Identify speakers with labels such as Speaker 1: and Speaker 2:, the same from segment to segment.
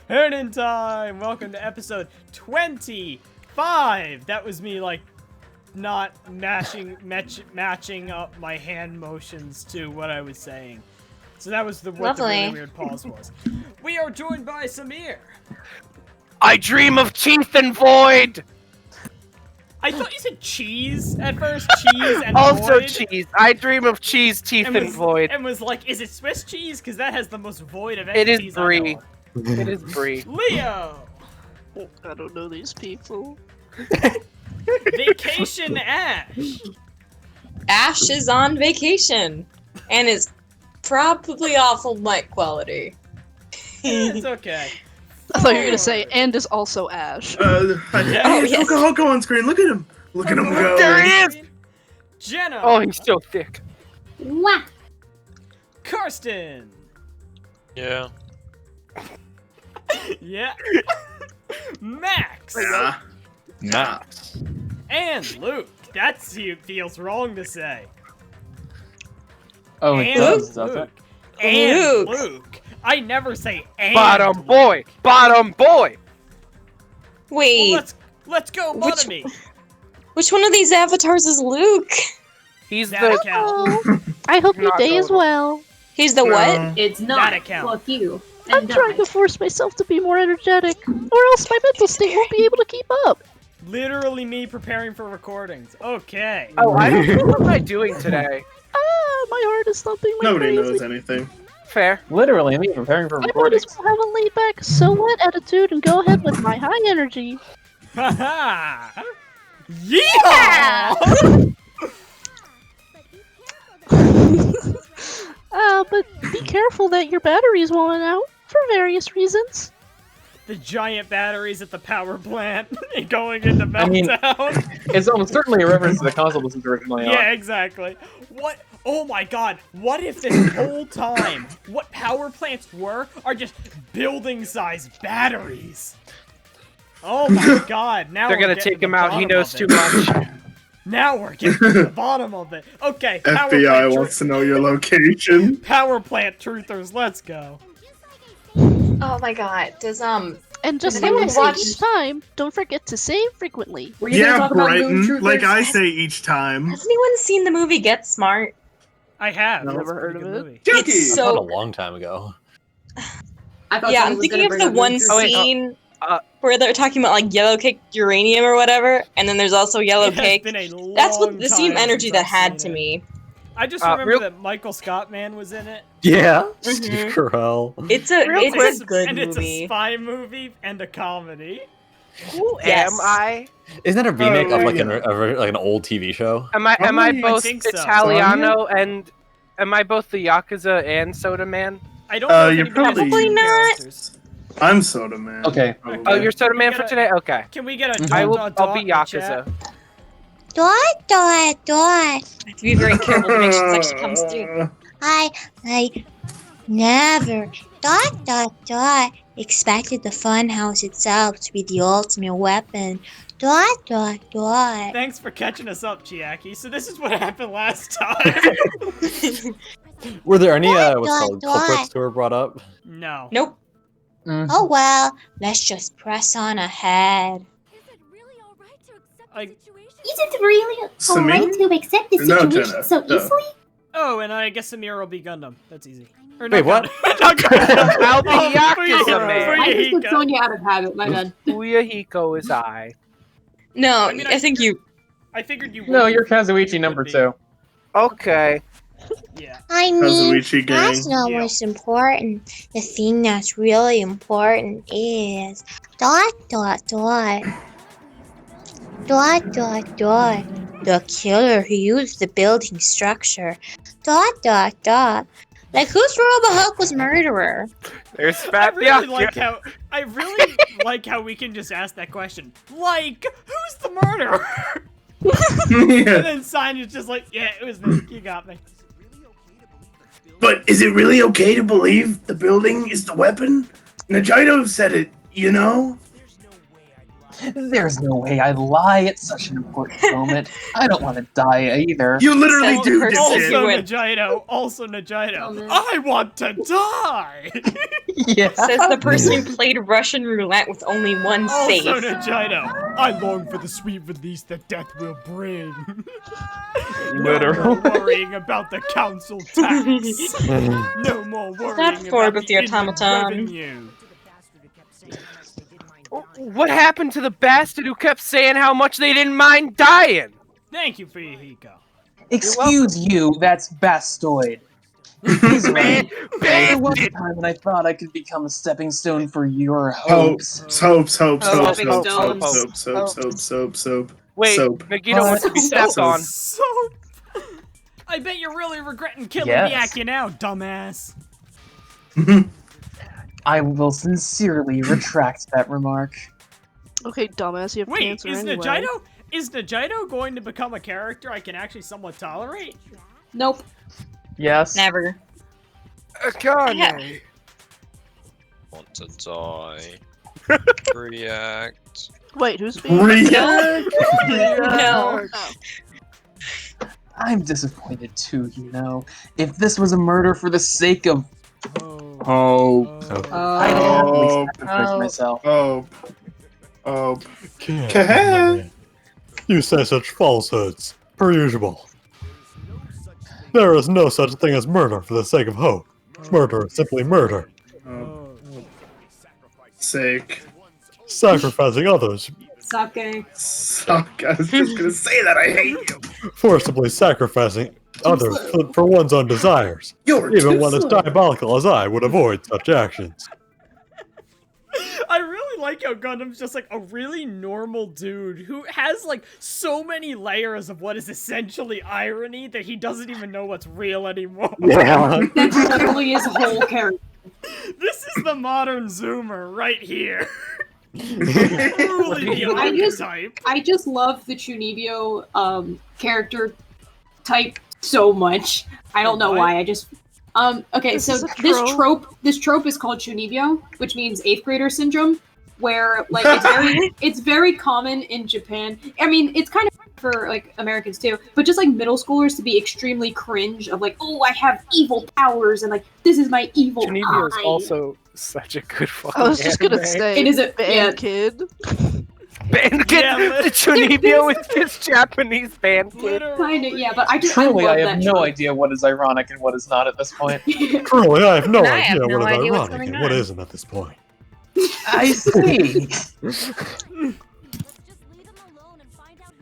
Speaker 1: hoonint'ime! Welcome to episode 25! That was me, like, not matching up my hand motions to what I was saying. So that was what the really weird pause was. We are joined by Samir.
Speaker 2: I dream of teeth and void!
Speaker 1: I thought you said cheese at first. Cheese and
Speaker 2: also
Speaker 1: void.
Speaker 2: Cheese. I dream of cheese, teeth, and void.
Speaker 1: And was like, is it Swiss cheese? Because that has the most void of any
Speaker 2: It is
Speaker 1: cheese
Speaker 2: brie.
Speaker 1: I know of.
Speaker 2: It is brie.
Speaker 1: Leo!
Speaker 3: I don't know these people.
Speaker 1: Vacation Ash.
Speaker 4: Ash is on vacation and is probably awful mic quality.
Speaker 1: It's okay.
Speaker 3: I thought you were gonna say, and is also Ash.
Speaker 4: Yes.
Speaker 5: I'll go on screen. Look at him. Look at him go.
Speaker 2: There he is!
Speaker 1: Jenna.
Speaker 2: Oh, he's so thick.
Speaker 6: Wah.
Speaker 1: Karsten.
Speaker 7: Yeah.
Speaker 1: Yeah. Max.
Speaker 5: Yeah.
Speaker 7: Max.
Speaker 1: And Luke. That feels wrong to say.
Speaker 8: Oh,
Speaker 1: And
Speaker 8: it does, does
Speaker 1: Luke.
Speaker 8: it?
Speaker 1: And
Speaker 4: Luke.
Speaker 1: Luke. I never say and.
Speaker 2: Bottom
Speaker 1: Luke.
Speaker 2: boy! Bottom boy!
Speaker 4: Wait,
Speaker 1: Well, let's go, Buttermeat.
Speaker 4: which one of these avatars is Luke?
Speaker 2: He's
Speaker 1: That
Speaker 2: the...
Speaker 1: account.
Speaker 3: I hope your
Speaker 2: Not
Speaker 3: day is
Speaker 2: total.
Speaker 3: well.
Speaker 4: He's the what?
Speaker 6: It's
Speaker 1: That
Speaker 6: not.
Speaker 1: account.
Speaker 6: Fuck you.
Speaker 3: I'm
Speaker 6: And
Speaker 3: trying to force myself to be more energetic, or else my mental state won't be able to keep up.
Speaker 1: Literally me preparing for recordings. Okay.
Speaker 2: Oh, I don't know what am I doing today.
Speaker 3: My heart is thumping like
Speaker 5: Nobody
Speaker 3: crazy.
Speaker 5: knows anything.
Speaker 2: Fair.
Speaker 8: Literally, me preparing for
Speaker 3: I might
Speaker 8: recordings.
Speaker 3: as well have a laid back, so what attitude and go ahead with my high energy.
Speaker 1: Haha. Yeehaw!
Speaker 3: But be careful that your batteries won't run out for various reasons.
Speaker 1: The giant batteries at the power plant going into
Speaker 8: I mean-
Speaker 1: meltdown.
Speaker 8: It's almost certainly a reference to the console this is originally on.
Speaker 1: Yeah, exactly. What? Oh my god, what if this whole time, what power plants are just building-sized batteries? Oh my god, now
Speaker 2: They're
Speaker 1: we're
Speaker 2: gonna
Speaker 1: getting
Speaker 2: take
Speaker 1: to
Speaker 2: him
Speaker 1: the
Speaker 2: out, he
Speaker 1: bottom
Speaker 2: knows
Speaker 1: of
Speaker 2: too
Speaker 1: it.
Speaker 2: much.
Speaker 1: Now we're getting to the bottom of it. Okay,
Speaker 5: FBI wants to know your location.
Speaker 1: power plant truthers, let's go.
Speaker 4: Oh my god, does
Speaker 3: And just
Speaker 4: Does
Speaker 3: like I
Speaker 4: anyone
Speaker 3: say
Speaker 4: watch-
Speaker 3: each time, don't forget to save frequently.
Speaker 6: Were you gonna
Speaker 5: Yeah,
Speaker 6: talk about Moon
Speaker 5: Brighton. Like
Speaker 6: Truthers?
Speaker 5: I say each time.
Speaker 4: has anyone seen the movie Get Smart?
Speaker 1: I have.
Speaker 3: Never
Speaker 1: That's a
Speaker 3: heard
Speaker 1: pretty
Speaker 3: of
Speaker 1: good
Speaker 3: it.
Speaker 1: movie.
Speaker 5: Jackie!
Speaker 4: It's
Speaker 9: Not a
Speaker 4: so
Speaker 9: long time ago.
Speaker 6: I thought
Speaker 4: yeah.
Speaker 6: someone
Speaker 4: I'm
Speaker 6: was
Speaker 4: thinking
Speaker 6: gonna
Speaker 4: of
Speaker 6: bring
Speaker 4: the
Speaker 6: up
Speaker 4: one
Speaker 6: Moon Truthers.
Speaker 2: Oh, wait,
Speaker 4: scene where they're talking about like yellow cake uranium or whatever, and then there's also yellow
Speaker 1: It has
Speaker 4: cake.
Speaker 1: been a long
Speaker 4: That's what the same
Speaker 1: time
Speaker 4: energy
Speaker 1: since
Speaker 4: that
Speaker 1: I've
Speaker 4: had
Speaker 1: seen
Speaker 4: to
Speaker 1: it.
Speaker 4: me.
Speaker 1: I just
Speaker 2: real-
Speaker 1: remember that Michael Scott man was in it.
Speaker 9: Yeah,
Speaker 4: Mhm.
Speaker 9: Steve Carell.
Speaker 4: It's a
Speaker 1: Real quick,
Speaker 4: it's a good
Speaker 1: and it's a
Speaker 4: movie.
Speaker 1: spy movie and a comedy.
Speaker 2: Who
Speaker 4: Yes.
Speaker 2: am I?
Speaker 9: Isn't that a remake of like
Speaker 5: yeah.
Speaker 9: like an old TV show?
Speaker 2: Am I
Speaker 5: Probably, I
Speaker 2: both
Speaker 1: think so.
Speaker 2: Italiano and... Am I both the Yakuza and Soda Man?
Speaker 1: I don't know if
Speaker 5: you're
Speaker 1: anybody has
Speaker 5: probably
Speaker 1: two
Speaker 4: not.
Speaker 1: characters.
Speaker 5: I'm Soda Man.
Speaker 8: Okay.
Speaker 5: Probably.
Speaker 2: Oh, you're Soda Man
Speaker 1: get
Speaker 2: for
Speaker 1: a-
Speaker 2: today? Okay.
Speaker 1: Can we get a
Speaker 2: I'll be
Speaker 1: dot in the chat?
Speaker 2: Yakuza.
Speaker 4: Dot. I have to be very careful to make sure this actually comes through. I never expected the funhouse itself to be the ultimate weapon.
Speaker 1: Thanks for catching us up, Chiaki. So this is what happened last time.
Speaker 9: Were there any what's
Speaker 4: Dot,
Speaker 9: called
Speaker 4: dot.
Speaker 9: culprits who were brought up?
Speaker 1: No.
Speaker 4: Nope. Oh well, let's just press on ahead.
Speaker 1: I,
Speaker 6: Is it really
Speaker 5: Samir?
Speaker 6: alright to accept the
Speaker 5: No,
Speaker 6: situation
Speaker 5: Jenna,
Speaker 6: so
Speaker 5: no.
Speaker 6: easily?
Speaker 1: oh, and I guess Samir will be Gundam. That's easy. Or
Speaker 9: Wait, what?
Speaker 1: Gundam. Not Gundam.
Speaker 2: I'll be Yakuza
Speaker 1: Fuyuhiko.
Speaker 2: Man.
Speaker 6: I just put
Speaker 1: Fuyuhiko.
Speaker 6: Sonya out of habit, my bad.
Speaker 2: Uyahiko is I.
Speaker 4: No,
Speaker 1: I mean,
Speaker 4: I think you.
Speaker 1: I figured you.
Speaker 8: No,
Speaker 1: would.
Speaker 8: you're Kazuichi
Speaker 1: You
Speaker 8: number
Speaker 1: would be.
Speaker 8: 2.
Speaker 2: Okay.
Speaker 1: Yeah.
Speaker 4: I
Speaker 5: Kazuichi gang.
Speaker 4: not
Speaker 1: Yeah.
Speaker 4: what's important. The thing that's really important is the killer who used the building structure. Like whose Robo-Hulk was murderer?
Speaker 2: There's
Speaker 1: I
Speaker 2: Fat
Speaker 1: really
Speaker 2: Yakuza.
Speaker 1: like how we can just ask that question. Like, who's the murderer?
Speaker 5: Yeah.
Speaker 1: And then Sign is just like, yeah, it was me. You got me.
Speaker 5: But is it really okay to believe the building is the weapon? Nagito said it, you know?
Speaker 8: There's no way I'd lie at such an important moment. I don't want to die either.
Speaker 5: You literally
Speaker 6: Says
Speaker 5: do,
Speaker 6: the person
Speaker 1: Also,
Speaker 5: dipshit.
Speaker 6: who would-
Speaker 1: Nagito,
Speaker 6: man.
Speaker 1: I want to die!
Speaker 8: Yeah.
Speaker 4: Says the person who played Russian roulette with only one safe.
Speaker 1: Also, Nagito, I long for the sweet release that death will bring. No more worrying about the council tax. No more worrying
Speaker 4: Step forward
Speaker 1: about
Speaker 4: with
Speaker 1: the
Speaker 4: the
Speaker 1: Indian
Speaker 4: automaton.
Speaker 1: revenue.
Speaker 2: What happened to the bastard who kept saying how much they didn't mind dying?
Speaker 1: Thank you for your Hiko.
Speaker 8: Excuse you, that's Bastoid. He's right. There was a
Speaker 2: Bandit!
Speaker 8: time when I thought I could become a stepping stone for your
Speaker 5: Hopes,
Speaker 8: hopes.
Speaker 5: hopes, hopes,
Speaker 6: Oh,
Speaker 5: hopes,
Speaker 6: stepping
Speaker 5: hopes,
Speaker 6: stones.
Speaker 5: hopes, hopes, hopes, hopes, hopes.
Speaker 2: Wait,
Speaker 5: Soap.
Speaker 2: Nagito wants to be stepped on.
Speaker 1: So, I bet you're really regretting killing
Speaker 8: Yes.
Speaker 1: Byakuya now, dumbass.
Speaker 8: I will sincerely retract that remark.
Speaker 3: Okay, dumbass, you have
Speaker 1: Wait,
Speaker 3: cancer anyway.
Speaker 1: Is Nagito going to become a character I can actually somewhat tolerate?
Speaker 6: Nope.
Speaker 8: Yes.
Speaker 4: Never.
Speaker 2: Akane.
Speaker 7: Want to die. React.
Speaker 3: Wait, who's being?
Speaker 5: React.
Speaker 4: No.
Speaker 3: Oh.
Speaker 8: I'm disappointed too, you know. If this was a murder for the sake of hope, I'd happily
Speaker 5: Oh.
Speaker 8: sacrifice myself.
Speaker 5: Oh.
Speaker 9: You say such falsehoods, per usual. There is no such thing as murder for the sake of hope. Murder is simply murder.
Speaker 5: Sake.
Speaker 9: Sacrificing others,
Speaker 6: Sake.
Speaker 5: Suck. I was just gonna say that. I hate you.
Speaker 9: forcibly sacrificing others for one's own desires.
Speaker 5: You're
Speaker 9: Even
Speaker 5: too
Speaker 9: one as
Speaker 5: slow.
Speaker 9: diabolical as I would avoid such actions.
Speaker 1: I really like how Gundam's just like a really normal dude who has like so many layers of what is essentially irony that he doesn't even know what's real anymore.
Speaker 9: Yeah.
Speaker 6: That's literally his whole character.
Speaker 1: This is the modern Zoomer right here. Truly the archetype.
Speaker 6: I just love the Chunibyo character type so much. I don't know
Speaker 1: What?
Speaker 6: why. I just okay,
Speaker 3: This
Speaker 6: so
Speaker 3: is a
Speaker 6: this trope is called Chunibyo, which means 8th grader syndrome, where like it's very common in Japan. I mean, it's kind of for like Americans too, but just like middle schoolers to be extremely cringe of like, oh, I have evil powers and like this is my evil
Speaker 2: Chunibyo is
Speaker 6: eye.
Speaker 2: also such a good fucking
Speaker 3: I was just gonna
Speaker 2: anime.
Speaker 3: say,
Speaker 6: It is a-
Speaker 3: band
Speaker 6: yeah.
Speaker 3: kid.
Speaker 2: Band kid,
Speaker 1: Yeah,
Speaker 2: the Chunibyo with his Japanese band kid.
Speaker 6: Kind of, yeah, but I just
Speaker 8: Truly,
Speaker 6: love
Speaker 8: I have
Speaker 6: that
Speaker 8: no
Speaker 6: trope.
Speaker 8: idea what is ironic and what is not at this point.
Speaker 9: Truly, I have no
Speaker 4: I have
Speaker 9: idea
Speaker 4: no
Speaker 9: what is
Speaker 4: idea what's
Speaker 9: ironic
Speaker 4: going
Speaker 9: and what
Speaker 4: on.
Speaker 9: isn't at this point.
Speaker 8: I see.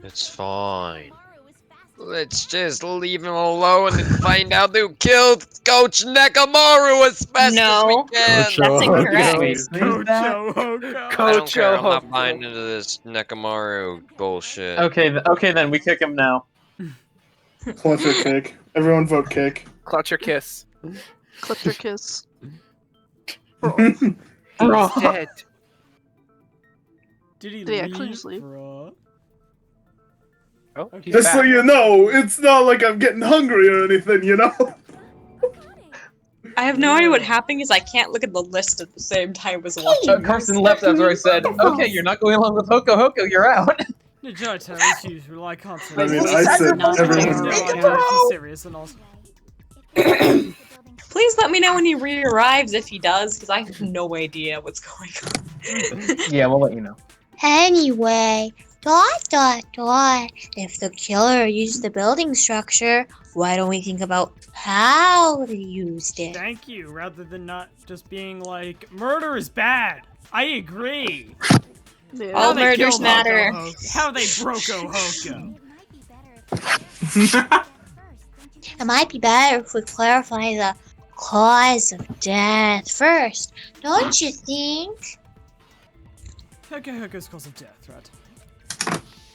Speaker 7: It's fine. Let's just leave him alone and find out who killed Coach Nekomaru as best
Speaker 4: No.
Speaker 7: as we can.
Speaker 9: Coach,
Speaker 4: That's incorrect.
Speaker 8: Wait, is that?
Speaker 1: Kocho Hoko.
Speaker 7: I don't care. I'm not
Speaker 2: Kocho
Speaker 7: buying into this Nekomaru bullshit.
Speaker 8: Okay, then we kick him now.
Speaker 5: Clutch or kick. Everyone vote kick.
Speaker 2: Clutch or kiss.
Speaker 3: Clutch your kiss.
Speaker 2: He's dead.
Speaker 1: Did he
Speaker 3: Did he actually just leave?
Speaker 1: Bruh?
Speaker 2: Oh, he's
Speaker 5: Just so
Speaker 2: back.
Speaker 5: you know, it's not like I'm getting hungry or anything, you know?
Speaker 4: I have no idea what happened because I can't look at the list at the same time as watching.
Speaker 8: Carson left after I said, okay, you're not going along with Hoko Hoko, you're out.
Speaker 1: Nagito, as usual, I can't say
Speaker 5: I mean,
Speaker 1: this.
Speaker 5: I said
Speaker 6: No,
Speaker 5: everyone
Speaker 1: No,
Speaker 5: vote
Speaker 1: I
Speaker 5: kick.
Speaker 1: know, he's serious and all.
Speaker 4: Please let me know when he re-arrives if he does, because I have no idea what's going on.
Speaker 8: Yeah, we'll let you know.
Speaker 4: Anyway, ... If the killer used the building structure, why don't we think about how they used it?
Speaker 1: Thank you, rather than not just being like, murder is bad. I agree.
Speaker 3: Yeah.
Speaker 4: All
Speaker 1: How they
Speaker 4: murders
Speaker 1: killed
Speaker 4: matter.
Speaker 1: Hoko Hoko. How they broke Hoko.
Speaker 4: It might be better if we clarify the cause of death first, don't you think?
Speaker 1: Hoko Hoko's cause of death, right?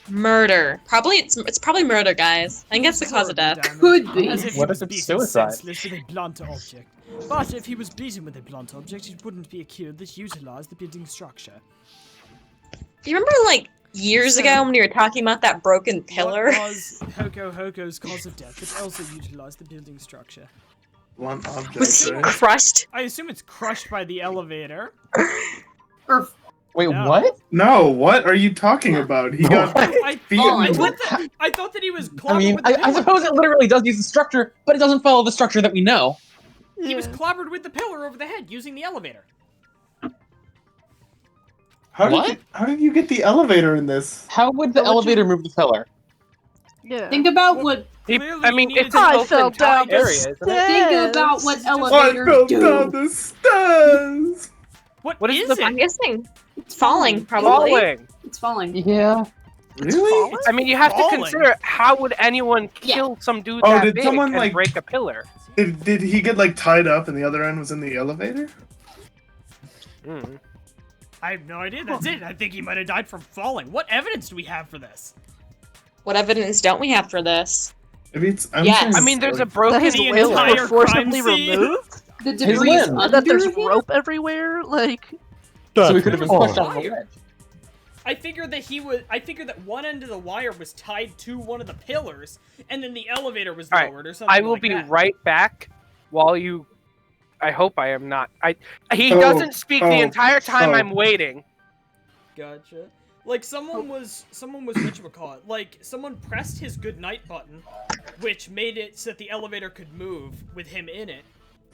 Speaker 4: Murder. Probably it's probably murder, guys. I think that's the cause of death.
Speaker 6: Could be.
Speaker 1: As if he
Speaker 8: What
Speaker 1: was
Speaker 8: if it's
Speaker 1: beaten
Speaker 8: suicide?
Speaker 1: senseless with a blunt object. But if he was beaten with a blunt object, it wouldn't be a kill that utilized the building structure.
Speaker 4: Do you remember like years ago when you were talking about that broken pillar?
Speaker 1: What was Hoko Hoko's cause of death that also utilized the building structure?
Speaker 5: One object,
Speaker 4: Was he
Speaker 5: right?
Speaker 4: crushed?
Speaker 1: I assume it's crushed by the elevator.
Speaker 8: Wait,
Speaker 1: No.
Speaker 8: what?
Speaker 5: No, what are you talking about? He got
Speaker 1: I
Speaker 5: beaten.
Speaker 1: thought that he was clobbered
Speaker 8: I mean,
Speaker 1: with the
Speaker 8: I
Speaker 1: pillar.
Speaker 8: suppose it literally does use the structure, but it doesn't follow the structure that we know.
Speaker 1: He was clobbered with the pillar over the head using the elevator.
Speaker 5: How did you get the elevator in this?
Speaker 8: How would the elevator move the pillar?
Speaker 3: Yeah.
Speaker 6: Think about what.
Speaker 2: I mean, it's an
Speaker 3: I
Speaker 2: open
Speaker 3: fell down
Speaker 2: top
Speaker 3: the
Speaker 2: area, isn't it?
Speaker 6: Think about what
Speaker 5: I
Speaker 6: elevators
Speaker 5: fell
Speaker 6: do.
Speaker 5: down the stairs.
Speaker 2: What is
Speaker 1: it?
Speaker 2: the
Speaker 4: I'm guessing. It's falling, probably.
Speaker 2: falling?
Speaker 6: It's falling.
Speaker 8: Yeah.
Speaker 5: Really?
Speaker 2: I mean, you have to
Speaker 1: Falling.
Speaker 2: consider how would anyone kill some dude
Speaker 5: Oh,
Speaker 2: that
Speaker 5: did
Speaker 2: big
Speaker 5: someone,
Speaker 2: and
Speaker 5: like-
Speaker 2: break a pillar?
Speaker 5: Did he get like tied up and the other end was in the elevator?
Speaker 2: Mm.
Speaker 1: I have no idea. That's it. I think he might have died from falling. What evidence do we have for this?
Speaker 4: What evidence don't we have for this?
Speaker 5: Maybe it's. I'm
Speaker 4: Yes.
Speaker 5: saying
Speaker 2: I mean,
Speaker 5: it's
Speaker 2: there's a
Speaker 5: like-
Speaker 2: broken
Speaker 3: His
Speaker 1: The
Speaker 3: limbs
Speaker 1: entire
Speaker 3: were forcibly
Speaker 1: crime scene.
Speaker 3: removed?
Speaker 6: The
Speaker 8: His
Speaker 6: debris
Speaker 8: limb.
Speaker 3: And that there's
Speaker 6: under him?
Speaker 3: rope everywhere? Like,
Speaker 8: So he could have been
Speaker 9: Oh.
Speaker 8: pushed off the ledge.
Speaker 1: I figured that one end of the wire was tied to one of the pillars, and then the elevator was
Speaker 2: All right,
Speaker 1: lowered or something.
Speaker 2: I will
Speaker 1: like
Speaker 2: be
Speaker 1: that.
Speaker 2: right back while you. I hope I am not. He
Speaker 5: Oh,
Speaker 2: doesn't speak the
Speaker 5: oh,
Speaker 2: entire time
Speaker 5: oh.
Speaker 2: I'm waiting.
Speaker 1: Gotcha. Like someone was whatchamacallit, like someone pressed his goodnight button, which made it so that the elevator could move with him in it,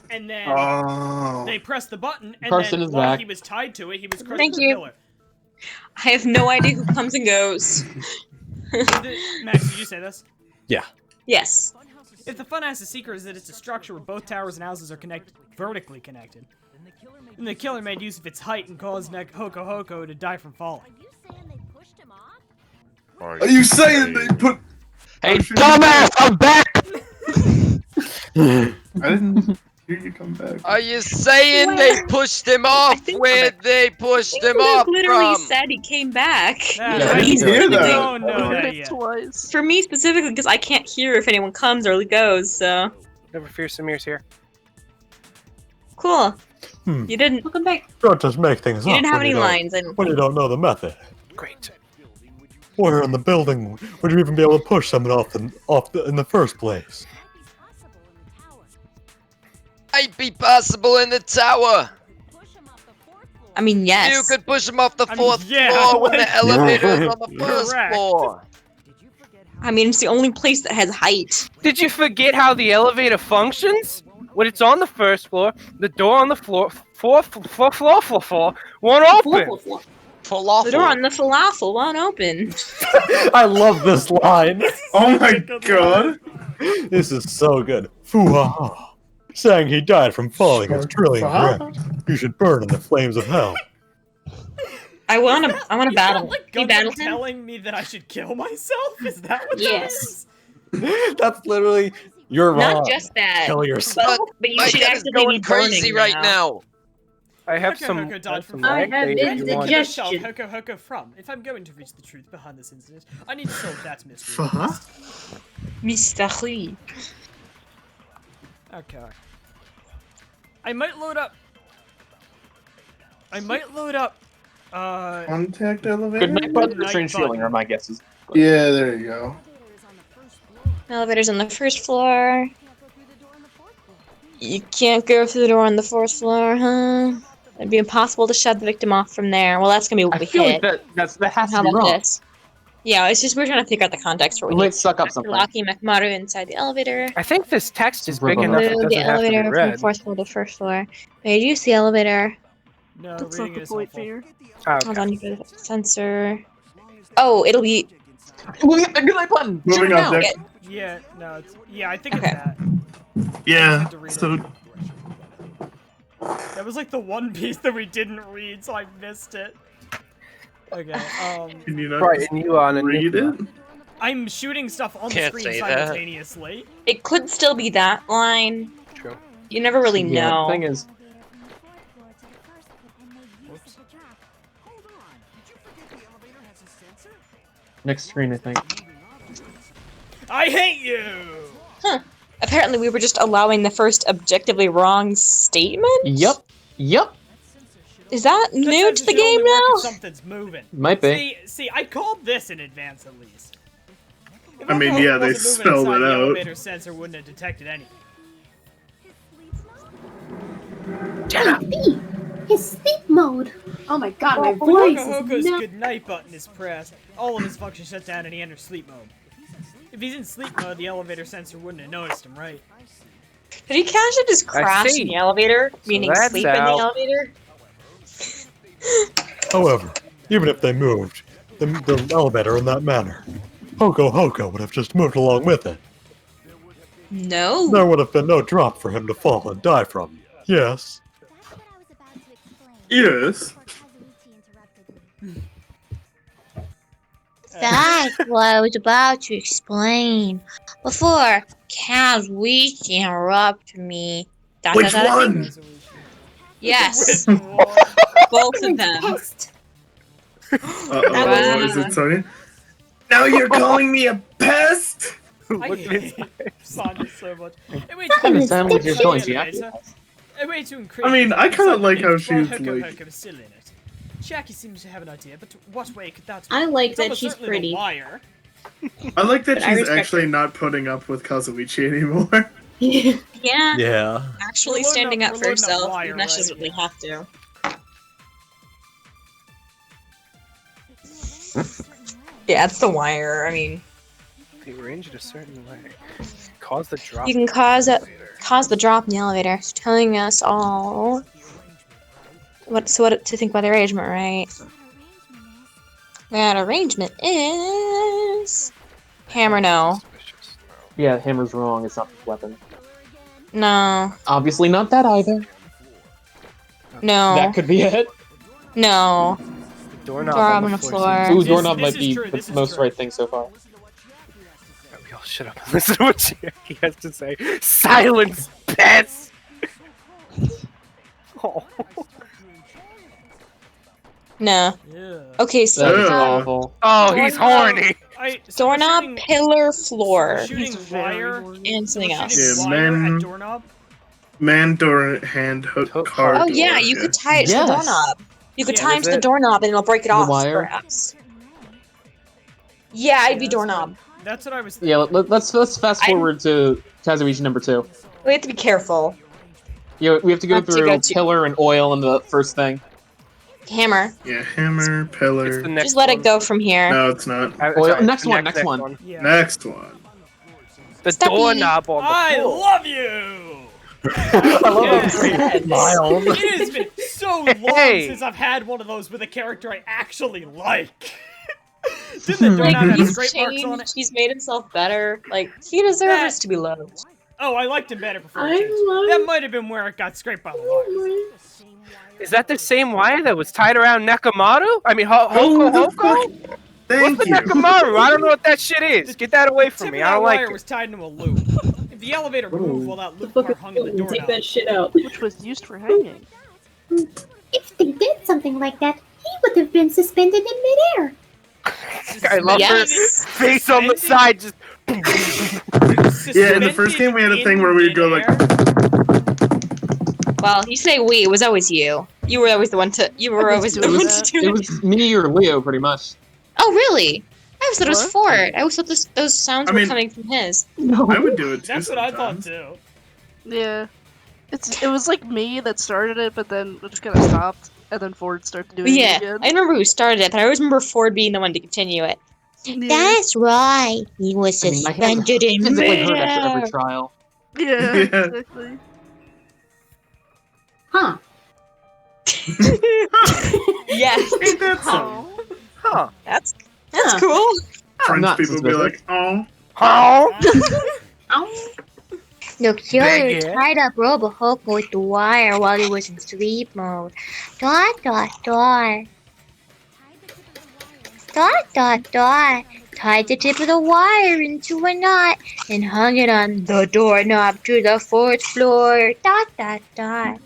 Speaker 1: and then
Speaker 5: Oh.
Speaker 1: they pressed the button, and
Speaker 8: Carson
Speaker 1: then
Speaker 8: is
Speaker 1: while
Speaker 8: back.
Speaker 1: he was tied to it, he was crushed
Speaker 4: Thank
Speaker 1: to the
Speaker 4: you.
Speaker 1: pillar.
Speaker 4: I have no idea who comes and goes.
Speaker 1: Max, did you say this?
Speaker 4: Yes.
Speaker 1: If the funhouse secret is that it's a structure where both towers and houses are vertically connected, then the killer made use of its height and caused Hoko Hoko to die from falling.
Speaker 5: Are you saying they put?
Speaker 2: Hey, dumbass! I'm back.
Speaker 5: I didn't hear you come back.
Speaker 7: Are you saying they
Speaker 4: Where?
Speaker 7: pushed him off?
Speaker 4: think-
Speaker 7: Where they pushed him
Speaker 4: Luke
Speaker 7: off
Speaker 4: literally
Speaker 7: from?
Speaker 4: said he came back.
Speaker 1: Nah,
Speaker 5: Yeah, I
Speaker 1: we
Speaker 5: didn't hear that.
Speaker 1: don't know
Speaker 3: heard
Speaker 1: that
Speaker 3: it
Speaker 1: yet.
Speaker 3: twice.
Speaker 4: For me specifically, because I can't hear if anyone comes or goes, so.
Speaker 2: Never fear, Samir's here.
Speaker 4: Cool.
Speaker 9: Hmm.
Speaker 4: You didn't.
Speaker 6: Welcome back.
Speaker 9: Don't just make things
Speaker 4: You
Speaker 9: up
Speaker 4: didn't have
Speaker 9: when
Speaker 4: any
Speaker 9: you don't-
Speaker 4: lines. And
Speaker 9: when you don't know the method.
Speaker 2: Great.
Speaker 9: Where in the building would you even be able to push someone in the first place?
Speaker 7: Might be possible in the tower.
Speaker 4: I mean, yes.
Speaker 7: You could push him off the
Speaker 1: I mean,
Speaker 7: fourth
Speaker 1: yeah,
Speaker 7: floor when the
Speaker 1: like-
Speaker 7: elevator is on the first
Speaker 1: Correct.
Speaker 7: floor.
Speaker 4: I mean, it's the only place that has height.
Speaker 2: Did you forget how the elevator functions? When it's on the first floor, the door on the fourth floor won't open.
Speaker 7: Falafel.
Speaker 4: The door on the falafel won't open.
Speaker 9: I love this line.
Speaker 5: Oh my god.
Speaker 9: This is so good. Foo-ha-ha. Saying he died from falling is truly incorrect. You should burn in the flames of hell.
Speaker 4: I wanna
Speaker 1: Is
Speaker 4: battle.
Speaker 1: that like
Speaker 4: You
Speaker 1: Gundam
Speaker 4: battle him?
Speaker 1: telling me that I should kill myself? Is that what
Speaker 4: Yes.
Speaker 1: that is?
Speaker 9: That's literally, you're wrong.
Speaker 4: Not just that.
Speaker 9: Kill yourself.
Speaker 4: But you
Speaker 7: My
Speaker 4: should
Speaker 7: head is
Speaker 4: actively
Speaker 7: going
Speaker 4: be burning
Speaker 7: crazy right now.
Speaker 2: I have
Speaker 1: Hoko
Speaker 2: some.
Speaker 1: Hoko died from
Speaker 6: I
Speaker 2: lag
Speaker 6: have
Speaker 2: data if you
Speaker 6: indigestion.
Speaker 2: want.
Speaker 1: Where shall Hoko Hoko from? If I'm going to reach the truth behind this incident, I need to solve that mystery.
Speaker 5: Huh?
Speaker 4: Mystery.
Speaker 1: Okay. I might load up.
Speaker 5: Contact elevator.
Speaker 8: Good night, button or
Speaker 1: Night
Speaker 8: strange
Speaker 1: button.
Speaker 8: feeling are my guesses.
Speaker 5: Yeah, there you go.
Speaker 4: Elevator's on the first floor. You can't go through the door on the fourth floor, huh? It'd be impossible to shut the victim off from there. Well, that's gonna be what
Speaker 8: I
Speaker 4: we
Speaker 8: feel
Speaker 4: hit.
Speaker 8: like that has
Speaker 4: How
Speaker 8: to be
Speaker 4: about
Speaker 8: wrong.
Speaker 4: this? Yeah, it's just we're trying to figure out the context for
Speaker 8: We
Speaker 4: what we
Speaker 8: might suck up
Speaker 4: After
Speaker 8: something.
Speaker 4: locking Makmaru inside the elevator.
Speaker 2: I think this text is big
Speaker 8: Move
Speaker 2: enough. It
Speaker 4: Move
Speaker 2: doesn't
Speaker 4: the
Speaker 2: have to
Speaker 4: elevator
Speaker 2: be
Speaker 4: from
Speaker 2: read.
Speaker 4: fourth floor to first floor. Made use the elevator.
Speaker 1: No,
Speaker 3: That's
Speaker 1: reading
Speaker 3: not the
Speaker 1: is
Speaker 3: point
Speaker 1: helpful.
Speaker 3: here.
Speaker 2: Oh,
Speaker 4: Hold
Speaker 2: okay.
Speaker 4: on, you got a sensor. Oh, it'll be.
Speaker 8: Moving up the good night button. Shoot
Speaker 5: Moving
Speaker 8: it
Speaker 5: up
Speaker 8: now.
Speaker 5: there.
Speaker 1: Yeah, no, it's I think
Speaker 4: Okay.
Speaker 1: it's that.
Speaker 5: Yeah.
Speaker 1: to read
Speaker 5: So
Speaker 1: That was like the one piece that we didn't read, so I missed it. Okay,
Speaker 5: can you not
Speaker 2: Right, and you on a
Speaker 5: read it?
Speaker 1: I'm shooting stuff on the
Speaker 7: Can't
Speaker 1: screen
Speaker 7: say that.
Speaker 1: simultaneously.
Speaker 4: It could still be that line.
Speaker 2: True.
Speaker 4: You never really
Speaker 8: Yeah,
Speaker 4: know.
Speaker 8: the thing is,
Speaker 1: Whoops.
Speaker 8: next screen, I think.
Speaker 1: I hate you!
Speaker 4: Apparently, we were just allowing the first objectively wrong statement.
Speaker 8: Yep. Yep.
Speaker 4: Is that new
Speaker 1: Sometimes
Speaker 4: to the
Speaker 1: it should only
Speaker 4: game
Speaker 1: work if
Speaker 4: now?
Speaker 1: Something's moving.
Speaker 8: Might be.
Speaker 1: See, I called this in advance at least. If
Speaker 5: I mean,
Speaker 1: Hoko
Speaker 5: yeah, they
Speaker 1: wasn't moving
Speaker 5: spelled
Speaker 1: inside
Speaker 5: it
Speaker 1: the
Speaker 5: out.
Speaker 1: elevator sensor wouldn't have detected anything.
Speaker 10: his sleep mode.
Speaker 6: Oh my god, my
Speaker 1: When
Speaker 6: voice
Speaker 1: Hoko's
Speaker 6: is not...
Speaker 1: goodnight button is pressed, all of his functions shut down and he enters sleep mode. If he's in sleep mode, the elevator sensor wouldn't have noticed him, right?
Speaker 11: Did he casually just crash in the elevator, meaning
Speaker 2: that's
Speaker 11: sleep in the
Speaker 2: out.
Speaker 11: elevator?
Speaker 9: However, even if they moved the elevator in that manner, Hoko would have just moved along with it.
Speaker 11: No.
Speaker 9: There would have been no drop for him to fall and die from. Yes.
Speaker 5: Yes.
Speaker 4: That's what I was about to explain. Before Kazuichi interrupted me.
Speaker 5: Which one?
Speaker 11: Yes.
Speaker 1: Which one?
Speaker 11: Both of them.
Speaker 5: Uh-oh, is it Sonya? Now you're calling me a pest?
Speaker 1: I hate Sonic so much. It way
Speaker 8: What kind of sandwich you're calling Jackie?
Speaker 1: A way to increase.
Speaker 5: I mean, I kind of like how she's like...
Speaker 1: was still in it. Jackie seems to have an idea, but what way could that be?
Speaker 6: I like
Speaker 1: It's
Speaker 6: that
Speaker 1: almost
Speaker 6: she's
Speaker 1: certainly
Speaker 6: pretty.
Speaker 1: The wire.
Speaker 5: I like that
Speaker 6: But I
Speaker 5: she's
Speaker 6: respect
Speaker 5: actually not putting up with Kazuichi anymore.
Speaker 11: Yeah.
Speaker 9: Yeah.
Speaker 11: Actually
Speaker 1: We're loading
Speaker 11: standing
Speaker 1: up-
Speaker 11: up
Speaker 1: we're
Speaker 11: for
Speaker 1: loading up
Speaker 11: herself,
Speaker 1: wire
Speaker 11: even though she
Speaker 1: right
Speaker 11: doesn't really
Speaker 1: now.
Speaker 11: have to. Yeah, it's the wire. I mean,
Speaker 2: They arrange it a certain way. Cause the drop.
Speaker 11: you can cause the drop in the elevator. It's telling us all what to think about the arrangement, right? That arrangement is hammer. No,
Speaker 8: Yeah, hammer's wrong. It's not the weapon.
Speaker 11: no,
Speaker 8: Obviously not that either.
Speaker 11: no,
Speaker 8: That could be it.
Speaker 11: no.
Speaker 2: Doorknob
Speaker 11: Doorknob on the floor.
Speaker 8: Ooh,
Speaker 1: This-
Speaker 8: doorknob
Speaker 1: this
Speaker 8: might
Speaker 1: is
Speaker 8: be
Speaker 1: true,
Speaker 8: the
Speaker 1: this is
Speaker 8: most
Speaker 1: true.
Speaker 8: right thing so far.
Speaker 2: We all shut up and listen to what Jackie has to say. Silence, pets! Oh.
Speaker 11: No.
Speaker 1: Yeah.
Speaker 11: Okay, so
Speaker 8: That is
Speaker 5: Yeah.
Speaker 8: awful.
Speaker 2: Oh, he's horny!
Speaker 1: So we're
Speaker 11: doorknob,
Speaker 1: shooting-
Speaker 11: pillar, floor,
Speaker 1: we're shooting wire.
Speaker 11: and something
Speaker 1: We're
Speaker 11: else.
Speaker 1: shooting
Speaker 5: Yeah,
Speaker 1: wire
Speaker 5: men-
Speaker 1: at doorknob.
Speaker 5: Man, door, hand, hook,
Speaker 2: Hook,
Speaker 5: car
Speaker 11: Oh
Speaker 5: door,
Speaker 11: yeah, you could tie it to the
Speaker 8: Yes.
Speaker 11: doorknob. You could
Speaker 1: Yeah,
Speaker 11: tie it
Speaker 2: is
Speaker 11: to the
Speaker 2: it?
Speaker 11: doorknob and it'll break it
Speaker 8: The
Speaker 11: off,
Speaker 8: wire?
Speaker 11: perhaps. Yeah, I'd be
Speaker 1: Yeah,
Speaker 11: doorknob.
Speaker 1: That's what I was.
Speaker 8: Yeah, let's fast forward to Kazuichi number 2.
Speaker 11: We have to be careful.
Speaker 8: Yeah, we have to go
Speaker 11: Have to
Speaker 8: through
Speaker 11: go to-
Speaker 8: pillar and oil in the first thing.
Speaker 11: Hammer.
Speaker 5: Yeah, hammer,
Speaker 2: It's
Speaker 5: pillar.
Speaker 2: the next
Speaker 11: Just let
Speaker 2: one.
Speaker 11: it go from here.
Speaker 5: No, it's not.
Speaker 8: Oil-
Speaker 2: Sorry,
Speaker 8: next
Speaker 2: the
Speaker 8: one, next one.
Speaker 1: Yeah.
Speaker 5: Next one.
Speaker 2: The
Speaker 11: Stop
Speaker 2: doorknob on the
Speaker 1: I
Speaker 2: floor.
Speaker 1: love you.
Speaker 9: I love
Speaker 1: Yes.
Speaker 9: it. Mild.
Speaker 1: It has been so long
Speaker 2: Hey.
Speaker 1: since I've had one of those with a character I actually like. Didn't the doorknob have
Speaker 11: He's
Speaker 1: scrape marks on it?
Speaker 11: changed. He's made himself better. Like he deserves to be loved.
Speaker 1: Oh, I liked him better before
Speaker 6: I
Speaker 1: it changed.
Speaker 6: love-
Speaker 1: That might have been where it got scraped by the wire.
Speaker 2: Is that the same wire that was tied around Nekamaru? I mean, Hoko
Speaker 5: the
Speaker 2: Hoko?
Speaker 5: fuck- Thank
Speaker 2: What's the
Speaker 5: you.
Speaker 2: Nekamaru? I don't know what that shit is. Get that away
Speaker 1: The
Speaker 2: from
Speaker 1: tip
Speaker 2: me.
Speaker 1: of
Speaker 2: I
Speaker 1: that
Speaker 2: don't like
Speaker 1: wire
Speaker 2: it.
Speaker 1: was tied into a loop. If the elevator moved while that
Speaker 6: The
Speaker 1: loop
Speaker 6: fuck
Speaker 1: part
Speaker 6: is
Speaker 1: hung in the
Speaker 6: Take
Speaker 1: doorknob.
Speaker 6: that shit out.
Speaker 3: Which was used for hanging.
Speaker 10: If they did something like that, he would have been suspended in midair.
Speaker 2: I love
Speaker 11: Yes.
Speaker 2: her face on the side. Just
Speaker 5: Yeah, in the first game we had a thing where we would go like...
Speaker 11: Well, you say we. It was always you. You were always the one to. You were always the
Speaker 3: doing
Speaker 11: one
Speaker 3: that.
Speaker 11: to do
Speaker 8: It
Speaker 11: it.
Speaker 8: was me or Leo, pretty much.
Speaker 11: Oh really? I always thought it was
Speaker 3: What?
Speaker 11: Ford. I always thought those sounds
Speaker 5: I
Speaker 11: were
Speaker 5: mean-
Speaker 11: coming from his.
Speaker 5: I would do it too
Speaker 1: That's what I thought
Speaker 5: sometimes.
Speaker 1: too.
Speaker 3: Yeah. It was like me that started it, but then it just kind of stopped, and then Ford started doing
Speaker 11: Yeah,
Speaker 3: it again.
Speaker 11: I remember who started it, but I always remember Ford being the one to continue it.
Speaker 3: Yeah.
Speaker 4: That's right. He was
Speaker 8: I mean, my hands
Speaker 4: suspended in
Speaker 8: physically hurt after
Speaker 4: midair.
Speaker 8: every trial.
Speaker 3: Yeah,
Speaker 5: Yeah.
Speaker 3: exactly.
Speaker 6: Huh.
Speaker 11: Yes,
Speaker 5: Ain't that something?
Speaker 3: Oh.
Speaker 2: huh?
Speaker 11: that's
Speaker 6: Huh.
Speaker 11: cool.
Speaker 5: French
Speaker 8: not
Speaker 5: people be
Speaker 8: suspicious.
Speaker 5: like, oh.
Speaker 2: Huh?
Speaker 6: Ow.
Speaker 4: The killer
Speaker 2: Bang it.
Speaker 4: tied up Robohoko with the wire while he was in sleep mode. Dot dot dot. Dot dot dot. Tied the tip of the wire into a knot and hung it on the doorknob to the 4th floor. Dot dot dot.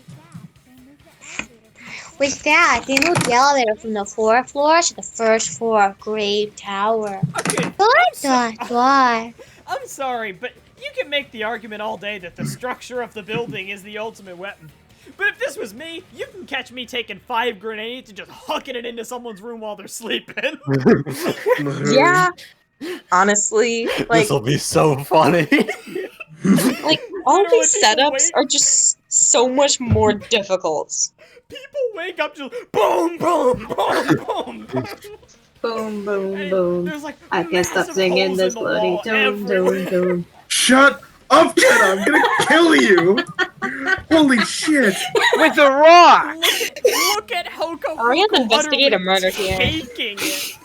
Speaker 4: With that, they moved the elevator from the 4th floor to the 1st floor of Grave Tower.
Speaker 1: Okay,
Speaker 4: Dot dot dot.
Speaker 1: I'm sorry, but you can make the argument all day that the structure of the building is the ultimate weapon. But if this was me, you can catch me taking 5 grenades and just hucking it into someone's room while they're sleeping.
Speaker 11: Yeah, honestly, like
Speaker 9: This'll be so funny.
Speaker 11: all
Speaker 1: Literally
Speaker 11: these
Speaker 1: people
Speaker 11: setups
Speaker 1: wait.
Speaker 11: are just so much more difficult.
Speaker 1: People wake up just boom, boom, boom, boom, boom.
Speaker 6: Boom, boom,
Speaker 1: And
Speaker 6: boom.
Speaker 1: there's like
Speaker 6: I can't stop
Speaker 1: massive
Speaker 6: singing
Speaker 1: holes
Speaker 6: this
Speaker 1: in the
Speaker 6: bloody
Speaker 1: wall
Speaker 6: tune,
Speaker 1: everywhere.
Speaker 6: tune, tune.
Speaker 5: Shut up, kid! I'm gonna kill you! Holy shit!
Speaker 2: With a rock!
Speaker 1: Look at Hoko.
Speaker 11: Are we gonna
Speaker 1: Hoko
Speaker 11: investigate a
Speaker 1: utterly
Speaker 11: murder here?
Speaker 1: taking it.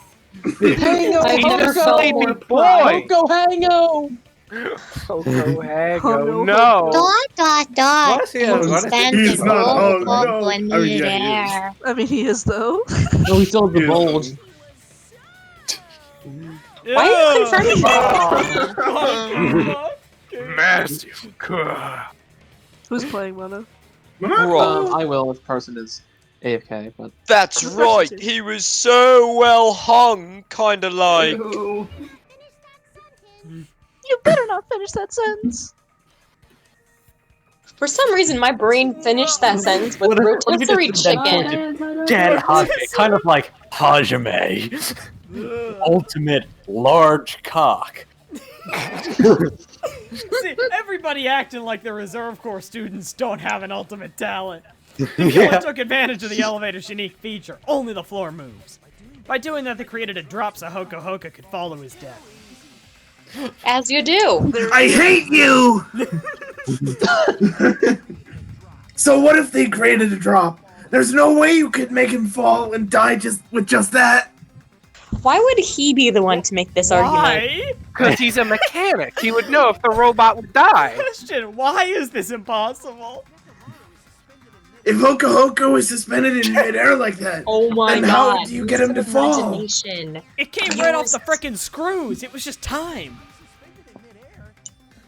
Speaker 8: Hango,
Speaker 6: I've never felt
Speaker 2: Sleepy
Speaker 6: more
Speaker 2: boy!
Speaker 8: Hoko, Hango!
Speaker 2: Hoko Hago,
Speaker 6: Oh, no.
Speaker 2: no!
Speaker 4: Dot.
Speaker 2: What's he-
Speaker 4: And
Speaker 2: what
Speaker 4: he
Speaker 2: is
Speaker 4: spends
Speaker 5: He's
Speaker 4: his
Speaker 5: not
Speaker 4: whole
Speaker 5: hung,
Speaker 4: Coco
Speaker 5: no.
Speaker 4: in
Speaker 5: I mean, yeah, he
Speaker 4: midair.
Speaker 3: I mean, he is though.
Speaker 8: No, he still has the
Speaker 5: He is
Speaker 8: bulge.
Speaker 11: Why are you confirming
Speaker 1: that?
Speaker 2: Massive.
Speaker 3: Who's playing Mono?
Speaker 8: I will if Carson is AFK, but
Speaker 7: That's right, he was so well hung, kinda like.
Speaker 6: Ooh.
Speaker 3: You better not finish that sentence.
Speaker 11: For some reason, my brain finished that sentence with
Speaker 9: What if- what if you
Speaker 11: rotisserie
Speaker 9: just said that
Speaker 11: chicken.
Speaker 9: Dead Hajime, kind of like Hajime. Ultimate large cock.
Speaker 1: See, everybody acting like the reserve corps students don't have an ultimate talent. Killer took advantage of the elevator's unique feature. Only the floor moves. By doing that, they created a drop so Hoko Hoka could follow his death.
Speaker 11: As you do.
Speaker 5: I hate you! So what if they created a drop? There's no way you could make him fall and die with just that.
Speaker 11: Why would he be the one to make this argument?
Speaker 1: Why?
Speaker 2: Because he's a mechanic. He would know if the robot would die.
Speaker 1: Question, why is this impossible?
Speaker 5: If Hoko Hoko is suspended in midair like that,
Speaker 11: Oh my
Speaker 5: then
Speaker 11: god.
Speaker 5: how do you get him to fall?
Speaker 11: Imagination.
Speaker 1: It came right off the frickin' screws. It was just time.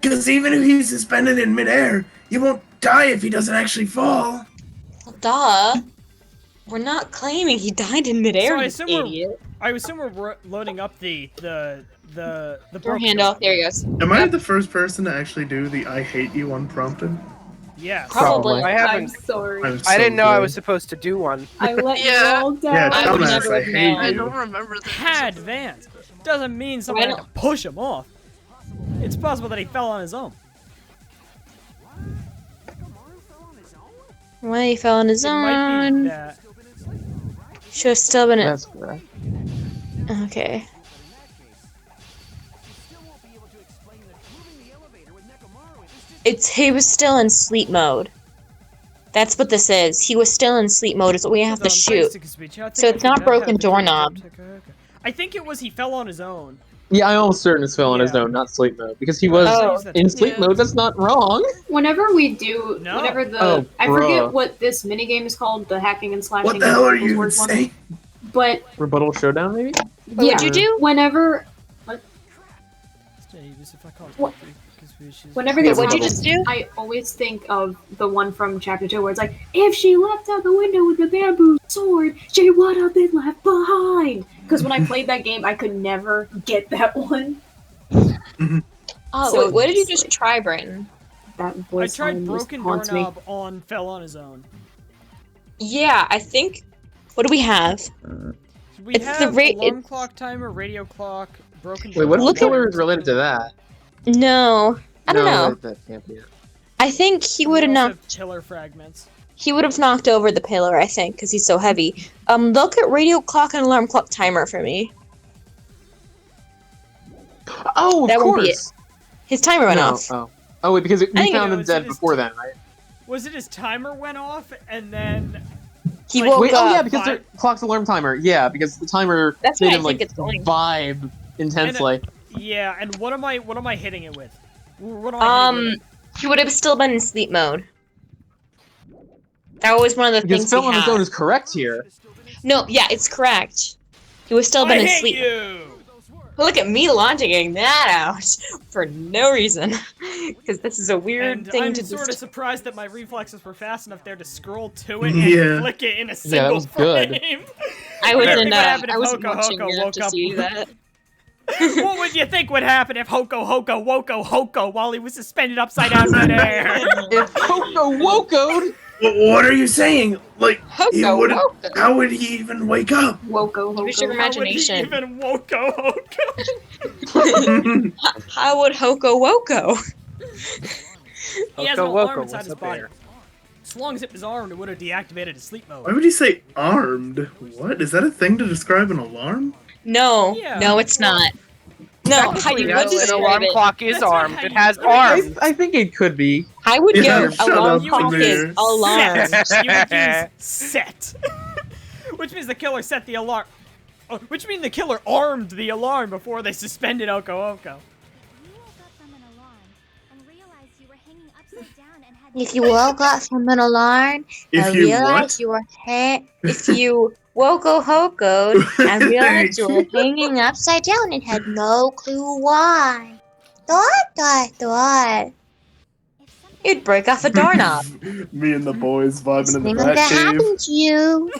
Speaker 5: Because even if he's suspended in midair, he won't die if he doesn't actually fall.
Speaker 11: Duh. We're not claiming he died in midair,
Speaker 1: So I
Speaker 11: you
Speaker 1: assume we're-
Speaker 11: idiot.
Speaker 1: I assume we're loading up the
Speaker 11: Your
Speaker 1: broken
Speaker 11: hand off. There he goes.
Speaker 5: Am I the first person to actually do the I hate you unprompted?
Speaker 1: Yes.
Speaker 11: Probably.
Speaker 2: I
Speaker 6: I'm
Speaker 2: haven't.
Speaker 6: sorry.
Speaker 5: I'm
Speaker 2: I
Speaker 5: so
Speaker 2: didn't know I
Speaker 5: good.
Speaker 2: was supposed to do one.
Speaker 6: I let you all down.
Speaker 5: Yeah,
Speaker 11: I would
Speaker 5: dumbass,
Speaker 11: never
Speaker 5: I
Speaker 11: have
Speaker 5: hate
Speaker 11: known.
Speaker 3: I
Speaker 5: you.
Speaker 3: don't remember that.
Speaker 1: Had advanced. Doesn't mean someone had to push him off. It's possible that he fell on his own.
Speaker 11: Why he fell on his
Speaker 1: It might be
Speaker 11: own.
Speaker 1: that.
Speaker 11: Should have still been.
Speaker 8: that's correct.
Speaker 11: Okay. He was still in sleep mode. That's what this is. He was still in sleep mode. Is what we have to shoot. So it's not broken doorknob.
Speaker 1: I think it was he fell on his own.
Speaker 8: Yeah, I'm almost certain it's fell on his
Speaker 1: Yeah.
Speaker 8: own, not sleep mode, because he was
Speaker 11: Oh.
Speaker 8: in sleep mode. That's not wrong.
Speaker 6: Whenever we do,
Speaker 1: No.
Speaker 6: whenever the
Speaker 8: Oh,
Speaker 6: I
Speaker 8: bruh.
Speaker 6: forget what this minigame is called, the hacking and slashing.
Speaker 5: What the hell are
Speaker 6: and
Speaker 5: you even
Speaker 6: words one.
Speaker 5: saying?
Speaker 6: But
Speaker 8: Rebuttal showdown, maybe.
Speaker 11: What would you do?
Speaker 6: whenever whenever these
Speaker 11: What'd you
Speaker 6: happen,
Speaker 11: just do?
Speaker 6: I always think of the one from chapter 2 where it's like, if she leapt out the window with the bamboo sword, she would have been left behind. Because when I played that game, I could never get that one.
Speaker 11: Oh,
Speaker 6: So
Speaker 11: wait, what did you
Speaker 6: it's
Speaker 11: just
Speaker 6: like-
Speaker 11: try, Britton?
Speaker 6: That
Speaker 1: I
Speaker 6: voice
Speaker 1: tried
Speaker 6: line just
Speaker 1: broken
Speaker 6: haunts me.
Speaker 1: doorknob on fell on his own.
Speaker 11: Yeah, I think. What do we have?
Speaker 1: We
Speaker 11: It's the
Speaker 1: have
Speaker 11: ra-
Speaker 1: alarm clock timer, radio clock, broken
Speaker 8: Wait, what
Speaker 1: doorknob,
Speaker 8: killer is related to that?
Speaker 11: No, I don't know.
Speaker 8: That can't be it.
Speaker 11: I think he would have
Speaker 1: We also
Speaker 11: knocked.
Speaker 1: have pillar fragments.
Speaker 11: He would have knocked over the pillar, I think, because he's so heavy. Look at radio clock and alarm clock timer for me.
Speaker 8: Oh, of
Speaker 11: That won't
Speaker 8: course.
Speaker 11: be it. His timer went
Speaker 8: No,
Speaker 11: off.
Speaker 8: Oh, wait, because we
Speaker 11: I think
Speaker 8: found
Speaker 1: it
Speaker 8: him
Speaker 1: was
Speaker 8: dead
Speaker 1: his-
Speaker 8: before then, right?
Speaker 1: Was it his timer went off and then
Speaker 11: He
Speaker 1: Like,
Speaker 11: woke
Speaker 8: Wait,
Speaker 11: up.
Speaker 8: oh yeah, because
Speaker 1: Fine.
Speaker 8: the clock's alarm timer. Yeah, because the timer
Speaker 11: That's
Speaker 8: made
Speaker 11: what I
Speaker 8: him
Speaker 11: think
Speaker 8: like
Speaker 11: it's going.
Speaker 8: vibe intensely.
Speaker 1: yeah, and what am I hitting it with? What am I hitting it with?
Speaker 11: He would have still been in sleep mode. That was one of the
Speaker 8: Because
Speaker 11: things
Speaker 8: Phil
Speaker 11: he
Speaker 8: on his
Speaker 11: had.
Speaker 8: own is correct here.
Speaker 11: No, yeah, it's correct. He would still been
Speaker 1: I
Speaker 11: in
Speaker 1: hate
Speaker 11: sleep.
Speaker 1: you!
Speaker 11: Look at me launching that out for no reason, because this is a weird
Speaker 1: And
Speaker 11: thing
Speaker 1: I'm
Speaker 11: to
Speaker 1: sort
Speaker 11: just.
Speaker 1: of surprised that my reflexes were fast enough there to scroll to it and
Speaker 5: Yeah.
Speaker 1: flick it in a
Speaker 8: that
Speaker 1: single
Speaker 8: was good.
Speaker 1: frame.
Speaker 11: I
Speaker 1: What do you
Speaker 11: wasn't.
Speaker 1: think would happen if
Speaker 11: I wasn't
Speaker 1: Hoko
Speaker 11: watching
Speaker 1: Hoko
Speaker 11: enough
Speaker 1: woke
Speaker 11: to
Speaker 1: up
Speaker 11: see
Speaker 1: with-
Speaker 11: that.
Speaker 1: What would you think would happen if Hoko Hoko Woko Hoko while he was suspended upside down midair?
Speaker 8: If Coco Woko'd,
Speaker 5: What are you saying? Like, he
Speaker 11: Hoko
Speaker 5: wouldn't.
Speaker 11: Woko.
Speaker 5: How would he even wake up?
Speaker 6: Woko,
Speaker 11: Use your
Speaker 6: Hoko.
Speaker 1: How would he
Speaker 11: imagination.
Speaker 1: even Woko Hoko?
Speaker 11: How would Hoko Woko?
Speaker 1: He has
Speaker 2: Hoko
Speaker 1: an alarm
Speaker 2: Woko,
Speaker 1: inside
Speaker 2: what's
Speaker 1: his
Speaker 2: up
Speaker 1: body.
Speaker 2: there?
Speaker 1: As long as it was armed, it would have deactivated his sleep
Speaker 5: Why
Speaker 1: mode.
Speaker 5: would you say armed? What? Is that a thing to describe an alarm?
Speaker 11: No,
Speaker 1: Yeah.
Speaker 11: no, it's not. No, how you would
Speaker 2: Yes, an
Speaker 11: describe
Speaker 2: alarm
Speaker 11: it.
Speaker 2: clock is
Speaker 1: That's not
Speaker 2: armed.
Speaker 1: how
Speaker 2: It
Speaker 1: you
Speaker 2: has
Speaker 1: put it.
Speaker 2: arms.
Speaker 8: I think it could be.
Speaker 11: I would
Speaker 5: Yeah,
Speaker 11: go
Speaker 5: shut
Speaker 11: alarm
Speaker 5: up,
Speaker 11: clock is
Speaker 5: Amir.
Speaker 11: alarm.
Speaker 1: Set. You would use set. Which means the killer set the alarm. Oh, which means the killer armed the alarm before they suspended Oko Oko.
Speaker 4: If you woke up from an alarm
Speaker 5: If
Speaker 4: and
Speaker 5: you
Speaker 4: realized
Speaker 5: what?
Speaker 4: you were if you woke-o hokoed and realized you were
Speaker 5: Thank you.
Speaker 4: hanging upside down and had no clue why. Dot.
Speaker 11: You'd break off a doorknob.
Speaker 5: Me and the boys vibing in the
Speaker 4: Something like that
Speaker 5: back cave.
Speaker 4: happened to you.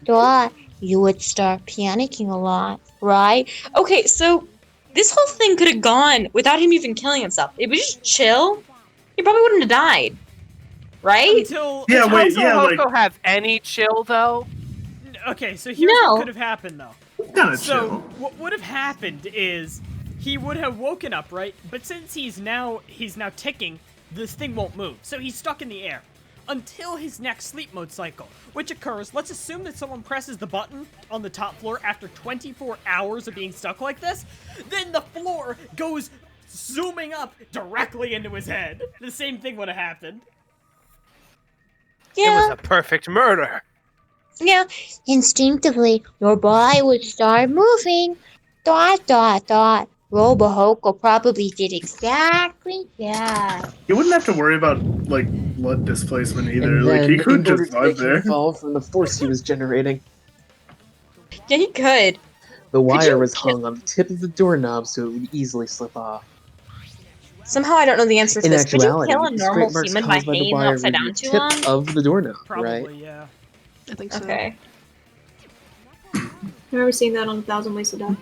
Speaker 4: Dot. You would start panicking a lot, right?
Speaker 11: Okay, so this whole thing could have gone without him even killing himself. It was just chill. He probably wouldn't have died. Right?
Speaker 1: Until
Speaker 5: Yeah, wait,
Speaker 2: Does
Speaker 5: yeah, like,
Speaker 2: Hoko have any chill though?
Speaker 1: okay, so here's
Speaker 11: No.
Speaker 1: what could have happened though.
Speaker 5: kinda
Speaker 1: So
Speaker 5: chill.
Speaker 1: what would have happened is he would have woken up, right? But since he's now ticking, this thing won't move. So he's stuck in the air until his next sleep mode cycle, which occurs. Let's assume that someone presses the button on the top floor after 24 hours of being stuck like this. Then the floor goes zooming up directly into his head. The same thing would have happened.
Speaker 2: It
Speaker 11: Yeah.
Speaker 2: was a perfect murder.
Speaker 11: Yeah.
Speaker 4: Instinctively, your body would start moving. Dot. Robohoko probably did exactly that.
Speaker 5: You wouldn't have to worry about, like, blood displacement either.
Speaker 8: And
Speaker 5: Like,
Speaker 8: then,
Speaker 5: he could
Speaker 8: in order
Speaker 5: just
Speaker 8: to make
Speaker 5: vibe there.
Speaker 8: him fall from the force he was generating,
Speaker 11: Yeah, he could.
Speaker 8: the wire
Speaker 11: you
Speaker 8: was
Speaker 11: kill-
Speaker 8: hung on the tip of the doorknob so it would easily slip off.
Speaker 11: Somehow I don't know the answer to
Speaker 8: In
Speaker 11: this. Could you
Speaker 8: actuality,
Speaker 11: kill a normal
Speaker 8: scrape marks
Speaker 11: human by
Speaker 8: caused by the
Speaker 11: hanging
Speaker 8: wire
Speaker 11: upside
Speaker 8: were
Speaker 11: down
Speaker 8: the
Speaker 11: too
Speaker 8: tip
Speaker 11: long?
Speaker 8: of the doorknob,
Speaker 1: Probably,
Speaker 8: right?
Speaker 1: yeah.
Speaker 3: I think so.
Speaker 11: Okay.
Speaker 6: I've never seen that on 1,000 Ways to Die.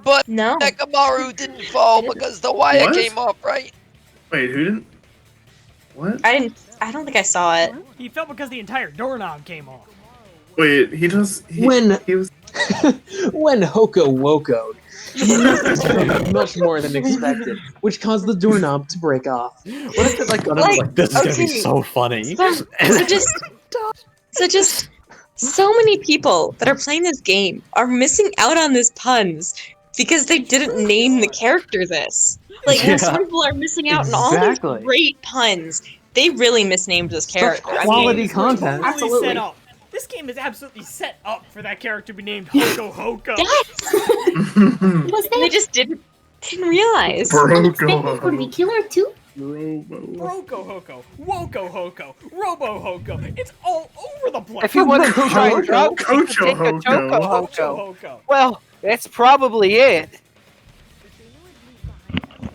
Speaker 7: But
Speaker 11: No.
Speaker 7: Nekamaru didn't fall because the wire
Speaker 5: What?
Speaker 7: came off, right?
Speaker 5: Wait, who didn't? What?
Speaker 11: I don't think I saw it.
Speaker 1: He fell because the entire doorknob came off.
Speaker 5: Wait, he was.
Speaker 8: When Hoko wokoed, he much more than expected, which caused the doorknob to break off.
Speaker 9: What if it like got
Speaker 11: Like,
Speaker 9: like this is gonna be
Speaker 11: okay.
Speaker 9: so funny?
Speaker 11: So just so many people that are playing this game are missing out on this puns because they didn't name the character this. Like,
Speaker 9: Yeah.
Speaker 11: some people are missing out on all
Speaker 8: Exactly.
Speaker 11: these great puns. They really misnamed this character. I mean,
Speaker 8: quality
Speaker 1: This game is
Speaker 8: content.
Speaker 1: totally
Speaker 11: Absolutely.
Speaker 1: set up. This game is absolutely set up for that character to be named Hoko Hoko.
Speaker 10: Was
Speaker 11: they
Speaker 10: that
Speaker 11: just didn't realize.
Speaker 10: unexpected for the killer too?
Speaker 1: Broko Hoko, Woko Hoko, Robo Hoko. It's all over the place.
Speaker 2: If he wanted to try drugs, he could
Speaker 5: Kocho
Speaker 2: take a
Speaker 5: Hoko.
Speaker 2: Toko
Speaker 1: Hoko
Speaker 2: Hoko.
Speaker 1: Hoko.
Speaker 2: Well, that's probably it.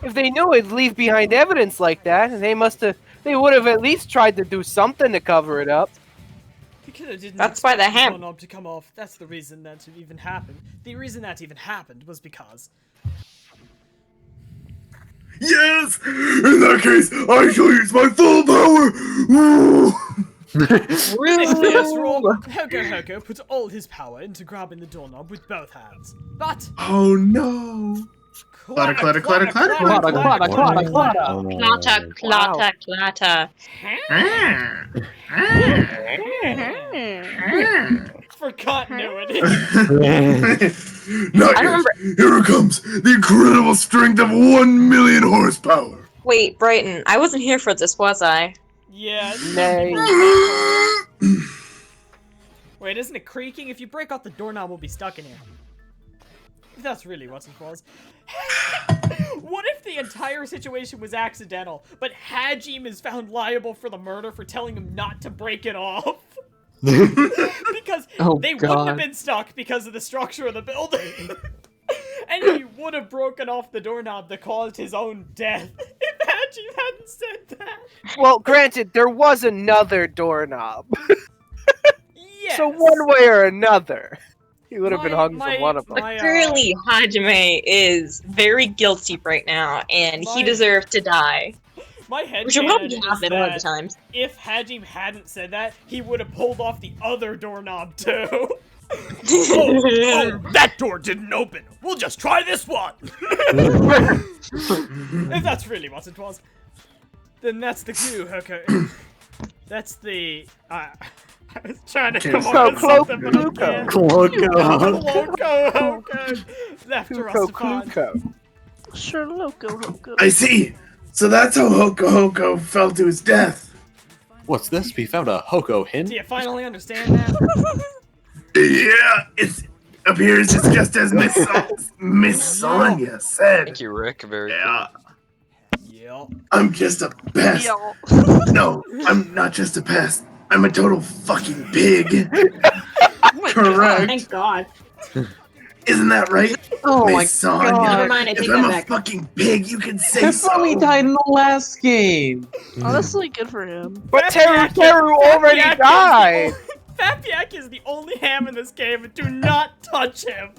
Speaker 2: If they knew it'd leave behind evidence like that, they would have at least tried to do something to cover it up.
Speaker 1: Because it didn't
Speaker 11: That's why the
Speaker 1: expect
Speaker 11: ham-
Speaker 1: doorknob to come off. That's the reason that it even happened. The reason that even happened was because
Speaker 5: Yes! In that case, I shall use my full power! Woo!
Speaker 1: in his first roll, Hoko Hoko puts all his power into grabbing the doorknob with both hands. But
Speaker 5: Oh no! Clatter, clatter, clatter, clatter,
Speaker 8: clatter, clatter, clatter, clatter.
Speaker 11: Clatter, clatter, clatter.
Speaker 1: for continuity.
Speaker 5: Not
Speaker 11: I
Speaker 5: yet.
Speaker 11: remember-
Speaker 5: Here it comes! The incredible strength of 1,000,000 horsepower!
Speaker 11: Wait, Brighton, I wasn't here for this, was I?
Speaker 1: Yeah.
Speaker 2: Nay.
Speaker 1: Wait, isn't it creaking? If you break off the doorknob, we'll be stuck in here. If that's really what it was. What if the entire situation was accidental, but Hajime is found liable for the murder for telling him not to break it off? Because
Speaker 8: Oh,
Speaker 1: they wouldn't have
Speaker 8: God.
Speaker 1: been stuck because of the structure of the building. And he would have broken off the doorknob that caused his own death if Hajime hadn't said that.
Speaker 2: Well, granted, there was another doorknob.
Speaker 1: Yes.
Speaker 2: So one way or another, he would have been
Speaker 1: My-
Speaker 2: hung
Speaker 1: my-
Speaker 2: for one of them.
Speaker 1: my,
Speaker 11: Clearly, Hajime is very guilty right now, and he
Speaker 1: My-
Speaker 11: deserved to die.
Speaker 1: My head
Speaker 11: Which will probably
Speaker 1: is
Speaker 11: happen one of the
Speaker 1: that
Speaker 11: times.
Speaker 1: if Hajime hadn't said that, he would have pulled off the other doorknob too. oh, that door didn't open. We'll just try this one. If that's really what it was, then that's the clue, Hoko. That's the. I was trying to
Speaker 5: Okay,
Speaker 1: come
Speaker 5: so
Speaker 1: up with something, but I can't.
Speaker 9: Cloco.
Speaker 1: After us,
Speaker 3: Sure, Hoko.
Speaker 5: I see. So that's how Hoko fell to his death.
Speaker 9: What's this? We found a Hoko hint?
Speaker 1: Do you finally understand that?
Speaker 5: Yeah, it appears it's just as Miss Sonia said.
Speaker 7: Thank you, Rick. Very
Speaker 5: Yeah.
Speaker 1: Yep.
Speaker 5: I'm just a pest. No, I'm not just a pest. I'm a total fucking pig. Correct.
Speaker 6: Thank God.
Speaker 5: Isn't that right?
Speaker 8: Oh my
Speaker 5: Miss Sonia?
Speaker 8: god.
Speaker 6: Never mind, I
Speaker 5: If
Speaker 6: take
Speaker 5: I'm
Speaker 6: that
Speaker 5: a
Speaker 6: back.
Speaker 5: fucking pig, you can say
Speaker 8: That's why we
Speaker 5: so.
Speaker 8: died in the last game.
Speaker 3: Honestly, good for him.
Speaker 2: But Teru already died.
Speaker 1: Fapiak is the only ham in this game, and do not touch him.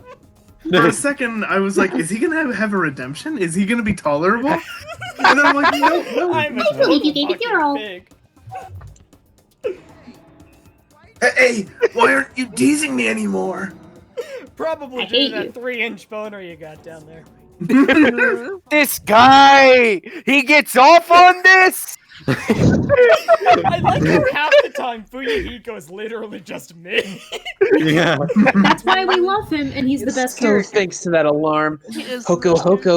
Speaker 5: For a second, I was like, is he gonna have a redemption? Is he gonna be tolerable? And then I'm like, no.
Speaker 1: I'm a
Speaker 10: I believe you gave
Speaker 1: fucking
Speaker 10: it your all.
Speaker 1: pig.
Speaker 5: Hey, why aren't you teasing me anymore?
Speaker 1: Probably
Speaker 10: I
Speaker 1: due to
Speaker 10: hate
Speaker 1: that
Speaker 10: you.
Speaker 1: 3-inch boner you got down there.
Speaker 2: This guy, he gets off on this.
Speaker 1: I like how half the time Fuyahiko is literally just me.
Speaker 9: Yeah.
Speaker 6: That's why we love him, and he's the best
Speaker 8: So
Speaker 6: character.
Speaker 8: thanks to that alarm,
Speaker 3: He is
Speaker 8: Hoko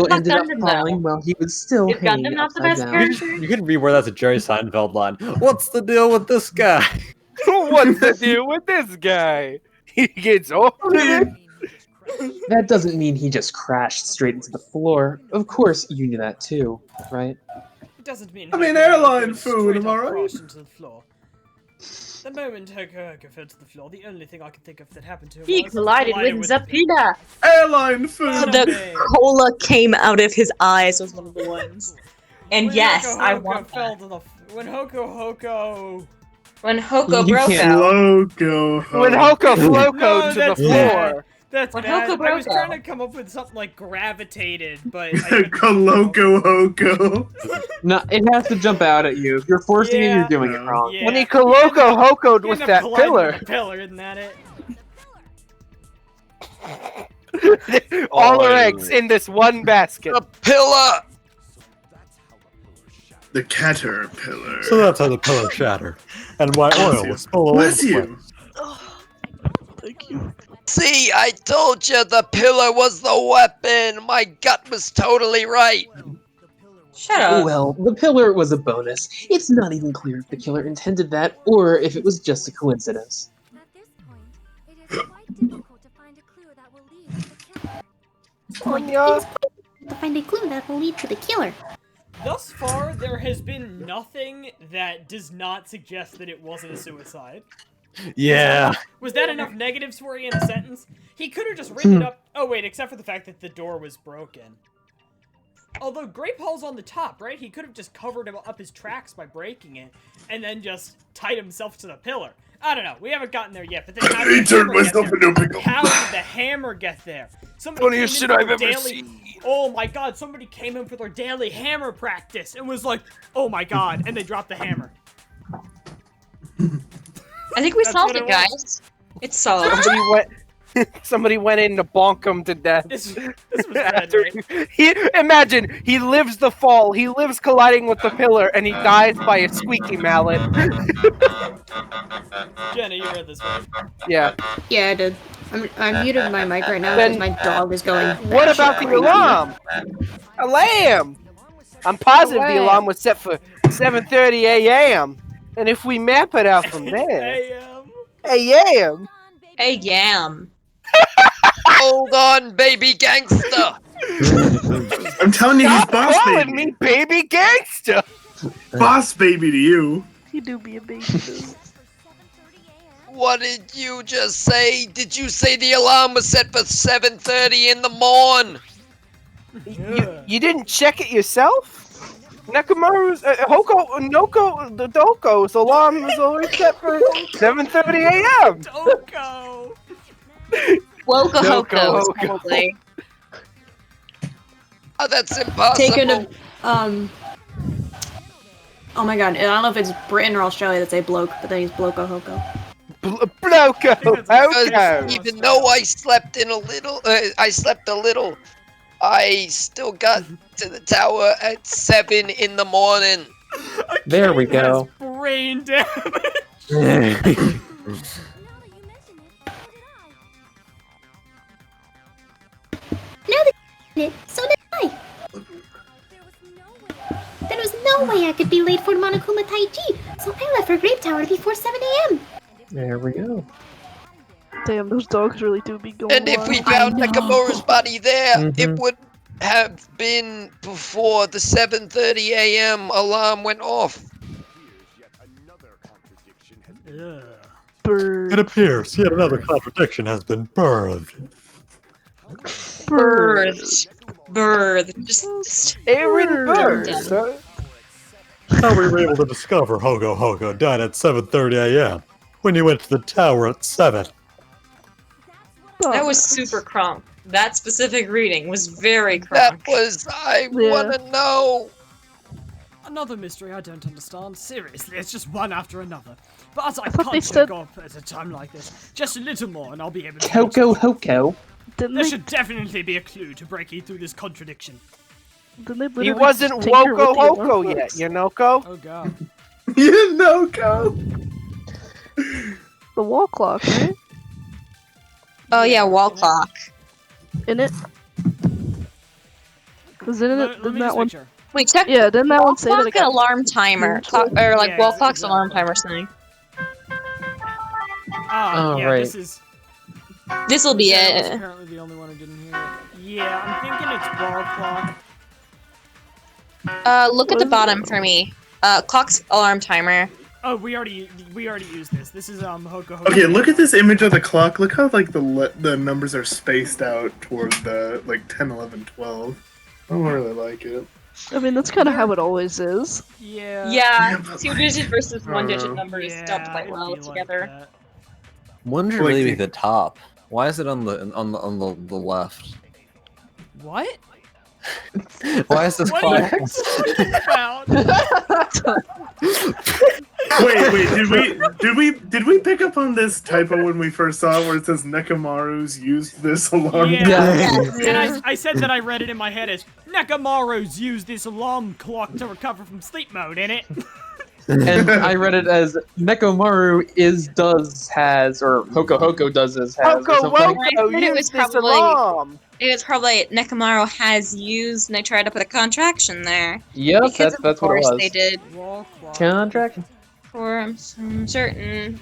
Speaker 11: Not
Speaker 8: ended up
Speaker 11: Gundam, though.
Speaker 8: falling while he was still
Speaker 11: Is
Speaker 8: hanging
Speaker 11: Gundam not the
Speaker 8: upside
Speaker 11: best
Speaker 8: down.
Speaker 11: character?
Speaker 9: You can reword that to Jerry Seinfeld line. What's the deal with this guy?
Speaker 2: What's the deal with this guy? He gets off on it.
Speaker 8: That doesn't mean he just crashed straight into the floor. Of course, you knew that too, right?
Speaker 1: It doesn't mean.
Speaker 5: I mean,
Speaker 1: Hoko
Speaker 5: airline
Speaker 1: goes
Speaker 5: food,
Speaker 1: straight
Speaker 5: am I
Speaker 1: up
Speaker 5: right?
Speaker 1: crashed into the floor. The moment Hoko fell to the floor, the only thing I could think of that happened to him
Speaker 11: He
Speaker 1: was
Speaker 11: collided with Zapina.
Speaker 5: Airline food.
Speaker 11: The cola came out of his eyes was one of the ones. And
Speaker 1: When
Speaker 11: yes,
Speaker 1: Hoko
Speaker 11: I
Speaker 1: Hoko
Speaker 11: want
Speaker 1: fell
Speaker 11: that.
Speaker 1: to the when Hoko.
Speaker 11: When Hoko
Speaker 8: You
Speaker 11: broke
Speaker 8: can't
Speaker 11: out.
Speaker 5: Loco.
Speaker 2: When Hoko
Speaker 1: No,
Speaker 2: flocoed to the
Speaker 1: that's
Speaker 2: floor.
Speaker 1: bad. That's
Speaker 11: When
Speaker 1: bad.
Speaker 11: Hoko
Speaker 1: I
Speaker 11: broke
Speaker 1: was trying
Speaker 11: out.
Speaker 1: to come up with something like gravitated, but I couldn't.
Speaker 5: Coloco Hoko.
Speaker 8: No, it has to jump out at you. If you're forcing it,
Speaker 1: Yeah.
Speaker 8: you're doing it wrong.
Speaker 1: Yeah.
Speaker 2: When he Coloco Hokoed
Speaker 1: You
Speaker 2: with
Speaker 1: end up
Speaker 2: that
Speaker 1: colliding
Speaker 2: pillar.
Speaker 1: with a pillar, isn't that it?
Speaker 2: All our
Speaker 7: Oh.
Speaker 2: eggs in this one basket.
Speaker 7: The pillar.
Speaker 5: The caterpillar.
Speaker 9: So that's how the pillar shattered, and why oil was all over
Speaker 5: Bless
Speaker 9: the
Speaker 5: you.
Speaker 9: place.
Speaker 3: Thank you.
Speaker 7: See, I told you the pillar was the weapon. My gut was totally right.
Speaker 11: Shut up.
Speaker 8: Well, the pillar was a bonus. It's not even clear if the killer intended that or if it was just a coincidence.
Speaker 10: At this point, it is quite difficult to find a clue that will lead to the killer. It's quite difficult to find a clue that will lead to the killer.
Speaker 1: Thus far, there has been nothing that does not suggest that it wasn't a suicide.
Speaker 9: Yeah.
Speaker 1: Was that enough negatives for you in a sentence? He could have just written it up. Oh wait, except for the fact that the door was broken. Although Grape Hall's on the top, right? He could have just covered up his tracks by breaking it, and then just tied himself to the pillar. I don't know. We haven't gotten there yet. But then how did the
Speaker 5: turned
Speaker 1: hammer get
Speaker 5: myself
Speaker 1: there?
Speaker 5: into a pickle.
Speaker 1: How did the hammer get there? Somebody
Speaker 2: Funniest
Speaker 1: came
Speaker 2: shit
Speaker 1: in for
Speaker 2: I've
Speaker 1: their
Speaker 2: ever
Speaker 1: daily...
Speaker 2: seen.
Speaker 1: Oh my god! Somebody came in for their daily hammer practice and was like, "Oh my god!" and they dropped the hammer.
Speaker 11: I think we
Speaker 1: That's
Speaker 11: solved
Speaker 1: what
Speaker 11: it,
Speaker 1: it was.
Speaker 11: guys. It's solved.
Speaker 2: Somebody went in to bonk him to death.
Speaker 1: This was red,
Speaker 2: After
Speaker 1: right?
Speaker 2: imagine, he lives the fall, he lives colliding with the pillar, and he dies by a squeaky mallet.
Speaker 1: Jenna, you read this right?
Speaker 2: Yeah.
Speaker 6: Yeah, I did. I'm muted my mic right now
Speaker 2: Then-
Speaker 6: because my dog is going.
Speaker 2: What about
Speaker 6: batshit
Speaker 2: the
Speaker 6: right now.
Speaker 2: alarm? A lamb! I'm positive the alarm was set for 7:30 a.m. And if we map it out from there... A.m.?
Speaker 11: A.m.
Speaker 7: Hold on, baby gangster.
Speaker 5: I'm telling you, he's
Speaker 2: Stop
Speaker 5: boss
Speaker 2: calling
Speaker 5: baby.
Speaker 2: me baby gangster!
Speaker 5: Boss baby to you.
Speaker 3: He do be a baby too.
Speaker 7: What did you just say? Did you say the alarm was set for 7:30 in the morn?
Speaker 2: You didn't check it yourself? Nakamaru's, the Doko's alarm was always set for 7:30 a.m.
Speaker 1: Doko!
Speaker 11: Woka
Speaker 2: Doko,
Speaker 11: Hoko,
Speaker 2: Hoko.
Speaker 11: probably.
Speaker 7: Oh, that's impossible.
Speaker 6: Taken a Oh my god, I don't know if it's Britain or Australia that say bloke, but then he's Bloko Hoko.
Speaker 2: Bloko Hoko.
Speaker 7: Even though I slept a little, I still got to the tower at 7 in the morning.
Speaker 8: There we go.
Speaker 1: Has brain damage.
Speaker 10: Now that you it, so did I. There was no way I could be late for Monokuma Taiji, so I left for Grape Tower before 7 a.m.
Speaker 8: There we go.
Speaker 3: Damn, those dogs really do be going
Speaker 7: And if we
Speaker 3: wild.
Speaker 7: found Nakamura's body there,
Speaker 8: Mhm.
Speaker 7: it would have been before the 7:30 a.m. alarm went off.
Speaker 1: Ugh.
Speaker 3: Bird.
Speaker 9: It appears yet another contradiction has been birthed.
Speaker 11: Birth. Just
Speaker 2: Aaron Bird.
Speaker 9: How we were able to discover Hogo Hogo died at 7:30 a.m. when you went to the tower at 7.
Speaker 11: that was super crunk. That specific reading was very crunk.
Speaker 7: That was, I
Speaker 3: Yeah.
Speaker 7: wanna know.
Speaker 1: Another mystery I don't understand. Seriously, it's just one after another. But as I
Speaker 3: thought they
Speaker 1: can't
Speaker 3: said-
Speaker 1: go up at a time like this, just a little more and I'll be able to...
Speaker 8: Hoko Hoko.
Speaker 3: Didn't
Speaker 1: There
Speaker 3: they,
Speaker 1: should definitely be a clue to breaking through this contradiction.
Speaker 3: didn't they
Speaker 2: He
Speaker 3: literally
Speaker 2: wasn't
Speaker 3: tinker with
Speaker 2: Woko
Speaker 3: the
Speaker 2: Hoko
Speaker 3: alarm
Speaker 2: yet,
Speaker 3: clocks?
Speaker 2: you know, Ko?
Speaker 1: Oh god.
Speaker 5: You know, go.
Speaker 3: The wall clock, right?
Speaker 11: Oh yeah, wall clock.
Speaker 3: In it? Was it in
Speaker 1: Let
Speaker 3: it?
Speaker 1: me
Speaker 3: Didn't
Speaker 1: just
Speaker 3: that one?
Speaker 11: Wait,
Speaker 1: make sure.
Speaker 11: check
Speaker 3: Yeah, didn't that
Speaker 11: wall
Speaker 3: one say that
Speaker 11: clock
Speaker 3: it
Speaker 11: and
Speaker 3: got?
Speaker 11: alarm timer. Clock, or like
Speaker 1: Yeah,
Speaker 11: wall
Speaker 1: exactly.
Speaker 11: clock's alarm timer thing.
Speaker 1: Ah,
Speaker 8: Oh,
Speaker 1: yeah,
Speaker 8: right.
Speaker 1: this is...
Speaker 11: This'll be
Speaker 1: Sarah was
Speaker 11: it.
Speaker 1: apparently the only one who didn't hear it. Yeah, I'm thinking it's wall clock.
Speaker 11: Look at the bottom for me. Clock's alarm timer.
Speaker 1: Oh, we already used this. This is Hoko Hoko.
Speaker 5: Okay, look at this image of the clock. Look how like the numbers are spaced out toward the like 10, 11, 12. I don't really like it.
Speaker 3: I mean, that's kind of how it always is.
Speaker 1: Yeah.
Speaker 11: Yeah,
Speaker 5: but,
Speaker 11: 2-digit versus
Speaker 5: I don't
Speaker 11: 1-digit
Speaker 5: know.
Speaker 11: numbers
Speaker 1: Yeah,
Speaker 11: don't play
Speaker 1: it'd
Speaker 11: well
Speaker 1: be like
Speaker 11: together.
Speaker 1: that.
Speaker 12: When should
Speaker 5: Like
Speaker 12: really be
Speaker 5: the-
Speaker 12: the top? Why is it on the the left?
Speaker 1: What?
Speaker 12: Why is this
Speaker 1: What are you
Speaker 12: clock?
Speaker 1: talking about?
Speaker 5: Wait, did we pick up on this typo when we first saw it where it says Nekamaru's used this alarm?
Speaker 1: Yeah.
Speaker 5: clock?
Speaker 1: And I said that I read it in my head as Nekamaru's used this alarm clock to recover from sleep mode, innit?
Speaker 8: And I read it as Nekomaru has, or Hoko Hoko does has, or
Speaker 2: Hoko
Speaker 8: something.
Speaker 2: Woko
Speaker 11: I said it used was
Speaker 2: this
Speaker 11: probably-
Speaker 2: alarm.
Speaker 11: It was probably Nekamaru has used, and they tried to put a contraction there.
Speaker 8: Yep,
Speaker 11: Because
Speaker 8: that's
Speaker 11: of
Speaker 8: what it
Speaker 11: course
Speaker 8: was.
Speaker 11: they did.
Speaker 1: Wall clock.
Speaker 8: Contraction.
Speaker 11: For I'm certain.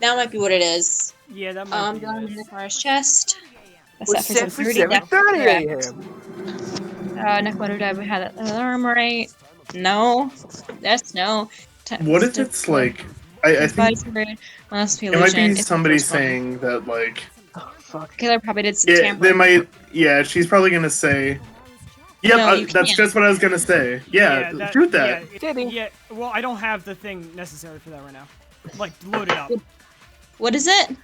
Speaker 11: That might be what it is.
Speaker 1: Yeah, that might be
Speaker 11: Down in
Speaker 1: it.
Speaker 11: Nekamaru's chest. That's
Speaker 2: Was
Speaker 11: that for
Speaker 2: set for
Speaker 11: 7:30. That's
Speaker 2: 7:30
Speaker 11: correct.
Speaker 2: a.m.
Speaker 11: Nekamaru died. We had that alarm right. No. That's no.
Speaker 5: What if it's like? I think
Speaker 11: Must be
Speaker 5: it might be
Speaker 11: illusion. It's the
Speaker 5: somebody
Speaker 11: first one.
Speaker 5: saying that like.
Speaker 8: Oh, fuck.
Speaker 11: Because I probably did some
Speaker 5: Yeah,
Speaker 11: tampering.
Speaker 5: they might. Yeah, she's probably gonna say. Yep,
Speaker 11: No, you
Speaker 5: that's
Speaker 11: can't.
Speaker 5: just what I was gonna say. Yeah, shoot that.
Speaker 1: Yeah, well, I don't have the thing necessary for that right now. Like, load it up.
Speaker 11: What is it?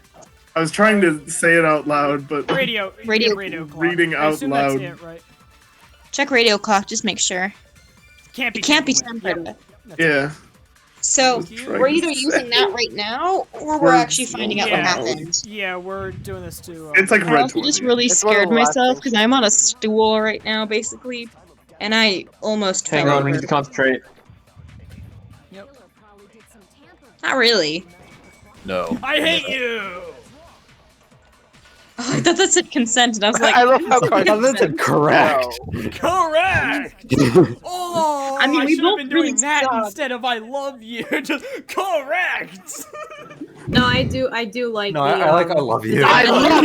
Speaker 5: I was trying to say it out loud, but
Speaker 1: Radio clock.
Speaker 5: Reading
Speaker 1: I
Speaker 5: out
Speaker 1: assume
Speaker 5: loud.
Speaker 1: That's it, right?
Speaker 11: Check radio clock. Just make sure.
Speaker 1: Can't be.
Speaker 11: It can't be
Speaker 1: tampered
Speaker 11: tampered
Speaker 1: with.
Speaker 11: with.
Speaker 5: yeah.
Speaker 11: So
Speaker 5: trying
Speaker 11: we're
Speaker 5: to
Speaker 11: either
Speaker 5: say.
Speaker 11: using that right now, or we're
Speaker 5: We're-
Speaker 11: actually finding out what
Speaker 1: Yeah.
Speaker 11: happened.
Speaker 1: Yeah, we're doing this too.
Speaker 5: It's like
Speaker 11: I
Speaker 5: red
Speaker 11: also just really
Speaker 2: It's one of
Speaker 11: scared
Speaker 2: the last
Speaker 11: myself
Speaker 2: things.
Speaker 11: because I'm on a stool right now, basically, and I almost
Speaker 8: Hang
Speaker 11: fell
Speaker 8: on, we
Speaker 11: over.
Speaker 8: need to concentrate.
Speaker 11: Not really.
Speaker 12: No.
Speaker 1: I hate you.
Speaker 11: Oh, I thought that said consent, and I was like,
Speaker 2: I love how
Speaker 12: Oh, that's correct.
Speaker 1: Correct. Oh,
Speaker 11: I mean, we
Speaker 1: should have
Speaker 11: both
Speaker 1: been doing
Speaker 11: really
Speaker 1: that
Speaker 11: suck.
Speaker 1: instead of I love you. Just correct.
Speaker 6: No, I do like
Speaker 12: No,
Speaker 6: the.
Speaker 12: I like I love you.
Speaker 2: I love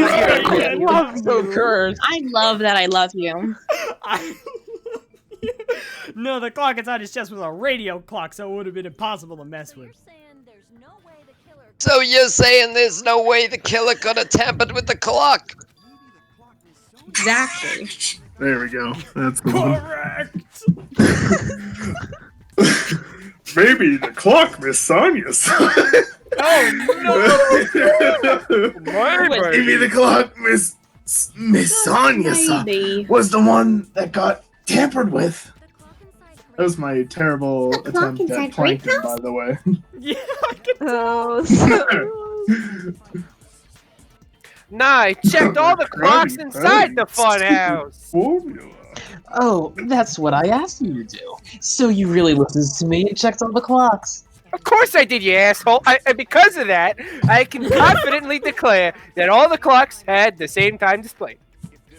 Speaker 1: Yeah.
Speaker 2: you. Love so cursed.
Speaker 11: I love that I love you.
Speaker 1: No, the clock inside his chest was a radio clock, so it would have been impossible to mess with.
Speaker 7: So you're saying there's no way the killer could have tampered with the clock?
Speaker 11: Exactly.
Speaker 5: There we go. That's the one.
Speaker 1: Correct.
Speaker 5: Maybe the clock, Miss Sonia.
Speaker 1: Oh
Speaker 5: Maybe the clock, Miss Sonia
Speaker 11: Maybe.
Speaker 5: was the one that got tampered with. That was my terrible
Speaker 10: The clock
Speaker 5: attempt
Speaker 10: inside
Speaker 5: at plankton,
Speaker 10: Grape
Speaker 5: by
Speaker 10: House?
Speaker 5: the way.
Speaker 1: Yeah, I can
Speaker 3: Oh,
Speaker 2: Nah, I checked all the clocks
Speaker 5: Crabby
Speaker 2: inside the
Speaker 5: Patties.
Speaker 2: funhouse.
Speaker 5: Formula.
Speaker 8: Oh, that's what I asked you to do. So you really listened to me and checked all the clocks.
Speaker 2: Of course I did, you asshole. And because of that, I can confidently declare that all the clocks had the same time displayed.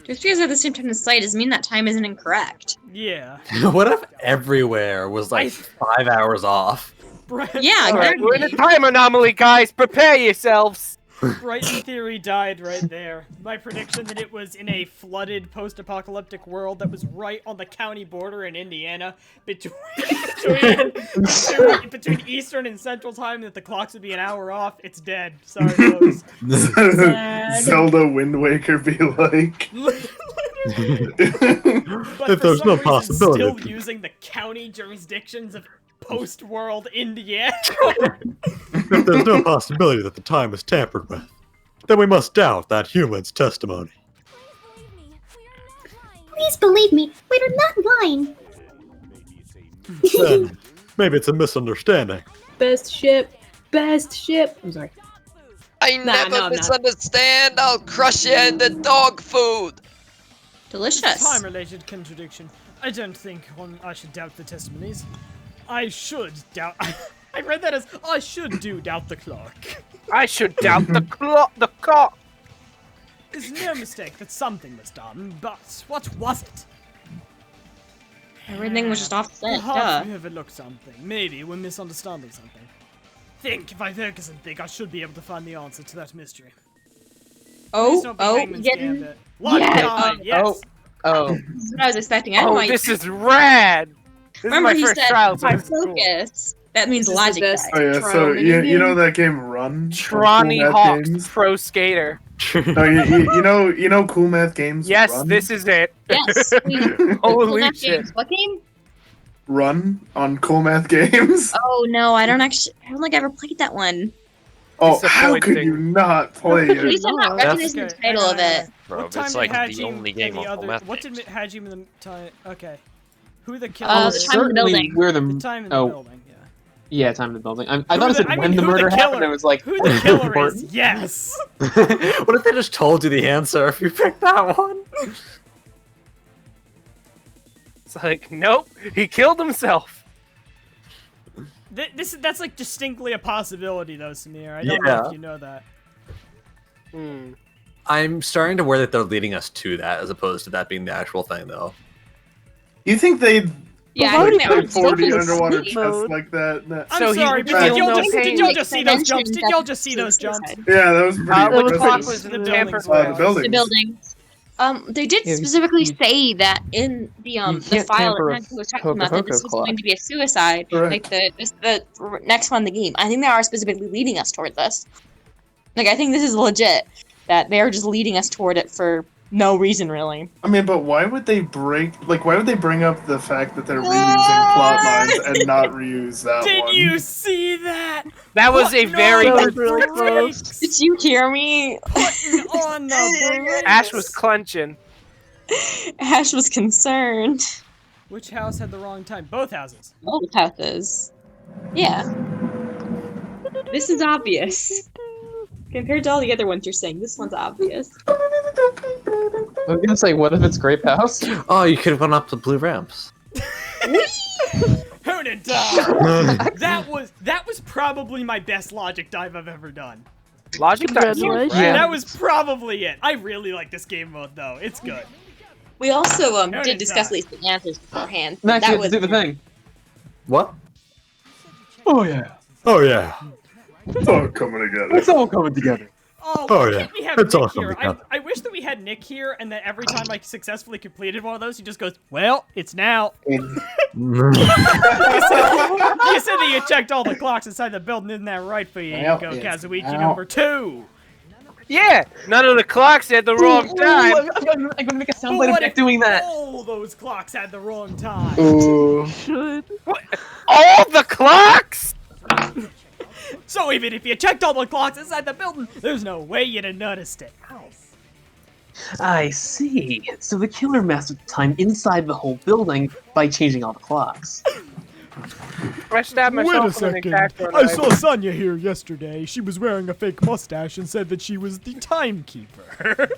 Speaker 11: Just because they're the same time displayed doesn't mean that time isn't incorrect.
Speaker 1: Yeah.
Speaker 12: What if everywhere was like 5 hours off?
Speaker 11: Yeah,
Speaker 2: All right,
Speaker 11: exactly.
Speaker 2: we're in a time anomaly, guys. Prepare yourselves.
Speaker 1: Brighton Theory died right there. My prediction that it was in a flooded post-apocalyptic world that was right on the county border in Indiana between Eastern and Central Time, that the clocks would be an hour off. It's dead. Sorry, folks.
Speaker 5: Zelda Wind Waker be like.
Speaker 1: But
Speaker 9: If
Speaker 1: for
Speaker 9: there's
Speaker 1: some
Speaker 9: no
Speaker 1: reason,
Speaker 9: possibility.
Speaker 1: still using the county jurisdictions of post-world Indiana.
Speaker 9: If there's no possibility that the time is tampered with, then we must doubt that human's testimony.
Speaker 10: Please believe me, we're not lying.
Speaker 9: Then, maybe it's a misunderstanding.
Speaker 6: Best ship. Best ship. I'm sorry.
Speaker 7: I
Speaker 6: Nah,
Speaker 7: never
Speaker 6: no, I'm not.
Speaker 7: misunderstand. I'll crush you into dog food.
Speaker 11: Delicious.
Speaker 1: Time-related contradiction. I don't think I should doubt the testimonies. I should doubt. I read that as I should doubt the clock.
Speaker 2: I should doubt the clock. The clock.
Speaker 1: It's no mistake that something was done, but what was it?
Speaker 11: Everything was just off set.
Speaker 1: Perhaps
Speaker 11: Duh.
Speaker 1: we overlooked something. Maybe we're misunderstanding something. If I focus and think, I should be able to find the answer to that mystery. Please don't be Hangman's Gambit. Lockdown, yes.
Speaker 8: Oh.
Speaker 11: This is what I was expecting. I don't know why you
Speaker 2: This is rad. This
Speaker 11: Remember
Speaker 2: is
Speaker 11: he
Speaker 2: my first
Speaker 11: said
Speaker 2: trial. So
Speaker 11: high
Speaker 2: this is cool.
Speaker 11: focus. That means
Speaker 6: This is the
Speaker 11: logic.
Speaker 6: best
Speaker 11: guys.
Speaker 5: Oh yeah,
Speaker 6: trial
Speaker 5: so you
Speaker 6: minigame.
Speaker 5: know that game Run?
Speaker 2: Tronny
Speaker 5: Cool Math
Speaker 2: Hawks
Speaker 5: Games?
Speaker 2: Pro Skater.
Speaker 5: No, you know Cool Math Games?
Speaker 2: Yes,
Speaker 5: Run?
Speaker 2: this is it.
Speaker 11: Yes.
Speaker 2: Holy
Speaker 11: Math
Speaker 2: shit.
Speaker 11: Games. What game?
Speaker 5: Run on Cool Math Games.
Speaker 11: Oh no, I don't think I ever played that one.
Speaker 5: Oh, how could
Speaker 2: Disappointing.
Speaker 5: you not play
Speaker 11: At
Speaker 5: it?
Speaker 11: least I'm not recognizing the title of it.
Speaker 7: Bro,
Speaker 1: What time
Speaker 7: it's
Speaker 1: did
Speaker 7: like the
Speaker 1: Hajime
Speaker 7: only
Speaker 1: and
Speaker 7: game
Speaker 1: the
Speaker 7: on
Speaker 1: other?
Speaker 7: Math
Speaker 1: What did
Speaker 7: Games.
Speaker 1: Hajime and the time? Okay, who the killer?
Speaker 11: The
Speaker 1: is?
Speaker 11: time in the building.
Speaker 8: We're the
Speaker 1: The time in the
Speaker 8: oh
Speaker 1: building. Yeah.
Speaker 8: yeah, time in the building. I
Speaker 1: Who
Speaker 8: thought it
Speaker 1: the-
Speaker 8: said
Speaker 1: I
Speaker 8: when
Speaker 1: mean,
Speaker 8: the
Speaker 1: who the
Speaker 8: murder happened.
Speaker 1: killer-
Speaker 8: It was like
Speaker 1: Who the killer
Speaker 8: important.
Speaker 1: is? Yes.
Speaker 12: What if they just told you the answer if you picked that one?
Speaker 2: It's like, nope, he killed himself.
Speaker 1: That's like distinctly a possibility, though, Samir. I don't know
Speaker 12: Yeah.
Speaker 1: if you know that.
Speaker 12: I'm starting to worry that they're leading us to that as opposed to that being the actual thing, though.
Speaker 5: You think they'd
Speaker 11: Yeah,
Speaker 5: like,
Speaker 11: I think
Speaker 5: put
Speaker 11: that
Speaker 5: 40
Speaker 11: was
Speaker 5: underwater
Speaker 11: sleep
Speaker 5: chests
Speaker 11: mode.
Speaker 5: like that? No.
Speaker 1: I'm
Speaker 2: So he
Speaker 1: sorry,
Speaker 2: would
Speaker 1: but
Speaker 2: feel
Speaker 1: did y'all
Speaker 2: no
Speaker 1: just
Speaker 2: pain.
Speaker 1: did y'all just see those jumps? Did y'all
Speaker 11: Mentioned
Speaker 1: just see those jumps?
Speaker 11: suicide.
Speaker 5: Yeah, that was pretty
Speaker 2: The
Speaker 5: impressive.
Speaker 2: clock was
Speaker 1: The
Speaker 2: tampered
Speaker 1: buildings
Speaker 2: with.
Speaker 5: The building.
Speaker 11: The building. They did
Speaker 8: Yeah,
Speaker 11: specifically say that in the
Speaker 8: can't
Speaker 11: file
Speaker 8: tamper
Speaker 11: that
Speaker 8: with
Speaker 11: Hanku was talking about that this was
Speaker 8: Coca-Cola
Speaker 11: going to be a suicide,
Speaker 5: Correct.
Speaker 11: like the next one in the game. I think they are specifically leading us toward this. Like I think this is legit that they are just leading us toward it for no reason really.
Speaker 5: I mean, but why would they bring up the fact that they're reusing plot lines and not reuse that
Speaker 1: Did
Speaker 5: one?
Speaker 1: you see that?
Speaker 2: That was a
Speaker 1: Putting
Speaker 2: very
Speaker 1: on
Speaker 2: good.
Speaker 1: the brakes.
Speaker 11: Did you hear me?
Speaker 1: Putting on the brakes.
Speaker 2: Ash was clenching.
Speaker 11: Ash was concerned.
Speaker 1: Which house had the wrong time? Both houses.
Speaker 11: Both houses. Yeah. This is obvious. Compared to all the other ones you're saying, this one's obvious.
Speaker 8: I was gonna say, what if it's Grape House?
Speaker 12: Oh, you could have gone up the blue ramps.
Speaker 1: Hoonint'ime. That was probably my best logic dive I've ever done.
Speaker 2: Logic dive.
Speaker 3: Congratulations.
Speaker 2: Yeah.
Speaker 1: That was probably it. I really like this game mode though. It's good.
Speaker 11: We also
Speaker 1: Hoonint'ime.
Speaker 11: did discuss at least the answers beforehand.
Speaker 8: Max,
Speaker 11: That
Speaker 8: you have
Speaker 11: was
Speaker 8: to do the thing.
Speaker 12: What?
Speaker 8: Oh yeah,
Speaker 9: Oh yeah.
Speaker 5: It's all coming together.
Speaker 8: it's all coming together.
Speaker 1: Oh,
Speaker 9: Oh,
Speaker 1: why
Speaker 9: yeah.
Speaker 1: can't we have
Speaker 9: It's
Speaker 1: Nick
Speaker 9: awesome
Speaker 1: here?
Speaker 9: together.
Speaker 1: I wish that we had Nick here, and that every time I successfully completed one of those, he just goes, "Well, it's now." You said that you checked all the clocks inside the building, isn't that right for you? Here you
Speaker 5: Well,
Speaker 1: go,
Speaker 5: it's
Speaker 1: Kazuichi
Speaker 5: now.
Speaker 1: number 2.
Speaker 2: Yeah, none of the clocks at the wrong time.
Speaker 8: I'm gonna make a
Speaker 1: But
Speaker 8: soundbite of
Speaker 1: what
Speaker 8: Nick
Speaker 1: if
Speaker 8: doing that.
Speaker 1: all those clocks had the wrong time?
Speaker 5: Ooh.
Speaker 3: Should.
Speaker 2: All the clocks?
Speaker 1: So even if you checked all the clocks inside the building, there's no way you'd have noticed it.
Speaker 8: I see. So the killer messed with time inside the whole building by changing all the clocks.
Speaker 2: I stabbed myself in the attack run.
Speaker 1: I saw Sonya here yesterday. She was wearing a fake mustache and said that she was the timekeeper.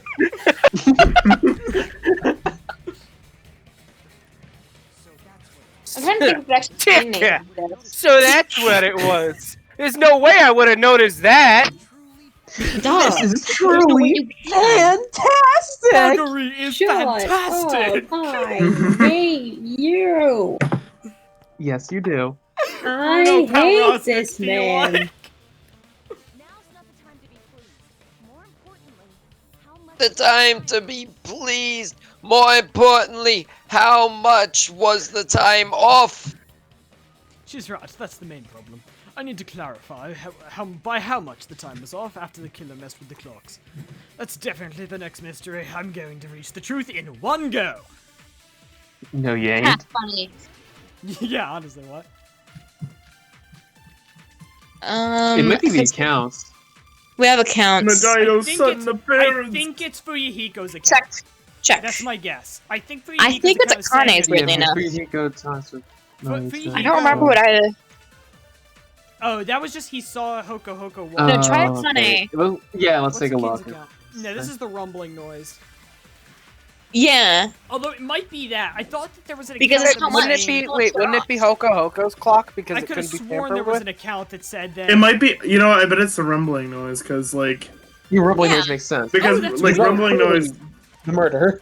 Speaker 11: I'm trying to think if it's actually
Speaker 2: Tika.
Speaker 11: named.
Speaker 2: So that's what it was. There's no way I would have noticed that.
Speaker 8: This is truly fantastic!
Speaker 1: Marguerite is
Speaker 6: Shut
Speaker 1: fantastic!
Speaker 6: up. I hate you.
Speaker 8: Yes, you do.
Speaker 6: I
Speaker 1: Bruno Power
Speaker 6: hate
Speaker 1: Ross
Speaker 6: this
Speaker 1: makes me
Speaker 6: man.
Speaker 1: like-
Speaker 7: The time to be pleased. More importantly, how much was the time off?
Speaker 1: She's right, that's the main problem. I need to clarify by how much the time was off after the killer messed with the clocks. That's definitely the next mystery. I'm going to reach the truth in one go.
Speaker 8: No, you ain't.
Speaker 11: That's funny.
Speaker 1: Yeah, honestly, what?
Speaker 8: It might be the accounts.
Speaker 11: We have accounts.
Speaker 5: Medaido's son, the
Speaker 1: I
Speaker 5: parents.
Speaker 1: think it's Fuyuhiko's account.
Speaker 11: Check.
Speaker 1: That's my guess. I think Fuyuhiko's
Speaker 11: I think it's
Speaker 1: account is
Speaker 11: Akane's,
Speaker 1: saying
Speaker 11: weirdly enough.
Speaker 1: Fuyuhiko-
Speaker 11: I don't remember what I.
Speaker 1: Oh, that was just he saw Hoko Hoko walk.
Speaker 11: No, try
Speaker 8: okay.
Speaker 11: Akane.
Speaker 8: Well, yeah, let's
Speaker 1: What's
Speaker 8: take a
Speaker 1: the
Speaker 8: look.
Speaker 1: kid's account? No, this is the rumbling noise.
Speaker 11: Yeah.
Speaker 1: Although it might be that. I thought that there was an
Speaker 11: Because
Speaker 1: account
Speaker 11: it's
Speaker 1: that
Speaker 11: how
Speaker 1: was
Speaker 11: much-
Speaker 1: saying-
Speaker 2: Wouldn't it be Hoko Hoko's clock because
Speaker 1: I
Speaker 2: it
Speaker 1: could have
Speaker 2: couldn't be
Speaker 1: sworn
Speaker 2: tampered
Speaker 1: there was
Speaker 2: with?
Speaker 1: an account that said that.
Speaker 5: It might be. You know, I bet it's the rumbling noise because, like,
Speaker 8: Your rumbling
Speaker 11: Yeah.
Speaker 8: noise makes sense.
Speaker 5: because
Speaker 1: that's
Speaker 5: like
Speaker 1: right.
Speaker 5: rumbling noise.
Speaker 8: The murder.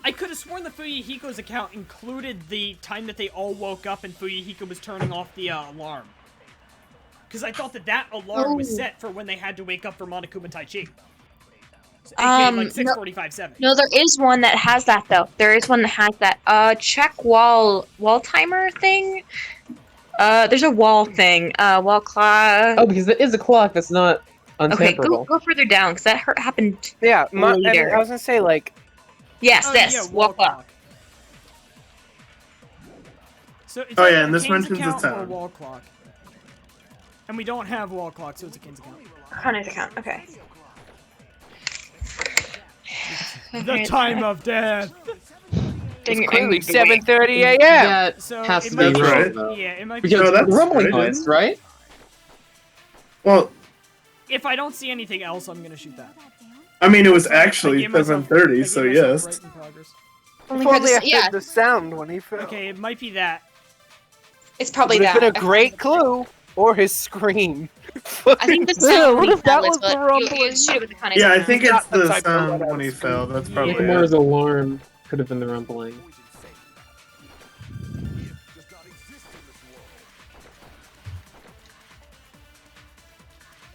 Speaker 1: I could have sworn the Fuyuhiko's account included the time that they all woke up and Fuyuhiko was turning off the alarm. Because I thought that alarm was set for when they had to wake up for Monokuma Tai Chi. So, AKA like 6:45-7.
Speaker 11: No, there is one that has that though. There is one that has that. Check wall timer thing. There's a wall thing. Wall clock.
Speaker 8: Oh, because it is a clock that's not
Speaker 11: Okay,
Speaker 8: untamperable.
Speaker 11: go further down because that happened.
Speaker 2: Yeah, I
Speaker 11: later.
Speaker 2: was gonna say like.
Speaker 11: Yes,
Speaker 1: Oh,
Speaker 11: this
Speaker 1: yeah,
Speaker 11: wall clock.
Speaker 1: So it's
Speaker 5: Oh,
Speaker 1: either
Speaker 5: yeah, and
Speaker 1: a
Speaker 5: this
Speaker 1: Kane's
Speaker 5: mentions
Speaker 1: account
Speaker 5: its
Speaker 1: or a
Speaker 5: own.
Speaker 1: wall clock. And we don't have wall clock, so it's a Kane's account.
Speaker 11: Akane's account. Okay.
Speaker 1: The time of death.
Speaker 2: It's clearly 7:30 a.m.
Speaker 8: That
Speaker 1: So
Speaker 8: has
Speaker 1: it
Speaker 8: to
Speaker 1: might
Speaker 8: be
Speaker 1: be
Speaker 8: wrong,
Speaker 5: right.
Speaker 8: though.
Speaker 1: Yeah, it might be.
Speaker 8: Because
Speaker 5: No, that's
Speaker 8: the rumbling
Speaker 5: right.
Speaker 8: noise, right?
Speaker 5: Well,
Speaker 1: If I don't see anything else, I'm gonna shoot that.
Speaker 5: I mean, it was
Speaker 1: I
Speaker 5: actually
Speaker 1: gave myself-
Speaker 5: 7:30,
Speaker 1: I
Speaker 5: so
Speaker 1: gave myself
Speaker 5: yes.
Speaker 1: right in progress.
Speaker 11: Only
Speaker 2: If
Speaker 11: heard
Speaker 2: only I
Speaker 11: the, yeah,
Speaker 2: heard the sound when he fell.
Speaker 1: Okay, it might be that.
Speaker 11: it's probably
Speaker 2: Would have
Speaker 11: that.
Speaker 2: been a great clue, or his scream.
Speaker 11: I think the sound
Speaker 2: What
Speaker 11: when
Speaker 2: if
Speaker 11: he
Speaker 2: that
Speaker 11: fell
Speaker 2: was
Speaker 11: is
Speaker 2: the
Speaker 11: what you
Speaker 2: rumbling?
Speaker 11: shoot it with Akane's
Speaker 5: Yeah, I
Speaker 11: account.
Speaker 5: think
Speaker 2: Not
Speaker 5: it's
Speaker 2: the
Speaker 5: the
Speaker 2: type of
Speaker 5: sound
Speaker 2: what I
Speaker 5: when he
Speaker 2: was
Speaker 5: fell. That's probably it.
Speaker 8: Nakamura's alarm could have been the rumbling.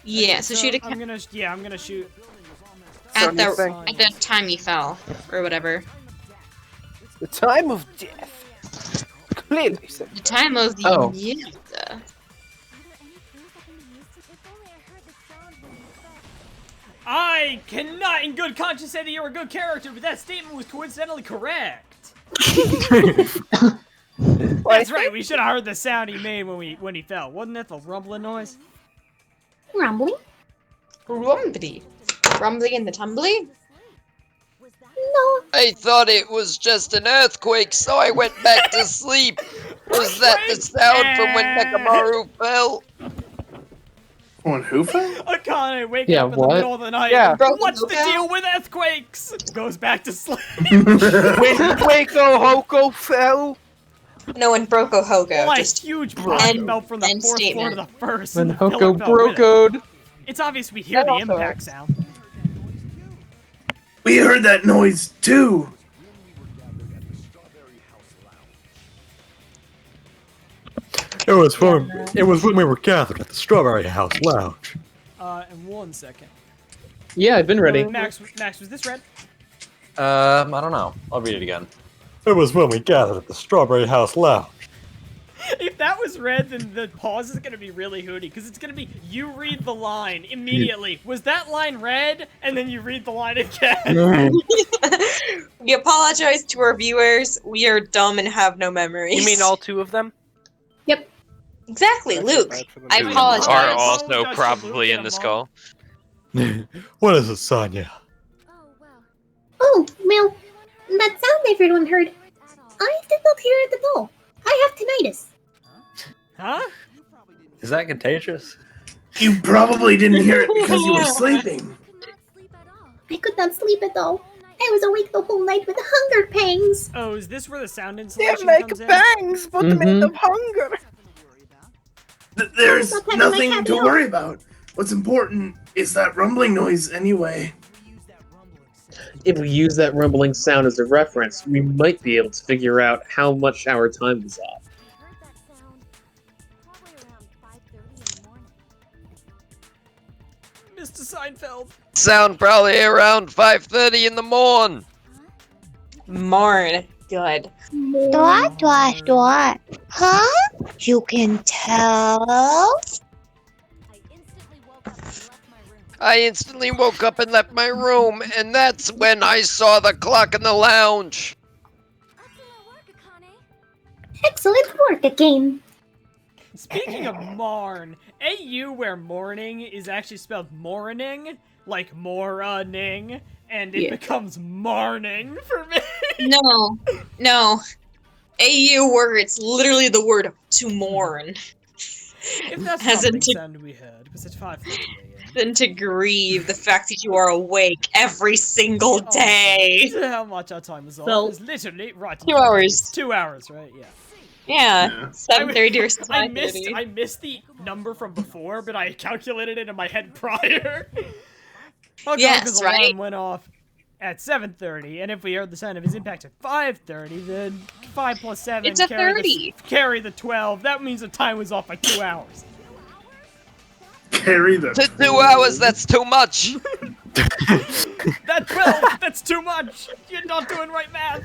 Speaker 11: Yeah, so shoot
Speaker 1: I'm gonna shoot.
Speaker 11: at the
Speaker 2: Something.
Speaker 11: at the time you fell or whatever.
Speaker 2: The time of death. Clearly said.
Speaker 11: The time of the
Speaker 8: Oh.
Speaker 11: yeah.
Speaker 1: I cannot, in good conscience, say that you're a good character, but that statement was coincidentally correct. That's right. We should have heard the sound he made when he fell. Wasn't that the rumbling noise?
Speaker 4: Rumbling?
Speaker 11: Rumbly. Rumbly and the tumbly?
Speaker 4: No.
Speaker 7: I thought it was just an earthquake, so I went back to sleep. Was that the sound from when Nekamaru fell?
Speaker 5: When who fell?
Speaker 1: Akane, wake
Speaker 8: Yeah,
Speaker 1: up in
Speaker 8: what?
Speaker 1: the middle of the night.
Speaker 2: Yeah.
Speaker 1: What's the deal with earthquakes? Goes back to sleep.
Speaker 2: When Waco Hoko fell.
Speaker 11: No, and Broko Hogo.
Speaker 1: Like,
Speaker 11: Just
Speaker 1: huge block
Speaker 11: end-
Speaker 1: fell from the
Speaker 11: end
Speaker 1: fourth floor
Speaker 11: statement.
Speaker 1: to the first.
Speaker 8: When
Speaker 1: and the
Speaker 8: Hoko
Speaker 1: pillar fell with it.
Speaker 8: brokoed.
Speaker 1: It's obvious we hear
Speaker 11: That
Speaker 1: the
Speaker 11: also
Speaker 1: impact
Speaker 11: works.
Speaker 1: sound.
Speaker 5: We heard that noise too.
Speaker 9: It was when we were gathered at the Strawberry House Lounge.
Speaker 1: In 1 second.
Speaker 8: Yeah, I've been ready.
Speaker 1: Max, was this red?
Speaker 12: I don't know. I'll read it again.
Speaker 9: It was when we gathered at the Strawberry House Lounge.
Speaker 1: If that was red, then the pause is gonna be really hooty, because it's gonna be, you read the line immediately. Was that line red? And then you read the line again.
Speaker 11: we apologize to our viewers. We are dumb and have no memories.
Speaker 2: You mean all two of them?
Speaker 11: Exactly, Luke. I
Speaker 7: Who
Speaker 11: apologize.
Speaker 7: are
Speaker 1: Oh,
Speaker 7: also
Speaker 1: Dr. Luke
Speaker 7: probably
Speaker 1: in
Speaker 7: in
Speaker 1: a
Speaker 7: this
Speaker 1: mall.
Speaker 7: call.
Speaker 9: What is it, Sonya?
Speaker 10: Oh, well, that sound everyone heard. I did not hear it at all. I have tinnitus.
Speaker 1: Huh?
Speaker 12: Is that contagious?
Speaker 5: You probably didn't hear it because you were sleeping.
Speaker 10: I could not sleep at all. I was awake the whole night with hunger pangs.
Speaker 1: Oh, is this where the sound
Speaker 2: They
Speaker 1: insulation
Speaker 2: make
Speaker 1: comes in?
Speaker 2: bangs, but they made of hunger.
Speaker 5: There's
Speaker 10: Stop having my
Speaker 5: nothing to
Speaker 10: caviar.
Speaker 5: worry about. What's important is that rumbling noise anyway.
Speaker 8: If we use that rumbling sound as a reference, we might be able to figure out how much our time is off.
Speaker 1: Mr. Seinfeld.
Speaker 7: Sound probably around 5:30 in the morning.
Speaker 11: Morn. Good.
Speaker 4: Dot. Huh? You can tell?
Speaker 7: I instantly woke up and left my room, and that's when I saw the clock in the lounge.
Speaker 10: Excellent work again.
Speaker 1: Speaking of Marn, AU where morning is actually spelled morning, like morning, and it
Speaker 6: Yeah.
Speaker 1: becomes marning for me.
Speaker 11: No. AU where it's literally the word to mourn.
Speaker 1: If that's
Speaker 11: As
Speaker 1: not
Speaker 11: in
Speaker 1: the
Speaker 11: to-
Speaker 1: sound we heard, because it's 5:30 a.m.
Speaker 11: Than to grieve the fact that you are awake every single day.
Speaker 1: How much our time is off
Speaker 6: Well,
Speaker 1: is literally right.
Speaker 11: 2 hours.
Speaker 1: It's 2 hours, right? Yeah.
Speaker 11: Yeah, 7:30 or
Speaker 1: I
Speaker 11: 5:30.
Speaker 1: missed the number from before, but I calculated it in my head prior. Okay,
Speaker 11: Yes,
Speaker 1: because
Speaker 11: right?
Speaker 1: alarm went off at 7:30, and if we heard the sound of his impact at 5:30, then 5 plus 7
Speaker 11: It's a
Speaker 1: carry
Speaker 11: 30.
Speaker 1: Carry the 12. That means the time was off by 2 hours.
Speaker 5: Carry the
Speaker 7: 2 hours, that's too much.
Speaker 1: That 12, that's too much. You're not doing right math.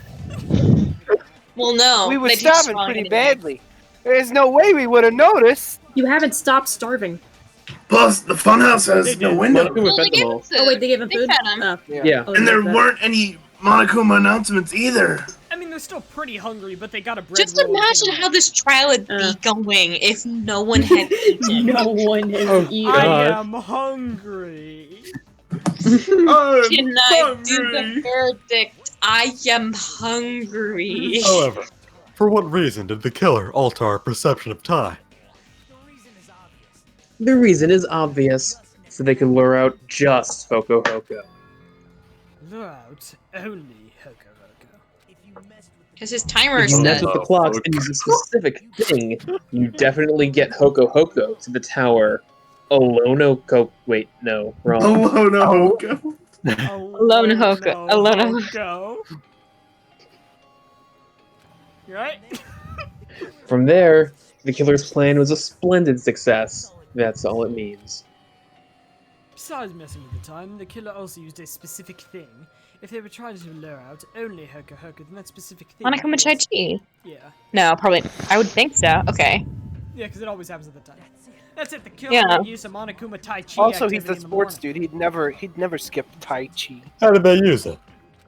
Speaker 11: Well, no.
Speaker 2: We were
Speaker 11: they teach
Speaker 2: starving
Speaker 11: wrong
Speaker 2: pretty
Speaker 11: anyway.
Speaker 2: badly. There's no way we would have noticed.
Speaker 6: You haven't stopped starving.
Speaker 5: Plus, the funhouse has no window.
Speaker 8: Monokuma
Speaker 11: Well, they
Speaker 8: fed them
Speaker 11: gave
Speaker 8: all.
Speaker 11: us
Speaker 6: Oh wait, they gave him
Speaker 11: They
Speaker 6: food?
Speaker 11: fed him.
Speaker 6: Oh.
Speaker 2: Yeah.
Speaker 6: Oh,
Speaker 5: And there
Speaker 6: that-
Speaker 5: weren't any Monokuma announcements either.
Speaker 1: I mean, they're still pretty hungry, but they got a bread
Speaker 11: Just
Speaker 1: roll and
Speaker 11: imagine
Speaker 1: thing of
Speaker 11: how this trial would be going if no one had eaten.
Speaker 6: No one has
Speaker 8: Oh,
Speaker 6: eaten.
Speaker 1: I am hungry.
Speaker 5: I'm
Speaker 11: Can I do
Speaker 5: hungry.
Speaker 11: the verdict? I am hungry.
Speaker 9: However, for what reason did the killer alter our perception of time?
Speaker 8: The reason is obvious, so they could lure out just Hoko Hoko.
Speaker 1: Lure out only Hoko Hoko.
Speaker 11: Because his timer
Speaker 8: If you
Speaker 11: said.
Speaker 8: mess with the clocks and use a specific thing, you definitely get Hoko Hoko to the tower. Wait, no, wrong.
Speaker 5: Alone, Hoko.
Speaker 11: Alone Hoko. Alone
Speaker 1: Hoko. You right?
Speaker 8: From there, the killer's plan was a splendid success. That's all it means.
Speaker 1: Besides messing with the time, the killer also used a specific thing. If they were trying to lure out only Hoko Hoko, then that specific thing.
Speaker 11: Monokuma Chai
Speaker 1: was-
Speaker 11: Chi?
Speaker 1: Yeah.
Speaker 11: No, probably. I would think so. Okay.
Speaker 1: Yeah, because it always happens at the time. That's it. The killer
Speaker 11: Yeah.
Speaker 1: made use of Monokuma Tai Chi.
Speaker 2: Also, he's
Speaker 1: activity
Speaker 2: the
Speaker 1: in the
Speaker 2: sports
Speaker 1: morning.
Speaker 2: dude. He'd never skip Tai Chi.
Speaker 9: How did they use it?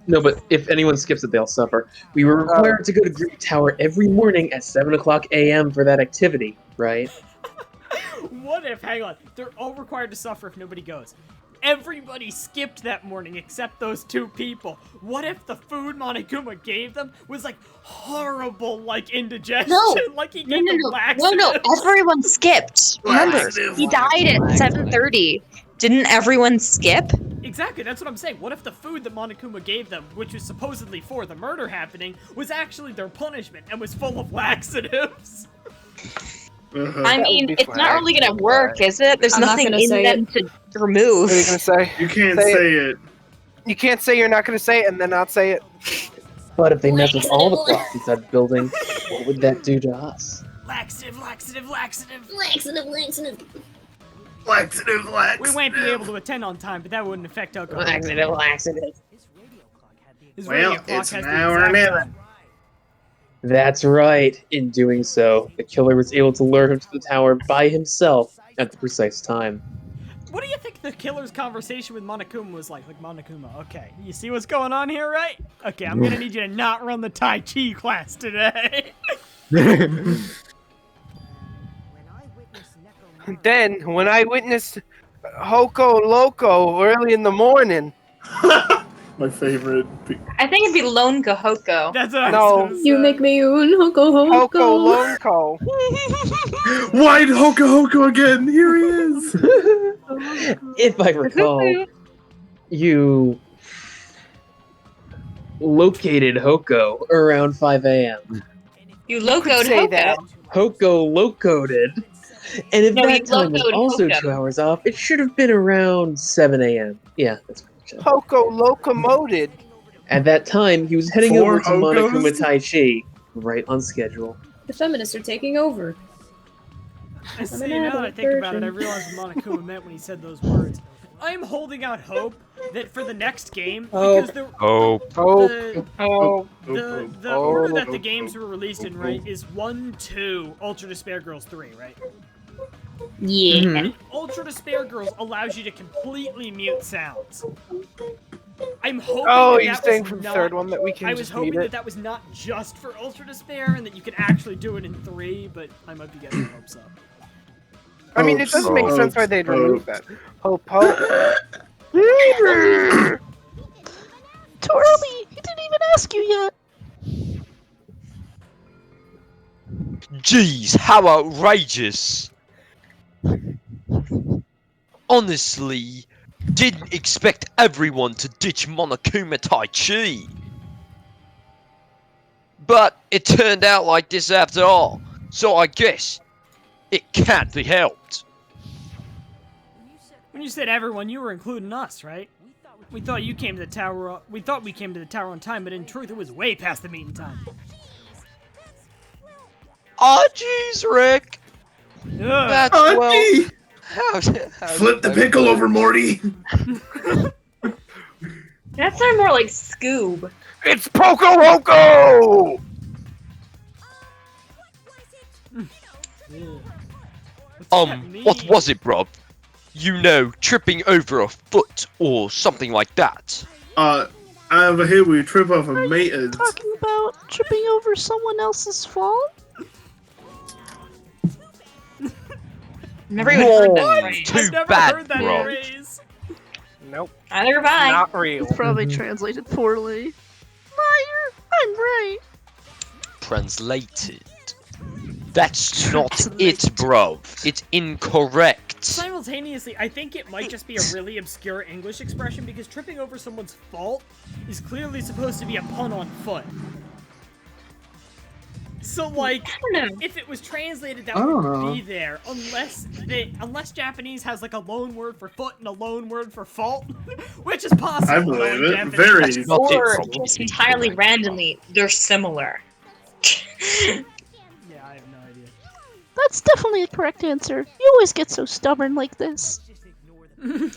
Speaker 8: No, but if anyone skips it, they'll suffer. We were required to go to Greek Tower every morning at 7 o'clock a.m. for that activity, right?
Speaker 1: What if, hang on, they're all required to suffer if nobody goes. Everybody skipped that morning except those 2 people. What if the food Monokuma gave them was like horrible, like indigestion?
Speaker 11: No.
Speaker 1: Like he
Speaker 11: No,
Speaker 1: gave
Speaker 11: no,
Speaker 1: them
Speaker 11: no.
Speaker 1: laxatives?
Speaker 11: No, everyone skipped. Remember,
Speaker 5: Laxative.
Speaker 11: he died at 7:30. Didn't everyone skip?
Speaker 1: Exactly, that's what I'm saying. What if the food that Monokuma gave them, which was supposedly for the murder happening, was actually their punishment and was full of laxatives?
Speaker 11: I mean, it's not really gonna work, is it? There's
Speaker 6: I'm not
Speaker 11: nothing
Speaker 6: gonna
Speaker 11: in
Speaker 6: say
Speaker 11: them to remove.
Speaker 2: What are you gonna say?
Speaker 5: You can't
Speaker 2: Say
Speaker 5: say it.
Speaker 2: You can't say you're not gonna say it and then not say it.
Speaker 8: But if they mess with all the clocks inside the building, what would that do to us?
Speaker 1: Laxative, laxative, laxative.
Speaker 10: Laxative.
Speaker 5: Laxative, laxative.
Speaker 1: We won't be able to attend on time, but that wouldn't affect alcohol.
Speaker 8: Laxative.
Speaker 1: His radio
Speaker 5: Well,
Speaker 1: clock
Speaker 5: it's
Speaker 1: has
Speaker 5: an
Speaker 1: the
Speaker 5: hour and
Speaker 1: exact
Speaker 5: 11.
Speaker 1: time.
Speaker 8: That's right. In doing so, the killer was able to lure him to the tower by himself at the precise time.
Speaker 1: What do you think the killer's conversation with Monokuma was like? Like, Monokuma, okay, you see what's going on here, right? Okay, I'm gonna need you to not run the Tai Chi class today.
Speaker 2: Then, when I witnessed Hoko Loco early in the morning.
Speaker 5: My favorite.
Speaker 11: I think it'd be Lone Kahoko.
Speaker 1: That's what I
Speaker 2: No.
Speaker 1: was
Speaker 6: You make me un hoko hoko.
Speaker 2: Hoko Lonko.
Speaker 5: White Hoko Hoko again. Here he is.
Speaker 8: If I recall, you located Hoko around 5 a.m.
Speaker 11: You locoed
Speaker 2: say
Speaker 11: Hoko.
Speaker 2: that.
Speaker 8: Hoko located. And if
Speaker 11: No, you
Speaker 8: that time was
Speaker 11: locoed
Speaker 8: also
Speaker 11: Hoko.
Speaker 8: 2 hours off, it should have been around 7 a.m. Yeah, that's pretty much it.
Speaker 2: Hoko locomoted.
Speaker 8: At that time, he was heading
Speaker 5: 4
Speaker 8: over to
Speaker 5: Hokos?
Speaker 8: Monokuma Tai Chi, right on schedule.
Speaker 6: The feminists are taking over.
Speaker 1: I see, now that I think about it, I realize what Monokuma meant when he said those words. I'm holding out hope that for the next game, because the order that the games were released in, right, is 1, 2, Ultra Despair Girls 3, right?
Speaker 4: Yeah.
Speaker 1: And Ultra Despair Girls allows you to completely mute sounds. I'm hoping that
Speaker 2: you're
Speaker 1: that
Speaker 2: saying
Speaker 1: was
Speaker 2: from the
Speaker 1: not,
Speaker 2: third one that we can
Speaker 1: I was
Speaker 2: just
Speaker 1: hoping
Speaker 2: mute
Speaker 1: that
Speaker 2: it?
Speaker 1: that was not just for Ultra Despair and that you could actually do it in 3, but I might be getting hopes up.
Speaker 2: I mean, it doesn't make sense why they'd remove that. Hope.
Speaker 3: Too early! He didn't even ask you yet!
Speaker 7: Jeez, how outrageous! Honestly, didn't expect everyone to ditch Monokuma Tai Chi. But it turned out like this after all, so I guess it can't be helped.
Speaker 1: When you said everyone, you were including us, right? We thought you came to the tower. We thought we came to the tower on time, but in truth, it was way past the meeting time.
Speaker 7: Aw, jeez, Rick. That's well. How
Speaker 5: Flip the pickle over, Morty.
Speaker 11: That sounded more like Scoob.
Speaker 2: It's Poco Roco!
Speaker 7: What was it, Rob? You know, tripping over a foot or something like that.
Speaker 5: Over here we trip off a maintenance.
Speaker 3: Talking about tripping over someone else's fault?
Speaker 11: Never even heard that phrase.
Speaker 7: Too
Speaker 1: I've never
Speaker 7: bad,
Speaker 1: heard that
Speaker 7: Rob.
Speaker 1: phrase.
Speaker 2: Nope.
Speaker 11: Neither have I.
Speaker 2: Not real.
Speaker 3: It's probably translated poorly. Liar! I'm right!
Speaker 7: Translated. That's not it, bro. It's incorrect.
Speaker 1: Simultaneously, I think it might just be a really obscure English expression because tripping over someone's fault is clearly supposed to be a pun on foot. So, like, if it was translated, that would be there, unless Japanese has like a loan word for foot and a loan word for fault, which is possible.
Speaker 5: I believe it.
Speaker 1: Japanese.
Speaker 5: Very.
Speaker 11: Or just entirely randomly, they're similar.
Speaker 1: Yeah, I have no idea.
Speaker 3: That's definitely a correct answer. You always get so stubborn like this.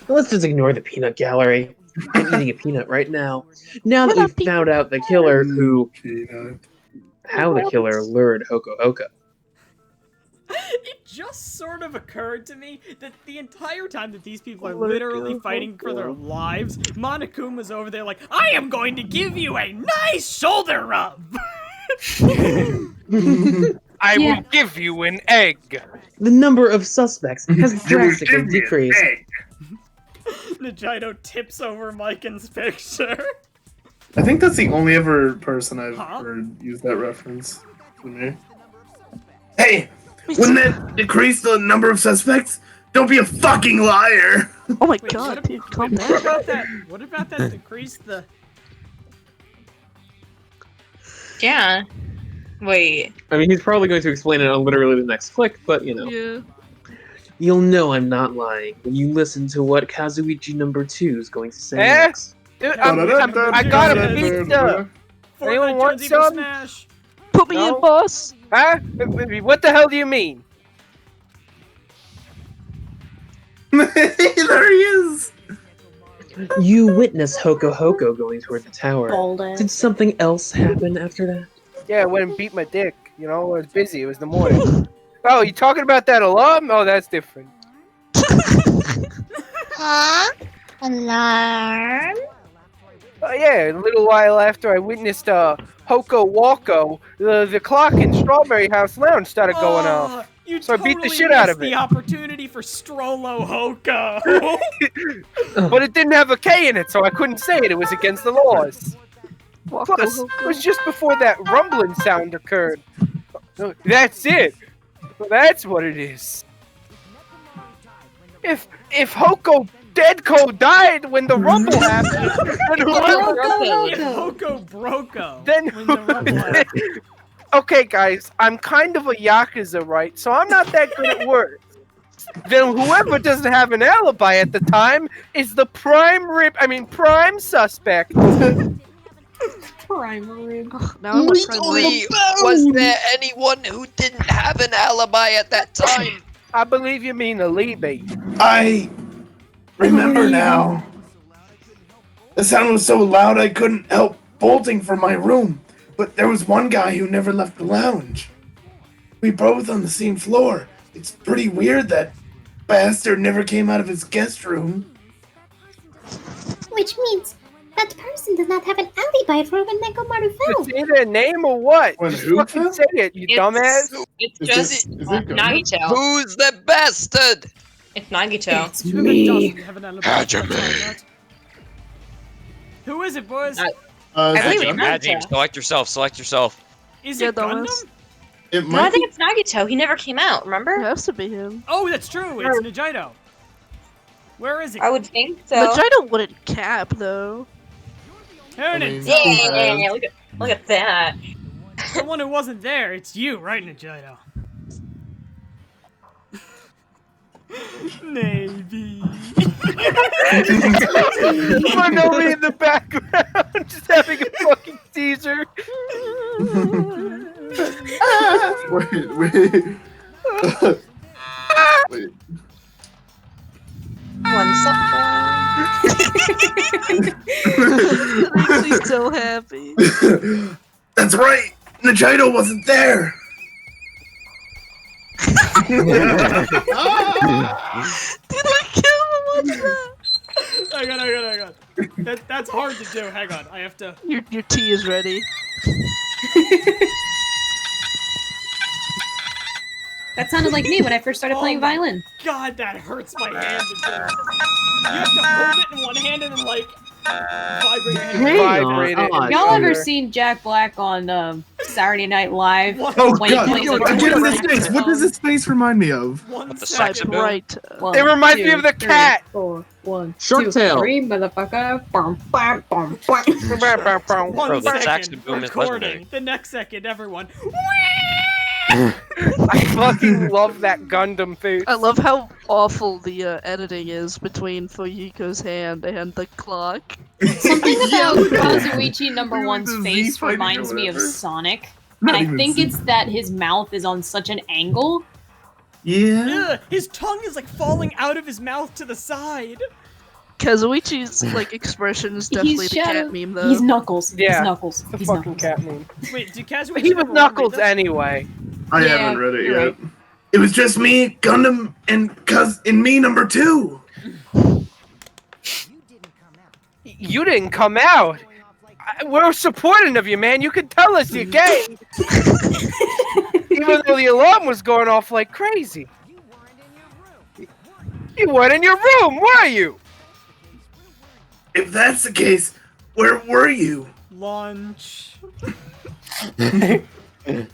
Speaker 8: Let's just ignore the peanut gallery. I'm eating a peanut right now. Now that we've found out the killer how the killer lured Hoko Hoka.
Speaker 1: It just sort of occurred to me that the entire time that these people are literally fighting for their lives, Monokuma's over there like, I am going to give you a nice shoulder rub!
Speaker 2: I will give you an egg.
Speaker 8: The number of suspects has drastically decreased.
Speaker 1: Nagito tips over Miken's picture.
Speaker 5: I think that's the only ever person I've heard use that reference to me. Hey, wouldn't that decrease the number of suspects? Don't be a fucking liar!
Speaker 3: Oh my god, dude, calm down.
Speaker 1: What about that decrease the...
Speaker 11: Yeah. Wait.
Speaker 8: I mean, he's probably going to explain it on literally the next click, but you know.
Speaker 3: Yeah.
Speaker 8: You'll know I'm not lying when you listen to what Kazuichi number 2 is going to say next.
Speaker 2: Dude, I got a pizza! Anyone want some?
Speaker 1: Smash.
Speaker 3: Put me in, boss!
Speaker 2: Huh? What the hell do you mean?
Speaker 5: There he is!
Speaker 8: You witnessed Hoko Hoko going toward the tower.
Speaker 11: Golden.
Speaker 8: Did something else happen after that?
Speaker 2: Yeah, I went and beat my dick. You know, I was busy. It was the morning. Oh, you talking about that alarm? Oh, that's different.
Speaker 4: Huh? Alarm?
Speaker 2: Oh yeah, a little while after I witnessed Hoko Walko, the clock in Strawberry House Lounge started going off. So I beat the shit out of it.
Speaker 1: The opportunity for Strollo Hoko.
Speaker 2: But it didn't have a K in it, so I couldn't say it. It was against the laws. Plus, it was just before that rumbling sound occurred. That's it. That's what it is. If Hoko Deadco died when the rumble happened. And
Speaker 1: If Hoko Broko.
Speaker 2: Then
Speaker 1: when the rumble happened.
Speaker 2: Okay, guys, I'm kind of a Yakuza, right? So I'm not that good at words. Then whoever doesn't have an alibi at the time is the prime suspect.
Speaker 6: Prime rib.
Speaker 3: Now I'm a prime
Speaker 7: Lee, was there anyone who didn't have an alibi at that time?
Speaker 2: I believe you mean Alibi.
Speaker 5: I remember now. The sound was so loud I couldn't help bolting from my room. But there was one guy who never left the lounge. We both on the same floor. It's pretty weird that bastard never came out of his guest room.
Speaker 10: Which means that person does not have an alibi for when Nekomaru fell.
Speaker 2: Say their name or what?
Speaker 5: When
Speaker 2: Just
Speaker 5: who
Speaker 2: fucking
Speaker 5: fell?
Speaker 2: say it, you dumbass.
Speaker 11: It's
Speaker 5: Is
Speaker 11: just
Speaker 5: it Gundam?
Speaker 11: Nagito.
Speaker 7: Who's the bastard?
Speaker 11: It's Nagito.
Speaker 1: It's me. Hajime. Who is it, boys?
Speaker 11: I believe it's
Speaker 7: Magic,
Speaker 11: Nagito.
Speaker 7: select yourself, select yourself.
Speaker 1: Is
Speaker 3: Yeah,
Speaker 1: it Gundam?
Speaker 3: Thomas.
Speaker 5: It
Speaker 11: No, I
Speaker 5: might
Speaker 11: think it's Nagito. He never came out,
Speaker 3: It
Speaker 11: remember?
Speaker 3: has to be him.
Speaker 1: Oh, that's true. It's Nijito. Where is he?
Speaker 11: I would think so.
Speaker 3: Vagina wouldn't cap though.
Speaker 1: Hoonin'.
Speaker 11: Yeah, look at that.
Speaker 1: The one who wasn't there. It's you, right, Nijito? Maybe.
Speaker 2: Nobody in the background just having a fucking seizure.
Speaker 5: Wait. Wait.
Speaker 11: One second.
Speaker 3: That makes me so happy.
Speaker 5: That's right. Nijito wasn't there.
Speaker 3: Did I kill him? What's that?
Speaker 1: Hang on. That's hard to do. Hang on. I have to.
Speaker 3: Your tea is ready.
Speaker 6: That sounded like me when I first started playing violin.
Speaker 1: God, that hurts my hand to do. You have to hold it in one hand and then like vibrate your hand.
Speaker 2: Vibrate it.
Speaker 6: Y'all ever seen Jack Black on Saturday Night Live?
Speaker 5: Oh
Speaker 6: when he
Speaker 5: god,
Speaker 6: plays a
Speaker 5: what does
Speaker 6: tour
Speaker 5: his face? What does his face remind me of?
Speaker 1: One
Speaker 7: the
Speaker 1: second.
Speaker 7: sex appeal?
Speaker 3: Right.
Speaker 2: It reminds me of the cat.
Speaker 6: 4, 1,
Speaker 8: Shark
Speaker 6: 2,
Speaker 8: Tale.
Speaker 6: 3, motherfucker. Bum, bum, bum, bum.
Speaker 1: One
Speaker 7: Bro, the
Speaker 1: second.
Speaker 7: saxophone boom is
Speaker 1: Recording.
Speaker 7: legendary.
Speaker 1: The next second, everyone.
Speaker 2: I fucking love that Gundam face.
Speaker 3: I love how awful the editing is between Fuyuko's hand and the clock.
Speaker 6: Something about Kazuichi number
Speaker 5: With
Speaker 6: one's
Speaker 5: the Z
Speaker 6: face
Speaker 5: fighting or
Speaker 6: reminds me of
Speaker 5: whatever.
Speaker 6: Sonic.
Speaker 5: Not
Speaker 6: And I
Speaker 5: even
Speaker 6: think
Speaker 5: Z.
Speaker 6: it's that his mouth is on such an angle.
Speaker 5: Yeah.
Speaker 1: Ugh, his tongue is like falling out of his mouth to the side.
Speaker 3: Kazuichi's like expression is definitely the
Speaker 6: Shadow-
Speaker 3: cat meme though.
Speaker 6: He's Knuckles.
Speaker 2: Yeah,
Speaker 6: He's Knuckles.
Speaker 2: The
Speaker 6: He's
Speaker 2: fucking
Speaker 6: Knuckles.
Speaker 2: cat meme.
Speaker 1: Wait, did Kazuichi
Speaker 2: But he was
Speaker 1: number one read
Speaker 2: Knuckles
Speaker 1: this?
Speaker 2: anyway.
Speaker 5: I
Speaker 6: Yeah,
Speaker 5: haven't read it
Speaker 6: you're
Speaker 5: yet.
Speaker 6: right.
Speaker 5: It was just me, Gundam, and me number 2.
Speaker 2: You didn't come out. We're supporting of you, man. You can tell us you're gay. Even though the alarm was going off like crazy. You weren't in your room, were you?
Speaker 5: If that's the case, where were you?
Speaker 1: Lunch.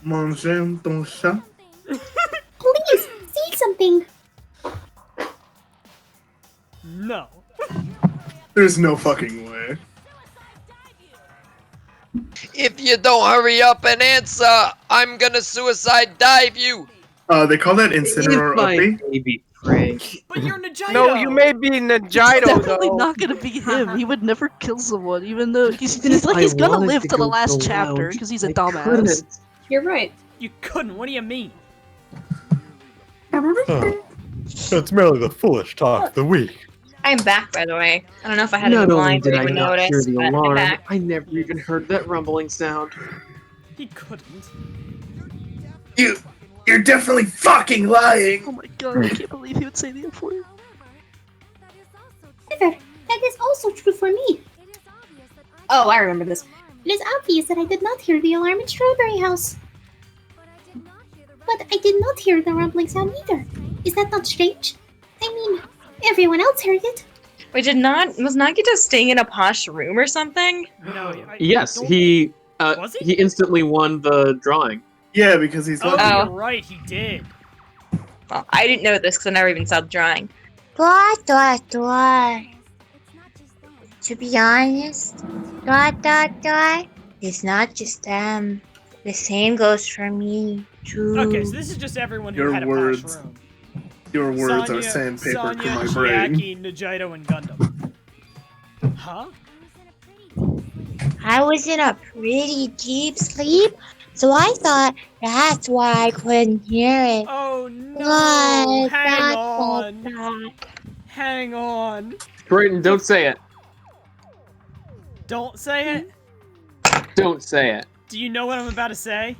Speaker 5: Manger ton chat.
Speaker 10: Please, say something.
Speaker 1: No.
Speaker 5: There's no fucking way.
Speaker 7: If you don't hurry up and answer, I'm gonna suicide dive you.
Speaker 5: They call that Incineroar Uppy.
Speaker 8: baby Frank.
Speaker 1: But you're Nijito.
Speaker 2: No, you may be
Speaker 3: It's
Speaker 2: Nagito,
Speaker 3: definitely
Speaker 2: though.
Speaker 3: not gonna be him. He would never kill someone, even though he's
Speaker 8: Even if
Speaker 3: like
Speaker 8: I
Speaker 3: he's gonna
Speaker 8: wanted
Speaker 3: live
Speaker 8: to
Speaker 3: to the
Speaker 8: go
Speaker 3: last
Speaker 8: to the
Speaker 3: chapter
Speaker 8: lounge,
Speaker 3: because he's a
Speaker 8: I
Speaker 3: dumbass.
Speaker 8: couldn't.
Speaker 6: You're right.
Speaker 1: You couldn't. What do you mean?
Speaker 9: Oh. It's merely the foolish talk of the weak.
Speaker 11: I'm back, by the way. I don't know if I had
Speaker 8: Not
Speaker 11: any
Speaker 8: only
Speaker 11: lines
Speaker 8: did
Speaker 11: that
Speaker 8: I
Speaker 11: you would
Speaker 8: not hear
Speaker 11: notice,
Speaker 8: the
Speaker 11: but I'm
Speaker 8: alarm,
Speaker 11: back.
Speaker 8: I never even heard that rumbling sound.
Speaker 1: He couldn't.
Speaker 5: You're definitely fucking lying.
Speaker 3: Oh my god, I can't believe he would say the F word.
Speaker 10: However, that is also true for me.
Speaker 6: Oh, I remember this.
Speaker 10: It is obvious that I did not hear the alarm in Strawberry House. But I did not hear the rumbling sound either. Is that not strange? I mean, everyone else heard it.
Speaker 11: Wait, was Nagito staying in a posh room or something?
Speaker 1: No.
Speaker 8: Yes,
Speaker 1: don't-
Speaker 8: he
Speaker 1: Was he?
Speaker 8: he instantly won the drawing.
Speaker 5: Yeah, because he's
Speaker 1: Oh,
Speaker 5: lucky.
Speaker 1: you're right. He did.
Speaker 11: Well, I didn't know this because I never even saw the drawing.
Speaker 4: Dot, dot, dot. To be honest, dot, dot, dot. It's not just them. The same goes for me, too.
Speaker 1: Okay, so this is just everyone who
Speaker 5: Your
Speaker 1: had a
Speaker 5: words.
Speaker 1: posh room.
Speaker 5: Your words are
Speaker 1: Sonya,
Speaker 5: sandpaper
Speaker 1: Sonya,
Speaker 5: to my brain.
Speaker 1: Chiaki, Nagito, and Gundam. Huh?
Speaker 4: I was in a pretty deep sleep, so I thought that's why I couldn't hear it.
Speaker 1: Oh no!
Speaker 4: Dot,
Speaker 1: Hang
Speaker 4: dot,
Speaker 1: on.
Speaker 4: dot, dot.
Speaker 1: Hang on.
Speaker 8: Brayton, don't say it.
Speaker 1: Don't say it.
Speaker 8: Don't say it.
Speaker 1: Do you know what I'm about to say?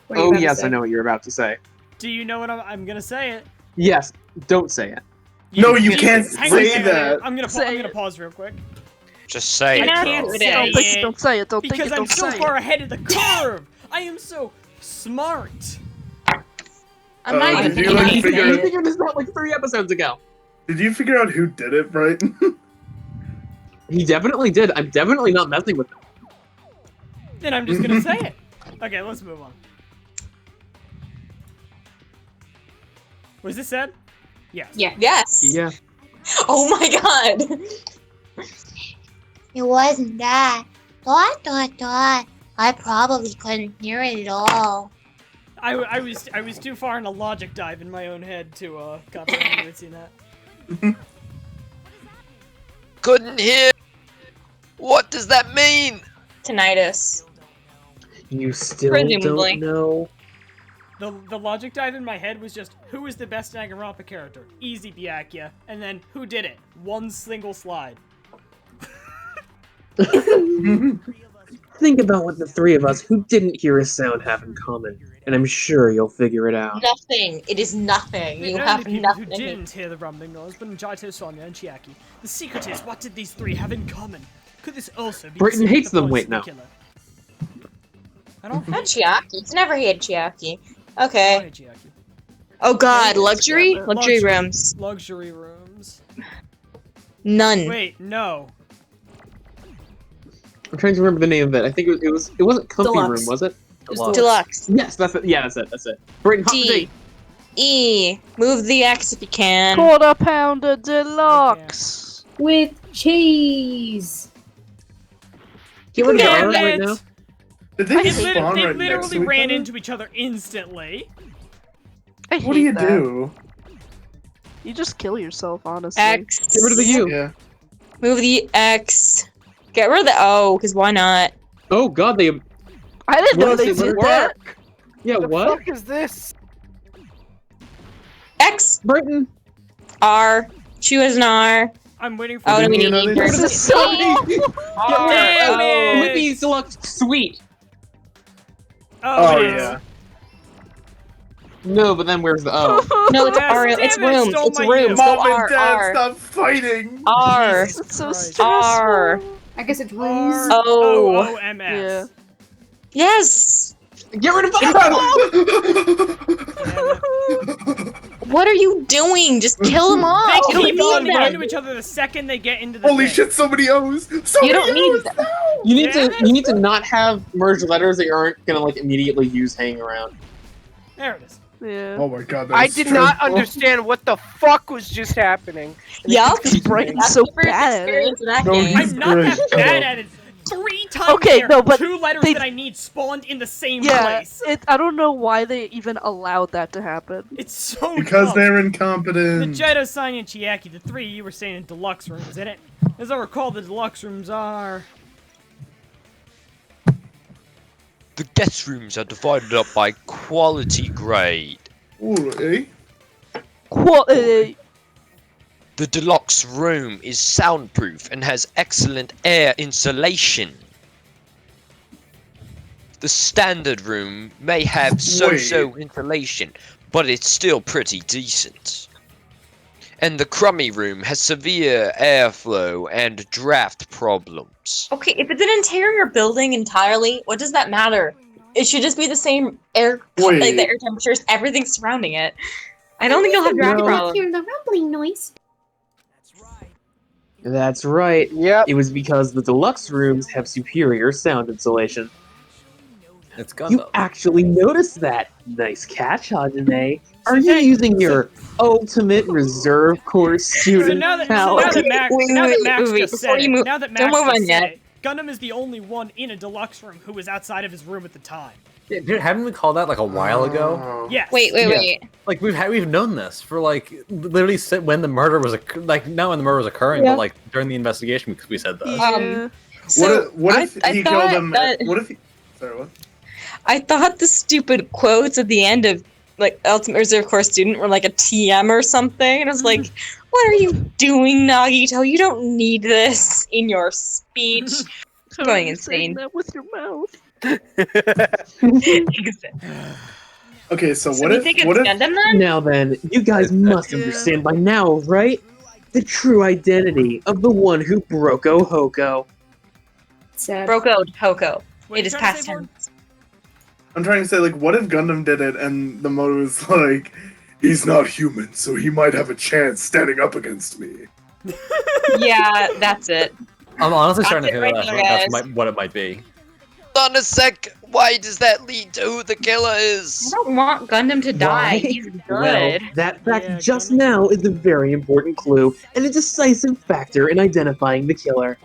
Speaker 11: What are you
Speaker 8: Oh
Speaker 11: about to
Speaker 8: yes,
Speaker 11: say?
Speaker 8: I know what you're about to say.
Speaker 1: Do you know what I'm gonna say it?
Speaker 8: Yes, don't say it.
Speaker 5: No, you can't
Speaker 1: hang
Speaker 5: say
Speaker 1: on,
Speaker 5: that.
Speaker 1: I'm gonna pause real quick.
Speaker 7: Just say
Speaker 1: I
Speaker 7: it,
Speaker 1: can't
Speaker 7: bro.
Speaker 1: say
Speaker 3: Don't think it,
Speaker 1: it
Speaker 3: don't say it, don't think
Speaker 1: because
Speaker 3: it,
Speaker 1: I'm
Speaker 3: don't
Speaker 1: so
Speaker 3: say
Speaker 1: far
Speaker 3: it.
Speaker 1: ahead of the curve. I am so smart.
Speaker 11: I'm not even
Speaker 5: did you,
Speaker 11: thinking
Speaker 5: like,
Speaker 11: anything.
Speaker 5: figure-
Speaker 8: You figured this out like 3 episodes ago.
Speaker 5: Did you figure out who did it, Brighton?
Speaker 8: He definitely did. I'm definitely not messing with him.
Speaker 1: Then I'm just gonna say it. Okay, let's move on. Was this said? Yes.
Speaker 6: Yeah.
Speaker 11: Yes.
Speaker 8: Yeah.
Speaker 11: Oh my god.
Speaker 4: It wasn't that. Dot, dot, dot. I probably couldn't hear it at all.
Speaker 1: I was too far in a logic dive in my own head to comprehend you had seen that.
Speaker 7: Couldn't hear. What does that mean?
Speaker 11: Tinnitus.
Speaker 8: You still
Speaker 11: Presumably.
Speaker 8: don't know.
Speaker 1: The logic dive in my head was just who is the best Danganronpa character? Easy Byakuya, and then who did it? One single slide.
Speaker 8: Think about what the 3 of us who didn't hear a sound have in common, and I'm sure you'll figure it out.
Speaker 11: Nothing. It is nothing.
Speaker 1: The
Speaker 11: You
Speaker 1: only
Speaker 11: have
Speaker 1: people
Speaker 11: nothing.
Speaker 1: who didn't hear the rumbling noise were Nagito, Sonya, and Chiaki. The secret is, what did these 3 have in common? Could this also be
Speaker 8: Britain
Speaker 1: the secret
Speaker 8: hates
Speaker 1: the
Speaker 8: them,
Speaker 1: voice
Speaker 8: wait,
Speaker 1: of the
Speaker 8: no.
Speaker 1: killer? I don't
Speaker 11: Not
Speaker 1: hate
Speaker 11: Chiaki. He's never hated Chiaki.
Speaker 1: I
Speaker 11: Okay.
Speaker 1: don't hate Chiaki.
Speaker 11: Oh god,
Speaker 1: Maybe
Speaker 11: luxury?
Speaker 1: together.
Speaker 11: Luxury rooms.
Speaker 1: Luxury rooms.
Speaker 11: None.
Speaker 1: Wait, no.
Speaker 8: I'm trying to remember the name of it. I think it wasn't Comfy
Speaker 11: Deluxe.
Speaker 8: Room, was it?
Speaker 11: Deluxe.
Speaker 8: Yes, that's it. Yeah, that's it. Britain, hot
Speaker 11: D.
Speaker 8: take.
Speaker 11: E. Move the X if you can.
Speaker 3: Quarter pounder deluxe.
Speaker 6: With cheese.
Speaker 8: Get rid of the
Speaker 1: Damn
Speaker 8: R right
Speaker 1: it!
Speaker 8: now.
Speaker 5: Did they
Speaker 1: They,
Speaker 5: just spawn
Speaker 1: they
Speaker 5: right next
Speaker 1: literally
Speaker 5: to each
Speaker 1: ran
Speaker 5: other?
Speaker 1: into each other instantly.
Speaker 3: I
Speaker 5: What do you
Speaker 3: hate that.
Speaker 5: do?
Speaker 3: You just kill yourself, honestly.
Speaker 11: X.
Speaker 8: Get rid of the U.
Speaker 5: Yeah.
Speaker 11: Move the X. Get rid of the O, because why not?
Speaker 8: Oh god, they.
Speaker 3: I didn't know
Speaker 8: What
Speaker 3: they
Speaker 8: else
Speaker 3: did
Speaker 8: did
Speaker 3: that.
Speaker 8: Yeah,
Speaker 2: The
Speaker 8: what?
Speaker 2: fuck is this?
Speaker 11: X.
Speaker 8: Britain.
Speaker 11: R. Choose an R.
Speaker 1: I'm waiting for
Speaker 11: Oh,
Speaker 1: the
Speaker 11: no, we
Speaker 5: You
Speaker 11: need
Speaker 5: know they
Speaker 11: E
Speaker 5: did
Speaker 11: first.
Speaker 3: This is so awful.
Speaker 1: Damn it!
Speaker 8: Lippy's Deluxe Sweet.
Speaker 1: Oh,
Speaker 5: Oh,
Speaker 1: it is.
Speaker 5: yeah.
Speaker 8: No, but then where's the O?
Speaker 11: No, it's
Speaker 1: Yes,
Speaker 11: R.
Speaker 1: damn
Speaker 11: It's
Speaker 1: it,
Speaker 11: rooms.
Speaker 1: stole
Speaker 11: It's
Speaker 1: my
Speaker 11: rooms.
Speaker 1: U.
Speaker 11: Go
Speaker 5: Mom
Speaker 11: R.
Speaker 5: and Dad,
Speaker 11: R.
Speaker 5: stop fighting!
Speaker 11: R.
Speaker 1: Jesus
Speaker 3: It's so
Speaker 1: Christ.
Speaker 3: stressful.
Speaker 11: R.
Speaker 6: I guess it's
Speaker 1: R
Speaker 6: rooms.
Speaker 11: O.
Speaker 1: O O M S.
Speaker 11: Yes.
Speaker 8: Get rid of the
Speaker 11: What are you doing? Just kill them all.
Speaker 1: They
Speaker 11: You don't
Speaker 1: keep on
Speaker 11: need
Speaker 1: running
Speaker 11: them.
Speaker 1: to each other the second they get into the
Speaker 5: Holy
Speaker 1: thing.
Speaker 5: shit, so many O's! So
Speaker 11: You
Speaker 5: many
Speaker 11: don't need
Speaker 5: O's!
Speaker 11: them.
Speaker 8: You need
Speaker 1: Damn
Speaker 8: to
Speaker 1: it.
Speaker 8: you need to not have merged letters that you aren't gonna like immediately use hanging around.
Speaker 1: There it is.
Speaker 3: Yeah.
Speaker 5: Oh my god, that
Speaker 2: I
Speaker 5: was
Speaker 2: did not
Speaker 5: stressful.
Speaker 2: understand what the fuck was just happening.
Speaker 11: Yup.
Speaker 3: Brighton's
Speaker 11: That's
Speaker 3: so
Speaker 11: the first
Speaker 3: bad at it.
Speaker 11: experience of that
Speaker 5: No,
Speaker 11: game.
Speaker 5: he's
Speaker 1: I'm not
Speaker 5: great.
Speaker 1: that bad at it. 3 times
Speaker 3: Okay,
Speaker 1: there,
Speaker 3: no, but
Speaker 1: 2 letters
Speaker 3: they-
Speaker 1: that I need spawned in the same
Speaker 3: Yeah,
Speaker 1: place.
Speaker 3: I don't know why they even allowed that to happen.
Speaker 1: It's so
Speaker 5: Because
Speaker 1: dumb.
Speaker 5: they're incompetent.
Speaker 1: Nagito, Sonya, and Chiaki, the 3 you were saying in deluxe rooms, in it? As I recall, the deluxe rooms are...
Speaker 7: The guest rooms are divided up by quality grade.
Speaker 5: Ooh, eh?
Speaker 3: Quality.
Speaker 7: The deluxe room is soundproof and has excellent air insulation. The standard room may have so-so insulation, but it's still pretty decent. And the crummy room has severe airflow and draft problems.
Speaker 11: Okay, if it's an interior building entirely, what does that matter? It should just be the same air,
Speaker 5: Wait.
Speaker 11: like the air temperatures, everything surrounding it. I don't think you'll have draft
Speaker 8: No.
Speaker 11: problems.
Speaker 10: Hear the rumbling noise.
Speaker 8: That's right.
Speaker 2: Yep.
Speaker 8: It was because the deluxe rooms have superior sound insulation.
Speaker 12: It's
Speaker 8: You
Speaker 12: Gundam.
Speaker 8: actually noticed that. Nice catch, Hajime. Are
Speaker 1: So
Speaker 8: you using your ultimate reserve corps
Speaker 1: So
Speaker 8: student
Speaker 1: now that
Speaker 8: power?
Speaker 1: Max just said it, now that Max just said
Speaker 11: yet.
Speaker 1: it, Gundam is the only one in a deluxe room who was outside of his room at the time.
Speaker 12: Yeah, dude, haven't we called that like a while ago?
Speaker 1: Yes.
Speaker 11: Wait.
Speaker 12: Like we've known this for like literally when the murder was not when the murder was occurring, but like during the investigation because we said that.
Speaker 11: So
Speaker 5: what if
Speaker 11: I
Speaker 5: he
Speaker 11: thought
Speaker 5: killed him?
Speaker 11: that-
Speaker 5: What if he? Sorry, what?
Speaker 11: I thought the stupid quotes at the end of like Ultimate Reserve Corps Student were like a TM or something, and I was like, "What are you doing, Nagito? You don't need this in your speech."
Speaker 3: How
Speaker 11: Going
Speaker 3: are you saying
Speaker 11: insane.
Speaker 3: that with your mouth?
Speaker 5: Okay, so
Speaker 11: So
Speaker 5: what
Speaker 11: we
Speaker 5: if?
Speaker 11: think it's
Speaker 5: What if?
Speaker 11: Gundam then?
Speaker 8: Now then, you guys must understand by now, right? The true identity of the one who broke Ohoko.
Speaker 6: Sad.
Speaker 11: Brokoed Hoko.
Speaker 1: What are
Speaker 11: It
Speaker 1: you
Speaker 11: is
Speaker 1: trying to
Speaker 11: past
Speaker 1: say, Vaughn?
Speaker 11: tense.
Speaker 5: I'm trying to say, like, what if Gundam did it and the motive is like, he's not human, so he might have a chance standing up against me.
Speaker 11: Yeah, that's it.
Speaker 12: I'm honestly
Speaker 11: That's
Speaker 12: starting to
Speaker 11: it
Speaker 12: think
Speaker 11: right
Speaker 12: that
Speaker 11: there,
Speaker 12: that's
Speaker 11: guys.
Speaker 12: what it might be.
Speaker 7: On a sec, why does that lead to who the killer
Speaker 11: I
Speaker 7: is?
Speaker 11: don't want Gundam to die.
Speaker 8: Why?
Speaker 11: He's good.
Speaker 8: Well, that fact
Speaker 1: Yeah,
Speaker 8: just
Speaker 1: Gundam-
Speaker 8: now is a very important clue and a decisive factor in identifying the killer.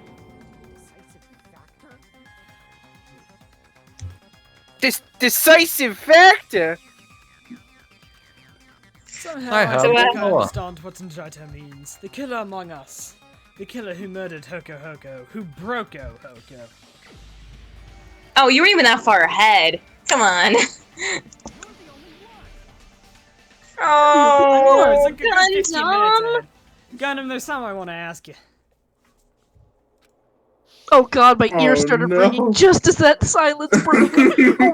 Speaker 2: This decisive factor.
Speaker 1: Somehow
Speaker 12: I
Speaker 1: I
Speaker 12: have
Speaker 1: think I
Speaker 12: no
Speaker 1: understand what Ninjato means. The killer among us. The killer who murdered Hoko, who broke Hoko.
Speaker 11: Oh, you were even that far ahead. Come on. Oh,
Speaker 1: It's a good 15 minutes
Speaker 11: Gundam.
Speaker 1: ahead. Gundam, there's something I want to ask you.
Speaker 3: Oh god, my
Speaker 5: Oh,
Speaker 3: ears started
Speaker 5: no.
Speaker 3: ringing just as that silence broke. Oh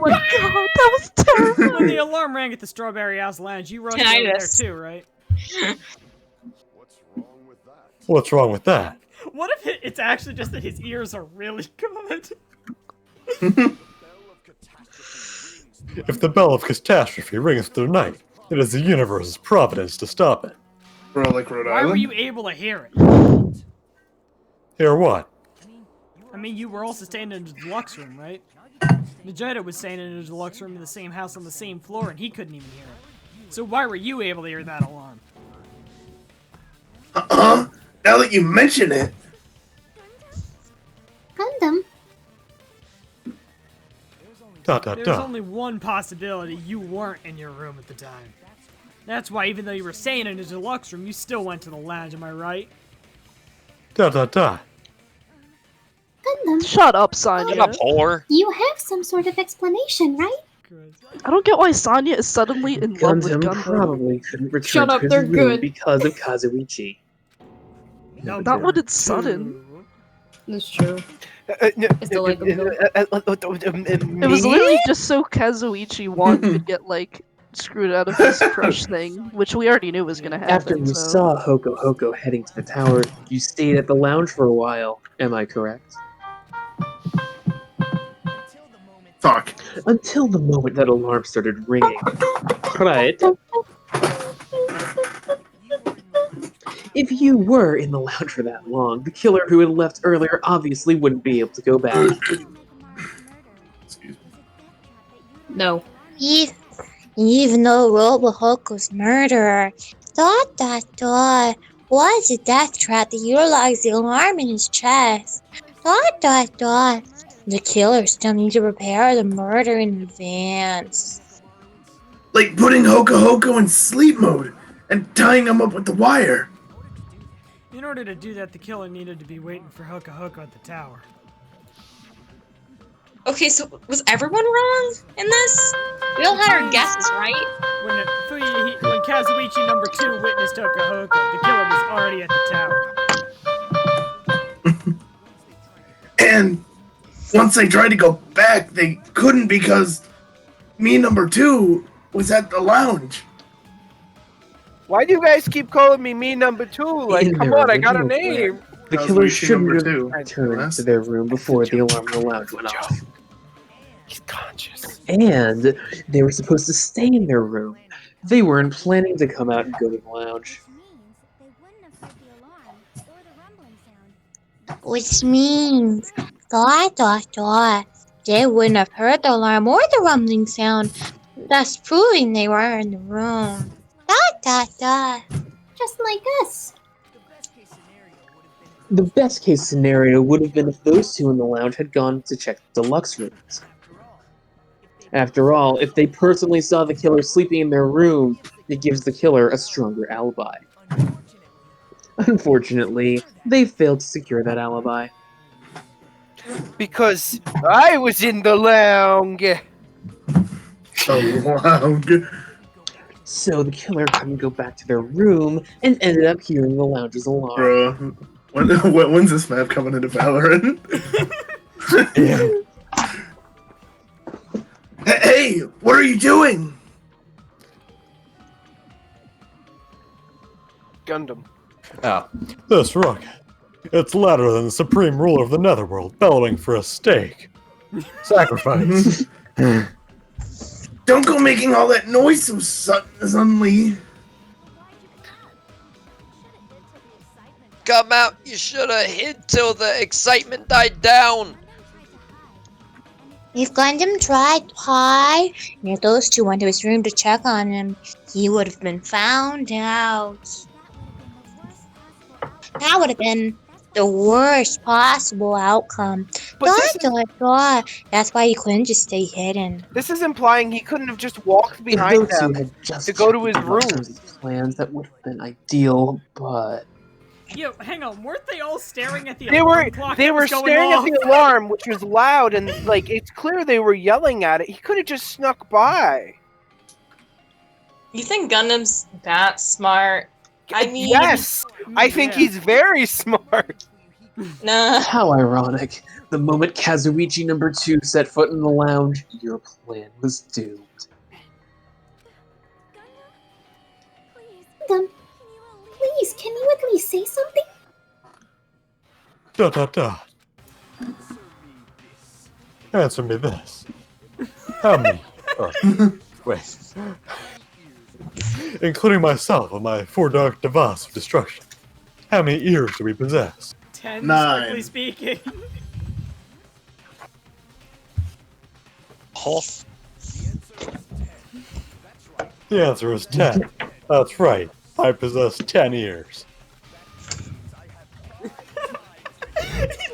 Speaker 3: my god, that was terrifying.
Speaker 1: When the alarm rang at the Strawberry House Lounge, you rushed over there
Speaker 11: Tinnitus.
Speaker 1: too, right?
Speaker 9: What's wrong with that?
Speaker 1: What if it's actually just that his ears are really good?
Speaker 9: If the bell of catastrophe rings through the night, it is the universe's providence to stop it.
Speaker 5: Bro, like Rhode
Speaker 1: Why were
Speaker 5: Island?
Speaker 1: you able to hear it?
Speaker 9: Hear what?
Speaker 1: I mean, you were also staying in the deluxe room, right? Vegeta was staying in a deluxe room in the same house on the same floor, and he couldn't even hear it. So why were you able to hear that alarm?
Speaker 5: Now that you mention it.
Speaker 10: Gundam.
Speaker 1: There's only one possibility: you weren't in your room at the time. That's why, even though you were staying in a deluxe room, you still went to the lounge. Am I right?
Speaker 10: Gundam.
Speaker 3: Shut up, Sonya.
Speaker 7: Shut up, whore.
Speaker 10: You have some sort of explanation, right?
Speaker 3: I don't get why Sonya is suddenly in love with
Speaker 8: Gundam
Speaker 3: Gundam.
Speaker 8: probably couldn't return
Speaker 6: Shut up,
Speaker 8: to his
Speaker 6: they're
Speaker 8: room
Speaker 6: good.
Speaker 8: because of Kazuichi.
Speaker 1: No,
Speaker 3: Not when it's sudden.
Speaker 6: That's true. I still like them though.
Speaker 3: It was literally just so Kazuichi Wan could get, like, screwed out of his crush thing, which we already knew was gonna happen.
Speaker 8: After you
Speaker 3: so.
Speaker 8: saw Hoko heading to the tower, you stayed at the lounge for a while. Am I correct?
Speaker 5: Fuck.
Speaker 8: Until the moment that alarm started ringing. Right. If you were in the lounge for that long, the killer who had left earlier obviously wouldn't be able to go back.
Speaker 6: No.
Speaker 4: Even though Robohoko's murderer, ... was a death trap that utilized the alarm in his chest. ... The killer still needs to prepare the murder in advance.
Speaker 5: Like putting Hoko in sleep mode and tying him up with the wire.
Speaker 1: In order to do that, the killer needed to be waiting for Hoko at the tower.
Speaker 11: Okay, so was everyone wrong in this? We all had our guesses, right?
Speaker 1: When Kazuichi number 2 witnessed Hoko, the killer was already at the tower.
Speaker 5: And once they tried to go back, they couldn't because me number 2 was at the lounge.
Speaker 2: Why do you guys keep calling me number 2? Like,
Speaker 8: In
Speaker 2: come
Speaker 8: their
Speaker 2: on, I got a
Speaker 8: original
Speaker 2: name.
Speaker 8: plan, the
Speaker 5: Kazuichi
Speaker 8: killer shouldn't
Speaker 5: number
Speaker 8: have
Speaker 5: two.
Speaker 8: returned to their room before the alarm in the lounge went off.
Speaker 2: He's conscious.
Speaker 8: And they were supposed to stay in their room. They weren't planning to come out and go to the lounge.
Speaker 4: Which means ... The they wouldn't have heard the alarm or the rumbling sound, thus proving they were in the room. Dot dot dot.
Speaker 10: Just like us.
Speaker 8: The best case scenario would have been if those two in the lounge had gone to check the deluxe rooms. After all, if they personally saw the killer sleeping in their room, it gives the killer a stronger alibi. Unfortunately, they failed to secure that alibi.
Speaker 2: Because I was in the lounge.
Speaker 8: So the killer couldn't go back to their room and ended up hearing the lounge's alarm.
Speaker 5: Bruh, when's this map coming into Valorant? Hey, what are you doing?
Speaker 2: Gundam.
Speaker 12: Oh.
Speaker 9: This rocket. It's louder than the supreme ruler of the netherworld bellowing for a steak. Sacrifice.
Speaker 5: Don't go making all that noise so suddenly.
Speaker 7: Come out, you should have hid till the excitement died down.
Speaker 4: If Gundam tried hard, and if those two went to his room to check on him, he would have been found out. That would have been the worst possible outcome. That's why he couldn't just stay hidden.
Speaker 2: This is implying he couldn't have just walked behind
Speaker 8: If those two
Speaker 2: them
Speaker 8: had just
Speaker 2: to go to
Speaker 8: checked
Speaker 2: his
Speaker 8: the
Speaker 2: room.
Speaker 8: Luxem's plans, that would have been ideal, but...
Speaker 1: Yo, hang on, weren't they all staring at the
Speaker 2: They
Speaker 1: alarm
Speaker 2: were
Speaker 1: clock
Speaker 2: they
Speaker 1: that
Speaker 2: were
Speaker 1: was going
Speaker 2: staring
Speaker 1: off?
Speaker 2: at the alarm, which was loud, and like it's clear they were yelling at it. He could have just snuck by.
Speaker 11: You think Gundam's that smart? I mean,
Speaker 2: Yes, I think he's very smart.
Speaker 11: Nah.
Speaker 8: How ironic. The moment Kazuichi number 2 set foot in the lounge, your plan was doomed.
Speaker 10: Please, can you at least say something?
Speaker 9: Dot dot dot. Answer me this. How many? Wait. Including myself and my 4 dark device of destruction. How many ears do we possess?
Speaker 1: 10,
Speaker 5: 9.
Speaker 1: strictly speaking.
Speaker 7: Hoff.
Speaker 9: The answer is 10. That's right. I possess 10 ears.
Speaker 1: He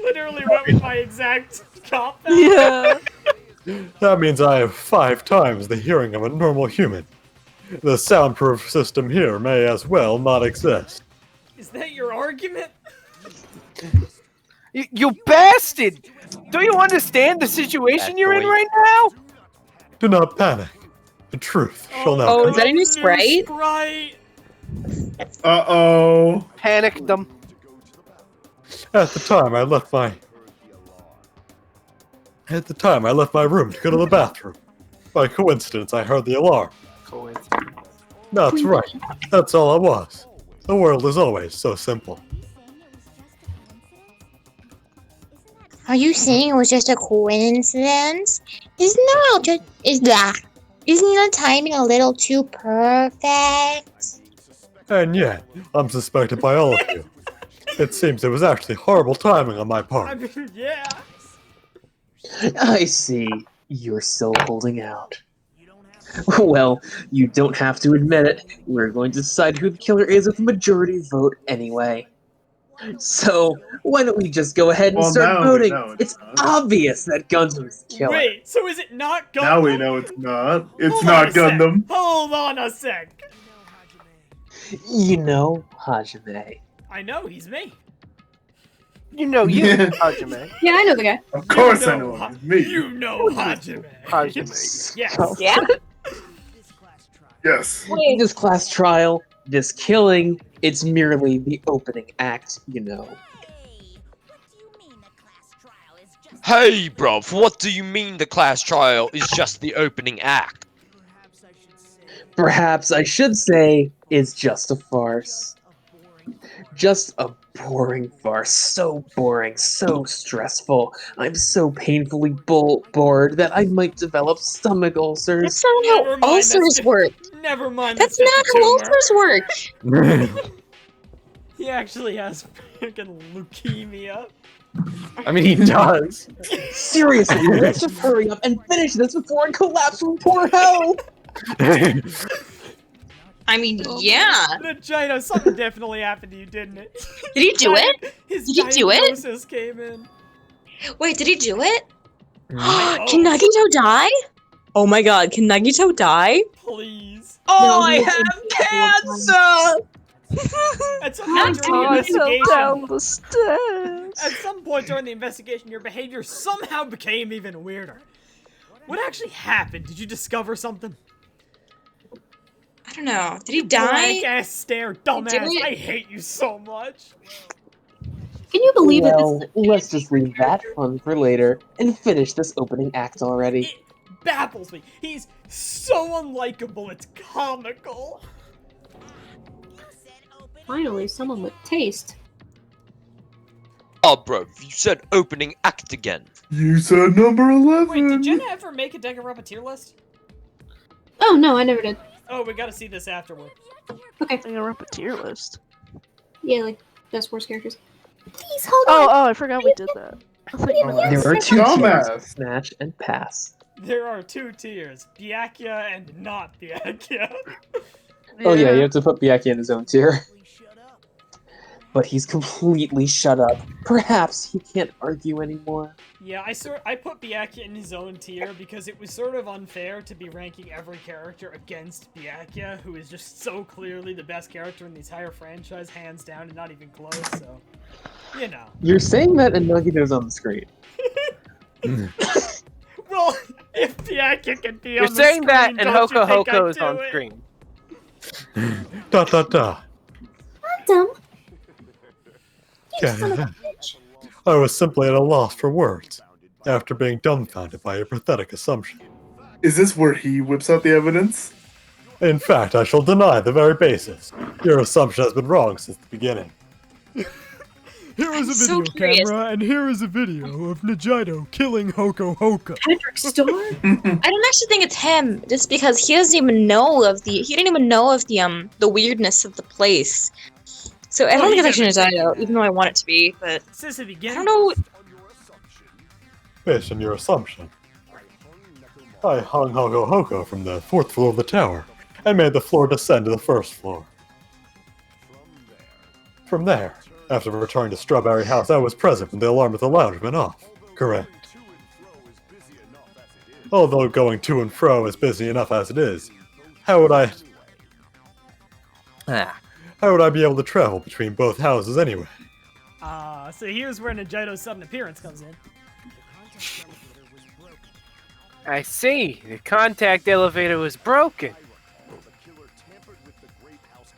Speaker 1: literally went with my exact cop.
Speaker 3: Yeah.
Speaker 9: That means I have 5 times the hearing of a normal human. The soundproof system here may as well not exist.
Speaker 1: Is that your argument?
Speaker 2: You bastard! Don't you understand the situation you're in right now?
Speaker 9: Do not panic. The truth shall not
Speaker 11: Oh,
Speaker 9: come
Speaker 11: is that a new Sprite?
Speaker 1: Sprite.
Speaker 5: Uh-oh.
Speaker 2: Panicked them.
Speaker 9: At the time I left my room to go to the bathroom. By coincidence, I heard the alarm. That's right. That's all it was. The world is always so simple.
Speaker 4: Are you saying it was just a coincidence? Isn't the timing a little too perfect?
Speaker 9: And yet, I'm suspected by all of you. It seems it was actually horrible timing on my
Speaker 1: I
Speaker 9: part.
Speaker 1: mean, yeah.
Speaker 8: I see. You're still holding out. Well, you don't have to admit it. We're going to decide who the killer is with a majority vote anyway. So, why don't we just go ahead and
Speaker 5: Well,
Speaker 8: start
Speaker 5: now we
Speaker 8: voting?
Speaker 5: know
Speaker 8: It's obvious that Gundam's the killer.
Speaker 1: Wait, so is it not Gundam?
Speaker 5: Now we know it's not. It's
Speaker 1: Hold
Speaker 5: not
Speaker 1: on a sec.
Speaker 5: Gundam.
Speaker 1: Hold on a sec.
Speaker 8: You know, Hajime.
Speaker 1: I know, he's me.
Speaker 2: You know you, Hajime.
Speaker 6: Yeah, I know the guy.
Speaker 5: Of course
Speaker 1: You
Speaker 5: I know
Speaker 1: Ha-
Speaker 5: it's me.
Speaker 1: You know Hajime.
Speaker 2: Hajime.
Speaker 1: Yes.
Speaker 11: Yeah.
Speaker 5: Yes.
Speaker 11: Wait.
Speaker 8: This class trial, this killing, it's merely the opening act, you know.
Speaker 7: Hey, bruv, what do you mean the class trial is just the opening act?
Speaker 8: Perhaps I should say it's just a farce. Just a boring farce. So boring, so stressful. I'm so painfully bored that I might develop stomach ulcers.
Speaker 11: That's not how
Speaker 1: Never mind,
Speaker 11: ulcers
Speaker 1: that's
Speaker 11: work.
Speaker 1: Never mind.
Speaker 11: That's not how ulcers work.
Speaker 1: He actually has freaking leukemia.
Speaker 12: I mean, he does.
Speaker 8: Seriously, let's just hurry up and finish this before I collapse from poor health!
Speaker 11: I mean, yeah.
Speaker 1: Vagina, something definitely happened to you, didn't it?
Speaker 11: Did he do it?
Speaker 1: His
Speaker 11: Did he do it?
Speaker 1: diagnosis came in.
Speaker 11: Wait, did he do it?
Speaker 1: I
Speaker 11: Can
Speaker 1: hope.
Speaker 11: Nagito die? Oh my god, can Nagito die?
Speaker 1: Please.
Speaker 11: Oh,
Speaker 6: No,
Speaker 11: I
Speaker 6: he-
Speaker 11: have cancer!
Speaker 1: At some point during the
Speaker 3: I fell down
Speaker 1: investigation,
Speaker 3: the stairs.
Speaker 1: at some point during the investigation, your behavior somehow became even weirder. What actually happened? Did you discover something?
Speaker 11: I don't know. Did he die?
Speaker 1: Blank ass stare, dumbass.
Speaker 11: didn't-
Speaker 1: I hate you so much.
Speaker 6: Can you believe that
Speaker 8: Well,
Speaker 6: this?
Speaker 8: let's just leave that fun for later and finish this opening act already.
Speaker 1: It baffles me. He's so unlikable, it's comical.
Speaker 6: Finally, someone with taste.
Speaker 7: Oh, bro, you said opening act again.
Speaker 5: You said number 11.
Speaker 1: Wait, did Jenna ever make a Danganronpa tier list?
Speaker 6: Oh no, I never did.
Speaker 1: Oh, we gotta see this afterward.
Speaker 6: Okay.
Speaker 3: Danganronpa tier list.
Speaker 6: Yeah, like best worst characters. Please hold on.
Speaker 3: Oh, I forgot we did that. I thought you meant-
Speaker 8: There are two
Speaker 5: Dumbass.
Speaker 8: tiers, Snatch and Pass.
Speaker 1: There are two tiers, Byakuya and not Byakuya.
Speaker 8: Oh yeah, you have to put Biaki in his own tier. But he's completely shut up. Perhaps he can't argue anymore.
Speaker 1: Yeah, I put Byakuya in his own tier because it was sort of unfair to be ranking every character against Byakuya, who is just so clearly the best character in the entire franchise, hands down, and not even close, so... You know.
Speaker 8: You're saying that and Nagito's on the screen.
Speaker 1: Well, if Byakuya can be
Speaker 2: You're
Speaker 1: on the
Speaker 2: saying
Speaker 1: screen,
Speaker 2: that, and
Speaker 1: don't you
Speaker 2: Hoko
Speaker 1: think I'd
Speaker 2: Hoko is
Speaker 1: do
Speaker 2: on
Speaker 1: it?
Speaker 2: screen.
Speaker 9: Da da da.
Speaker 6: I'm dumb.
Speaker 9: Yeah. I was simply at a loss for words, after being dumbfounded by your pathetic assumption.
Speaker 5: Is this where he whips out the evidence?
Speaker 9: In fact, I shall deny the very basis. Your assumption has been wrong since the beginning.
Speaker 1: Here is a
Speaker 11: so
Speaker 1: video
Speaker 11: curious.
Speaker 1: camera, and here is a video of Nagito killing Hoko Hoka.
Speaker 6: Kendrick Star.
Speaker 11: I don't actually think it's him, just because he doesn't even know of the the weirdness of the place. So I don't think it's actually Nagito, even though I want it to be, but
Speaker 1: Since the
Speaker 11: I
Speaker 1: beginning,
Speaker 11: don't know.
Speaker 9: Based on your assumption, I hung Hoko Hoko from the 4th floor of the tower, and made the floor descend to the 1st floor. From there, after returning to Strawberry House, I was present when the alarm at the lounge went off. Correct. Although going to and fro is busy enough as it is, how would I be able to travel between both houses anyway?
Speaker 1: so here's where Nagito's sudden appearance comes in.
Speaker 2: I see. The contact elevator was broken.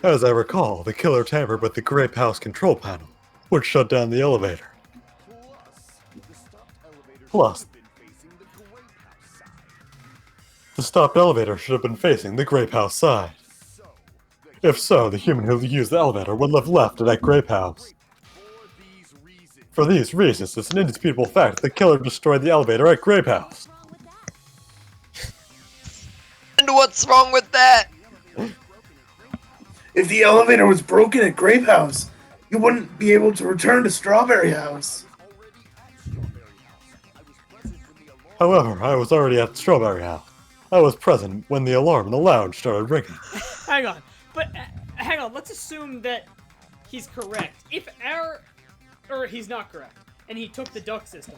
Speaker 9: As I recall, the killer tampered with the Grape House control panel, which shut down the elevator. Plus, the stopped elevator should have been facing the Grape House side. If so, the human who used the elevator would have left it at Grape House. For these reasons, it's an indisputable fact that the killer destroyed the elevator at Grape House.
Speaker 7: And what's wrong with that?
Speaker 5: If the elevator was broken at Grape House, you wouldn't be able to return to Strawberry House.
Speaker 9: However, I was already at Strawberry House. I was present when the alarm in the lounge started ringing.
Speaker 1: Hang on, but hang on. Let's assume that he's correct. If he's not correct, and he took the duct system.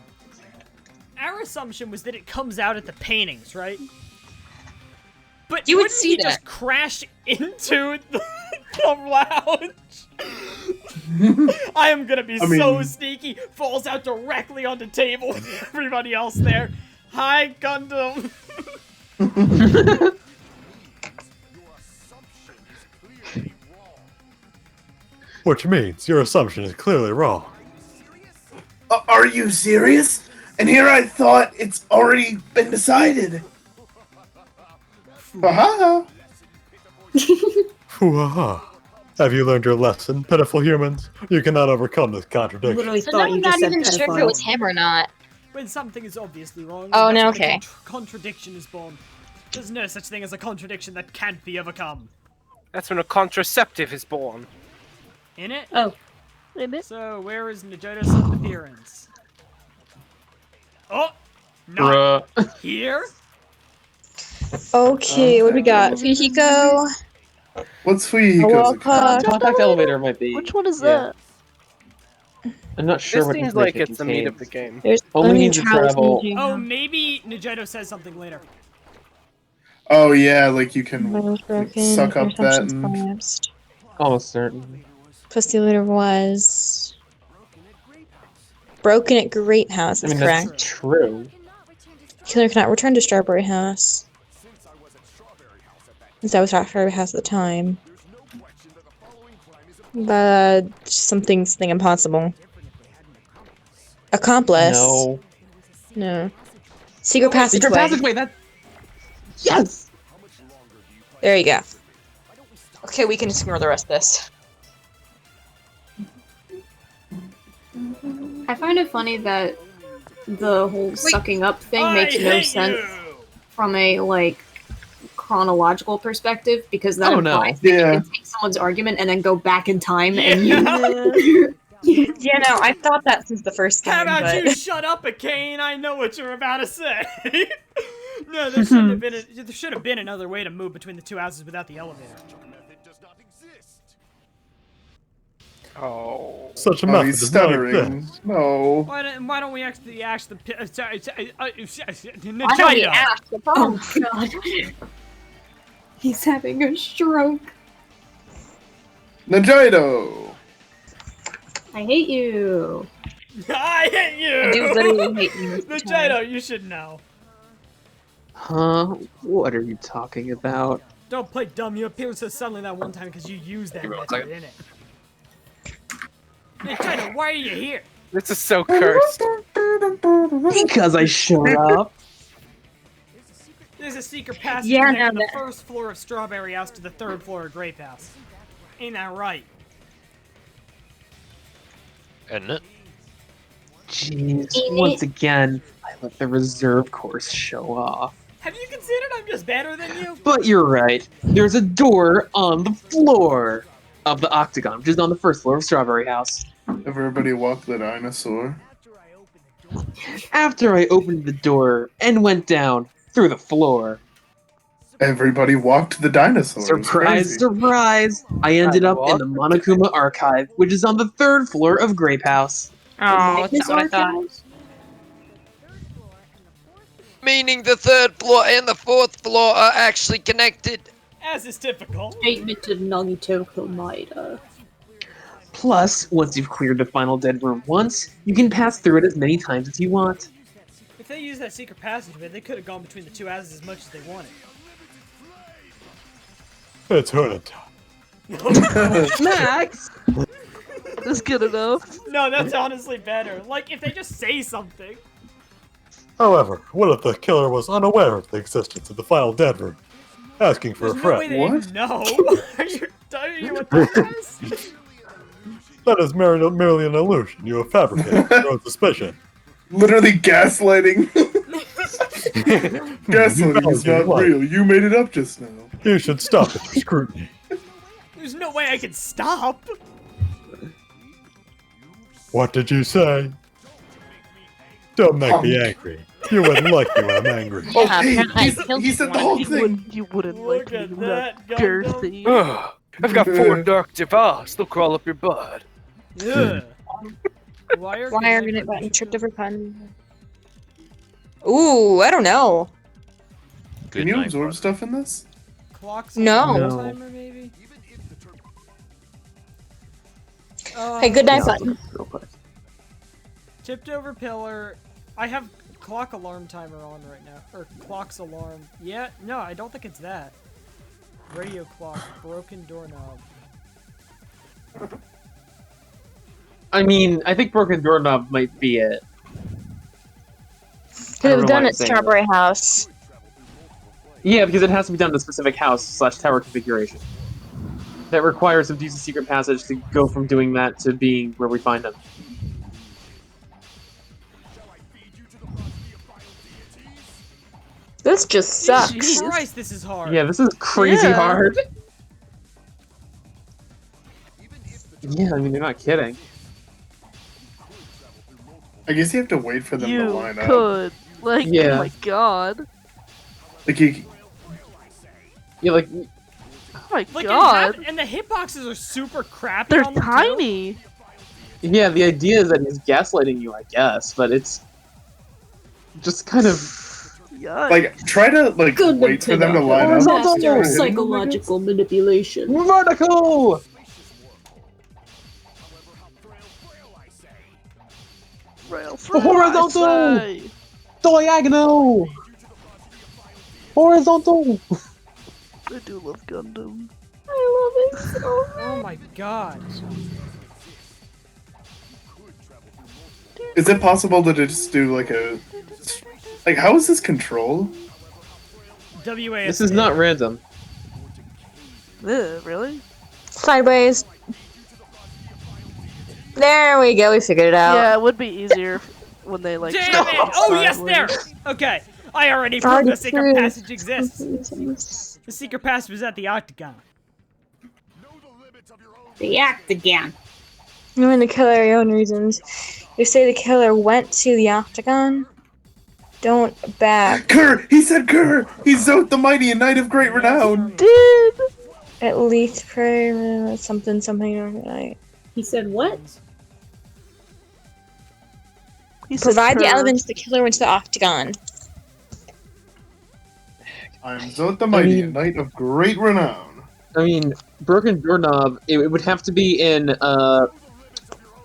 Speaker 1: Our assumption was that it comes out at the paintings, right? But
Speaker 11: You would
Speaker 1: wouldn't
Speaker 11: see
Speaker 1: he
Speaker 11: that.
Speaker 1: just crash into the lounge? I am gonna be so sneaky. Falls out directly on the table with everybody else there. Hi, Gundam.
Speaker 9: Which means your assumption is clearly wrong.
Speaker 5: Are you serious? And here I thought it's already been decided. Haha.
Speaker 9: Hoo-ha-ha. Have you learned your lesson, pitiful humans? You cannot overcome this contradiction.
Speaker 11: So now I'm not even sure if it was him or not.
Speaker 1: When something is obviously wrong,
Speaker 11: Oh,
Speaker 1: that's
Speaker 11: no,
Speaker 1: when a
Speaker 11: okay.
Speaker 1: Contradiction is born. There's no such thing as a contradiction that can't be overcome.
Speaker 2: That's when a contraceptive is born.
Speaker 1: In it?
Speaker 6: Oh.
Speaker 3: In it?
Speaker 1: So, where is Najota's sudden appearance? Oh! Not here?
Speaker 11: Okay, what do we got? Fihiko.
Speaker 5: What's Fihiko's account?
Speaker 8: Contact elevator might be.
Speaker 3: Which one is
Speaker 8: yeah.
Speaker 3: that?
Speaker 8: I'm not sure
Speaker 2: This
Speaker 8: what
Speaker 2: seems like
Speaker 8: information
Speaker 2: it's the meat of
Speaker 8: contains.
Speaker 2: the game.
Speaker 11: There's
Speaker 8: Only
Speaker 11: only
Speaker 8: means to travel.
Speaker 1: Oh, maybe Najoto says something later.
Speaker 5: Oh yeah, like you can
Speaker 11: Was broken.
Speaker 5: suck up that
Speaker 11: Assumptions
Speaker 5: and
Speaker 11: collapsed.
Speaker 8: Almost certain.
Speaker 11: Plus the elevator was broken at Great House.
Speaker 8: I
Speaker 11: Is
Speaker 8: mean,
Speaker 11: correct.
Speaker 8: that's true.
Speaker 11: Killer cannot return to Strawberry House. Since I was at Strawberry House at the time. But something impossible. Accomplice.
Speaker 8: No.
Speaker 11: No. Secret passageway.
Speaker 8: Secret passageway. That. Yes.
Speaker 11: There you go. Okay, we can just ignore the rest of this.
Speaker 6: I find it funny that the whole sucking up thing makes no sense from a like chronological perspective, because that implies that you can take someone's argument and then go back in time and you.
Speaker 11: Yeah, no, I thought that since the first game.
Speaker 1: How about
Speaker 11: but...
Speaker 1: you shut up, Akane? I know what you're about to say. No, there shouldn't have been. There should have been another way to move between the two houses without the elevator.
Speaker 2: Oh.
Speaker 9: Such a
Speaker 5: Oh,
Speaker 9: method
Speaker 5: he's
Speaker 9: does not
Speaker 5: stuttering.
Speaker 9: exist.
Speaker 5: No.
Speaker 1: Why don't we actually ask the
Speaker 6: Why don't we ask the problem? Oh god. He's having a stroke.
Speaker 5: Najoto!
Speaker 6: I hate you.
Speaker 1: I hate you!
Speaker 11: I do literally hate you.
Speaker 1: Najoto, you should know.
Speaker 8: Huh? What are you talking about?
Speaker 1: Don't play dumb. You appeared so suddenly that one time because you used that method in it. Najoto, why are you here?
Speaker 2: This is so cursed.
Speaker 8: Because I showed up.
Speaker 1: There's a secret passage
Speaker 11: Yeah,
Speaker 1: connecting
Speaker 11: no,
Speaker 1: the first floor of Strawberry House to the third floor of Grape House. Ain't that right?
Speaker 7: Isn't it?
Speaker 8: Jeez, once again, I let the reserve course show off.
Speaker 1: Have you considered I'm just better than you?
Speaker 8: But you're right. There's a door on the floor of the octagon, which is on the first floor of Strawberry House.
Speaker 5: Everybody walk the dinosaur.
Speaker 8: After I opened the door and went down through the floor.
Speaker 5: Everybody walked the dinosaur.
Speaker 8: Surprise, surprise! I ended up in the Monokuma Archive, which is on the third floor of Grape House.
Speaker 11: Oh, that's what I thought.
Speaker 7: Meaning the third floor and the fourth floor are actually connected.
Speaker 1: As is typical.
Speaker 6: Statement to Nagitoko Maeda.
Speaker 8: Plus, once you've cleared the final dead room once, you can pass through it as many times as you want.
Speaker 1: If they used that secret passageway, they could have gone between the two houses as much as they wanted.
Speaker 9: It's hoonint'ime.
Speaker 8: Max!
Speaker 3: That's good enough.
Speaker 1: No, that's honestly better. Like, if they just say something.
Speaker 9: However, what if the killer was unaware of the existence of the final dead room, asking for
Speaker 1: There's
Speaker 9: a
Speaker 1: no way
Speaker 9: friend?
Speaker 1: they know. Are you a dumbass?
Speaker 9: That is merely an illusion you have fabricated for your own suspicion.
Speaker 5: Literally gaslighting. Gaslighting is not real. You made it up just now.
Speaker 9: You should stop with your scrutiny.
Speaker 1: There's no way I can stop.
Speaker 9: What did you say? Don't make me angry. You wouldn't like me when I'm angry.
Speaker 5: Oh, hey, he said the whole thing.
Speaker 3: You wouldn't
Speaker 1: Look
Speaker 3: like
Speaker 1: at
Speaker 3: me,
Speaker 1: that,
Speaker 3: girthy.
Speaker 2: I've got 4 dark divas. They'll crawl up your butt.
Speaker 1: Yeah. Wire
Speaker 11: Grenade button tripped over pun. Ooh, I don't know.
Speaker 5: Can you absorb stuff in this?
Speaker 1: Clocks
Speaker 11: No.
Speaker 1: timer, maybe?
Speaker 11: Hey, good night button.
Speaker 1: Tipped over pillar. I have clock alarm timer on right now. Or clock's alarm. Yeah, no, I don't think it's that. Radio clock, broken doorknob.
Speaker 8: I mean, I think broken doorknob might be it.
Speaker 11: Could have done it Strawberry House.
Speaker 8: Yeah, because it has to be done in a specific house / tower configuration. That requires them to use a secret passage to go from doing that to being where we find them.
Speaker 11: This just sucks.
Speaker 1: Jesus Christ, this is hard.
Speaker 8: Yeah, this is crazy hard. Yeah, I mean, they're not kidding.
Speaker 5: I guess you have to wait for them to
Speaker 3: You
Speaker 5: line up.
Speaker 3: could. Like,
Speaker 8: Yeah.
Speaker 3: oh my god.
Speaker 5: Like you,
Speaker 8: Yeah, like,
Speaker 3: Oh my
Speaker 1: Like,
Speaker 3: god.
Speaker 1: and the hitboxes are super crappy.
Speaker 3: They're
Speaker 1: on them, too.
Speaker 3: tiny.
Speaker 8: yeah, the idea is that he's gaslighting you, I guess, but it's just kind of
Speaker 3: Yikes.
Speaker 5: like try to like
Speaker 6: Good
Speaker 5: wait for them to line up.
Speaker 8: Horizontal.
Speaker 6: Master of psychological manipulation.
Speaker 8: vertical.
Speaker 3: Rail through,
Speaker 8: Horizontal.
Speaker 3: I say.
Speaker 8: Diagonal. Horizontal.
Speaker 3: I do love Gundam.
Speaker 6: I love it so
Speaker 1: Oh my god.
Speaker 5: Is it possible to just do like a how is this controlled?
Speaker 1: WASD.
Speaker 8: This is not random.
Speaker 3: Really?
Speaker 11: Sideways. There we go. We figured it out.
Speaker 3: Yeah, it would be easier when they like.
Speaker 1: Damn
Speaker 3: start
Speaker 1: it!
Speaker 3: off
Speaker 1: Oh yes,
Speaker 3: sideways.
Speaker 1: there. Okay, I already proved the secret passage exists. The secret passage was at the Octagon.
Speaker 6: The Octagon.
Speaker 11: Knowing the killer your own reasons. You say the killer went to the Octagon? Don't back.
Speaker 5: Kerr! He said Kerr! He's Zoth the Mighty, a knight of great renown!
Speaker 3: Did
Speaker 11: At least pray something overnight.
Speaker 6: He said what?
Speaker 3: he said
Speaker 11: Provide the
Speaker 3: curve.
Speaker 11: evidence the killer went to the Octagon.
Speaker 5: I'm Zoth the Mighty, a
Speaker 8: mean-
Speaker 5: knight of great renown.
Speaker 8: I mean, broken doorknob. It would have to be in
Speaker 11: No,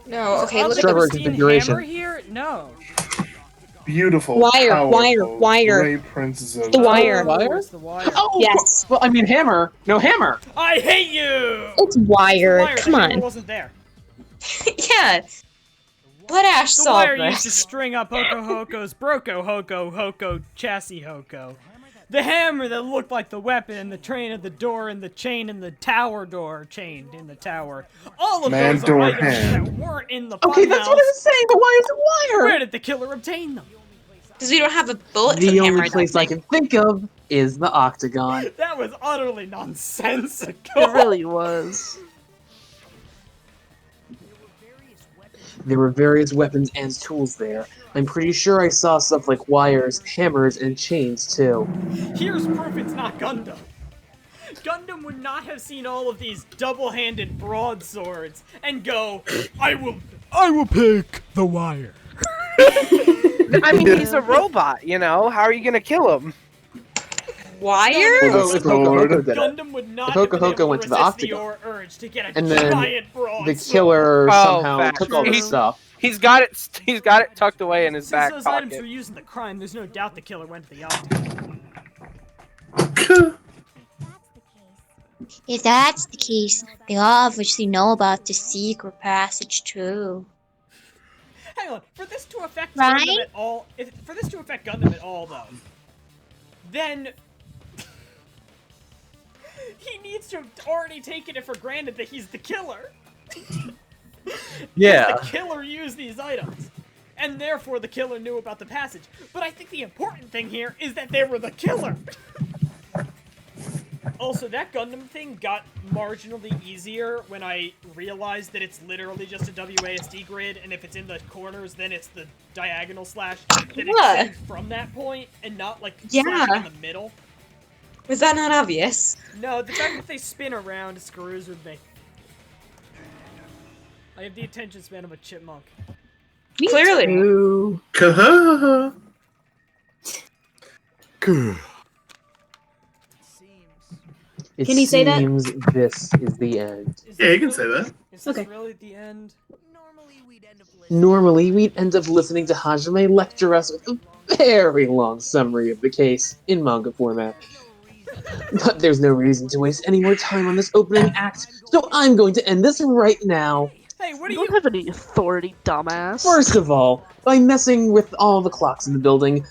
Speaker 11: okay, look at
Speaker 8: Strawberry
Speaker 11: the
Speaker 8: configuration.
Speaker 1: Hammer here? No.
Speaker 5: Beautiful,
Speaker 11: Wire,
Speaker 5: powerful,
Speaker 11: wire.
Speaker 5: great princess of
Speaker 11: The wire.
Speaker 1: Where's the wire?
Speaker 8: Oh,
Speaker 11: Yes.
Speaker 8: Well, I mean, hammer. No hammer.
Speaker 1: I hate you.
Speaker 11: It's
Speaker 1: The
Speaker 11: wire.
Speaker 1: wire,
Speaker 11: Come
Speaker 1: the hammer
Speaker 11: on.
Speaker 1: wasn't there.
Speaker 11: Yeah. Let Ash
Speaker 1: The
Speaker 11: solve
Speaker 1: wire used to
Speaker 11: this.
Speaker 1: string up Hoko Hoko's Broko Hoko Hoko Chassis Hoko. The hammer that looked like the weapon and the train of the door and the chain and the tower door chained in the tower. All of
Speaker 5: Man
Speaker 1: those are
Speaker 5: door
Speaker 1: items
Speaker 5: hand.
Speaker 1: that weren't in the
Speaker 8: Okay, that's what I
Speaker 1: funhouse.
Speaker 8: was saying. But why is it
Speaker 1: Where
Speaker 8: wire?
Speaker 1: did the killer obtain them?
Speaker 11: Because we don't have a bullet for
Speaker 8: The
Speaker 11: the hammer.
Speaker 8: only
Speaker 11: I don't
Speaker 8: place I
Speaker 11: think.
Speaker 8: can think of is the Octagon.
Speaker 1: That was utterly nonsensical.
Speaker 3: It really was.
Speaker 8: There were various weapons and tools there. I'm pretty sure I saw stuff like wires, hammers, and chains too.
Speaker 1: Here's proof it's not Gundam. Gundam would not have seen all of these double-handed broadswords and go, I will pick the wire.
Speaker 2: I mean, he's a robot, you know? How are you gonna kill him?
Speaker 11: Wire?
Speaker 8: Oh, if Hoko Hoko did it.
Speaker 1: Gundam would not
Speaker 8: If
Speaker 1: have
Speaker 8: Hoko
Speaker 1: been able
Speaker 8: Hoko
Speaker 1: to
Speaker 8: went to the
Speaker 1: resist the
Speaker 8: Octagon.
Speaker 1: urge to get a
Speaker 8: And then
Speaker 1: giant broadsword.
Speaker 8: The killer
Speaker 2: Oh,
Speaker 8: somehow
Speaker 2: facts.
Speaker 8: took all this
Speaker 2: He's-
Speaker 8: stuff.
Speaker 2: He's got it tucked away in his
Speaker 1: Since
Speaker 2: back
Speaker 1: those items were
Speaker 2: pocket.
Speaker 1: used in the crime, there's no doubt the killer went to the Octagon.
Speaker 4: If that's the case, they obviously know about the secret passage too.
Speaker 1: Hang on, for this to affect
Speaker 4: Right?
Speaker 1: Gundam at all, for this to affect Gundam at all, though, then he needs to have already taken it for granted that he's the killer.
Speaker 12: Yeah.
Speaker 1: The killer used these items, and therefore the killer knew about the passage. But I think the important thing here is that they were the killer. Also, that Gundam thing got marginally easier when I realized that it's literally just a WASD grid, and if it's in the corners, then it's the diagonal slash. That
Speaker 11: Yeah.
Speaker 1: it's from that point, and not like slashing in the middle.
Speaker 11: Was that not obvious?
Speaker 1: No, the fact that they spin around screws with me. I have the attention span of a chipmunk.
Speaker 11: Clearly.
Speaker 5: Kaha.
Speaker 8: It
Speaker 6: Can he say that?
Speaker 8: seems this is the end.
Speaker 5: Yeah, you can say that.
Speaker 1: Is this
Speaker 6: Okay.
Speaker 1: really the end?
Speaker 8: Normally, we'd end up listening to Hajime lecture us with a very long summary of the case in manga format. But there's no reason to waste any more time on this opening act, so I'm going to end this right now.
Speaker 1: Hey, what do
Speaker 3: You
Speaker 1: you?
Speaker 3: don't have any authority, dumbass.
Speaker 8: First of all, by messing with all the clocks in the building,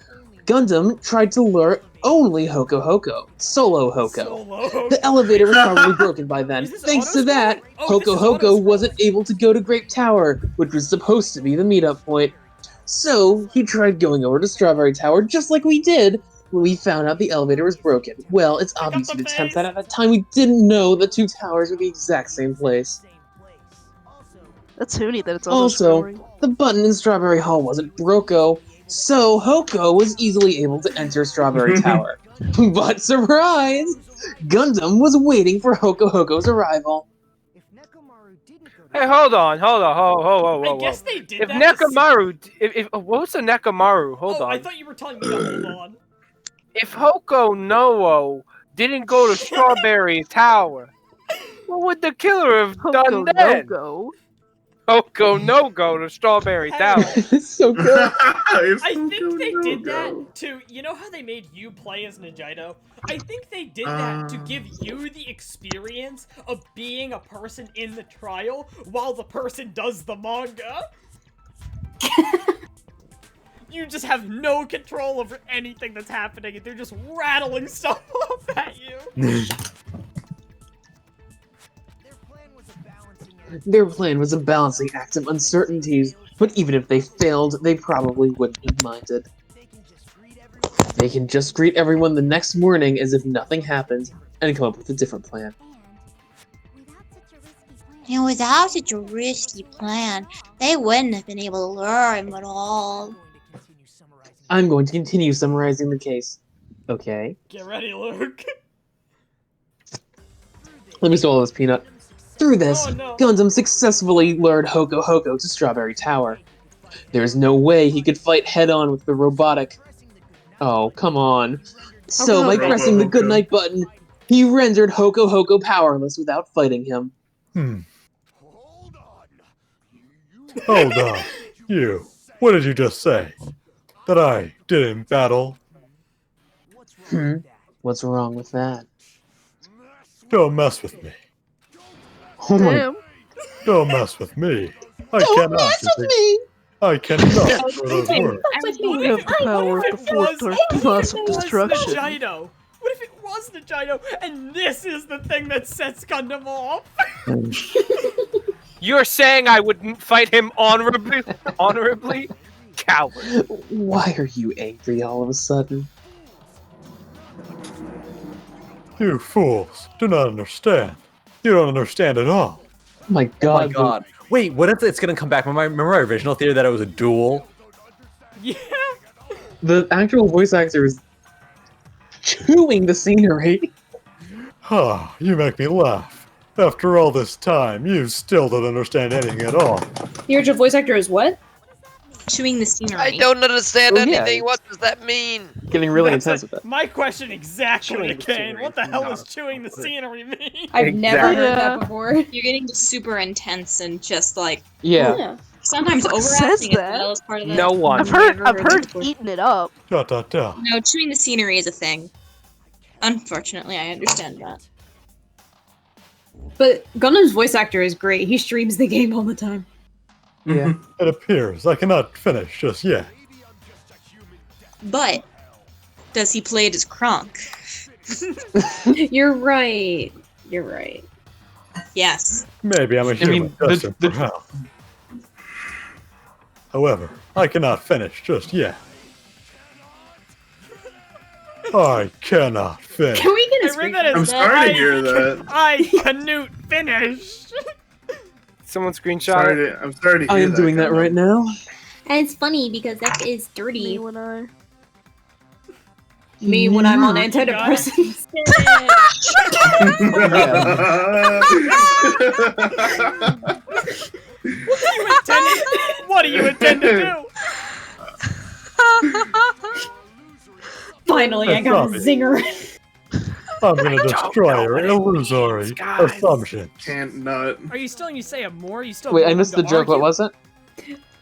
Speaker 8: Gundam tried to lure only Hoko Hoko, solo Hoko.
Speaker 1: Solo.
Speaker 8: The elevator was probably broken by then.
Speaker 1: Is this
Speaker 8: Thanks to
Speaker 1: auto-scrolling?
Speaker 8: that,
Speaker 1: Oh, this
Speaker 8: Hoko
Speaker 1: is
Speaker 8: Hoko
Speaker 1: auto-scrolling.
Speaker 8: wasn't able to go to Grape Tower, which was supposed to be the meetup point. So, he tried going over to Strawberry Tower just like we did when we found out the elevator was broken. Well, it's obvious
Speaker 1: the
Speaker 8: to the temp
Speaker 1: face.
Speaker 8: that at that time we didn't know the two towers were the exact same place.
Speaker 3: That's Hoonie that it's
Speaker 8: Also,
Speaker 3: auto-scrolling.
Speaker 8: the button in Strawberry Hall wasn't Broko, so Hoko was easily able to enter Strawberry Tower. But surprise! Gundam was waiting for Hoko's arrival.
Speaker 2: Hey, hold on, whoa.
Speaker 1: I guess they did
Speaker 2: If
Speaker 1: that.
Speaker 2: Nekomaru, if what's a Nekomaru? Hold
Speaker 1: Oh,
Speaker 2: on.
Speaker 1: I thought you were telling me to hold on.
Speaker 2: If Hoko Noo didn't go to Strawberry Tower, what would the killer have done then? Hoko no go to Strawberry Tower.
Speaker 8: It's so good.
Speaker 1: I think they did that to, you know how they made you play as Nagito? I think they did that to give you the experience of being a person in the trial while the person does the manga. You just have no control over anything that's happening and they're just rattling stuff off at you.
Speaker 8: Their plan was a balancing act of uncertainties, but even if they failed, they probably wouldn't have minded. They can just greet everyone the next morning as if nothing happened, and come up with a different plan.
Speaker 4: And without such a risky plan, they wouldn't have been able to lure him at all.
Speaker 8: I'm going to continue summarizing the case. Okay?
Speaker 1: Get ready, Luke.
Speaker 8: Let me swallow this peanut. Through this, Gundam successfully lured Hoko to Strawberry Tower. There's no way he could fight head-on with the robotic... Oh, come on. So, by pressing the goodnight button, he rendered Hoko powerless without fighting him.
Speaker 9: Hold on. You. What did you just say? That I didn't battle?
Speaker 8: What's wrong with that?
Speaker 9: Don't mess with me.
Speaker 8: Oh my...
Speaker 9: Don't mess with me.
Speaker 8: Don't mess with me!
Speaker 9: I cannot for those words.
Speaker 3: You have the power of the fourth class of destruction.
Speaker 1: Nagito? What if it was Nagito and this is the thing that sets Gundam off?
Speaker 2: You're saying I wouldn't fight him honorably? Honorably? Coward.
Speaker 8: Why are you angry all of a sudden?
Speaker 9: You fools do not understand. You don't understand at all.
Speaker 8: Oh my god.
Speaker 12: Oh my god. Wait, what if it's gonna come back? Remember my original theory that it was a duel?
Speaker 1: Yeah.
Speaker 8: The actual voice actor is chewing the scenery.
Speaker 9: Ah, you make me laugh. After all this time, you still don't understand anything at all.
Speaker 6: The original voice actor is what?
Speaker 11: Chewing the scenery.
Speaker 7: I don't understand
Speaker 8: Oh, yeah.
Speaker 7: anything. What does that mean?
Speaker 8: Getting really intense with it.
Speaker 1: My question exactly
Speaker 2: Chewing
Speaker 1: to
Speaker 2: the
Speaker 1: Kane.
Speaker 2: scenery
Speaker 1: What the
Speaker 2: is
Speaker 1: hell
Speaker 2: not
Speaker 1: is chewing the scenery mean?
Speaker 6: I've never heard that before.
Speaker 11: You're getting super intense and just like
Speaker 8: Yeah.
Speaker 11: sometimes
Speaker 3: Who
Speaker 11: overacting
Speaker 3: says
Speaker 11: as
Speaker 3: that?
Speaker 11: well as part of that.
Speaker 2: No one.
Speaker 3: I've heard
Speaker 11: that before.
Speaker 3: eating it up.
Speaker 9: Dot dot dot.
Speaker 11: No, chewing the scenery is a thing. Unfortunately, I understand that.
Speaker 6: But Gundam's voice actor is great. He streams the game all the time.
Speaker 8: Yeah.
Speaker 9: It appears I cannot finish just yet.
Speaker 11: But does he play it as Kronk?
Speaker 6: You're right. You're right.
Speaker 11: Yes.
Speaker 9: Maybe I'm a human destined
Speaker 8: the-
Speaker 9: for hell. However, I cannot finish just yet. I cannot finish.
Speaker 6: Can we get a
Speaker 1: I read that as
Speaker 5: I'm sorry to hear that.
Speaker 1: I Canute finished.
Speaker 2: Someone screenshot it.
Speaker 5: I'm sorry to hear
Speaker 8: I am doing that right now.
Speaker 10: And it's funny because that is dirty.
Speaker 3: Me when I...
Speaker 6: Me when I'm on antidepressants.
Speaker 1: What do you intend to do?
Speaker 6: Finally, I got a zinger.
Speaker 9: I'm gonna destroy your illusory assumptions.
Speaker 5: Can't nut.
Speaker 1: Are you still? You say more? Are you still?
Speaker 8: Wait, I
Speaker 1: going
Speaker 8: missed
Speaker 1: to
Speaker 8: the joke. What
Speaker 1: argue?
Speaker 8: was it?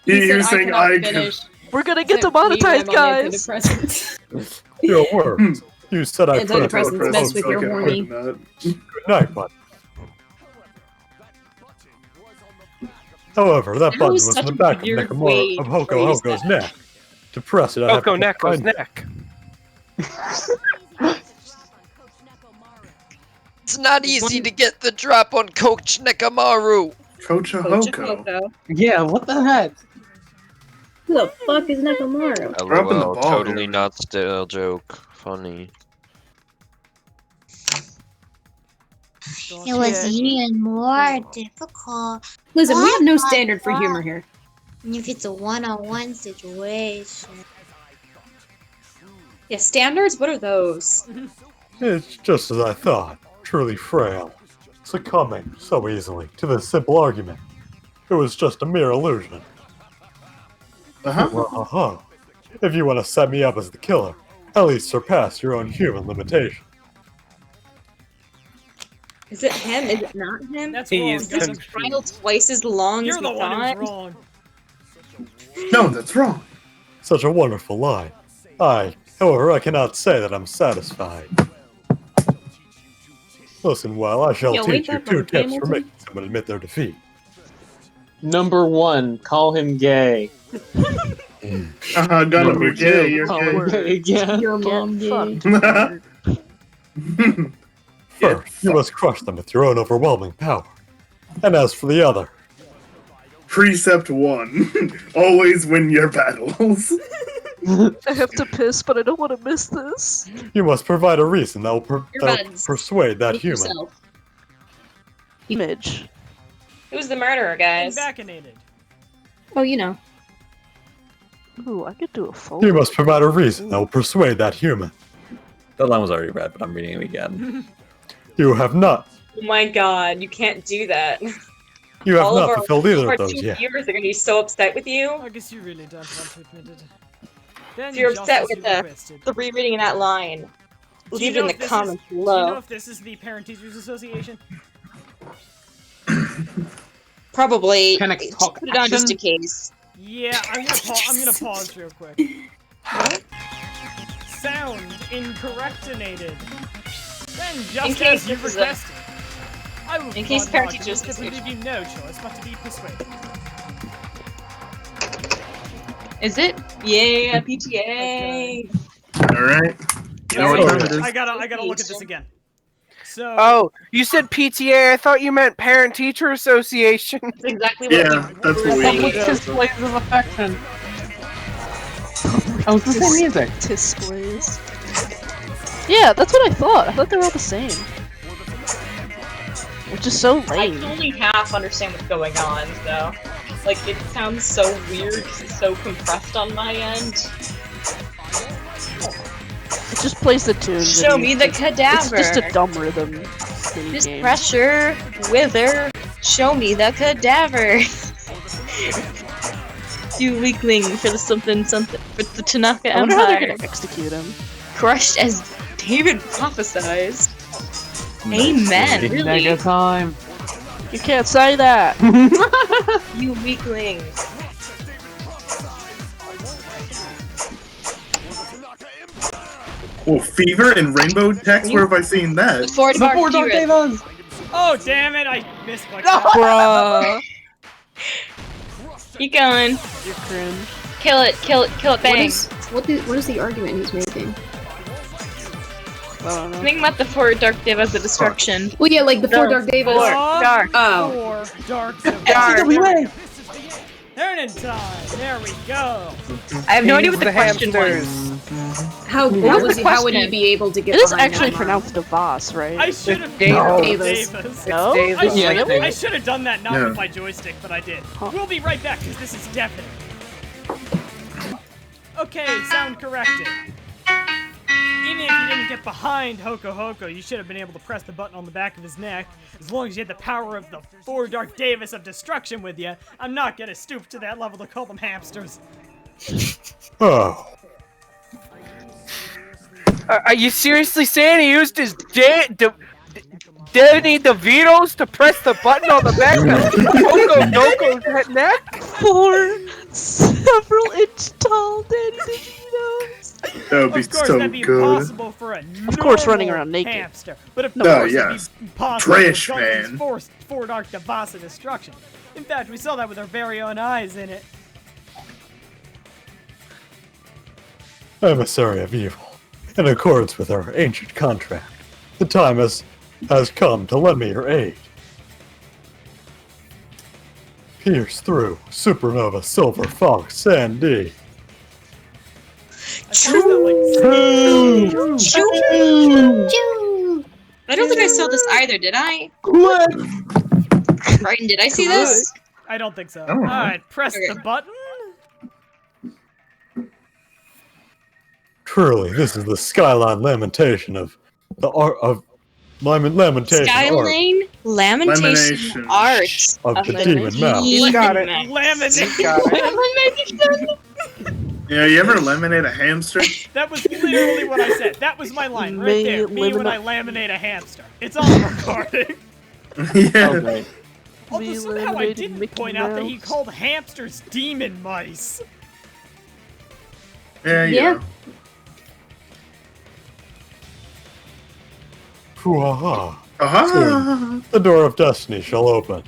Speaker 5: He was saying
Speaker 6: cannot
Speaker 5: I can.
Speaker 6: finish.
Speaker 3: We're gonna get
Speaker 6: Me when I'm
Speaker 3: demonetized,
Speaker 6: on
Speaker 3: guys!
Speaker 6: antidepressants.
Speaker 9: Your words. You said I could.
Speaker 6: Antidepressants mess with your horny.
Speaker 9: Good night, button. However, that button was in the back of Hoko's neck. To press it, I have to
Speaker 2: Neko's
Speaker 9: find it.
Speaker 2: neck.
Speaker 7: It's not easy to get the drop on Coach Nekamaru.
Speaker 5: Coach Hoko.
Speaker 8: Yeah, what the heck?
Speaker 6: Who the fuck is Nekomaru?
Speaker 5: Dropping the
Speaker 7: LOL,
Speaker 5: ball
Speaker 7: totally
Speaker 5: here.
Speaker 7: not still joke. Funny.
Speaker 4: It was
Speaker 3: Yeah.
Speaker 4: even more difficult.
Speaker 6: Listen, we have no
Speaker 4: But
Speaker 6: standard for humor here.
Speaker 4: if it's a one-on-one situation.
Speaker 11: Yeah, standards? What are those?
Speaker 9: It's just as I thought, truly frail, succumbing so easily to this simple argument. It was just a mere illusion.
Speaker 5: Uh-huh.
Speaker 9: If you want to set me up as the killer, at least surpass your own human limitation.
Speaker 11: Is it him? Is it not him?
Speaker 1: That's
Speaker 2: He
Speaker 1: wrong.
Speaker 2: is
Speaker 11: Is
Speaker 1: Gundam.
Speaker 11: this trial twice as long
Speaker 1: You're
Speaker 11: as
Speaker 1: the
Speaker 11: we
Speaker 1: one
Speaker 11: thought?
Speaker 1: who's wrong.
Speaker 5: No, that's wrong.
Speaker 9: Such a wonderful line. However, I cannot say that I'm satisfied. Listen, well, I shall
Speaker 6: Yeah, wake
Speaker 9: teach you
Speaker 6: up,
Speaker 9: 2 tips for
Speaker 6: Hamilton.
Speaker 9: making someone admit their defeat.
Speaker 8: Number 1, call him gay.
Speaker 5: Gunner, you're gay, you're
Speaker 8: Gay again.
Speaker 6: Your mom
Speaker 3: Get
Speaker 6: gay.
Speaker 3: fucked.
Speaker 5: gay.
Speaker 9: First, you must crush them with your own overwhelming power. And as for the other,
Speaker 5: Precept 1. Always win your battles.
Speaker 3: I have to piss, but I don't want to miss this.
Speaker 9: you must provide a reason that will,
Speaker 11: Your buds.
Speaker 9: persuade that
Speaker 11: Make
Speaker 9: human.
Speaker 11: yourself.
Speaker 3: Image.
Speaker 11: Who's the murderer, guys?
Speaker 1: Vaccinated.
Speaker 6: Oh, you know.
Speaker 3: Ooh, I could do a
Speaker 9: You
Speaker 3: photo.
Speaker 9: must provide a reason that will persuade that human.
Speaker 12: That line was already read, but I'm reading it again.
Speaker 9: You have not.
Speaker 11: Oh my god, you can't do that.
Speaker 9: You have
Speaker 11: All of
Speaker 9: not
Speaker 11: our-
Speaker 9: fulfilled
Speaker 11: all
Speaker 9: either
Speaker 11: of our
Speaker 9: of those
Speaker 11: two
Speaker 9: yet.
Speaker 11: viewers are gonna be so upset with you.
Speaker 1: I guess you really don't want to admit it. Then
Speaker 11: If you're
Speaker 1: just
Speaker 11: upset
Speaker 1: as
Speaker 11: with
Speaker 1: you
Speaker 11: the
Speaker 1: requested.
Speaker 11: rereading of that line,
Speaker 1: Do you
Speaker 11: leave it
Speaker 1: know
Speaker 11: in the
Speaker 1: if this
Speaker 11: comments
Speaker 1: is, Do you know
Speaker 11: below.
Speaker 1: if this is the Parent Teachers Association?
Speaker 11: Probably.
Speaker 12: Can I
Speaker 11: Just
Speaker 12: talk
Speaker 11: put it on just in
Speaker 12: action?
Speaker 11: case.
Speaker 1: Yeah, I'm gonna pause real quick. Sound incorrectinated. Then
Speaker 11: In
Speaker 1: just
Speaker 11: case
Speaker 1: as you
Speaker 11: this is a-
Speaker 1: requested. I will
Speaker 11: in case
Speaker 1: not
Speaker 11: Parent
Speaker 1: argue
Speaker 11: Teachers
Speaker 1: because we leave you no choice but to be persuaded.
Speaker 11: Is it? Yeah, PTA.
Speaker 5: Alright. You know what
Speaker 9: Oh,
Speaker 5: time
Speaker 9: yeah.
Speaker 5: it is?
Speaker 1: I gotta look at this again. So
Speaker 2: Oh, you said PTA. I thought you meant Parent Teacher Association.
Speaker 11: That's exactly what
Speaker 5: Yeah, that's what we
Speaker 8: Public
Speaker 5: did.
Speaker 8: displays of affection. Oh, it's the same music.
Speaker 3: Displays. Yeah, that's what I thought. I thought they were all the same. Which is so
Speaker 11: I
Speaker 3: lame.
Speaker 11: can only half understand what's going on, so. Like, it sounds so weird because it's so compressed on my end.
Speaker 3: It just plays the tune.
Speaker 11: Show me the cadaver!
Speaker 3: It's just a dumb rhythm.
Speaker 11: This
Speaker 3: Minigame.
Speaker 11: pressure, wither, show me the cadaver! You weakling for the something something, for the Tanaka
Speaker 3: I wonder how they're
Speaker 11: Empire.
Speaker 3: gonna execute him.
Speaker 11: Crushed as David prophesized. Amen, really?
Speaker 8: Mega time.
Speaker 3: You can't say that!
Speaker 11: You weakling.
Speaker 5: Oh, Fever and Rainbow Text? Where have I seen that?
Speaker 11: Before Dark Heroes.
Speaker 1: oh damn it, I missed my
Speaker 3: Bruh.
Speaker 11: Keep going.
Speaker 3: You're cringe.
Speaker 11: Kill it, bang.
Speaker 6: What is the argument he's making?
Speaker 3: I don't know.
Speaker 11: Think about the four Dark Devas of Destruction.
Speaker 6: Well, yeah, like the four Dark Devas.
Speaker 11: Dark.
Speaker 6: Oh.
Speaker 1: Four dark
Speaker 11: Dark.
Speaker 1: hoonint'ime. There we go.
Speaker 11: I have no idea what the
Speaker 2: The
Speaker 11: question
Speaker 2: hamsters.
Speaker 11: was.
Speaker 6: How would he be able to get
Speaker 3: It is
Speaker 6: behind
Speaker 3: actually
Speaker 6: that?
Speaker 3: pronounced Devas, right?
Speaker 1: I should have
Speaker 6: Davis.
Speaker 1: Davis.
Speaker 3: No?
Speaker 2: Davis.
Speaker 8: Yeah,
Speaker 1: I should have done that not
Speaker 5: Yeah.
Speaker 1: with my joystick, but I did. We'll be right back because this is definite. Okay, sound corrected. Even if you didn't get behind Hoko Hoko, you should have been able to press the button on the back of his neck. As long as you had the power of the four Dark Davis of Destruction with you, I'm not gonna stoop to that level to call them hamsters.
Speaker 9: Oh,
Speaker 2: Are you seriously saying he used his Danny DeVito's to press the button on the back of Hoko Doko's neck?
Speaker 3: 4 several inch tall Danny DeVito's.
Speaker 5: That would be
Speaker 1: Of course,
Speaker 5: so
Speaker 1: that'd be
Speaker 5: good.
Speaker 1: impossible for a
Speaker 3: course, running
Speaker 1: normal
Speaker 3: around naked.
Speaker 1: hamster. But of
Speaker 5: No,
Speaker 1: course,
Speaker 5: yes.
Speaker 1: it'd be possible
Speaker 5: Trash
Speaker 1: for Gundam's
Speaker 5: man.
Speaker 1: four Dark Devas of Destruction. In fact, we saw that with our very own eyes in it.
Speaker 9: emissary of evil. In accordance with our ancient contract, the time has come to lend me your aid. Pierce through Supernova Silver Fox Sandy.
Speaker 1: I said that like
Speaker 11: Choo! I don't think I saw this either, did I?
Speaker 8: What?
Speaker 11: Brighton, did I see this?
Speaker 1: I don't think so.
Speaker 5: I don't know.
Speaker 1: Alright, press
Speaker 11: Okay.
Speaker 1: the button.
Speaker 9: Truly, this is the skyline lamentation of the art of lamentation art
Speaker 11: Skyline Lamentation
Speaker 5: Lamination.
Speaker 11: Art
Speaker 9: of the demon mouth.
Speaker 2: You got it.
Speaker 1: Laminate.
Speaker 2: You got it.
Speaker 5: Yeah, you ever laminate a hamster?
Speaker 1: That was literally what I said. That was my line right there. Me when I laminate a hamster. It's on the recording.
Speaker 5: Yeah.
Speaker 8: Okay.
Speaker 1: Although
Speaker 3: Me
Speaker 1: somehow I
Speaker 3: laminating
Speaker 1: didn't
Speaker 3: Mickey
Speaker 1: point out that he
Speaker 3: Mouse.
Speaker 1: called hamsters demon mice.
Speaker 5: Yeah,
Speaker 6: Yeah.
Speaker 5: know.
Speaker 9: Hoo-ha-ha.
Speaker 5: Aha!
Speaker 9: The door of destiny shall open.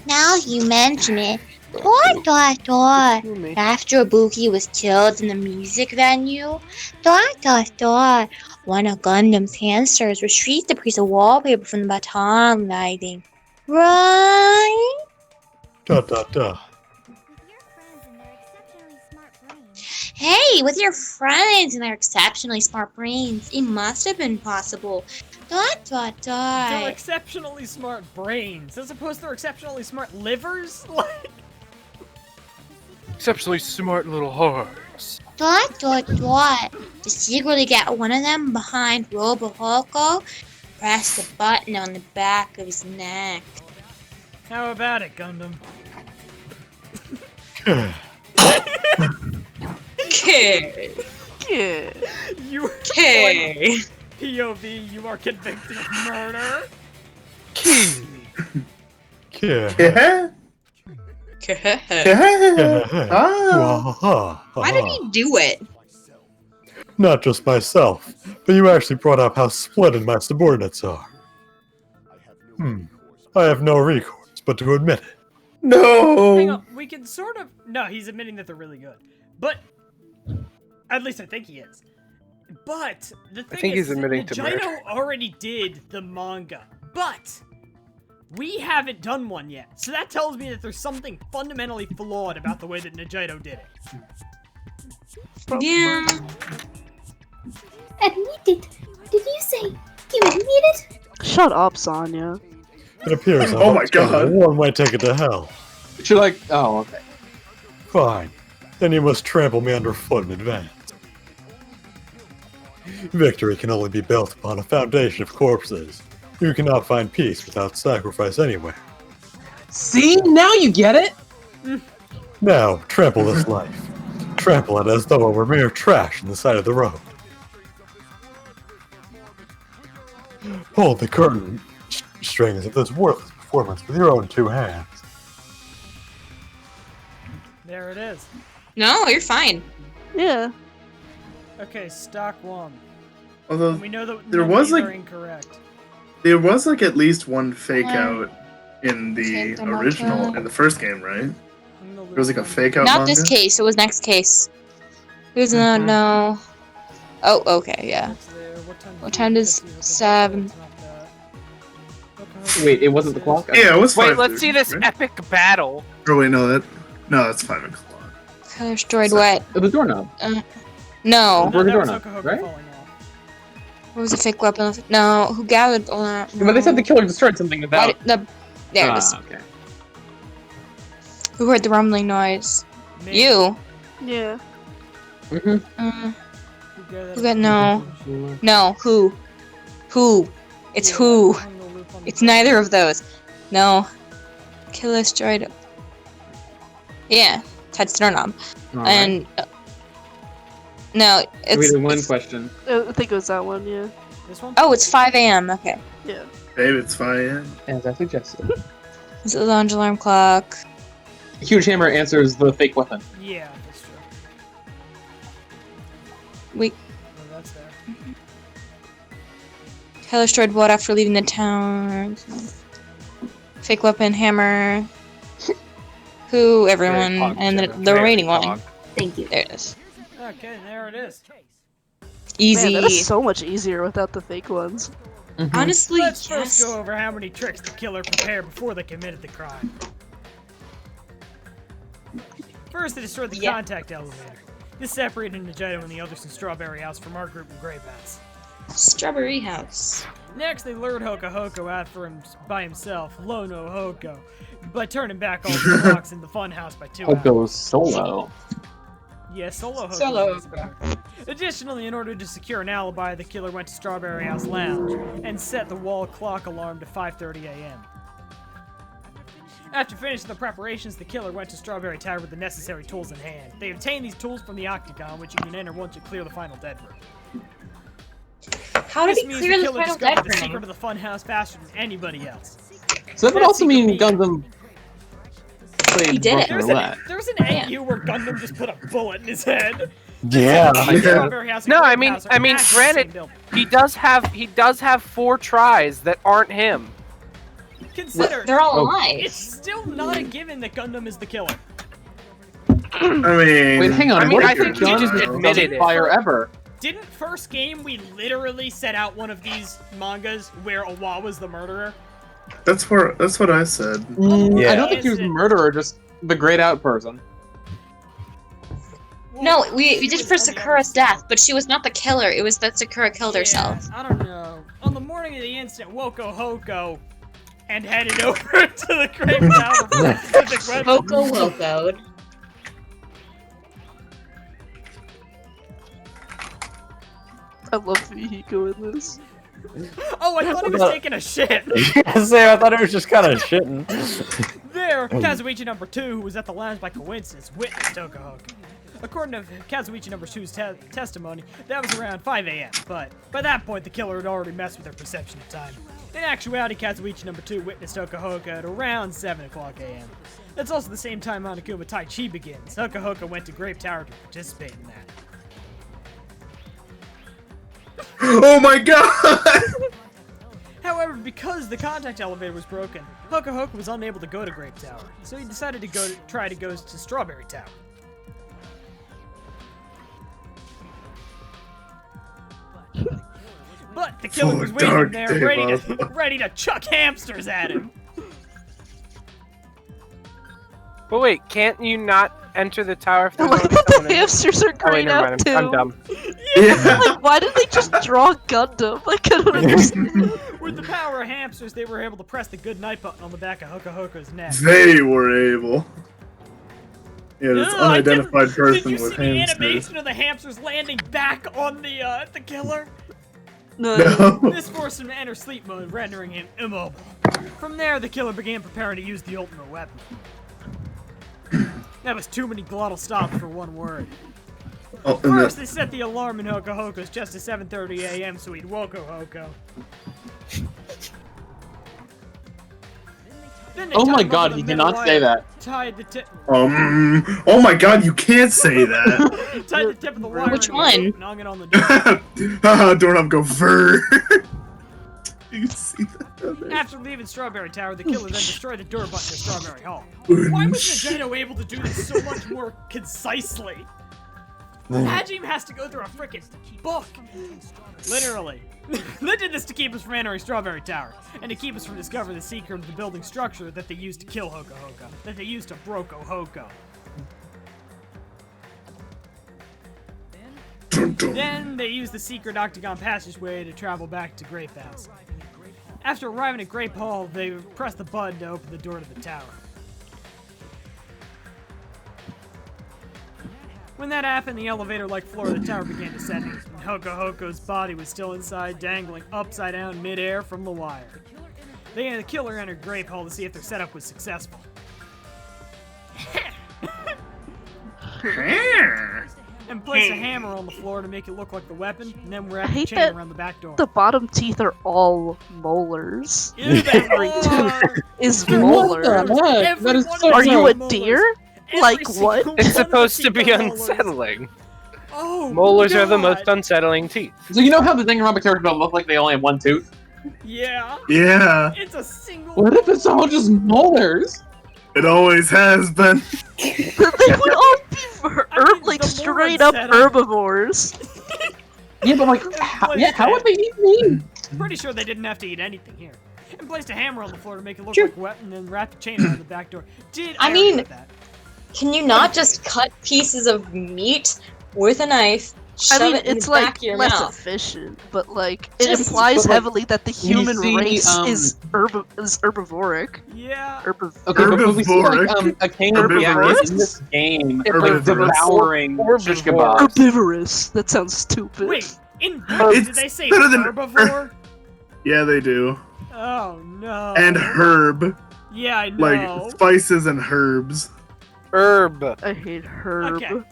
Speaker 4: Now you mention it. After Ibuki was killed in the music venue, one of Gundam's hamsters retrieved the piece of wallpaper from the baton lighting. Right?
Speaker 9: Dot dot dot.
Speaker 4: Hey, with your friends and their exceptionally smart brains, it must have been possible.
Speaker 1: They're exceptionally smart brains, as opposed to their exceptionally smart livers. Like,
Speaker 2: Exceptionally smart little hearts.
Speaker 4: To secretly get one of them behind Robohoko, press the button on the back of his neck.
Speaker 1: how about it, Gundam?
Speaker 11: Okay.
Speaker 3: Yeah.
Speaker 1: You
Speaker 11: Okay.
Speaker 1: POV, you are convicted of murder.
Speaker 9: Yeah.
Speaker 5: Yeah?
Speaker 11: Okay.
Speaker 5: Yeah? Ah!
Speaker 9: Hoo-ha-ha.
Speaker 11: Why did he do it?
Speaker 9: Not just myself, but you actually brought up how splendid my subordinates are. I have no recourse but to admit it.
Speaker 1: Hang
Speaker 5: No!
Speaker 1: on, we can sort of. No, he's admitting that they're really good, but at least I think he is. But the thing
Speaker 2: think
Speaker 1: is,
Speaker 2: he's admitting to
Speaker 1: Nagito
Speaker 2: murder.
Speaker 1: already did the manga, but we haven't done one yet. So that tells me that there's something fundamentally flawed about the way that Nagito did it.
Speaker 11: Yeah.
Speaker 10: Admit it. Did you say you admit it?
Speaker 3: Shut up, Sonya.
Speaker 9: It appears
Speaker 5: Oh my God.
Speaker 9: one way ticket to hell.
Speaker 8: Should like? Oh, okay.
Speaker 9: Fine. Then you must trample me underfoot in advance. Victory can only be built upon a foundation of corpses. You cannot find peace without sacrifice anywhere.
Speaker 8: See, now you get it.
Speaker 9: Now, trample this life. Trample it as though it were mere trash on the side of the road. Hold the curtain strings of this worthless performance with your own two hands.
Speaker 1: There it is.
Speaker 11: No, you're fine.
Speaker 3: Yeah.
Speaker 1: Okay, stock one.
Speaker 5: Although,
Speaker 1: And we know that
Speaker 5: there
Speaker 1: none
Speaker 5: was,
Speaker 1: of these
Speaker 5: like-
Speaker 1: are incorrect.
Speaker 5: there was like at least one fake
Speaker 4: Yeah.
Speaker 5: out in the
Speaker 4: Santa Monica.
Speaker 5: original, in the first game, right? There was like a fake out
Speaker 4: Not
Speaker 5: manga?
Speaker 4: this case, it was next case. It was no. Oh, okay, yeah. What time does 7?
Speaker 8: Wait, it wasn't the clock.
Speaker 5: Yeah, it was
Speaker 2: Wait,
Speaker 5: 5:30,
Speaker 2: let's see this
Speaker 5: right?
Speaker 2: epic battle.
Speaker 5: Oh wait, no, that's 5 o'clock.
Speaker 4: Color destroyed what?
Speaker 8: It was doorknob.
Speaker 4: No.
Speaker 8: Broken
Speaker 1: that was
Speaker 8: doorknob,
Speaker 1: Hokuhoku
Speaker 8: right?
Speaker 1: falling off.
Speaker 4: What was a fake weapon? No, who gathered all that?
Speaker 8: But they said the killer destroyed something without.
Speaker 4: There it is.
Speaker 8: Okay.
Speaker 4: Who heard the rumbling noise?
Speaker 1: Me.
Speaker 4: You.
Speaker 3: Yeah.
Speaker 8: Mm-hmm.
Speaker 4: Who got no? No. Who? Who? It's who. It's neither of those. No. Killer destroyed. Yeah. Touched the doorknob. And no, it's.
Speaker 8: Wait, one question.
Speaker 3: I think it was that one, yeah.
Speaker 1: This one?
Speaker 4: Oh, it's 5 a.m. Okay.
Speaker 3: Yeah.
Speaker 5: Babe, it's 5 a.m.
Speaker 8: As I suggested.
Speaker 4: It's a lounge alarm clock.
Speaker 8: Huge hammer answers the fake weapon.
Speaker 1: Yeah, that's true.
Speaker 4: We.
Speaker 1: Oh, that's there.
Speaker 4: Killer destroyed what after leaving the town? Fake weapon, hammer. Who? Everyone,
Speaker 2: Very
Speaker 4: and the
Speaker 2: very
Speaker 4: remaining one.
Speaker 2: pog.
Speaker 10: Thank you.
Speaker 4: There it is.
Speaker 1: Okay, there it is.
Speaker 4: Easy.
Speaker 3: Man, that is so much easier without the fake ones.
Speaker 11: Honestly,
Speaker 1: Let's first
Speaker 11: yes.
Speaker 1: go over how many tricks the killer prepared before they committed the crime. First, they destroyed the contact elevator. This separated Nagito and the others in Strawberry House from our group of Grey Bats.
Speaker 11: Strawberry House.
Speaker 1: Next, they lured Hoko out by himself, Lono Hoko, by turning back all the blocks in the funhouse by 2 hours.
Speaker 8: Hoko solo.
Speaker 1: Yeah, solo Hoko.
Speaker 11: Solo.
Speaker 1: Additionally, in order to secure an alibi, the killer went to Strawberry House Lounge and set the wall clock alarm to 5:30 a.m. After finishing the preparations, the killer went to Strawberry Tower with the necessary tools in hand. They obtained these tools from the Octagon, which you can enter once you clear the final dead room.
Speaker 11: How did
Speaker 1: This
Speaker 11: he
Speaker 1: means
Speaker 11: clear
Speaker 1: the
Speaker 11: the
Speaker 1: killer
Speaker 11: final
Speaker 1: discovered
Speaker 11: dead
Speaker 1: the secret
Speaker 11: room?
Speaker 1: of the funhouse faster than anybody else.
Speaker 8: So that would
Speaker 1: That
Speaker 8: also mean
Speaker 1: secret being-
Speaker 8: Gundam played
Speaker 11: He did it.
Speaker 8: Russian roulette.
Speaker 1: There's an AU where Gundam just put a bullet in his head.
Speaker 9: Yeah.
Speaker 1: Strawberry House and
Speaker 2: No, I
Speaker 1: Grape
Speaker 2: mean,
Speaker 1: House are actually the same
Speaker 2: granted,
Speaker 1: building.
Speaker 2: he does have 4 tries that aren't him.
Speaker 1: Consider,
Speaker 11: They're all
Speaker 8: Oh.
Speaker 11: alive.
Speaker 1: it's still not a given that Gundam is the killer.
Speaker 5: I mean,
Speaker 8: Wait, hang on.
Speaker 2: I mean,
Speaker 8: what
Speaker 2: I
Speaker 8: if your
Speaker 2: think he
Speaker 8: gun
Speaker 2: just
Speaker 8: doesn't
Speaker 2: admitted it.
Speaker 8: fire ever?
Speaker 1: Didn't first game we literally set out one of these mangas where Awa was the murderer?
Speaker 5: that's what I said.
Speaker 8: I don't think he was the murderer, just the grayed out person.
Speaker 11: No, we did for Sakura's death, but she was not the killer. It was that Sakura killed herself.
Speaker 1: I don't know. On the morning of the incident, Woko Hoko and headed over to the Grape Tower for specific weapons.
Speaker 11: Hoko Woko'd.
Speaker 3: I love Vihiko in this.
Speaker 1: Oh, I thought he was taking a shit.
Speaker 12: Yeah, Sam, I thought it was just kind of shitting.
Speaker 1: There, Kazuichi number 2, who was at the lounge by coincidence, witnessed Hokohoku. According to Kazuichi number 2's testimony, that was around 5 a.m., but by that point the killer had already messed with their perception of time. In actuality, Kazuichi number 2 witnessed Hokohoku at around 7 o'clock a.m. That's also the same time Monokuma Tai Chi begins. Hokohoku went to Grape Tower to participate in that.
Speaker 5: Oh my god!
Speaker 1: However, because the contact elevator was broken, Hokohoku was unable to go to Grape Tower, so he decided to try to go to Strawberry Tower. But the killer was waiting
Speaker 5: dark
Speaker 1: there,
Speaker 5: day,
Speaker 1: ready to chuck hamsters at him.
Speaker 2: But wait, can't you not enter the tower if there's
Speaker 3: Look
Speaker 2: only
Speaker 3: at
Speaker 2: someone
Speaker 3: the
Speaker 2: in it?
Speaker 3: hamsters are
Speaker 2: Oh, wait,
Speaker 3: grayed
Speaker 2: never
Speaker 3: out
Speaker 2: mind.
Speaker 3: too.
Speaker 2: I'm dumb.
Speaker 5: Yeah.
Speaker 3: Like, why did they just draw Gundam? Like, I don't understand.
Speaker 1: With the power of hamsters, they were able to press the good night button on the back of Hokohoku's neck.
Speaker 5: They were able. Yeah, this
Speaker 1: Ugh, I
Speaker 5: unidentified
Speaker 1: did
Speaker 5: person
Speaker 1: you see
Speaker 5: with
Speaker 1: the
Speaker 5: hamsters.
Speaker 1: animation of the hamsters landing back on the killer?
Speaker 3: No.
Speaker 1: This forced him to enter sleep mode, rendering him immobile. From there, the killer began preparing to use the ultimate weapon. That was too many glottal stops for one word.
Speaker 5: Oh, and
Speaker 1: First,
Speaker 5: the-
Speaker 1: they set the alarm in Hokohoku's just at 7:30 a.m. so he'd woke Hoko. Then they
Speaker 8: Oh
Speaker 1: tied
Speaker 8: my
Speaker 1: him up
Speaker 8: god,
Speaker 1: with a
Speaker 8: he
Speaker 1: metal
Speaker 8: did not say
Speaker 1: wire,
Speaker 8: that.
Speaker 1: Tied the tip.
Speaker 5: oh my god, you can't say that.
Speaker 1: Tied the tip of the wire.
Speaker 11: Which
Speaker 1: to a rope
Speaker 11: one?
Speaker 1: and hung it on the door.
Speaker 5: Haha, doorknob go fur. You see that?
Speaker 1: After leaving Strawberry Tower, the killer then destroyed the door button to Strawberry Hall. Why was Nintendo able to do this so much more concisely? Hajime has to go through a frickin' book. Literally. They did this to keep us from entering Strawberry Tower, and to keep us from discovering the secret of the building structure that they used to kill Hokohoku, that they used to Broko Hoko. Then they used the secret octagon passageway to travel back to Grape House. After arriving at Grape Hall, they pressed the button to open the door to the tower. When that happened, the elevator-like floor of the tower began descending, and Hokohoku's body was still inside, dangling upside down mid-air from the wire. The killer entered Grape Hall to see if their setup was successful. And placed a hammer on the floor to make it look like the weapon, and then wrapped the
Speaker 3: hate
Speaker 1: chain
Speaker 3: that
Speaker 1: around the back door.
Speaker 3: The bottom teeth are all molars.
Speaker 1: Ew, they
Speaker 3: Every
Speaker 1: are.
Speaker 3: tooth is
Speaker 1: What
Speaker 3: molar.
Speaker 8: the heck?
Speaker 1: Every
Speaker 8: That is
Speaker 1: one
Speaker 8: so
Speaker 1: of
Speaker 3: Are
Speaker 1: them
Speaker 3: you a
Speaker 1: molars.
Speaker 3: deer?
Speaker 1: Every
Speaker 3: Like
Speaker 1: single
Speaker 3: what?
Speaker 1: one
Speaker 2: It's
Speaker 1: of the
Speaker 2: supposed to
Speaker 1: teeth
Speaker 2: be
Speaker 1: are molars.
Speaker 2: unsettling.
Speaker 1: Oh,
Speaker 2: Molars are the
Speaker 1: God.
Speaker 2: most unsettling teeth.
Speaker 8: So you know how the Danganronpa characters don't look like they only have one tooth?
Speaker 1: Yeah.
Speaker 5: Yeah,
Speaker 1: It's a single.
Speaker 8: What if it's all just molars?
Speaker 5: it always has been.
Speaker 3: They would all be
Speaker 1: I mean,
Speaker 3: like
Speaker 1: the more
Speaker 3: straight up
Speaker 1: unsettling-
Speaker 3: herbivores.
Speaker 8: Yeah, but like, how would they eat meat?
Speaker 1: Pretty sure they didn't have to eat anything here. And placed a hammer on the floor to make it look
Speaker 11: Sure.
Speaker 1: like wet, and then wrapped a chain around the back door.
Speaker 11: I
Speaker 1: already
Speaker 11: mean-
Speaker 1: did that.
Speaker 11: Can you not just cut pieces of meat with a knife, shove
Speaker 3: I mean,
Speaker 11: it in
Speaker 3: it's
Speaker 11: the back
Speaker 3: like
Speaker 11: of your
Speaker 3: less
Speaker 11: mouth.
Speaker 3: efficient, but like it
Speaker 11: Just-
Speaker 3: implies
Speaker 13: but, like,
Speaker 3: heavily that the
Speaker 13: when you
Speaker 3: human
Speaker 13: see,
Speaker 3: race is herbivoric.
Speaker 1: Yeah.
Speaker 13: Okay, but when we see like a king of
Speaker 3: Herbivorous?
Speaker 13: Byakuya in this game, like
Speaker 5: Herbivorous.
Speaker 13: devouring shish
Speaker 2: Herbivorous.
Speaker 13: kebabs.
Speaker 3: Herbivorous. That sounds stupid.
Speaker 1: Wait, in books, did they say
Speaker 5: better than
Speaker 1: herbivore?
Speaker 5: Yeah, they do.
Speaker 1: Oh no.
Speaker 5: And herb,
Speaker 1: Yeah, I know.
Speaker 5: like spices and herbs.
Speaker 2: Herb.
Speaker 3: I hate herb.
Speaker 1: Okay.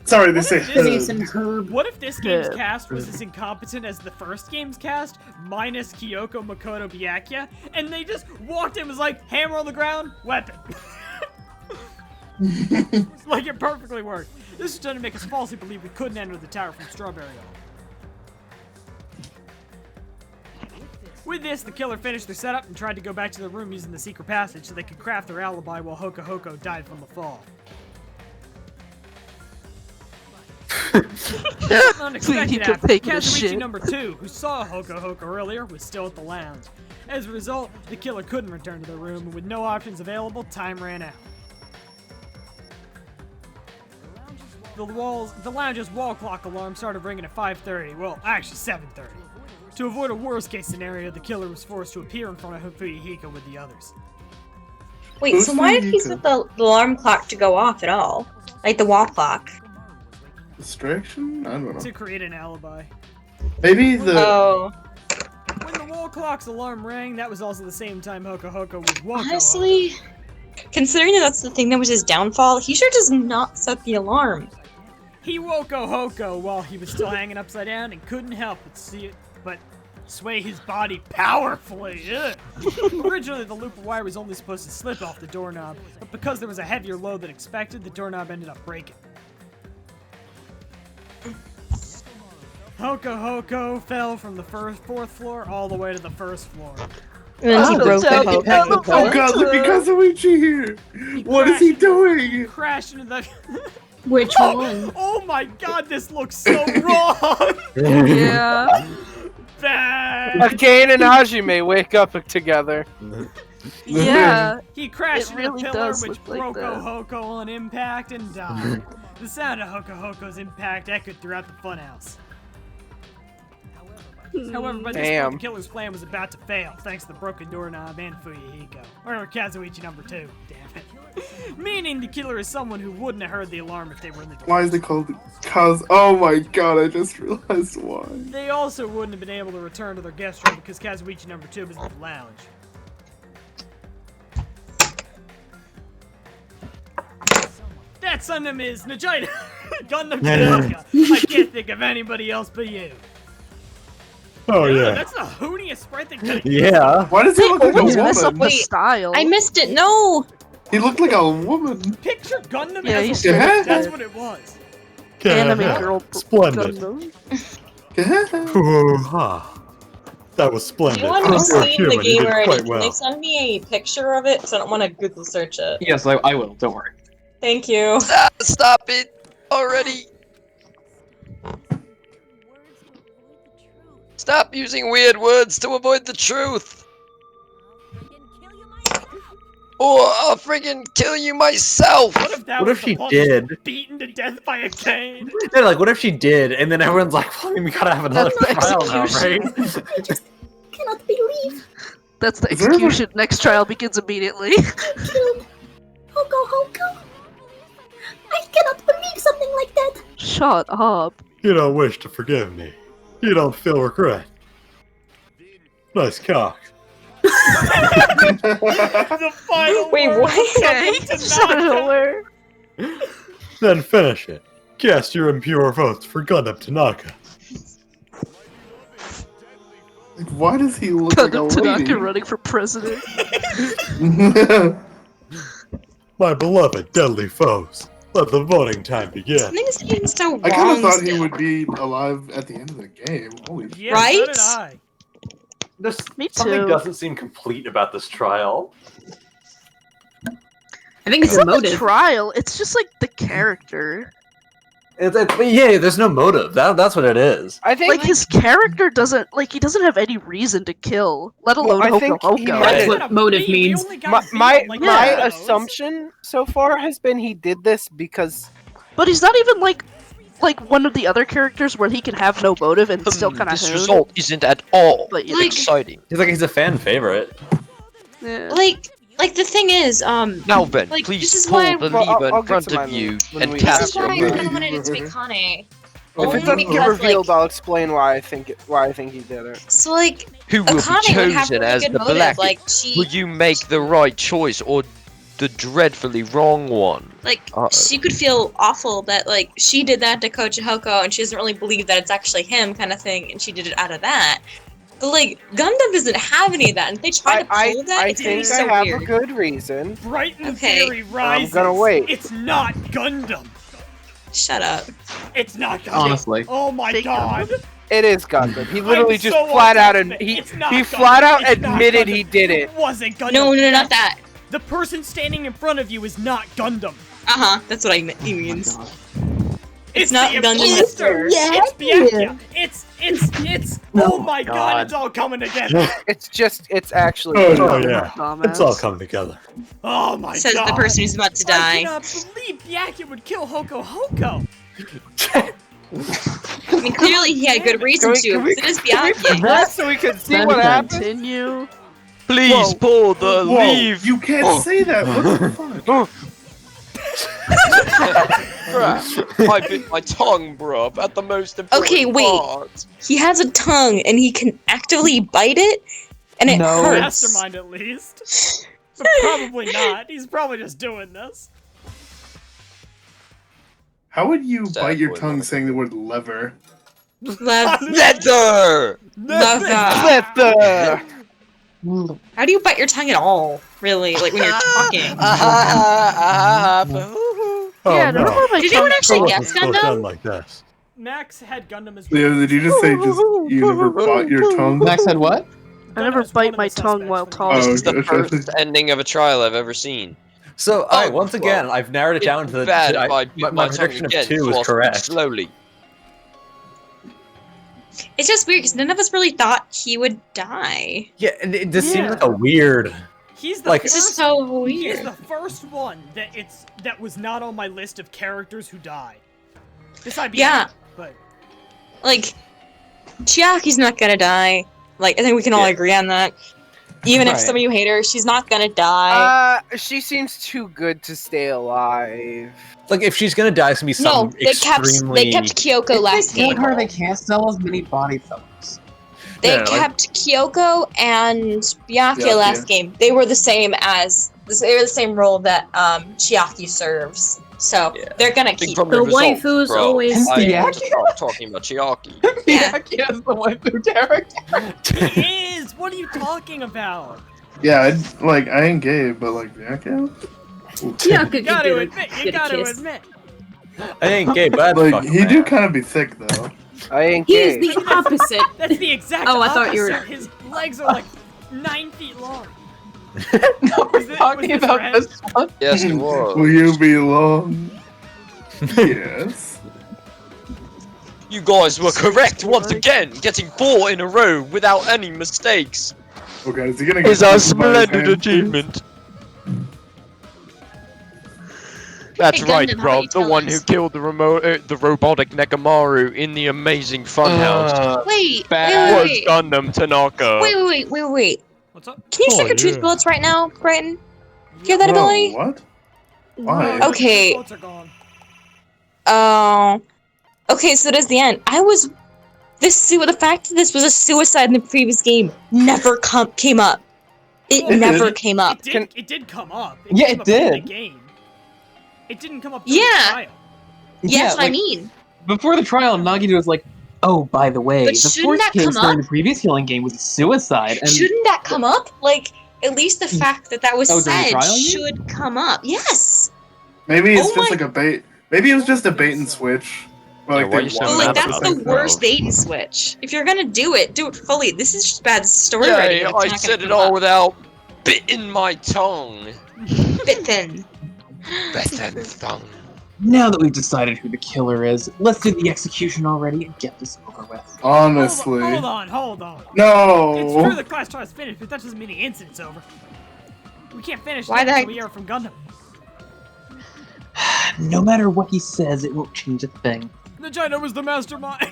Speaker 5: Sorry, they
Speaker 1: What
Speaker 5: say
Speaker 1: if this-
Speaker 5: herb.
Speaker 1: What if this game's
Speaker 3: Herb.
Speaker 1: cast was as incompetent as the first game's cast, minus Kyoko Makoto Byakuya, and they just walked in and was like, hammer on the ground, weapon. Like it perfectly worked. This is done to make us falsely believe we couldn't enter the tower from Strawberry Hall. With this, the killer finished their setup and tried to go back to their room using the secret passage so they could craft their alibi while Hoko Hoko died from the fall. Unexpected
Speaker 3: You can
Speaker 1: happened.
Speaker 3: take this
Speaker 1: Kazuichi
Speaker 3: shit.
Speaker 1: number 2, who saw Hoko Hoko earlier, was still at the lounge. As a result, the killer couldn't return to their room, and with no options available, time ran out. The lounge's wall clock alarm started ringing at 5:30. Well, actually 7:30. To avoid a worst-case scenario, the killer was forced to appear in front of Fuyuhiko with the others.
Speaker 11: Wait, so why did he set the alarm clock to go off at all? Like the wall clock?
Speaker 5: Distraction? I don't know.
Speaker 1: To create an alibi.
Speaker 5: Maybe the.
Speaker 11: Oh.
Speaker 1: When the wall clock's alarm rang, that was also the same time Hoko Hoko was Woko.
Speaker 11: Honestly, considering that that's the thing that was his downfall, he sure does not set the alarm.
Speaker 1: He Woko Hoko while he was still hanging upside down and couldn't help but sway his body powerfully. Ugh. Originally, the loop of wire was only supposed to slip off the doorknob, but because there was a heavier load than expected, the doorknob ended up breaking. Hoko Hoko fell from the fourth floor all the way to the first floor.
Speaker 11: And then he broke the Hoko.
Speaker 5: Oh god, look at Kazuichi here! What is he doing?
Speaker 1: Crashed into the...
Speaker 6: Which one?
Speaker 1: Oh my god, this looks so wrong!
Speaker 3: Yeah.
Speaker 1: Bad!
Speaker 2: Akane and Hajime wake up together.
Speaker 3: Yeah.
Speaker 1: He crashed
Speaker 3: It
Speaker 1: into
Speaker 3: really
Speaker 1: the pillar,
Speaker 3: does
Speaker 1: which
Speaker 3: look like
Speaker 1: broke
Speaker 3: that.
Speaker 1: Hoko on impact and died. The sound of Hoko Hoko's impact echoed throughout the funhouse. However, by this point,
Speaker 2: Damn.
Speaker 1: the killer's plan was about to fail, thanks to the broken doorknob and Fuyuhiko. Or Kazuichi number 2, damn it. Meaning the killer is someone who wouldn't have heard the alarm if they were in the door.
Speaker 5: Why is it called Kaz? Oh my god, I just realized why.
Speaker 1: They also wouldn't have been able to return to their guest room because Kazuichi number 2 was in the lounge. That son of is Najida! Gundam Tanaka! I can't think of anybody else but you.
Speaker 9: Oh yeah.
Speaker 1: That's the hooniest sprite they could.
Speaker 12: Yeah.
Speaker 5: Why does he look like a
Speaker 3: Always mess up
Speaker 5: woman?
Speaker 3: the style.
Speaker 11: I missed it. No.
Speaker 5: He looked like a woman.
Speaker 1: Picture Gundam
Speaker 3: Yeah,
Speaker 1: as
Speaker 3: he's
Speaker 1: a woman.
Speaker 5: straight
Speaker 1: That's
Speaker 5: up
Speaker 1: what it was.
Speaker 3: Anime girl.
Speaker 9: Splendid.
Speaker 3: Gundam.
Speaker 9: Hoo-ha. That was splendid.
Speaker 11: Anyone who's
Speaker 9: You're
Speaker 11: seen
Speaker 9: human,
Speaker 11: the
Speaker 9: you
Speaker 11: game
Speaker 9: did
Speaker 11: already,
Speaker 9: quite
Speaker 11: can
Speaker 9: well.
Speaker 11: they send me a picture of it? Because I don't want to Google search it.
Speaker 13: Yes, I will. Don't worry.
Speaker 11: Thank you.
Speaker 7: Stop it already! Stop using weird words to avoid the truth! Or I'll friggin' kill you myself!
Speaker 1: What if that
Speaker 12: What
Speaker 1: was
Speaker 12: if
Speaker 1: the
Speaker 12: she
Speaker 1: plot?
Speaker 12: did?
Speaker 1: Beaten to death by a cane?
Speaker 12: Yeah, like, what if she did, and then everyone's like, well, we gotta have another
Speaker 3: That's the
Speaker 12: trial now,
Speaker 3: execution.
Speaker 12: right?
Speaker 6: Cannot believe
Speaker 3: That's the
Speaker 5: Is there ever-
Speaker 3: execution. Next trial begins immediately.
Speaker 6: killed Hoko Hoko. I cannot believe something like that.
Speaker 3: Shut up.
Speaker 9: You don't wish to forgive me. You don't feel regret. Nice cock.
Speaker 1: The final
Speaker 11: Wait,
Speaker 1: word
Speaker 11: what?
Speaker 1: of
Speaker 3: Okay.
Speaker 1: Gundam
Speaker 3: Just out of
Speaker 1: Tanaka.
Speaker 3: nowhere.
Speaker 9: Then finish it. Cast your impure votes for Gundam Tanaka.
Speaker 5: Like, why does he look like a
Speaker 3: Gundam Tanaka
Speaker 5: lady?
Speaker 3: running for president.
Speaker 9: My beloved deadly foes. Let the voting time begin.
Speaker 11: Something's getting so wrong.
Speaker 5: I kind of thought he
Speaker 11: still.
Speaker 5: would be alive at the end of the game. Holy shit.
Speaker 1: Yeah, so
Speaker 11: Right?
Speaker 1: did I.
Speaker 12: There's
Speaker 3: Me
Speaker 12: something
Speaker 3: too.
Speaker 12: doesn't seem complete about this trial.
Speaker 6: I think it's
Speaker 3: It's
Speaker 6: a
Speaker 3: not the
Speaker 6: motive.
Speaker 3: trial. It's just like the character.
Speaker 12: Yeah, there's no motive. That's what it is.
Speaker 2: I think
Speaker 3: Like his character doesn't he doesn't have any reason to kill, let alone
Speaker 2: I
Speaker 3: Hoko
Speaker 2: think he
Speaker 3: Hoko.
Speaker 2: might-
Speaker 6: That's what motive
Speaker 1: We
Speaker 6: means.
Speaker 1: only got
Speaker 2: my
Speaker 1: beat
Speaker 2: my,
Speaker 1: on, like,
Speaker 2: my
Speaker 1: shadows.
Speaker 2: assumption so far has been he did this because
Speaker 3: But he's not even like like one of the other characters where he can have no motive and still kind of
Speaker 7: This result isn't at all
Speaker 3: But, you
Speaker 11: know.
Speaker 7: exciting.
Speaker 12: He's a fan favorite.
Speaker 3: Yeah.
Speaker 11: Like the thing is,
Speaker 7: Now then,
Speaker 11: like, this
Speaker 7: please
Speaker 11: is
Speaker 7: pull
Speaker 11: why-
Speaker 7: the
Speaker 2: Well,
Speaker 7: lever
Speaker 2: I'll
Speaker 7: in
Speaker 2: get
Speaker 7: front
Speaker 2: to my
Speaker 7: of you
Speaker 2: move when
Speaker 7: and
Speaker 2: we-
Speaker 11: this
Speaker 7: cast
Speaker 11: is
Speaker 7: your
Speaker 11: why I
Speaker 7: move.
Speaker 11: kind of wanted it to be Kane.
Speaker 2: If
Speaker 11: Only
Speaker 2: it doesn't
Speaker 11: because,
Speaker 2: get revealed,
Speaker 11: like,
Speaker 2: I'll explain why I think he did it.
Speaker 11: so like
Speaker 7: Who will be
Speaker 11: Akane would have
Speaker 7: chosen
Speaker 11: really
Speaker 7: as
Speaker 11: good
Speaker 7: the
Speaker 11: motive,
Speaker 7: black?
Speaker 11: like she
Speaker 7: Will you make the right choice or the dreadfully wrong one?
Speaker 11: she could feel awful that like she did that to Coach Hoko and she doesn't really believe that it's actually him kind of thing and she did it out of that. But like Gundam doesn't have any of that and if they try to pull that,
Speaker 2: I
Speaker 11: it's gonna be
Speaker 2: think
Speaker 11: so
Speaker 2: I have
Speaker 11: weird.
Speaker 2: a good reason.
Speaker 1: Brighton
Speaker 11: Okay.
Speaker 1: Theory rises.
Speaker 2: I'm gonna wait.
Speaker 1: It's not Gundam.
Speaker 11: Shut up.
Speaker 1: It's not Gundam.
Speaker 13: Honestly.
Speaker 1: Oh my god.
Speaker 2: It is Gundam. He literally
Speaker 1: I'm
Speaker 2: just
Speaker 1: so
Speaker 2: flat out
Speaker 1: upset.
Speaker 2: and he
Speaker 1: It's not
Speaker 2: flat
Speaker 1: Gundam.
Speaker 2: out
Speaker 1: It's not
Speaker 2: admitted
Speaker 1: Gundam.
Speaker 2: he did it.
Speaker 1: It wasn't Gundam.
Speaker 11: No, not that.
Speaker 1: The person standing in front of you is not Gundam.
Speaker 11: That's what he means.
Speaker 1: It's
Speaker 11: not
Speaker 1: the
Speaker 11: Gundam
Speaker 1: imposter.
Speaker 11: Master.
Speaker 1: It's Byakuya. It's. Oh my god,
Speaker 9: God.
Speaker 1: it's all coming together.
Speaker 2: It's actually.
Speaker 9: Oh yeah, it's all coming together.
Speaker 1: Oh my
Speaker 11: Says
Speaker 1: god.
Speaker 11: the person who's about to
Speaker 1: I
Speaker 11: die.
Speaker 1: cannot believe Byakuya would kill Hoko Hoko.
Speaker 11: I mean, clearly he had good reason to. Because it is Byakuya.
Speaker 2: So we can see what happens.
Speaker 3: Continue.
Speaker 7: Please pull the
Speaker 5: Whoa,
Speaker 7: leave.
Speaker 5: you can't say that. What the fuck?
Speaker 7: I bit my tongue, bruv, at the most important
Speaker 11: Okay, wait.
Speaker 7: part.
Speaker 11: He has a tongue and he can actively bite it, and it
Speaker 13: No.
Speaker 11: hurts.
Speaker 1: Mastermind at least. But probably not. He's probably just doing this.
Speaker 5: How would you
Speaker 7: Sad
Speaker 5: bite your
Speaker 7: boy,
Speaker 5: tongue
Speaker 7: mother.
Speaker 5: saying the word lever?
Speaker 7: Leather!
Speaker 2: Leather.
Speaker 11: How do you bite your tongue at all? Really, like when you're talking?
Speaker 9: Oh
Speaker 3: Yeah,
Speaker 9: no.
Speaker 3: remember my
Speaker 11: Did anyone
Speaker 3: tongue
Speaker 11: actually
Speaker 3: talking?
Speaker 11: get
Speaker 9: It's supposed to
Speaker 11: Gundam?
Speaker 9: end like this.
Speaker 1: Max had Gundam as
Speaker 5: Yeah, did you just say you never bought your tongue?
Speaker 13: Max said what?
Speaker 3: I never bite my tongue while talking.
Speaker 7: This is the
Speaker 5: okay.
Speaker 7: first ending of a trial I've ever seen.
Speaker 12: So,
Speaker 7: Oh,
Speaker 12: once again, I've narrowed it down to the.
Speaker 7: Bad
Speaker 12: I-
Speaker 7: if I
Speaker 12: my
Speaker 7: bit my tongue
Speaker 12: prediction of
Speaker 7: again,
Speaker 12: 2
Speaker 7: so
Speaker 12: was
Speaker 7: I'll speak
Speaker 12: correct.
Speaker 7: slowly.
Speaker 11: It's just weird because none of us really thought he would die.
Speaker 12: Yeah, and it just seems
Speaker 3: Yeah.
Speaker 12: like a weird.
Speaker 1: He's the
Speaker 12: Like-
Speaker 11: This
Speaker 1: first,
Speaker 11: is so
Speaker 1: He's
Speaker 11: weird.
Speaker 1: the first one that was not on my list of characters who die. Besides
Speaker 11: Yeah.
Speaker 1: Byakuya, but
Speaker 11: Like, Chiaki's not gonna die. Like, I think we can all
Speaker 12: Yeah.
Speaker 11: agree on that. Even if
Speaker 13: Right.
Speaker 11: some of you hate her, she's not gonna die.
Speaker 2: She seems too good to stay alive.
Speaker 12: Like, if she's gonna die, it's gonna be
Speaker 11: No,
Speaker 12: something
Speaker 11: they kept
Speaker 12: extremely.
Speaker 11: Kyoko last
Speaker 13: If they
Speaker 11: game.
Speaker 13: kill her, they can't sell as many body films.
Speaker 11: They
Speaker 12: Yeah, like-
Speaker 11: kept Kyoko and Byakuya
Speaker 5: Yeah,
Speaker 11: last
Speaker 5: yeah.
Speaker 11: game. They were the same as they were the same role that Chiaki serves. So
Speaker 7: Yeah.
Speaker 11: they're gonna
Speaker 7: I think
Speaker 11: keep.
Speaker 7: from
Speaker 6: The
Speaker 7: results,
Speaker 6: waifu's
Speaker 7: bro,
Speaker 6: always
Speaker 7: I
Speaker 13: dead.
Speaker 7: want to stop talking about Chiaki.
Speaker 11: Yeah.
Speaker 13: Is the waifu character.
Speaker 1: he is. What are you talking about?
Speaker 5: Yeah, I ain't gay, but like, yeah,
Speaker 6: Yeah,
Speaker 1: You gotta admit. You gotta admit.
Speaker 12: I ain't gay, but I'd
Speaker 5: like
Speaker 12: fuck a
Speaker 5: he
Speaker 12: man.
Speaker 5: do kind of be thick though.
Speaker 2: I ain't
Speaker 6: He
Speaker 2: gay.
Speaker 6: is the opposite.
Speaker 1: That's the exact
Speaker 6: Oh, I
Speaker 1: opposite.
Speaker 6: thought you were-
Speaker 1: His legs are like 9 feet long.
Speaker 13: No, we're
Speaker 1: Was it-
Speaker 13: talking
Speaker 1: was this
Speaker 13: about
Speaker 1: red?
Speaker 13: this one.
Speaker 7: Yes, it was.
Speaker 5: Will you belong? Yes.
Speaker 7: You guys were correct once again, getting 4 in a row without any mistakes.
Speaker 5: Okay, is he gonna get
Speaker 7: Is a
Speaker 5: killed by his
Speaker 7: splendid
Speaker 5: hand, please?
Speaker 7: achievement. That's
Speaker 11: Hey,
Speaker 7: right,
Speaker 11: Gundam, how
Speaker 7: bro.
Speaker 11: about you
Speaker 7: The
Speaker 11: tell
Speaker 7: one
Speaker 11: us?
Speaker 7: who killed the robotic Nekamaru in the amazing Funhouse
Speaker 11: Wait,
Speaker 13: Bad.
Speaker 7: was
Speaker 11: wait.
Speaker 7: Gundam Tanaka.
Speaker 11: Wait.
Speaker 1: What's up?
Speaker 11: Can you
Speaker 9: Oh,
Speaker 11: stick your tooth
Speaker 9: yeah.
Speaker 11: bullets right now, Brighton? Do you have that
Speaker 5: Whoa,
Speaker 11: ability?
Speaker 5: what? Why?
Speaker 1: No,
Speaker 11: Okay.
Speaker 1: the bullets are gone.
Speaker 11: Oh. Okay, so that's the end. The fact that this was a suicide in the previous game never came up. It
Speaker 1: Well,
Speaker 11: never
Speaker 5: it-
Speaker 11: came up.
Speaker 1: It did come up.
Speaker 13: Yeah,
Speaker 1: came
Speaker 13: it
Speaker 1: up in the
Speaker 13: did.
Speaker 1: game. It didn't come up. during the
Speaker 11: Yeah.
Speaker 1: trial.
Speaker 11: Yeah,
Speaker 13: Yeah,
Speaker 11: that's what I
Speaker 13: like,
Speaker 11: mean.
Speaker 13: Before the trial, Nagito was like, "Oh, by the way,
Speaker 11: But
Speaker 13: the
Speaker 11: shouldn't
Speaker 13: force
Speaker 11: that
Speaker 13: case
Speaker 11: come
Speaker 13: during
Speaker 11: up?
Speaker 13: the previous healing game was a suicide." And
Speaker 11: Shouldn't that come up? Like, at least the fact that that was
Speaker 13: Oh, during the
Speaker 11: said
Speaker 13: trial, you mean?
Speaker 11: should come up. Yes.
Speaker 5: Maybe it's
Speaker 11: Oh
Speaker 5: just
Speaker 11: my-
Speaker 5: like a bait. Maybe it was just a bait and switch. Or,
Speaker 7: Yeah,
Speaker 5: like,
Speaker 7: why
Speaker 5: they
Speaker 7: you so
Speaker 11: But
Speaker 5: wanted
Speaker 11: like
Speaker 7: mad
Speaker 5: to
Speaker 11: that's
Speaker 7: about
Speaker 5: put
Speaker 11: the
Speaker 5: something
Speaker 11: worst
Speaker 5: else.
Speaker 11: bait and switch. If you're gonna do it fully. This is just bad story writing.
Speaker 7: Yeah,
Speaker 11: if it's
Speaker 7: I
Speaker 11: not
Speaker 7: said
Speaker 11: gonna
Speaker 7: it
Speaker 11: come
Speaker 7: all
Speaker 11: up.
Speaker 7: without biting my tongue.
Speaker 11: Bit thin.
Speaker 7: Bitten tongue.
Speaker 13: now that we've decided who the killer is, let's do the execution already and get this over with.
Speaker 5: Honestly.
Speaker 1: Hold on. It's
Speaker 5: No.
Speaker 1: true the class trial is finished, but that doesn't mean the incident's over. We can't finish
Speaker 11: Why
Speaker 1: that
Speaker 11: the
Speaker 1: until
Speaker 11: heck-
Speaker 1: we hear from Gundam.
Speaker 13: No matter what he says, it won't change a thing.
Speaker 1: Vagina was the mastermind.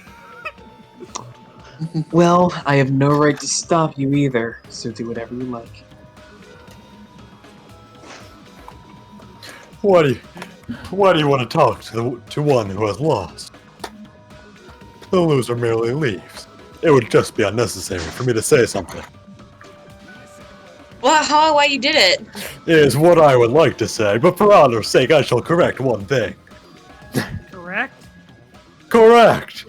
Speaker 13: Well, I have no right to stop you either, so do whatever you like.
Speaker 9: Why do you want to talk to one who has lost? The loser merely leaves. It would just be unnecessary for me to say something.
Speaker 11: Well, why you did it?
Speaker 9: Is what I would like to say, but for honor's sake, I shall correct one thing.
Speaker 1: Correct?
Speaker 9: Correct!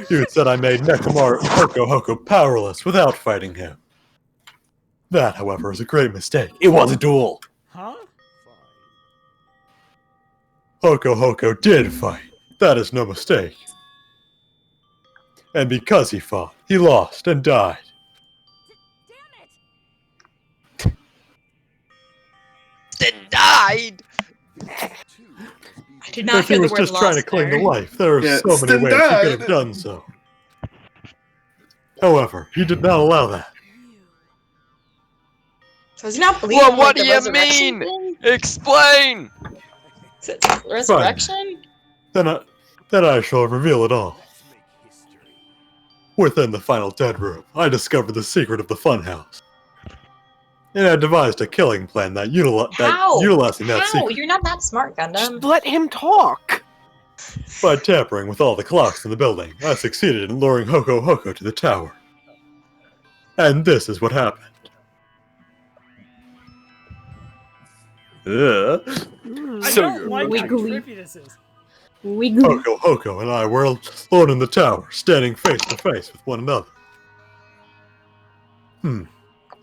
Speaker 9: You said I made Nekomar Hoko Hoko powerless without fighting him. That, however, is a great mistake. It was a duel!
Speaker 1: Huh?
Speaker 9: Hoko Hoko did fight. That is no mistake. And because he fought, he lost and died.
Speaker 7: Then died!
Speaker 11: I did not
Speaker 9: If he
Speaker 11: hear the
Speaker 9: was
Speaker 11: word
Speaker 9: just trying to
Speaker 11: lost
Speaker 9: cling to
Speaker 11: there.
Speaker 9: life, there are
Speaker 5: Yeah,
Speaker 9: so many
Speaker 5: still
Speaker 9: ways he could
Speaker 5: died.
Speaker 9: have done so. However, he did not allow that.
Speaker 11: So does he not believe
Speaker 7: Well,
Speaker 11: in,
Speaker 7: what
Speaker 11: like,
Speaker 7: do
Speaker 11: the
Speaker 7: you
Speaker 11: resurrection
Speaker 7: mean?
Speaker 11: thing?
Speaker 7: Explain!
Speaker 11: Is it resurrection?
Speaker 9: Then I shall reveal it all. Within the final dead room, I discovered the secret of the funhouse. And I devised a killing plan that
Speaker 11: How?
Speaker 9: utilizing that
Speaker 11: How?
Speaker 9: secret
Speaker 11: You're not that smart, Gundam.
Speaker 2: Just let him talk.
Speaker 9: by tampering with all the clocks in the building. I succeeded in luring Hoko Hoko to the tower. And this is what happened.
Speaker 1: I don't like how
Speaker 6: Wiggly.
Speaker 1: trippy this is.
Speaker 6: Wiggly.
Speaker 9: Hoko Hoko and I were alone in the tower, standing face to face with one another.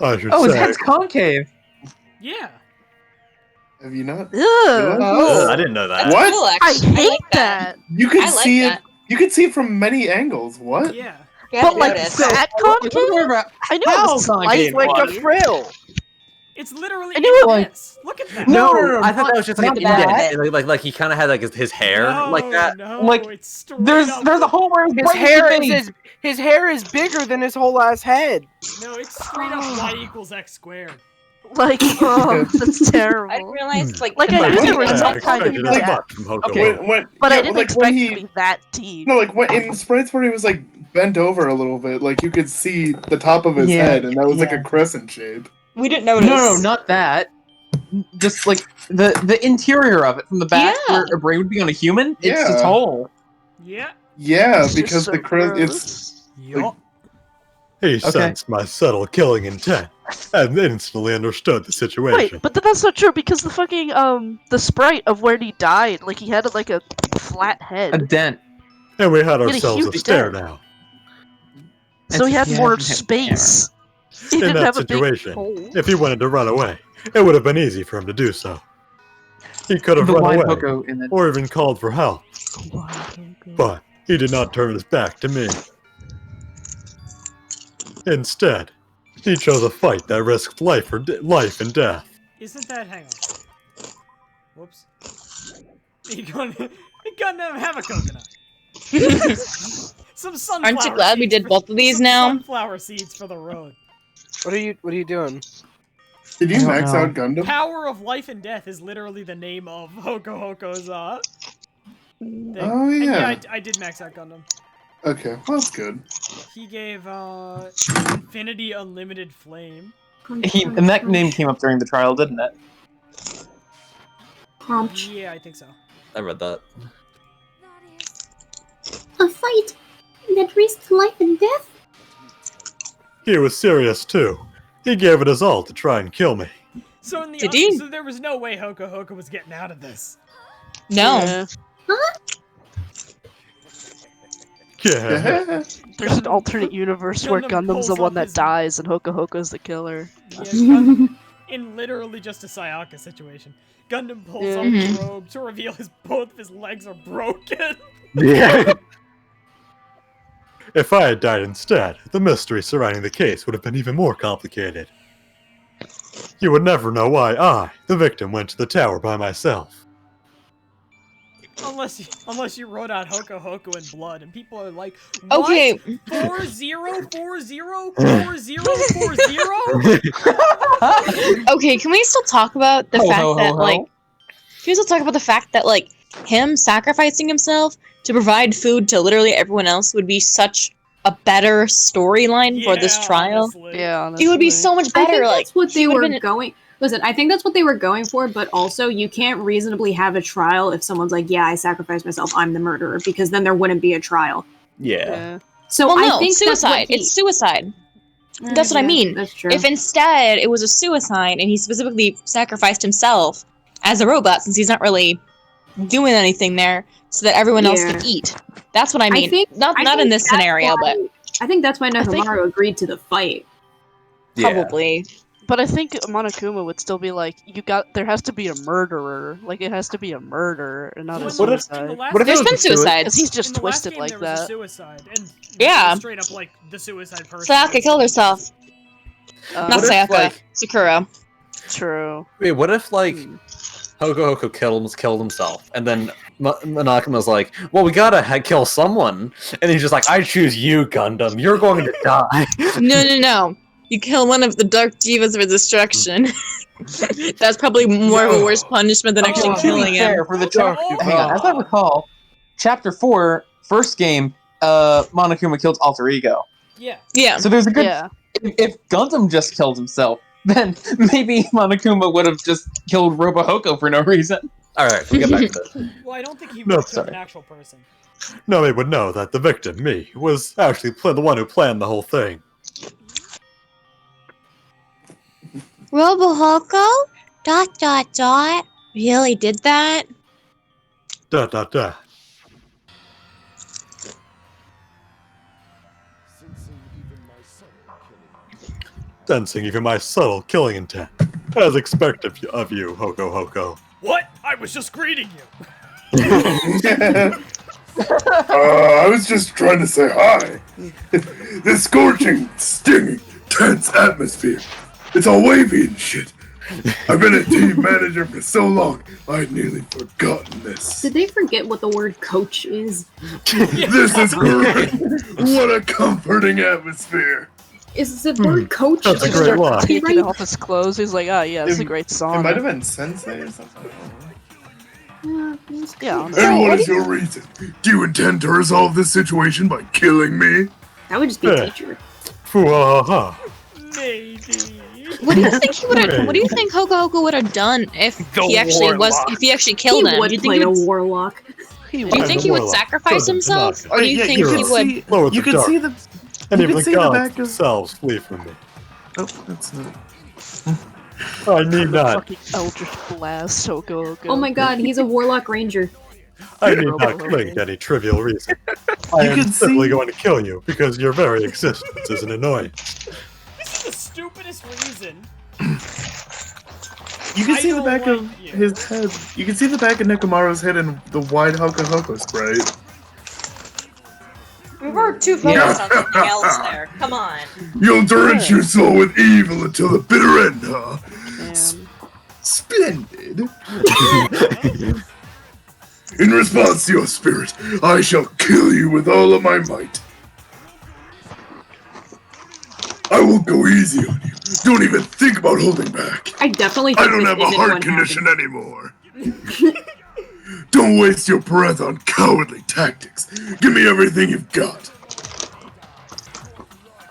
Speaker 9: I should
Speaker 13: Oh, his
Speaker 9: say.
Speaker 13: head's concave.
Speaker 1: Yeah.
Speaker 5: Have you not?
Speaker 3: Ugh.
Speaker 5: realized
Speaker 12: I didn't know that.
Speaker 11: That's
Speaker 5: What?
Speaker 11: cool,
Speaker 3: I
Speaker 11: actually.
Speaker 3: hate
Speaker 11: like
Speaker 3: that.
Speaker 5: You can
Speaker 11: I like
Speaker 5: see
Speaker 11: that.
Speaker 5: it. You can see it from many angles. What?
Speaker 1: Yeah.
Speaker 11: Yeah,
Speaker 3: But like
Speaker 11: notice.
Speaker 3: that concave? I knew it was
Speaker 2: It's like a
Speaker 3: slightly.
Speaker 2: frill.
Speaker 1: It's literally
Speaker 3: I knew it-
Speaker 1: like this. Look at that.
Speaker 13: No,
Speaker 12: I thought that was just like an
Speaker 11: not
Speaker 12: indent.
Speaker 11: that.
Speaker 12: Like he kind of had like his hair like that.
Speaker 1: No,
Speaker 13: Like,
Speaker 1: it's straight
Speaker 13: There's
Speaker 1: up.
Speaker 13: a hole where his
Speaker 2: His
Speaker 13: brain
Speaker 2: hair
Speaker 13: is
Speaker 2: is his hair is bigger than his whole ass head.
Speaker 1: No, it's straight up y equals x squared.
Speaker 3: Like, oh, that's
Speaker 11: I didn't
Speaker 3: terrible.
Speaker 11: realize, like,
Speaker 3: Like,
Speaker 11: the
Speaker 3: I knew
Speaker 11: body
Speaker 3: there was
Speaker 11: was
Speaker 3: some
Speaker 11: like-
Speaker 3: kind of
Speaker 9: expected as
Speaker 3: depth,
Speaker 9: much from Hoko
Speaker 13: Okay.
Speaker 9: Hoko.
Speaker 3: but I
Speaker 5: yeah,
Speaker 3: didn't
Speaker 5: like
Speaker 3: expect
Speaker 5: when
Speaker 3: it
Speaker 5: he,
Speaker 3: to be that deep.
Speaker 5: no, like when in sprites where he was like bent over a little bit, like you could see the top of his
Speaker 13: Yeah,
Speaker 5: head, and that was like
Speaker 13: yeah.
Speaker 5: a crescent shape.
Speaker 11: We didn't notice.
Speaker 13: No, not that. Just like the interior of it from the back,
Speaker 11: Yeah.
Speaker 13: where a brain would be on a human. It's
Speaker 5: Yeah.
Speaker 13: a hole.
Speaker 1: Yeah.
Speaker 5: Yeah,
Speaker 3: It's just
Speaker 5: because
Speaker 3: so
Speaker 5: the it's
Speaker 1: Yup.
Speaker 9: He sensed my subtle killing intent and instantly understood the situation.
Speaker 3: Wait, but that's not true because the fucking the sprite of where he died, like he had like a flat
Speaker 13: A
Speaker 3: head,
Speaker 13: dent.
Speaker 9: And we had
Speaker 3: He had a
Speaker 9: ourselves a
Speaker 3: huge
Speaker 9: stare
Speaker 3: dent.
Speaker 9: now.
Speaker 3: so he had
Speaker 13: Yeah,
Speaker 3: more
Speaker 13: he had
Speaker 3: space. He
Speaker 9: In
Speaker 3: didn't
Speaker 9: that
Speaker 3: have a big
Speaker 9: situation,
Speaker 3: hole.
Speaker 9: if he wanted to run away, it would have been easy for him to do so. He could have
Speaker 13: But
Speaker 9: run
Speaker 13: why
Speaker 9: away,
Speaker 13: Hoko in the
Speaker 9: or even called for help, but he did not turn his back to me. Instead, he chose a fight that risked life and death.
Speaker 1: Isn't that? Hang on. Whoops. You gonna have a coconut. Some sunflower.
Speaker 11: Aren't you glad we
Speaker 1: seeds
Speaker 11: did
Speaker 1: for-
Speaker 11: both of these
Speaker 1: some
Speaker 11: now?
Speaker 1: Sunflower seeds for the road.
Speaker 2: What are you doing?
Speaker 5: Did you
Speaker 13: I don't
Speaker 5: max
Speaker 13: know.
Speaker 5: out Gundam?
Speaker 1: Power of life and death is literally the name of Hoko Hoko's thing.
Speaker 5: Oh,
Speaker 1: And
Speaker 5: yeah.
Speaker 1: I did max out Gundam.
Speaker 5: Okay, well that's good.
Speaker 1: He gave Infinity Unlimited Flame.
Speaker 13: and that name came up during the trial, didn't it?
Speaker 6: Prompt.
Speaker 1: Yeah, I think so.
Speaker 12: I read that.
Speaker 10: A fight that risked life and death?
Speaker 9: He was serious too. He gave it his all to try and kill me.
Speaker 1: So in the
Speaker 11: Did he?
Speaker 1: so there was no way Hoko Hoko was getting out of this.
Speaker 11: No.
Speaker 3: Yeah.
Speaker 9: Yeah.
Speaker 3: There's an alternate universe where
Speaker 1: Gundam
Speaker 3: Gundam's the
Speaker 1: pulls
Speaker 3: one
Speaker 1: off
Speaker 3: that
Speaker 1: his-
Speaker 3: dies and Hoko Hoko's the killer.
Speaker 1: Yeah, Gundam, in literally just a Sayaka situation. Gundam pulls
Speaker 3: Yeah.
Speaker 1: off his robe to reveal both of his legs are broken.
Speaker 9: Yeah. If I had died instead, the mystery surrounding the case would have been even more complicated. You would never know why I, the victim, went to the tower by myself.
Speaker 1: Unless you wrote out Hoko Hoko in blood, and people are like, what?
Speaker 11: Okay.
Speaker 1: 40404040?
Speaker 11: Okay, can we still talk about the fact that, like... Can we still talk about the fact that, like, him sacrificing himself to provide food to literally everyone else would be such a better storyline for this trial.
Speaker 1: Honestly.
Speaker 3: Yeah, honestly.
Speaker 11: It would be so much
Speaker 6: I
Speaker 11: better.
Speaker 6: think
Speaker 11: Like
Speaker 6: that's what they
Speaker 11: he would've
Speaker 6: were
Speaker 11: been-
Speaker 6: going. Listen, I think that's what they were going for, but also you can't reasonably have a trial if someone's like, "Yeah, I sacrificed myself. I'm the murderer," because then there wouldn't be a trial.
Speaker 12: Yeah.
Speaker 6: So
Speaker 11: well,
Speaker 6: I
Speaker 11: no,
Speaker 6: think that's what
Speaker 11: suicide. It's suicide.
Speaker 6: Mm,
Speaker 11: That's what I
Speaker 6: yeah,
Speaker 11: mean.
Speaker 6: that's true.
Speaker 11: If instead it was a suicide and he specifically sacrificed himself as a robot, since he's not really doing anything there, so that everyone else
Speaker 6: Yeah.
Speaker 11: can eat. That's what I mean.
Speaker 6: think-
Speaker 11: not
Speaker 6: I
Speaker 11: in
Speaker 6: think
Speaker 11: this
Speaker 6: that's
Speaker 11: scenario,
Speaker 6: why-
Speaker 11: but
Speaker 6: I think that's why
Speaker 3: I think-
Speaker 6: Nekomaru agreed to the fight.
Speaker 11: probably.
Speaker 3: But I think Monokuma would still be like, there has to be a murderer. Like, it has to be a murder and not a
Speaker 1: What if-
Speaker 3: suicide.
Speaker 1: in the last
Speaker 12: What if
Speaker 11: There's
Speaker 1: game-
Speaker 11: been suicides.
Speaker 3: Because he's just
Speaker 1: in the last
Speaker 3: twisted
Speaker 1: game,
Speaker 3: like
Speaker 1: there was a
Speaker 3: that.
Speaker 1: suicide, and
Speaker 11: Yeah.
Speaker 1: straight up like the suicide person.
Speaker 11: Sayaka killed herself. Not
Speaker 12: What if,
Speaker 11: Sayaka.
Speaker 12: like-
Speaker 11: Sakura.
Speaker 3: True.
Speaker 12: Wait, what if like Hoko killed himself, and then Monokuma's like, "Well, we gotta kill someone," and he's just like, "I choose you, Gundam. You're going to die."
Speaker 11: No. You kill one of the Dark Divas for destruction. That's probably more of a worse punishment than actually
Speaker 13: To be
Speaker 11: killing him.
Speaker 13: fair, for the hang on, as I recall, Chapter 4, first game, Monokuma killed Alter Ego.
Speaker 1: Yeah.
Speaker 11: Yeah.
Speaker 13: So there's a good.
Speaker 3: Yeah.
Speaker 13: If Gundam just killed himself, then maybe Monokuma would have just killed Robohoko for no reason.
Speaker 12: All right, we'll get back to this.
Speaker 1: Well, I don't think he
Speaker 9: No,
Speaker 1: would kill
Speaker 9: sorry.
Speaker 1: an actual person.
Speaker 9: No, he would know that the victim, me, was actually the one who planned the whole thing.
Speaker 4: Robohoko? ... Really did that? ...
Speaker 9: Sensing even my subtle killing intent. As expected of you, Hoko Hoko.
Speaker 1: What? I was just greeting you.
Speaker 5: I was just trying to say hi. This scorching, stinging, tense atmosphere. It's all wavy and shit. I've been a team manager for so long, I'd nearly forgotten this.
Speaker 6: Did they forget what the word coach is?
Speaker 5: This is great. What a comforting atmosphere.
Speaker 6: Is the word coach?
Speaker 9: That's a great line.
Speaker 3: Taking off his clothes, he's like, "Oh yeah, this is a great song."
Speaker 5: It might have been Sensei or something.
Speaker 3: Yeah.
Speaker 5: And what is your reason? Do you intend to resolve this situation by killing me?
Speaker 6: That would just be
Speaker 9: Yeah.
Speaker 6: teacher.
Speaker 9: Foo-ha-ha.
Speaker 1: Maybe.
Speaker 11: What do you think he would have? What do you think Hoko would have done if
Speaker 2: The
Speaker 11: he actually
Speaker 2: warlock.
Speaker 11: if he actually killed
Speaker 6: He
Speaker 11: him?
Speaker 6: would
Speaker 11: Do you think
Speaker 6: play
Speaker 11: he
Speaker 6: a
Speaker 11: would,
Speaker 6: warlock.
Speaker 11: do you
Speaker 9: I'm
Speaker 11: think
Speaker 9: the
Speaker 11: he would
Speaker 9: warlock.
Speaker 11: sacrifice
Speaker 9: Chosen
Speaker 11: himself,
Speaker 9: Tanaka.
Speaker 11: or do you think he would?
Speaker 9: Lower the
Speaker 5: You can
Speaker 9: dark.
Speaker 5: see the.
Speaker 9: And
Speaker 5: you
Speaker 9: even
Speaker 5: can
Speaker 9: the
Speaker 5: see the
Speaker 9: gods
Speaker 5: back of.
Speaker 9: themselves flee from me.
Speaker 5: Oh, that's not.
Speaker 9: I need
Speaker 3: The
Speaker 9: not.
Speaker 3: fucking Eldritch Blast, Hoko.
Speaker 6: Oh my god, he's a warlock ranger.
Speaker 9: I need not cling to any trivial reason. I
Speaker 5: You
Speaker 9: am
Speaker 5: can
Speaker 9: simply
Speaker 5: see-
Speaker 9: going to kill you because your very existence is an annoyance.
Speaker 1: This is the stupidest reason.
Speaker 5: You can
Speaker 1: I
Speaker 5: see the
Speaker 1: don't
Speaker 5: back
Speaker 1: like
Speaker 5: of
Speaker 1: you.
Speaker 5: his head. You can see the back of Nekomaru's head in the wide Hoko Hoko sprite.
Speaker 11: We were too focused on something else there. Come on.
Speaker 5: You'll drench your soul with evil until the bitter end, huh? Splendid. In response to your spirit, I shall kill you with all of my might. I won't go easy on you. Don't even think about holding back.
Speaker 6: I definitely
Speaker 5: I
Speaker 6: think
Speaker 5: don't
Speaker 6: this
Speaker 5: have a
Speaker 6: isn't
Speaker 5: heart
Speaker 6: what
Speaker 5: condition
Speaker 6: happened.
Speaker 5: anymore. Don't waste your breath on cowardly tactics. Give me everything you've got.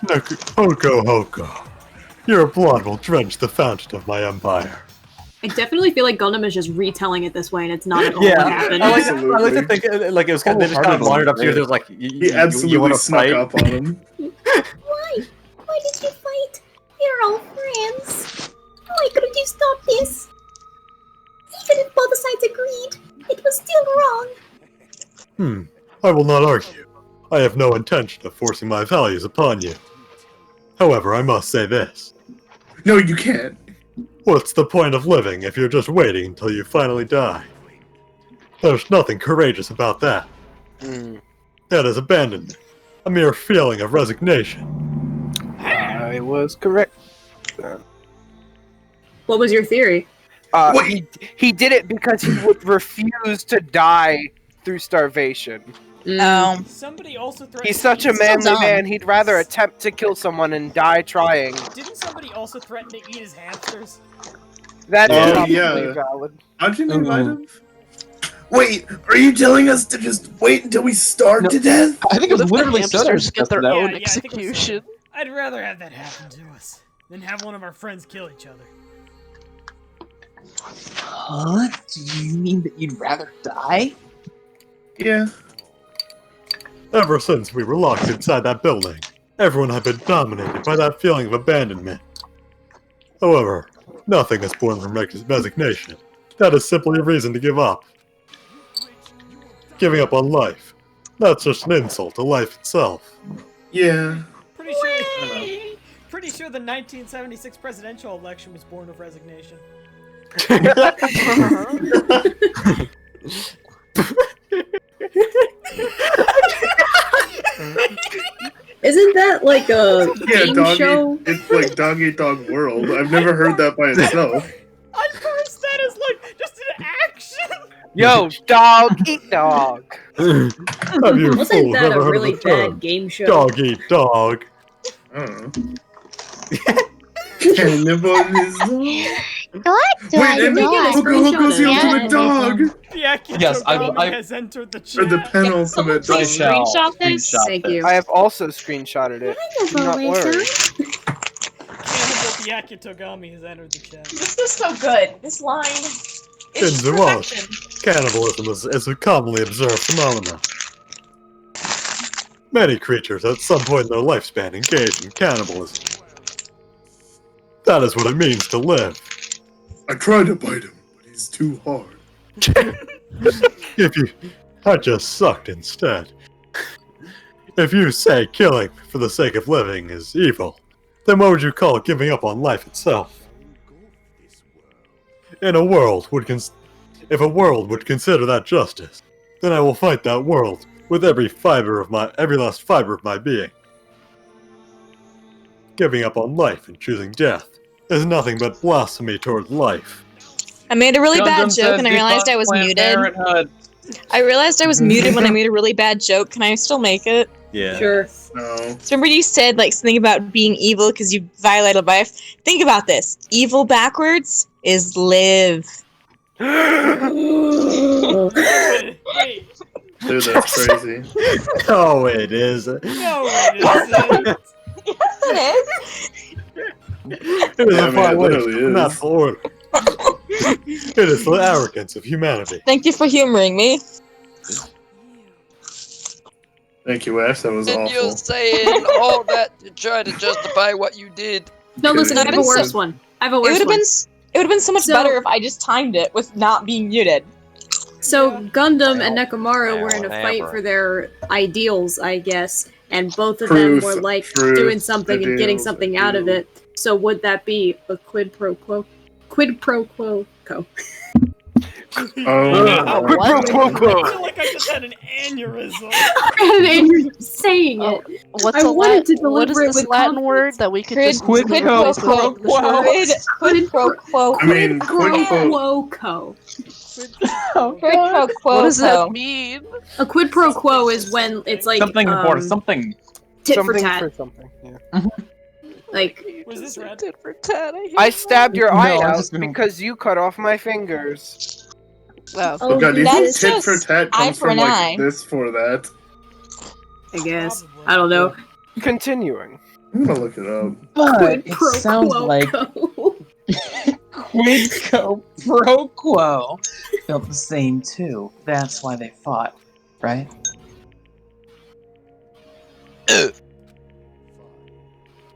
Speaker 9: Hoko Hoko. Your blood will drench the fountain of my empire.
Speaker 6: I definitely feel like Gundam is just retelling it this way, and it's not at all
Speaker 12: Yeah,
Speaker 6: what happened.
Speaker 12: I like to think like it was kind of, they just kind of wandered up to you. There's like,
Speaker 5: He absolutely
Speaker 12: want to
Speaker 5: snuck
Speaker 12: fight?
Speaker 5: up on him.
Speaker 10: Why? Why did you fight? You're all friends. Why couldn't you stop this? Even if both sides agreed, it was still wrong.
Speaker 9: I will not argue. I have no intention of forcing my values upon you. However, I must say this.
Speaker 5: No, you can't.
Speaker 9: What's the point of living if you're just waiting until you finally die? There's nothing courageous about that. That is abandonment. A mere feeling of resignation.
Speaker 2: I was correct.
Speaker 6: What was your theory?
Speaker 2: He did it because he would refuse to die through starvation.
Speaker 1: Somebody also threatened.
Speaker 2: He's such
Speaker 1: to
Speaker 2: a
Speaker 1: eat
Speaker 2: manly
Speaker 11: dumb.
Speaker 2: man, he'd rather attempt to kill someone and die trying.
Speaker 1: Didn't somebody also threaten to eat his hamsters?
Speaker 2: That's
Speaker 5: Oh,
Speaker 2: probably
Speaker 5: yeah.
Speaker 2: valid.
Speaker 5: How'd you know he might have? Wait, are you telling us to just wait until we starve to death?
Speaker 13: I think it was
Speaker 3: What if the
Speaker 13: literally Soda
Speaker 3: hamsters get their
Speaker 13: that.
Speaker 3: own
Speaker 1: Yeah, I think it was
Speaker 3: execution?
Speaker 1: I'd rather have that happen to us than have one of our friends kill each other.
Speaker 13: Huh? Do you mean that you'd rather die?
Speaker 5: Yeah.
Speaker 9: Ever since we were locked inside that building, everyone had been dominated by that feeling of abandonment. However, nothing is born from resignation. That is simply a reason to give up. Giving up on life. That's just an insult to life itself.
Speaker 5: Yeah.
Speaker 1: Pretty sure the 1976 presidential election was born of resignation.
Speaker 6: Isn't that like a game
Speaker 5: Dog
Speaker 6: show?
Speaker 5: It's like Dog Eat Dog World. I've never heard that by itself.
Speaker 1: At first, that is like just an action.
Speaker 2: Yo, dog eat dog.
Speaker 9: Have you
Speaker 6: Wasn't
Speaker 9: fools
Speaker 6: that
Speaker 9: ever
Speaker 6: a
Speaker 9: heard
Speaker 6: really
Speaker 9: of the term,
Speaker 6: bad game show?
Speaker 9: Dog eat dog.
Speaker 5: I don't know. Cannibalism.
Speaker 4: What do
Speaker 5: Wait,
Speaker 4: I
Speaker 5: and
Speaker 4: do?
Speaker 5: Hoko's the
Speaker 4: Yeah.
Speaker 5: ultimate dog.
Speaker 1: The Akitogami
Speaker 13: Yes, I-
Speaker 1: has entered the
Speaker 5: Or
Speaker 1: chat.
Speaker 5: the penultimate dog.
Speaker 11: Please screenshot this.
Speaker 6: Thank you.
Speaker 2: I have also screenshotted it. Do not worry.
Speaker 1: Cannibal the Akitogami has entered the chat.
Speaker 11: This is so good. This line
Speaker 9: In
Speaker 11: is
Speaker 9: Zawad,
Speaker 11: perfection.
Speaker 9: cannibalism is a commonly observed phenomenon. Many creatures at some point in their lifespan engage in cannibalism. That is what it means to live.
Speaker 5: I tried to bite him, but he's too hard.
Speaker 9: If you... I just sucked instead. If you say killing for the sake of living is evil, then what would you call giving up on life itself? In a world if a world would consider that justice, then I will fight that world with every last fiber of my being. Giving up on life and choosing death is nothing but blasphemy towards life.
Speaker 11: I made a really bad
Speaker 13: Gundam
Speaker 11: joke
Speaker 13: says
Speaker 11: and I realized I was
Speaker 13: Planned
Speaker 11: muted.
Speaker 13: Parenthood.
Speaker 11: I realized I was muted when I made a really bad joke. Can I still make it?
Speaker 12: Yeah.
Speaker 6: Sure.
Speaker 5: No.
Speaker 11: So remember you said like something about being evil because you violated life? Think about this. Evil backwards is live.
Speaker 1: Wait.
Speaker 5: Dude, that's crazy.
Speaker 9: No, it isn't.
Speaker 1: No, it isn't.
Speaker 11: Yes, it is.
Speaker 9: It is
Speaker 5: Yeah,
Speaker 9: a
Speaker 5: I mean, it
Speaker 9: violation
Speaker 5: literally
Speaker 9: of
Speaker 5: is.
Speaker 9: natural order. It is the arrogance of humanity.
Speaker 11: Thank you for humoring me.
Speaker 5: Thank you, Ash. That was
Speaker 7: And
Speaker 5: awful.
Speaker 7: you're saying all that to try to justify what you did.
Speaker 6: No, listen, I have a
Speaker 11: Could've
Speaker 6: worse
Speaker 11: been
Speaker 6: one. I have a
Speaker 11: It
Speaker 6: worse
Speaker 11: would have
Speaker 6: one.
Speaker 11: been it would have been so much
Speaker 6: So-
Speaker 11: better if I just timed it with not being muted.
Speaker 6: So Gundam and Nekomaru were in a
Speaker 7: Whatever.
Speaker 6: fight for their ideals, I guess, and both of
Speaker 5: Truth,
Speaker 6: them were like
Speaker 5: truth,
Speaker 6: doing something and getting
Speaker 5: ideals,
Speaker 6: something out of it. So would that be a quid pro quo? Quid pro quo. Co.
Speaker 5: Oh,
Speaker 2: Quid pro quo
Speaker 1: I
Speaker 2: quo.
Speaker 1: feel like I just had an aneurysm.
Speaker 6: And you're saying it.
Speaker 3: What's
Speaker 6: I
Speaker 3: a
Speaker 6: wanted to
Speaker 3: what is
Speaker 6: deliberate
Speaker 3: this
Speaker 6: with
Speaker 3: Latin
Speaker 6: confidence.
Speaker 3: word that we could
Speaker 11: Quid
Speaker 3: just
Speaker 13: quid
Speaker 3: easily
Speaker 13: pro
Speaker 3: replace with
Speaker 13: quo
Speaker 3: English words?
Speaker 11: Quid pro quo.
Speaker 5: I mean,
Speaker 6: Pro
Speaker 5: quid pro.
Speaker 6: quo co.
Speaker 11: Quid pro quo.
Speaker 3: What does that
Speaker 11: quo.
Speaker 3: mean?
Speaker 6: A quid pro quo is when it's like
Speaker 13: Something for something.
Speaker 6: tit for
Speaker 2: Something
Speaker 6: tat.
Speaker 2: for something. Yeah.
Speaker 6: Like
Speaker 1: Was this red?
Speaker 3: Tit for tat. hate
Speaker 2: I stabbed your
Speaker 13: No,
Speaker 2: eye
Speaker 13: I'm
Speaker 2: out
Speaker 13: just gonna-
Speaker 2: because you cut off my fingers.
Speaker 3: Wow.
Speaker 5: Oh god, do you think
Speaker 11: That's
Speaker 5: tit for
Speaker 11: just
Speaker 5: tat
Speaker 11: eye
Speaker 5: comes
Speaker 11: for
Speaker 5: from
Speaker 11: an
Speaker 5: like
Speaker 11: eye.
Speaker 5: this for that?
Speaker 6: I guess. I don't know.
Speaker 2: Continuing.
Speaker 5: I'm gonna look it up.
Speaker 13: But
Speaker 6: Quid
Speaker 13: it
Speaker 6: pro
Speaker 13: sounds
Speaker 6: quo
Speaker 13: like
Speaker 6: co.
Speaker 13: quid pro quo felt the same too. That's why they fought, right?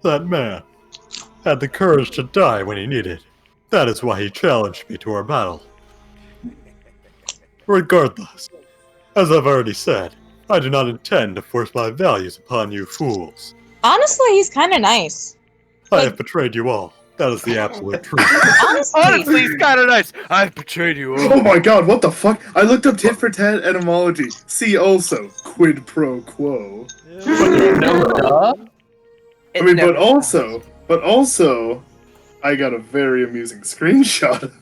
Speaker 9: That man had the courage to die when he needed. That is why he challenged me to our battle. Regardless, as I've already said, I do not intend to force my values upon you fools.
Speaker 11: Honestly, he's kind of nice.
Speaker 9: I have betrayed you all. That is the absolute truth.
Speaker 2: Honestly, it's kind of nice. I've betrayed you all.
Speaker 5: Oh my god, what the fuck? I looked up tit for tat etymology. See also quid pro quo.
Speaker 13: Duh.
Speaker 5: I mean, but also, I got a very amusing screenshot.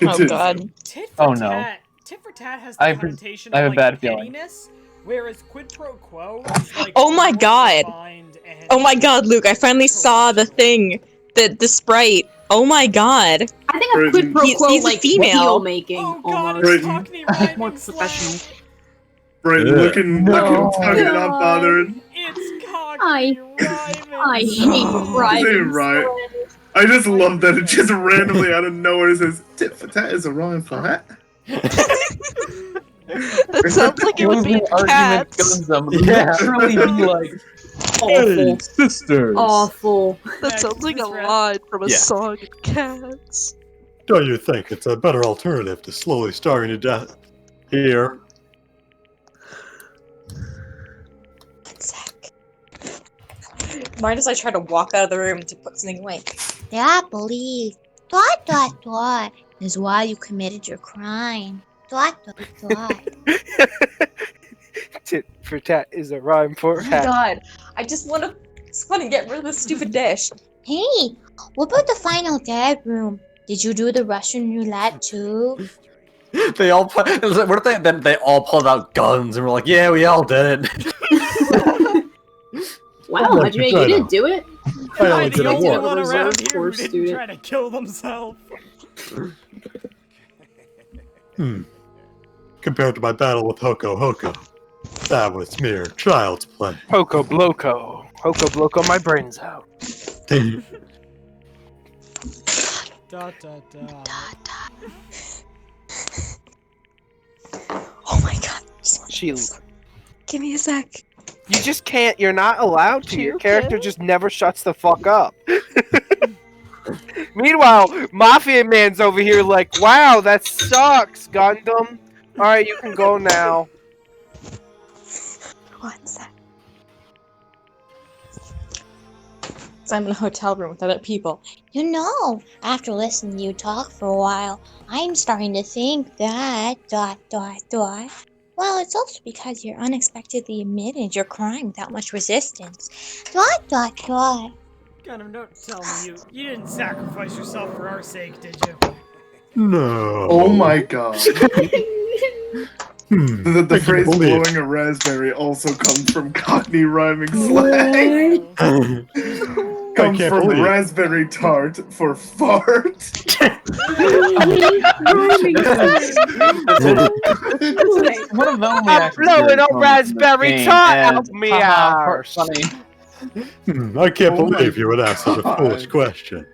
Speaker 11: Oh god.
Speaker 1: Tit for
Speaker 13: Oh, no.
Speaker 1: tat. Tit for tat has the
Speaker 13: I have-
Speaker 1: connotation
Speaker 13: I have
Speaker 1: of
Speaker 13: a
Speaker 1: like
Speaker 13: bad feeling.
Speaker 1: pettiness, whereas quid pro quo is like
Speaker 11: Oh my
Speaker 1: more
Speaker 11: god.
Speaker 1: refined and
Speaker 11: Oh my god, Luke, I finally saw the thing. The sprite. Oh my god.
Speaker 6: I think a quid pro
Speaker 11: He's-
Speaker 6: quo
Speaker 11: he's a
Speaker 6: like
Speaker 11: female.
Speaker 6: deal making
Speaker 1: Oh god,
Speaker 6: almost.
Speaker 1: it's Cockney rhyming
Speaker 6: More
Speaker 1: slang.
Speaker 6: professional.
Speaker 5: Right,
Speaker 9: Yeah.
Speaker 5: looking tugging, not
Speaker 6: God.
Speaker 5: bothering.
Speaker 1: It's Cockney rhyming.
Speaker 6: I hate
Speaker 5: Say
Speaker 6: rhyming
Speaker 5: right.
Speaker 6: slang.
Speaker 5: I just love that it just randomly out of nowhere says tit for tat is a rhyme for hat.
Speaker 3: That sounds like it would be in
Speaker 13: argument
Speaker 3: Cats.
Speaker 13: Gundam would literally be like,
Speaker 3: Awful.
Speaker 13: sisters.
Speaker 6: Awful.
Speaker 3: That sounds like a line from a
Speaker 9: Yeah.
Speaker 3: song in Cats.
Speaker 9: Don't you think it's a better alternative to slowly starving to death here?
Speaker 11: Mind as I try to walk out of the room to put something away.
Speaker 4: That belief, is why you committed your crime.
Speaker 2: Tit for tat is a rhyme for
Speaker 11: Oh my
Speaker 2: hat.
Speaker 11: god. I just want to get rid of this stupid dish.
Speaker 4: Hey, what about the final dead room? Did you do the Russian roulette too?
Speaker 12: They all what if they then they all pulled out guns and were like, yeah, we all did it.
Speaker 6: Wow,
Speaker 9: like
Speaker 6: Hajime,
Speaker 9: to try
Speaker 6: you did
Speaker 9: to-
Speaker 6: do it.
Speaker 9: I
Speaker 1: Am
Speaker 9: only
Speaker 1: I
Speaker 9: did
Speaker 1: the
Speaker 9: it
Speaker 1: only
Speaker 9: once.
Speaker 1: one around
Speaker 6: Reserve
Speaker 1: here who
Speaker 6: course
Speaker 1: didn't
Speaker 6: student.
Speaker 1: try to kill themselves?
Speaker 9: Compared to my battle with Hoko Hoko, that was mere child's play.
Speaker 2: Hoko Bloko. Hoko Bloko, my brain's out.
Speaker 1: Dot dot dot.
Speaker 11: Oh my god.
Speaker 2: She.
Speaker 11: Give me a sec.
Speaker 2: You just can't. You're not allowed to. Your character just never shuts the fuck up. Meanwhile, Mafia Man's over here like, wow, that sucks, Gundam. Alright, you can go now.
Speaker 11: One sec. So I'm in a hotel room with other people.
Speaker 4: You know, after listening to you talk for a while, I'm starting to think that ... Well, it's also because you unexpectedly admitted your crime without much resistance. ...
Speaker 1: Kind of don't tell me you didn't sacrifice yourself for our sake, did you?
Speaker 9: No.
Speaker 5: Oh my god. The
Speaker 9: I can
Speaker 5: phrase
Speaker 9: believe.
Speaker 5: blowing a raspberry also comes from Cockney rhyming slang. Comes
Speaker 9: can't
Speaker 5: from
Speaker 9: believe.
Speaker 5: raspberry tart for fart.
Speaker 13: One of the only
Speaker 2: I'm
Speaker 13: actual
Speaker 2: blowing
Speaker 13: serious
Speaker 2: a
Speaker 13: moments in this
Speaker 2: raspberry
Speaker 13: game,
Speaker 2: tart
Speaker 13: and
Speaker 2: out me
Speaker 13: haha,
Speaker 2: arse.
Speaker 13: funny.
Speaker 9: I can't
Speaker 5: Oh my
Speaker 9: believe you would ask such a
Speaker 5: God.
Speaker 9: foolish question.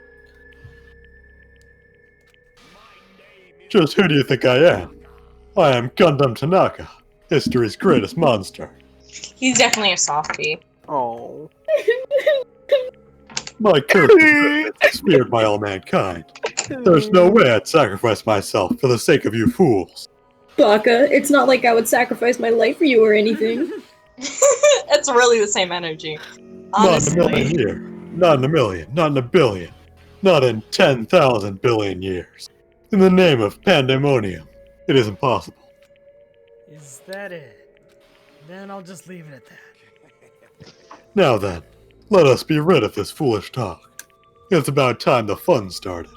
Speaker 9: Just who do you think I am? I am Gundam Tanaka, history's greatest monster.
Speaker 11: He's definitely a softie.
Speaker 2: Oh.
Speaker 9: My curse is feared by all mankind. There's no way I'd sacrifice myself for the sake of you fools.
Speaker 10: Baka, it's not like I would sacrifice my life for you or anything.
Speaker 11: It's really the same energy.
Speaker 9: Not in a million
Speaker 11: Honestly.
Speaker 9: years. Not in a million. Not in a billion. Not in 10,000 billion years. In the name of pandemonium, it is impossible.
Speaker 1: Is that it? Then I'll just leave it at that.
Speaker 9: Now then, let us be rid of this foolish talk. It's about time the fun started.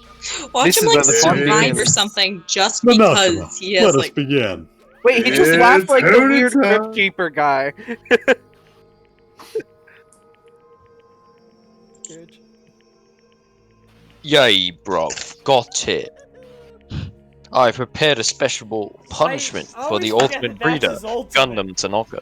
Speaker 11: Watch
Speaker 2: This
Speaker 11: him
Speaker 2: is
Speaker 11: like
Speaker 2: where the fun
Speaker 11: survive or
Speaker 2: begins.
Speaker 11: something just
Speaker 9: Nanashima,
Speaker 11: because he has
Speaker 9: let us
Speaker 11: like
Speaker 9: begin.
Speaker 2: Wait, he just
Speaker 5: It's
Speaker 2: laughed like the weird
Speaker 5: Hoonint'ime.
Speaker 2: Crypt Keeper guy.
Speaker 7: Yay, bruv. Got it. I prepared a special punishment
Speaker 1: I
Speaker 7: for the
Speaker 1: always forget
Speaker 7: ultimate
Speaker 1: that that's
Speaker 7: breeder,
Speaker 1: his ultimate.
Speaker 7: Gundam Tanaka.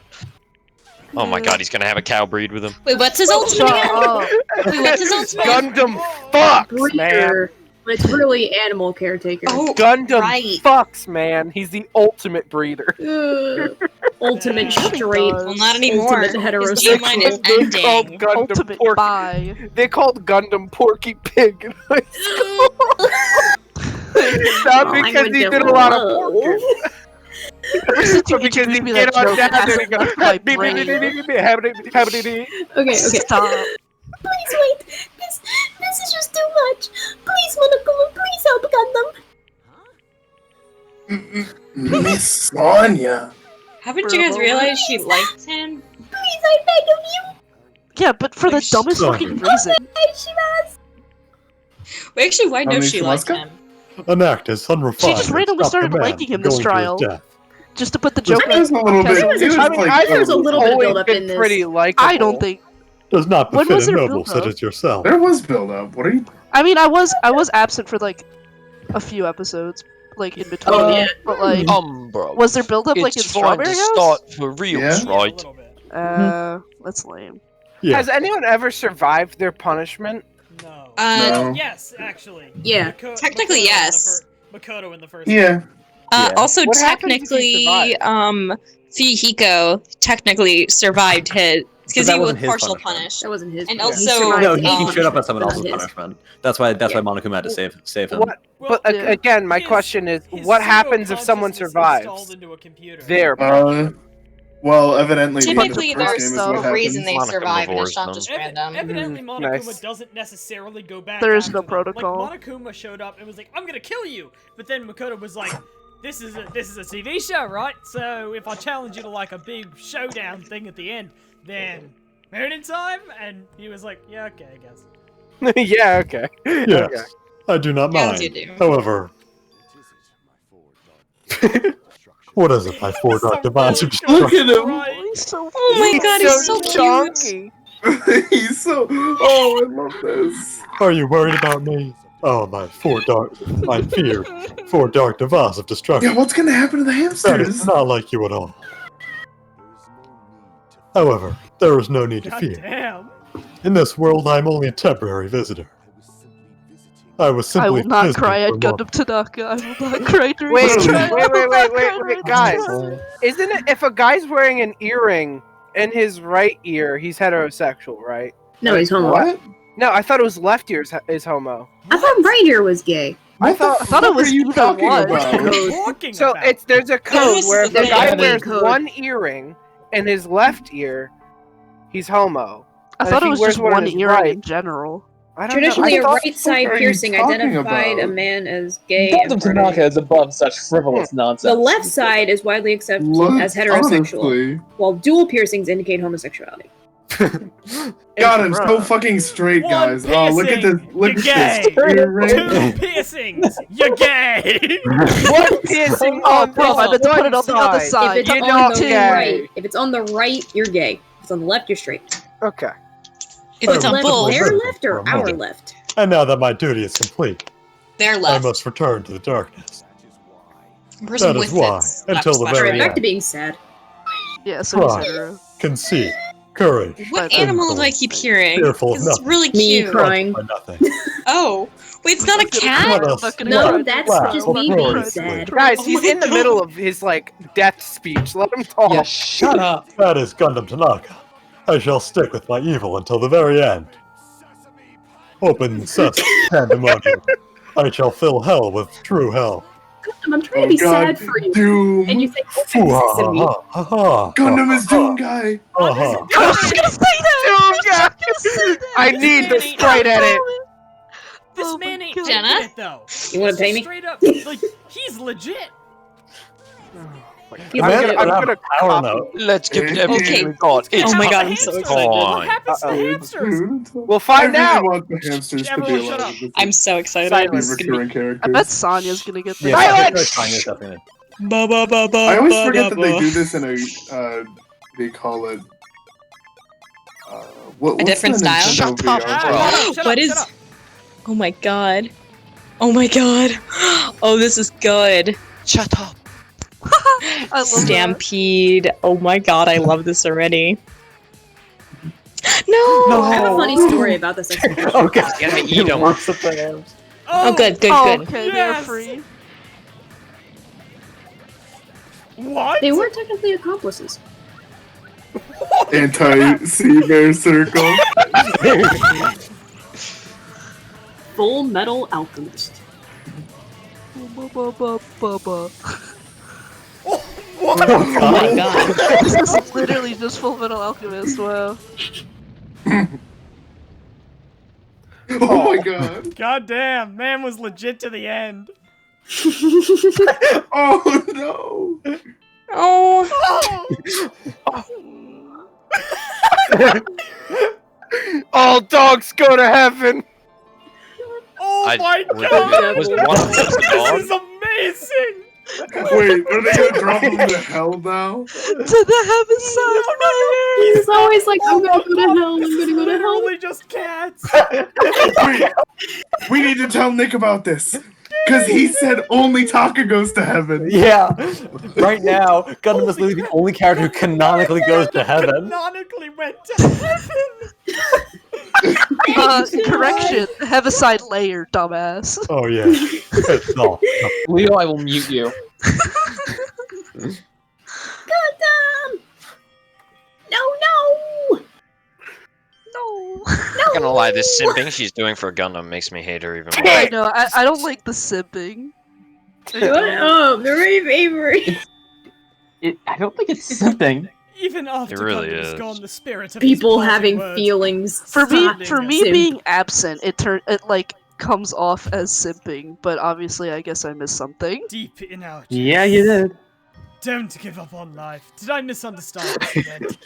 Speaker 7: Oh my god, he's gonna have a cow breed with him.
Speaker 11: Wait, what's his ultimate again? Wait, what's his ultimate?
Speaker 2: Gundam fucks, man.
Speaker 6: Breeder, but it's really animal caretaker.
Speaker 11: Oh,
Speaker 2: Gundam
Speaker 11: right.
Speaker 2: fucks, man. He's the ultimate breeder.
Speaker 6: Ultimate
Speaker 3: Yeah.
Speaker 6: straight.
Speaker 11: Well, not anymore.
Speaker 6: Ultimate
Speaker 11: His game line is
Speaker 6: heterosexual.
Speaker 2: They called
Speaker 11: ending.
Speaker 2: Gundam
Speaker 3: Ultimate
Speaker 2: Porky.
Speaker 3: bye.
Speaker 2: They called Gundam Porky Pig in high school. Not
Speaker 6: Oh,
Speaker 2: because
Speaker 6: I
Speaker 2: he
Speaker 6: would
Speaker 2: did a lot of
Speaker 6: love.
Speaker 2: porking.
Speaker 3: Ever since you
Speaker 2: But because he
Speaker 3: introduced me to
Speaker 2: get
Speaker 3: that
Speaker 2: on
Speaker 3: joke, it
Speaker 2: down there
Speaker 3: hasn't
Speaker 2: and go,
Speaker 3: left my
Speaker 2: beep, beep,
Speaker 3: brain.
Speaker 2: beep, beep, beep, beep, habity.
Speaker 6: Okay.
Speaker 3: Stop.
Speaker 10: Please wait. This is just too much. Please, Monokuma, please help Gundam.
Speaker 5: Miss Sonia.
Speaker 11: Haven't you guys realized she likes him?
Speaker 10: Please, I beg of you.
Speaker 3: Yeah, but for the dumbest
Speaker 9: Sorry.
Speaker 3: fucking reason.
Speaker 10: Shimas.
Speaker 11: Wait, actually, why
Speaker 5: How
Speaker 11: knows
Speaker 5: many
Speaker 11: she likes
Speaker 5: Shimaska?
Speaker 11: him?
Speaker 9: An act as unrefined.
Speaker 3: She just
Speaker 9: as
Speaker 3: randomly
Speaker 9: stop the
Speaker 3: started
Speaker 9: man
Speaker 3: liking him
Speaker 9: from
Speaker 3: this
Speaker 9: going to his
Speaker 3: trial.
Speaker 9: death.
Speaker 3: Just to put the joke
Speaker 5: It was a
Speaker 3: on
Speaker 5: little bit.
Speaker 3: Kazuma.
Speaker 5: It was
Speaker 2: I mean,
Speaker 5: like,
Speaker 2: I
Speaker 6: There's a little bit of
Speaker 2: always
Speaker 6: build-up
Speaker 2: been
Speaker 6: in this.
Speaker 2: pretty likable.
Speaker 3: I don't think.
Speaker 9: Does not
Speaker 3: When
Speaker 9: befit
Speaker 3: was
Speaker 9: a
Speaker 3: there
Speaker 9: noble
Speaker 3: build-up?
Speaker 9: such as yourself.
Speaker 5: there was build up. What are you?
Speaker 3: I mean, I was absent for like a few episodes, like in between.
Speaker 10: Oh, yeah.
Speaker 3: But like,
Speaker 7: Umbra.
Speaker 3: was there build up like in
Speaker 7: It's fine to
Speaker 3: Strawberry House?
Speaker 7: start for reals,
Speaker 5: Yeah.
Speaker 1: Yeah, a
Speaker 7: right?
Speaker 1: little bit.
Speaker 3: That's lame.
Speaker 9: Yeah.
Speaker 2: Has anyone ever survived their punishment?
Speaker 1: No.
Speaker 5: No.
Speaker 1: Yes, actually.
Speaker 6: Yeah.
Speaker 11: Technically, yes.
Speaker 1: Makoto in the first.
Speaker 5: Yeah.
Speaker 7: Yeah.
Speaker 11: Also,
Speaker 2: What happens if you
Speaker 11: technically, Fihiko technically survived his because
Speaker 12: that
Speaker 11: he was
Speaker 12: wasn't his
Speaker 11: partial
Speaker 12: punishment.
Speaker 11: punished.
Speaker 6: That wasn't his.
Speaker 11: And
Speaker 6: He
Speaker 11: also,
Speaker 6: survived
Speaker 12: No,
Speaker 6: the
Speaker 12: he
Speaker 11: um,
Speaker 12: showed up as someone
Speaker 6: but not
Speaker 12: else's
Speaker 6: his.
Speaker 12: punishment. That's why
Speaker 6: Yeah.
Speaker 12: Monokuma had to save him.
Speaker 2: What?
Speaker 1: Well,
Speaker 2: But
Speaker 3: Yeah.
Speaker 2: again, my
Speaker 1: his-
Speaker 2: question is,
Speaker 1: his
Speaker 2: what happens if someone
Speaker 1: pseudo-consciousness installed
Speaker 2: survives
Speaker 1: into a computer.
Speaker 2: their
Speaker 5: Well, evidently,
Speaker 11: Typically,
Speaker 5: the first
Speaker 11: there's
Speaker 5: game is what
Speaker 11: a reason
Speaker 5: happens.
Speaker 11: they
Speaker 7: Monica
Speaker 11: survive, and
Speaker 7: Mavor
Speaker 11: it's not
Speaker 7: is
Speaker 11: just
Speaker 7: them.
Speaker 11: random.
Speaker 1: Evidently,
Speaker 2: Mhm,
Speaker 1: Monokuma
Speaker 2: nice.
Speaker 1: doesn't necessarily go back.
Speaker 3: There is
Speaker 1: after
Speaker 3: no
Speaker 1: them.
Speaker 3: protocol.
Speaker 1: Like Monokuma showed up and was like, "I'm gonna kill you," but then Makoto was like, "This is a TV show, right? So if I challenge you to like a big showdown thing at the end, then hoonint'ime?" And he was like, "Yeah, okay, I guess."
Speaker 2: yeah, okay.
Speaker 9: Yes,
Speaker 2: Okay.
Speaker 9: I do not
Speaker 11: As
Speaker 9: mind.
Speaker 11: you do.
Speaker 9: However, what is it? My four
Speaker 1: This is
Speaker 9: dark
Speaker 1: a
Speaker 9: divines
Speaker 1: really
Speaker 9: of
Speaker 1: good
Speaker 9: destruction.
Speaker 5: Look at him.
Speaker 1: right?
Speaker 3: He's so
Speaker 11: Oh my god, he's so cute.
Speaker 2: chunky.
Speaker 5: He's so. Oh, I love this.
Speaker 9: Are you worried about me? Oh, my feared four dark divines of
Speaker 5: Yeah,
Speaker 9: destruction.
Speaker 5: what's gonna happen to the
Speaker 9: That is
Speaker 5: hamsters?
Speaker 9: not like you at all. However, there is no need to
Speaker 1: God
Speaker 9: fear.
Speaker 1: damn.
Speaker 9: In this world, I am only a temporary visitor. I was
Speaker 3: I
Speaker 9: simply
Speaker 3: will not
Speaker 9: visiting
Speaker 3: cry
Speaker 9: for
Speaker 3: at
Speaker 9: a moment.
Speaker 3: Gundam Tanaka. I will not cry during
Speaker 2: Wait,
Speaker 3: this trial. I will not cry
Speaker 2: wait,
Speaker 3: during
Speaker 2: guys.
Speaker 3: this trial.
Speaker 2: Isn't it if a guy's wearing an earring in his right ear, he's heterosexual, right?
Speaker 6: No, he's homo.
Speaker 5: What?
Speaker 2: No, I thought it was left ear is homo.
Speaker 6: I thought right ear was gay.
Speaker 2: I thought
Speaker 3: thought it was
Speaker 5: What are you
Speaker 3: either
Speaker 5: talking
Speaker 3: one.
Speaker 1: What are
Speaker 5: about?
Speaker 1: you talking
Speaker 2: so.
Speaker 1: about?
Speaker 2: It's there's a code where if a
Speaker 11: There's
Speaker 2: guy
Speaker 11: a
Speaker 2: wears
Speaker 6: code.
Speaker 2: one earring in his left ear, he's homo.
Speaker 3: I
Speaker 2: And
Speaker 3: thought
Speaker 2: if
Speaker 3: it
Speaker 2: he
Speaker 3: was
Speaker 2: wears
Speaker 3: just
Speaker 2: one in
Speaker 3: one
Speaker 2: his
Speaker 3: earring
Speaker 2: right-
Speaker 3: in general.
Speaker 2: I don't
Speaker 6: Traditionally,
Speaker 2: know.
Speaker 6: a
Speaker 2: I thought-
Speaker 6: right side
Speaker 5: are you
Speaker 6: piercing
Speaker 5: talking
Speaker 6: identified a
Speaker 5: about?
Speaker 6: man as gay.
Speaker 13: Gundam
Speaker 6: and part of
Speaker 13: Tanaka
Speaker 6: it.
Speaker 13: is above such frivolous nonsense.
Speaker 6: The left side is widely accepted
Speaker 5: Look,
Speaker 6: as heterosexual,
Speaker 5: honestly.
Speaker 6: while dual piercings indicate homosexuality.
Speaker 5: God, I'm so fucking straight,
Speaker 1: One
Speaker 5: guys. Oh, look at this.
Speaker 1: piercing,
Speaker 5: Look
Speaker 1: you're
Speaker 5: at this
Speaker 1: gay.
Speaker 5: earring.
Speaker 1: 2 piercings, you're gay.
Speaker 2: One piercing on
Speaker 3: bro, I meant to put it on the other side.
Speaker 6: If it's
Speaker 2: You're
Speaker 6: on
Speaker 2: not
Speaker 6: the
Speaker 2: gay.
Speaker 6: right, if it's on the right, you're gay. If it's on the left, you're straight.
Speaker 2: Okay.
Speaker 11: If it's on
Speaker 6: left,
Speaker 11: both,
Speaker 6: their left or
Speaker 9: For a
Speaker 6: our
Speaker 9: moment.
Speaker 6: left?
Speaker 9: And now that my duty is complete,
Speaker 11: they're
Speaker 9: I
Speaker 11: left.
Speaker 9: must return to the darkness.
Speaker 11: Person
Speaker 9: That
Speaker 11: with
Speaker 9: is why,
Speaker 11: its
Speaker 9: until the
Speaker 11: left
Speaker 9: very
Speaker 11: sweater.
Speaker 6: Back
Speaker 9: end,
Speaker 6: to being sad.
Speaker 3: Yeah, so he's
Speaker 9: Pride,
Speaker 3: hetero.
Speaker 9: conceit, courage,
Speaker 11: What animal do I keep hearing?
Speaker 9: fearful of
Speaker 11: This is
Speaker 9: nothing,
Speaker 11: really
Speaker 6: Me
Speaker 11: cute.
Speaker 6: crying.
Speaker 9: by nothing.
Speaker 11: Oh, wait, it's not a cat?
Speaker 9: Let us
Speaker 6: No,
Speaker 9: laugh,
Speaker 6: that's
Speaker 9: laugh
Speaker 6: just me being
Speaker 9: gloriously.
Speaker 6: sad.
Speaker 2: Guys,
Speaker 11: Oh
Speaker 2: he's
Speaker 11: my
Speaker 2: in the
Speaker 11: God.
Speaker 2: middle of his like death speech. Let him talk.
Speaker 13: Yeah, shut up.
Speaker 9: That is Gundam Tanaka. I shall stick with my evil until the very end. Open sesame, pandemonium. I shall fill hell with true hell.
Speaker 6: Gundam, I'm trying to
Speaker 5: Oh
Speaker 6: be
Speaker 5: God,
Speaker 6: sad for you.
Speaker 5: Doom.
Speaker 6: And you say,
Speaker 9: Ooh,
Speaker 6: open
Speaker 9: ha,
Speaker 6: sesame.
Speaker 9: ha, ha, ha,
Speaker 5: Gundam is
Speaker 9: ha,
Speaker 5: Doom guy.
Speaker 9: ha, ha.
Speaker 3: I was just gonna say that!
Speaker 2: I need the sprite edit.
Speaker 1: This
Speaker 3: Oh
Speaker 1: man
Speaker 3: my
Speaker 1: ain't
Speaker 3: God.
Speaker 1: taking
Speaker 11: Jenna?
Speaker 1: it though.
Speaker 6: You wanna
Speaker 1: This
Speaker 6: pay
Speaker 1: is
Speaker 6: me?
Speaker 1: Straight up, like he's legit.
Speaker 6: He's
Speaker 2: I'm
Speaker 6: legit.
Speaker 2: gonna
Speaker 12: Power
Speaker 2: copy.
Speaker 12: note.
Speaker 7: Let's give it
Speaker 5: Okay.
Speaker 7: everything we got. It's
Speaker 11: Oh my
Speaker 1: What
Speaker 11: God, I'm
Speaker 1: happens
Speaker 11: so
Speaker 1: to
Speaker 11: excited.
Speaker 1: What
Speaker 7: time.
Speaker 1: happens to
Speaker 2: Uh-oh.
Speaker 1: hamsters?
Speaker 2: We'll find
Speaker 5: I
Speaker 2: out.
Speaker 5: really want the hamsters to
Speaker 1: Everyone
Speaker 5: be
Speaker 1: shut
Speaker 5: alive.
Speaker 1: up.
Speaker 11: I'm so excited.
Speaker 2: Silence.
Speaker 11: This is gonna be-
Speaker 5: Recurring characters.
Speaker 3: I bet Sonya's gonna get this.
Speaker 12: Yeah,
Speaker 2: Silence!
Speaker 12: Tanya's definitely.
Speaker 7: Ba ba ba ba.
Speaker 5: I always
Speaker 7: ba,
Speaker 5: forget
Speaker 7: ba,
Speaker 5: that they
Speaker 7: ba.
Speaker 5: do this in a. They call it. What's
Speaker 11: different
Speaker 5: the
Speaker 11: style?
Speaker 5: Nintendo
Speaker 7: Shut
Speaker 5: VR
Speaker 7: up,
Speaker 5: called?
Speaker 7: bro.
Speaker 1: Shut
Speaker 11: What
Speaker 1: up,
Speaker 11: is-
Speaker 1: shut up.
Speaker 11: Oh my god. Oh my god. Oh, this is good.
Speaker 7: Shut up.
Speaker 3: I love
Speaker 11: Stampede. Oh my god, I love this already. No!
Speaker 6: I have a funny story about this execution.
Speaker 12: Okay.
Speaker 7: Gonna eat 'em.
Speaker 12: Works with the hams.
Speaker 11: Oh, good, good,
Speaker 3: Oh,
Speaker 11: good.
Speaker 3: okay,
Speaker 1: Yes.
Speaker 3: they're free.
Speaker 1: What?
Speaker 6: They were technically accomplices.
Speaker 5: Anti-sea bear circle.
Speaker 6: Full Metal Alchemist.
Speaker 3: Bubba.
Speaker 11: Oh my god.
Speaker 3: This is literally just Full Metal Alchemist, wow.
Speaker 5: Oh my god.
Speaker 1: God damn, man was legit to the end.
Speaker 5: Oh no.
Speaker 11: Oh.
Speaker 2: All dogs go to heaven.
Speaker 1: Oh
Speaker 7: I-
Speaker 1: my
Speaker 7: was-
Speaker 1: god!
Speaker 7: was one of them
Speaker 1: This
Speaker 7: dogs?
Speaker 1: is amazing!
Speaker 5: Wait, are they gonna drop him to hell now?
Speaker 3: To the heaven side.
Speaker 6: He's always like, I'm gonna go to hell, I'm gonna go to hell.
Speaker 1: Literally just cats.
Speaker 5: Wait, we need to tell Nick about this. Because he said only Taka goes to heaven.
Speaker 12: Yeah. Right now, Gundam is literally the only character who canonically goes to heaven.
Speaker 1: Canonically went to heaven.
Speaker 3: Correction. Heaviside layer, dumbass.
Speaker 9: Oh yeah. No.
Speaker 13: Leo, I will mute you.
Speaker 10: Gundam! No!
Speaker 3: No.
Speaker 7: Not gonna lie, this simping she's doing for Gundam makes me hate her even more.
Speaker 3: I know. I don't like the simping.
Speaker 10: Shut up! They're my favorite.
Speaker 13: I don't think it's simping.
Speaker 1: Even after
Speaker 7: It really
Speaker 1: Gundam is
Speaker 7: is.
Speaker 1: gone, the spirit of
Speaker 6: People
Speaker 1: his
Speaker 6: having
Speaker 1: words
Speaker 6: feelings.
Speaker 3: For
Speaker 6: Stop.
Speaker 3: me
Speaker 6: Simp.
Speaker 3: being absent, it like comes off as simping, but obviously I guess I missed something.
Speaker 1: deep in our chest.
Speaker 13: Yeah, you did.
Speaker 1: Don't give up on life. Did I misunderstand this event?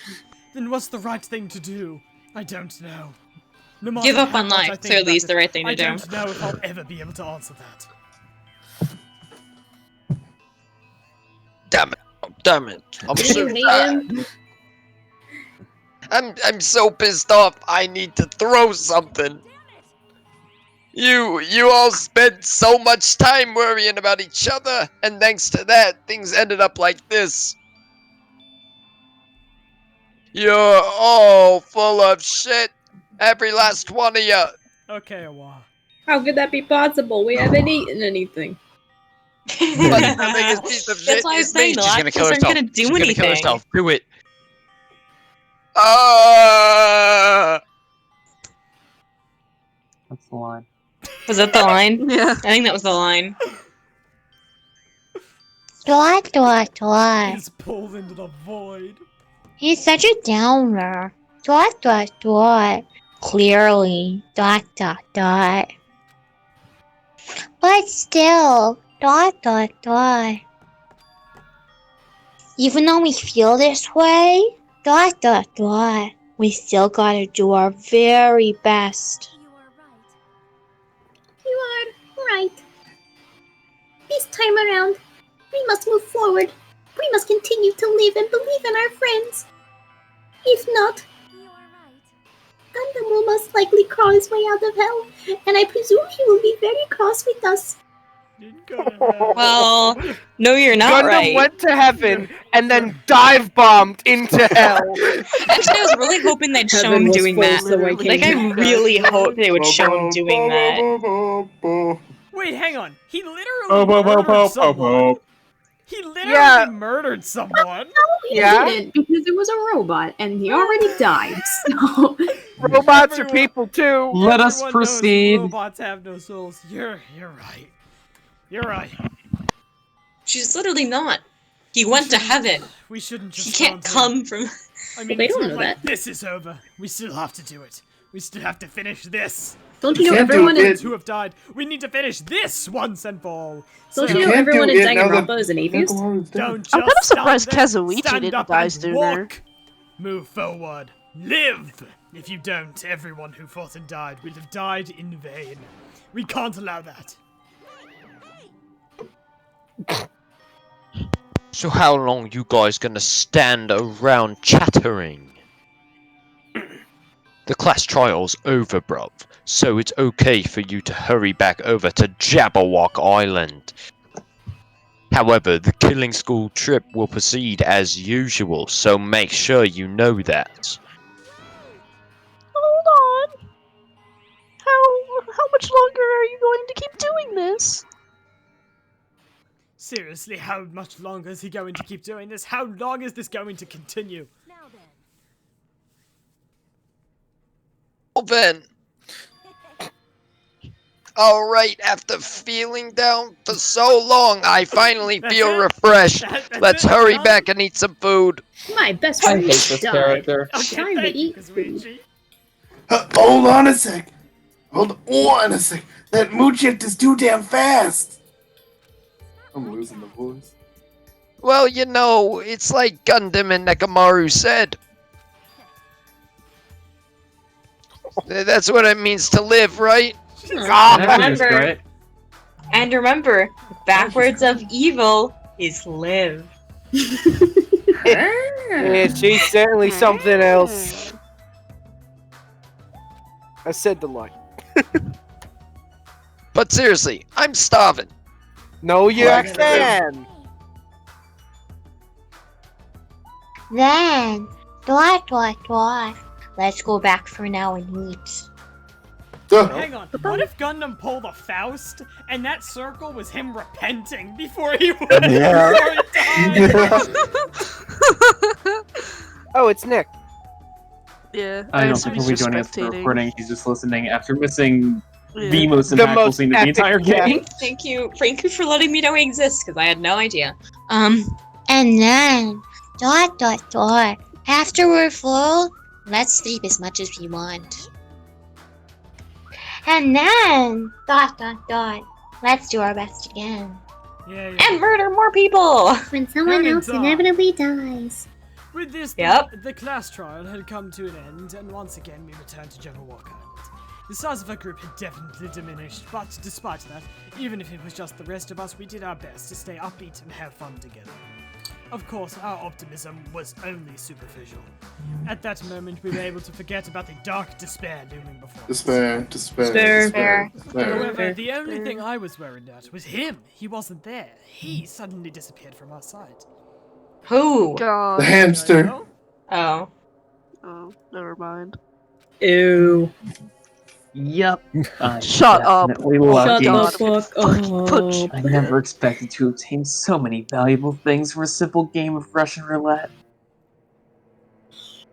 Speaker 1: Then what's the right thing to do? I don't know. No matter
Speaker 11: Give up
Speaker 1: how
Speaker 11: on
Speaker 1: much I
Speaker 11: life.
Speaker 1: think
Speaker 11: Clearly
Speaker 1: about
Speaker 11: is the
Speaker 1: it,
Speaker 11: right thing to
Speaker 1: I
Speaker 11: do.
Speaker 1: don't know if I'll ever be able to answer that.
Speaker 7: Damn it! Oh, damn it! I'm
Speaker 10: Did
Speaker 7: so
Speaker 10: you hate
Speaker 7: mad.
Speaker 10: him?
Speaker 7: I'm so pissed off. I need to throw something. You all spent so much time worrying about each other, and thanks to that, things ended up like this. You're all full of shit. Every last one of you.
Speaker 1: Okay, Awa.
Speaker 6: How could that be possible? We haven't eaten anything.
Speaker 7: But the biggest piece of shit
Speaker 11: That's why I was
Speaker 7: is me.
Speaker 11: saying the
Speaker 7: She's gonna
Speaker 11: lactose
Speaker 7: kill
Speaker 11: aren't
Speaker 7: herself.
Speaker 11: gonna do
Speaker 7: She's gonna kill
Speaker 11: anything.
Speaker 7: herself. Do it.
Speaker 13: That's the line.
Speaker 11: Was that the line?
Speaker 3: Yeah.
Speaker 11: I think that was the line.
Speaker 4: Dot, dot, dot.
Speaker 1: He's pulled into the void.
Speaker 4: He's such a downer. Dot, dot, dot. Clearly. Dot, dot, dot. But still. Dot, dot, dot. Even though we feel this way, dot, dot, dot, we still gotta do our very best.
Speaker 10: You are right. This time around, we must move forward. We must continue to live and believe in our friends. If not, Gundam will most likely crawl his way out of hell, and I presume he will be very cross with us.
Speaker 11: Well, no, you're not
Speaker 2: Gundam
Speaker 11: right.
Speaker 2: went to heaven and then dive bombed into hell.
Speaker 11: Actually, I was really hoping they'd show
Speaker 6: Heaven
Speaker 11: him
Speaker 6: was
Speaker 11: doing
Speaker 6: full,
Speaker 11: that.
Speaker 6: so I
Speaker 11: Like,
Speaker 6: came
Speaker 11: I
Speaker 6: back.
Speaker 11: really hoped they would show him doing that.
Speaker 1: Wait, hang on. He literally
Speaker 13: Oh, bo, bo, bo,
Speaker 1: murdered
Speaker 13: bo,
Speaker 1: someone.
Speaker 13: bo.
Speaker 1: He literally
Speaker 2: Yeah.
Speaker 1: murdered someone.
Speaker 6: He
Speaker 2: Yeah.
Speaker 6: didn't, because it was a robot, and he already died, so...
Speaker 2: Robots are
Speaker 1: Everyone-
Speaker 2: people too.
Speaker 13: Let us
Speaker 1: Everyone knows
Speaker 13: proceed.
Speaker 1: robots have no souls. You're right. You're right.
Speaker 11: She's literally not. He went to heaven.
Speaker 1: We shouldn't just.
Speaker 11: He can't come from.
Speaker 1: I mean,
Speaker 6: They
Speaker 1: it's
Speaker 6: don't
Speaker 1: not
Speaker 6: know
Speaker 1: like
Speaker 6: that.
Speaker 1: this is over. We still have to do it. We still have to finish this.
Speaker 6: Don't you know
Speaker 5: can't do
Speaker 6: everyone in...
Speaker 5: it.
Speaker 1: Those who have died. We need to finish this once and for all.
Speaker 6: Don't
Speaker 1: So
Speaker 6: you know
Speaker 5: can't
Speaker 6: everyone
Speaker 5: do
Speaker 6: in
Speaker 5: it now that
Speaker 6: Danganronpa is an atheist?
Speaker 1: don't just
Speaker 3: I'm kind of surprised
Speaker 1: stand there,
Speaker 3: Kazuichi
Speaker 1: stand
Speaker 3: didn't
Speaker 1: up
Speaker 3: die
Speaker 1: and
Speaker 3: sooner.
Speaker 1: walk. Move forward. Live. If you don't, everyone who fought and died will have died in vain. We can't allow that.
Speaker 7: So how long you guys gonna stand around chattering? The class trial's over, bruv. So it's okay for you to hurry back over to Jabberwock Island. However, the killing school trip will proceed as usual, so make sure you know that.
Speaker 3: Hold on. How much longer are you going to keep doing this?
Speaker 1: Seriously, how much longer is he going to keep doing this? How long is this going to continue?
Speaker 7: Well then. Alright, after feeling down for so long, I finally
Speaker 1: That's
Speaker 7: feel
Speaker 1: it?
Speaker 7: refreshed.
Speaker 1: That's
Speaker 7: Let's
Speaker 1: it?
Speaker 7: hurry
Speaker 1: Done?
Speaker 7: back and eat some food.
Speaker 6: My best
Speaker 13: I
Speaker 6: friend
Speaker 13: hate this
Speaker 6: died.
Speaker 13: character.
Speaker 1: Okay,
Speaker 6: Time to
Speaker 1: thank you,
Speaker 6: eat
Speaker 1: Kazuichi.
Speaker 5: Hold on a sec. Hold on a sec. That mood shift is too damn fast. I'm losing the voice.
Speaker 7: Well, you know, it's like Gundam and Nekamaru said. That's what it means to live, right?
Speaker 11: Remember, and remember, backwards of evil is live.
Speaker 2: Yeah, she's certainly something else. I said the line.
Speaker 7: But seriously, I'm starving.
Speaker 2: No, you
Speaker 5: Right.
Speaker 2: can.
Speaker 4: Then, dot. Let's go back for now and eat.
Speaker 1: Hang on, what if Gundam pulled a Faust, and that circle was him repenting before he would
Speaker 12: Yeah.
Speaker 1: before he died?
Speaker 2: Oh, it's Nick.
Speaker 3: Yeah,
Speaker 13: I don't
Speaker 3: assume
Speaker 13: think
Speaker 3: he's
Speaker 13: he'll be
Speaker 3: just
Speaker 13: joining us for the
Speaker 3: spectating.
Speaker 13: recording. He's just listening after missing
Speaker 3: Yeah.
Speaker 13: the most
Speaker 2: The
Speaker 13: impactful
Speaker 2: most
Speaker 13: scene of the
Speaker 2: epic
Speaker 13: entire
Speaker 2: death.
Speaker 13: game.
Speaker 11: Thank you for letting me know he exists, because I had no idea.
Speaker 4: And then, dot. After we're full, let's sleep as much as we want. And then, dot. Let's do our best again.
Speaker 1: Yeah.
Speaker 11: And murder more people!
Speaker 10: When someone
Speaker 1: Turn it
Speaker 10: else
Speaker 1: off.
Speaker 10: inevitably dies.
Speaker 1: With this,
Speaker 11: Yep.
Speaker 1: the class trial had come to an end, and once again we returned to General Walk Island. The size of our group had definitely diminished, but despite that, even if it was just the rest of us, we did our best to stay upbeat and have fun together. Of course, our optimism was only superficial. At that moment, we were able to forget about the dark despair looming before us.
Speaker 5: Despair.
Speaker 1: However, the only thing I was worried at was him. He wasn't there. He suddenly disappeared from our sight.
Speaker 11: Who?
Speaker 3: God.
Speaker 5: The hamster.
Speaker 1: No?
Speaker 11: Oh.
Speaker 3: Oh, never mind.
Speaker 10: Ew.
Speaker 13: Yep.
Speaker 3: Shut up.
Speaker 13: Definitely
Speaker 3: Oh,
Speaker 13: lucky.
Speaker 3: God.
Speaker 10: fuck
Speaker 3: Fucking punch.
Speaker 10: up.
Speaker 13: I never expected to obtain so many valuable things for a simple game of Russian roulette.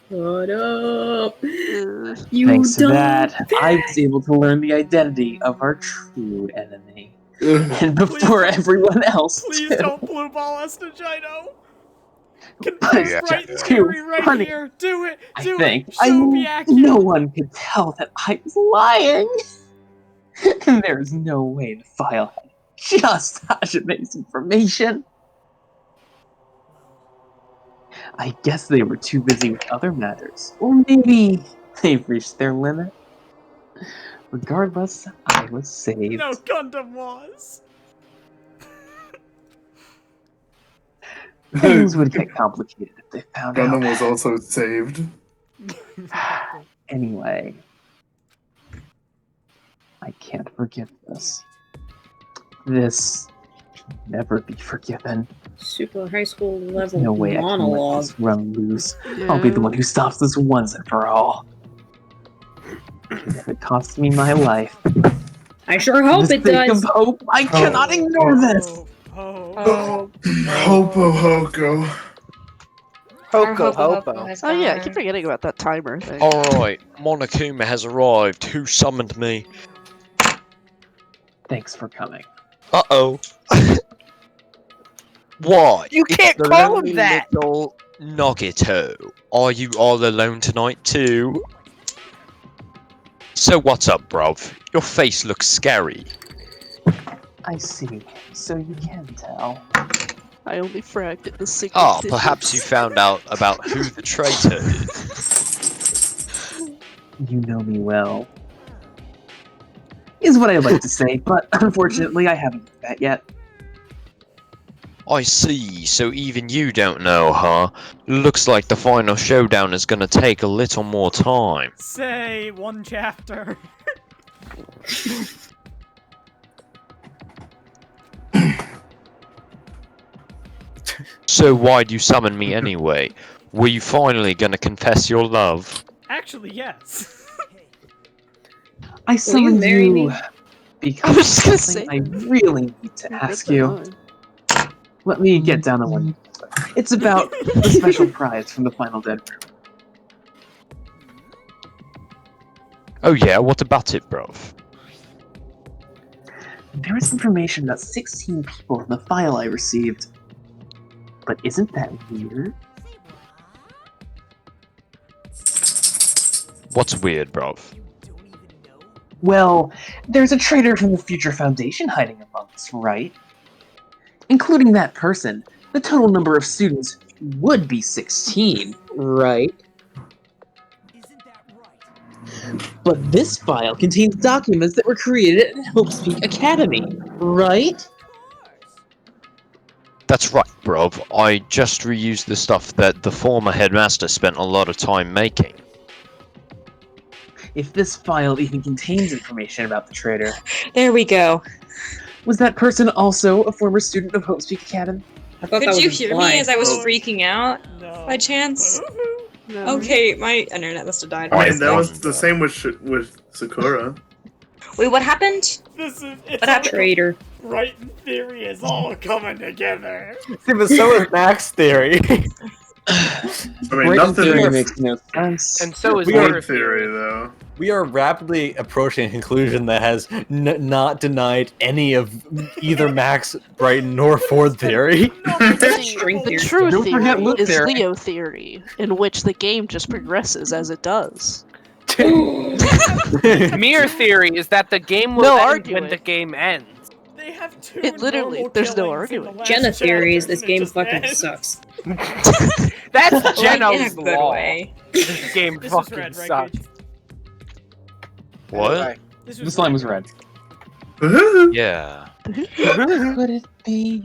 Speaker 10: Shut up.
Speaker 3: Uh,
Speaker 10: You
Speaker 13: Thanks to
Speaker 10: dumb
Speaker 13: that, I was
Speaker 10: bitch.
Speaker 13: able to learn the identity of our true enemy.
Speaker 5: Ugh.
Speaker 13: And before
Speaker 1: Please
Speaker 13: everyone else,
Speaker 1: Please
Speaker 13: too.
Speaker 1: don't blue ball us to Gino.
Speaker 13: But
Speaker 1: Confirm
Speaker 13: it's
Speaker 1: right
Speaker 13: just
Speaker 1: theory
Speaker 13: too
Speaker 1: right
Speaker 13: funny.
Speaker 1: here. Do it.
Speaker 13: I
Speaker 1: Do
Speaker 13: think
Speaker 1: it. Show me accurate.
Speaker 13: no one could tell that I was lying. And there's no way the file had just Hajime's information. I guess they were too busy with other matters. Or maybe they've reached their limit. Regardless, I was saved.
Speaker 1: No, Gundam was.
Speaker 13: Things would get complicated if they found out.
Speaker 5: Gundam was also saved.
Speaker 13: Anyway, I can't forgive this. This should never be forgiven.
Speaker 10: Super high school
Speaker 13: There's
Speaker 10: level
Speaker 13: no way I can let
Speaker 10: monologue.
Speaker 13: this run loose. I'll be the one who stops this once and for all. And if it costs me my life,
Speaker 10: I sure hope
Speaker 13: for
Speaker 10: it
Speaker 13: the sake
Speaker 10: does.
Speaker 13: of hope, I cannot ignore this.
Speaker 5: Hopo Hoko.
Speaker 2: Hoko Hopo.
Speaker 3: Oh yeah, I keep forgetting about that timer thing.
Speaker 7: Alright, Monokuma has arrived. Who summoned me?
Speaker 13: Thanks for coming.
Speaker 7: Uh-oh. Why?
Speaker 2: You
Speaker 7: It's
Speaker 2: can't
Speaker 7: the
Speaker 2: call him
Speaker 7: lonely
Speaker 2: that.
Speaker 7: Little Nogito. Are you all alone tonight too? So what's up, bruv? Your face looks scary.
Speaker 13: I see. So you can tell.
Speaker 3: I only fragged at the secret.
Speaker 7: Ah, perhaps you found out about who the traitor is.
Speaker 13: You know me well. Is what I'd like to say, but unfortunately I haven't done that yet.
Speaker 7: I see, so even you don't know, huh? Looks like the final showdown is gonna take a little more time.
Speaker 1: Say one chapter.
Speaker 7: So why'd you summon me anyway? Were you finally gonna confess your love?
Speaker 1: Actually, yes.
Speaker 13: I summoned
Speaker 10: marry
Speaker 13: you
Speaker 10: me?
Speaker 13: because
Speaker 3: I was just gonna
Speaker 13: something
Speaker 3: say.
Speaker 13: I really need to ask you. Let me get down to one. It's about the special prize from the final dead room.
Speaker 7: Oh yeah, what about it, bruv?
Speaker 13: There is information about 16 people in the file I received. But isn't that weird?
Speaker 7: What's weird, bruv?
Speaker 13: Well, there's a traitor from the Future Foundation hiding among us, right? Including that person, the total number of students would be 16, right? But this file contains documents that were created at Hope Peak Academy, right?
Speaker 7: That's right, bruv. I just reused the stuff that the former headmaster spent a lot of time making.
Speaker 13: if this file even contains information about the traitor.
Speaker 11: There we go.
Speaker 13: Was that person also a former student of Hope Speak Academy?
Speaker 10: I thought that
Speaker 11: Could
Speaker 10: was
Speaker 11: you hear me as I was
Speaker 1: No.
Speaker 11: freaking out
Speaker 1: No.
Speaker 11: by chance?
Speaker 3: No.
Speaker 11: Okay, my internet must have died.
Speaker 5: I mean, that was
Speaker 7: wonder.
Speaker 5: the same with Sakura.
Speaker 11: Wait, what happened?
Speaker 1: This is
Speaker 11: What happened?
Speaker 10: Traitor.
Speaker 1: Right in theory is all coming together.
Speaker 12: Yeah, but so is Max theory.
Speaker 5: I mean,
Speaker 13: Right
Speaker 5: nothing
Speaker 13: theory
Speaker 5: is
Speaker 13: makes no sense.
Speaker 2: And so is
Speaker 12: We are-
Speaker 2: your
Speaker 5: theory, though.
Speaker 12: We are rapidly approaching a conclusion that has not denied any of either Max, Brighton, nor Ford theory.
Speaker 10: String
Speaker 3: The
Speaker 10: theory.
Speaker 3: true
Speaker 13: Don't forget
Speaker 3: theory
Speaker 13: Luke
Speaker 3: is
Speaker 13: theory.
Speaker 3: Leo theory, in which the game just progresses as it does.
Speaker 2: Mere theory is that the game will
Speaker 3: No
Speaker 2: end
Speaker 3: arguing.
Speaker 2: when the game ends.
Speaker 1: They have two
Speaker 3: It literally-
Speaker 1: normal
Speaker 3: there's no
Speaker 1: killings in
Speaker 3: arguing.
Speaker 1: the last
Speaker 10: Jenna theory is
Speaker 1: chapter,
Speaker 10: this
Speaker 1: and it
Speaker 10: game
Speaker 1: just
Speaker 10: fucking
Speaker 1: ends.
Speaker 10: sucks.
Speaker 2: That's
Speaker 11: Like, in a
Speaker 2: Geno's
Speaker 11: good
Speaker 2: law.
Speaker 11: way.
Speaker 2: This game
Speaker 1: This is
Speaker 2: fucking
Speaker 1: red, right,
Speaker 2: sucks.
Speaker 1: Gage?
Speaker 7: What?
Speaker 2: Anyway.
Speaker 1: This
Speaker 13: The slime was
Speaker 1: right.
Speaker 13: red.
Speaker 7: Yeah.
Speaker 13: Could it be?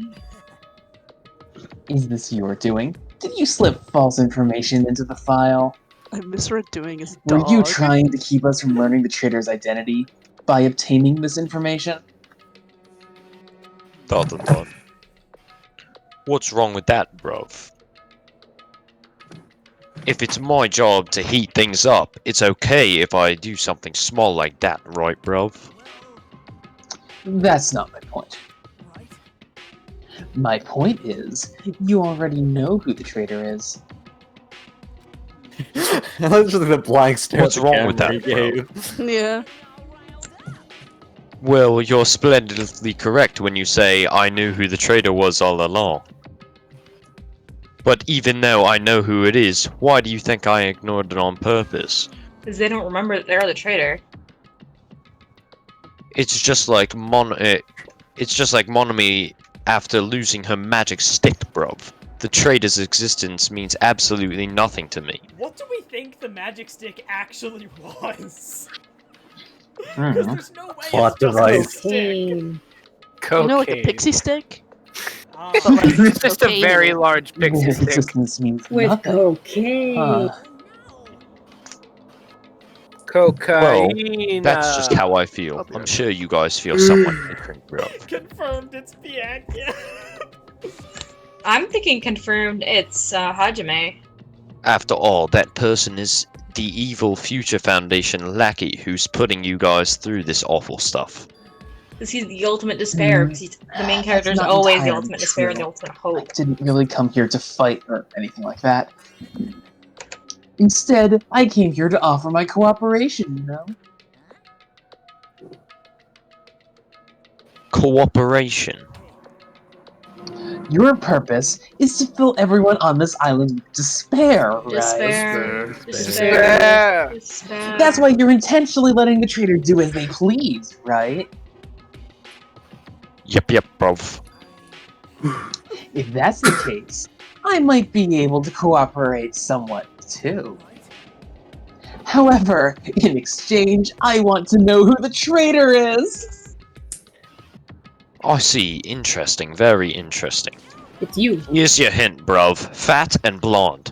Speaker 13: Is this your doing? Did you slip false information into the file?
Speaker 3: I misread doing his
Speaker 13: Were
Speaker 3: dog.
Speaker 13: you trying to keep us from learning the traitor's identity by obtaining this information?
Speaker 7: Dot. What's wrong with that, bruv? If it's my job to heat things up, it's okay if I do something small like that, right, bruv?
Speaker 13: That's not my point. My point is, you already know who the traitor is.
Speaker 12: That's just the blank stare.
Speaker 7: What's
Speaker 12: at the
Speaker 7: wrong with
Speaker 12: camera
Speaker 7: that,
Speaker 12: he
Speaker 7: bro?
Speaker 12: gave.
Speaker 3: Yeah.
Speaker 7: Well, you're splendidly correct when you say I knew who the traitor was all along. But even though I know who it is, why do you think I ignored it on purpose?
Speaker 11: Because they don't remember that they're the traitor.
Speaker 7: It's just like Monomi after losing her magic stick, bruv. The traitor's existence means absolutely nothing to me.
Speaker 1: What do we think the magic stick actually was?
Speaker 13: Mhm.
Speaker 1: Because there's no way
Speaker 12: Plot
Speaker 1: it's just
Speaker 12: device.
Speaker 1: a stick.
Speaker 2: Cocaine.
Speaker 3: You know, like a pixie stick?
Speaker 1: Ah.
Speaker 3: But like,
Speaker 2: It's just a
Speaker 3: cocaine
Speaker 2: very
Speaker 3: in it.
Speaker 2: large pixie
Speaker 13: Your
Speaker 2: stick.
Speaker 13: existence means
Speaker 10: With
Speaker 13: nothing.
Speaker 10: cocaine.
Speaker 13: Huh.
Speaker 2: Cocaine.
Speaker 7: That's just how I feel. I'm sure you guys feel somewhat different, bruv.
Speaker 1: Confirmed it's Bianca.
Speaker 11: I'm thinking confirmed it's Hajime.
Speaker 7: After all, that person is the evil Future Foundation lackey who's putting you guys through this awful stuff.
Speaker 11: Because he's the ultimate despair. Because he's the main
Speaker 13: That's
Speaker 11: character is
Speaker 13: not
Speaker 11: always the
Speaker 13: entirely
Speaker 11: ultimate despair and the
Speaker 13: true.
Speaker 11: ultimate
Speaker 13: I
Speaker 11: hope.
Speaker 13: didn't really come here to fight or anything like that. Instead, I came here to offer my cooperation, you know?
Speaker 7: Cooperation.
Speaker 13: Your purpose is to fill everyone on this island with despair, right?
Speaker 11: Despair.
Speaker 5: Despair.
Speaker 2: Yeah.
Speaker 11: Despair.
Speaker 13: That's why you're intentionally letting the traitor do as they please, right?
Speaker 7: Yep, bruv.
Speaker 13: If that's the case, I might be able to cooperate somewhat too. However, in exchange, I want to know who the traitor is!
Speaker 7: I see. Interesting. Very interesting.
Speaker 10: It's you.
Speaker 7: Here's your hint, bruv. Fat and blonde.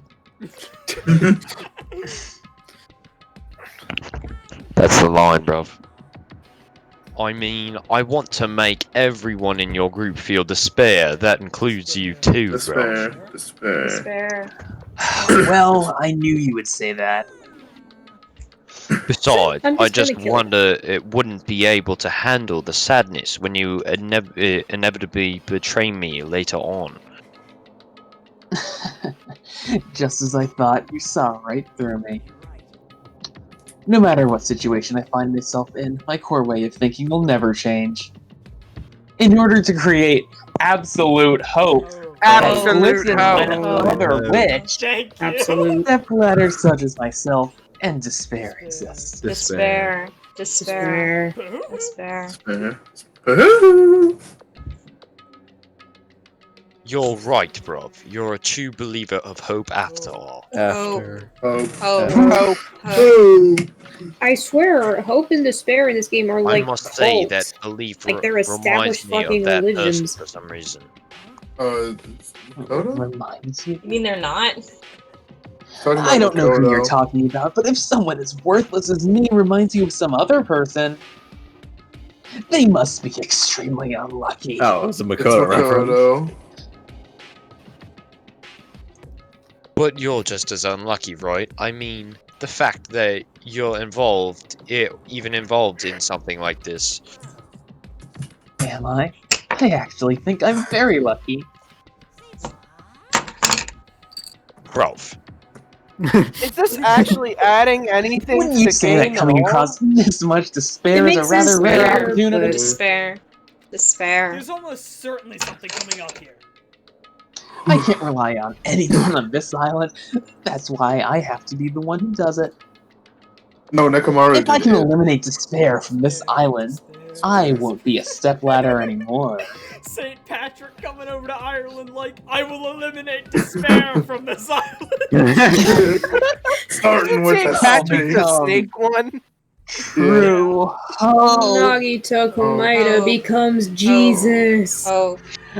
Speaker 7: That's the line, bruv. I mean, I want to make everyone in your group feel despair. That includes you too, bruv.
Speaker 5: Despair.
Speaker 11: Despair.
Speaker 13: Well, I knew you would say that.
Speaker 7: Besides,
Speaker 10: I'm
Speaker 7: I
Speaker 10: just
Speaker 7: just
Speaker 10: gonna kill
Speaker 7: wonder it wouldn't be able to handle the sadness when you inevitably betray me later on.
Speaker 13: Just as I thought, you saw right through me. No matter what situation I find myself in, my core way of thinking will never change. In order to create absolute hope,
Speaker 2: Absolute
Speaker 13: listen,
Speaker 2: hope.
Speaker 13: another witch,
Speaker 1: Thank you.
Speaker 10: Absolute.
Speaker 13: that platters such as myself and despair exists.
Speaker 11: Despair. Despair.
Speaker 10: Despair.
Speaker 11: Despair.
Speaker 5: Despair.
Speaker 7: You're right, bruv. You're a true believer of hope after all.
Speaker 12: After.
Speaker 5: Hope.
Speaker 11: Hope.
Speaker 2: Hope.
Speaker 5: Hope.
Speaker 10: I swear, hope and despair in this game are like
Speaker 7: I must say
Speaker 10: cults.
Speaker 7: that belief
Speaker 10: Like, they're
Speaker 7: reminds
Speaker 10: established
Speaker 7: me of
Speaker 10: fucking
Speaker 7: that person
Speaker 10: religions.
Speaker 7: for some reason.
Speaker 5: Dakota?
Speaker 13: Reminds you?
Speaker 11: You mean they're not?
Speaker 5: Talking about
Speaker 13: I don't know who you're
Speaker 5: Makoto.
Speaker 13: talking about, but if someone as worthless as me reminds you of some other person, they must be extremely unlucky.
Speaker 12: Oh, it's a
Speaker 5: It's
Speaker 12: Makoto reference.
Speaker 5: Makoto.
Speaker 7: But you're just as unlucky, right? I mean, the fact that you're even involved in something like this.
Speaker 13: Am I? I actually think I'm very lucky.
Speaker 7: Bruv.
Speaker 2: Is this actually adding anything
Speaker 13: Wouldn't
Speaker 2: to
Speaker 13: you
Speaker 2: the
Speaker 13: say
Speaker 2: game
Speaker 13: that
Speaker 2: at
Speaker 13: coming
Speaker 2: all?
Speaker 13: across this much despair
Speaker 11: It
Speaker 13: is a
Speaker 11: makes
Speaker 13: rather
Speaker 11: sense
Speaker 13: rare
Speaker 11: there,
Speaker 13: opportunity?
Speaker 11: Despair. Despair.
Speaker 1: There's almost certainly something coming up here.
Speaker 13: I can't rely on anyone on this island. That's why I have to be the one who does it.
Speaker 5: No, Nekomaru
Speaker 13: If I
Speaker 5: did
Speaker 13: can
Speaker 5: it.
Speaker 13: eliminate despair from this island, I won't be a stepladder anymore.
Speaker 1: St. Patrick coming over to Ireland like, I will eliminate despair from this island.
Speaker 5: Starting with
Speaker 2: St.
Speaker 5: the
Speaker 2: Patrick the
Speaker 5: snake.
Speaker 2: snake one.
Speaker 13: True. Oh,
Speaker 6: Nagito Komaeda
Speaker 11: Oh.
Speaker 6: becomes Jesus.
Speaker 11: Oh.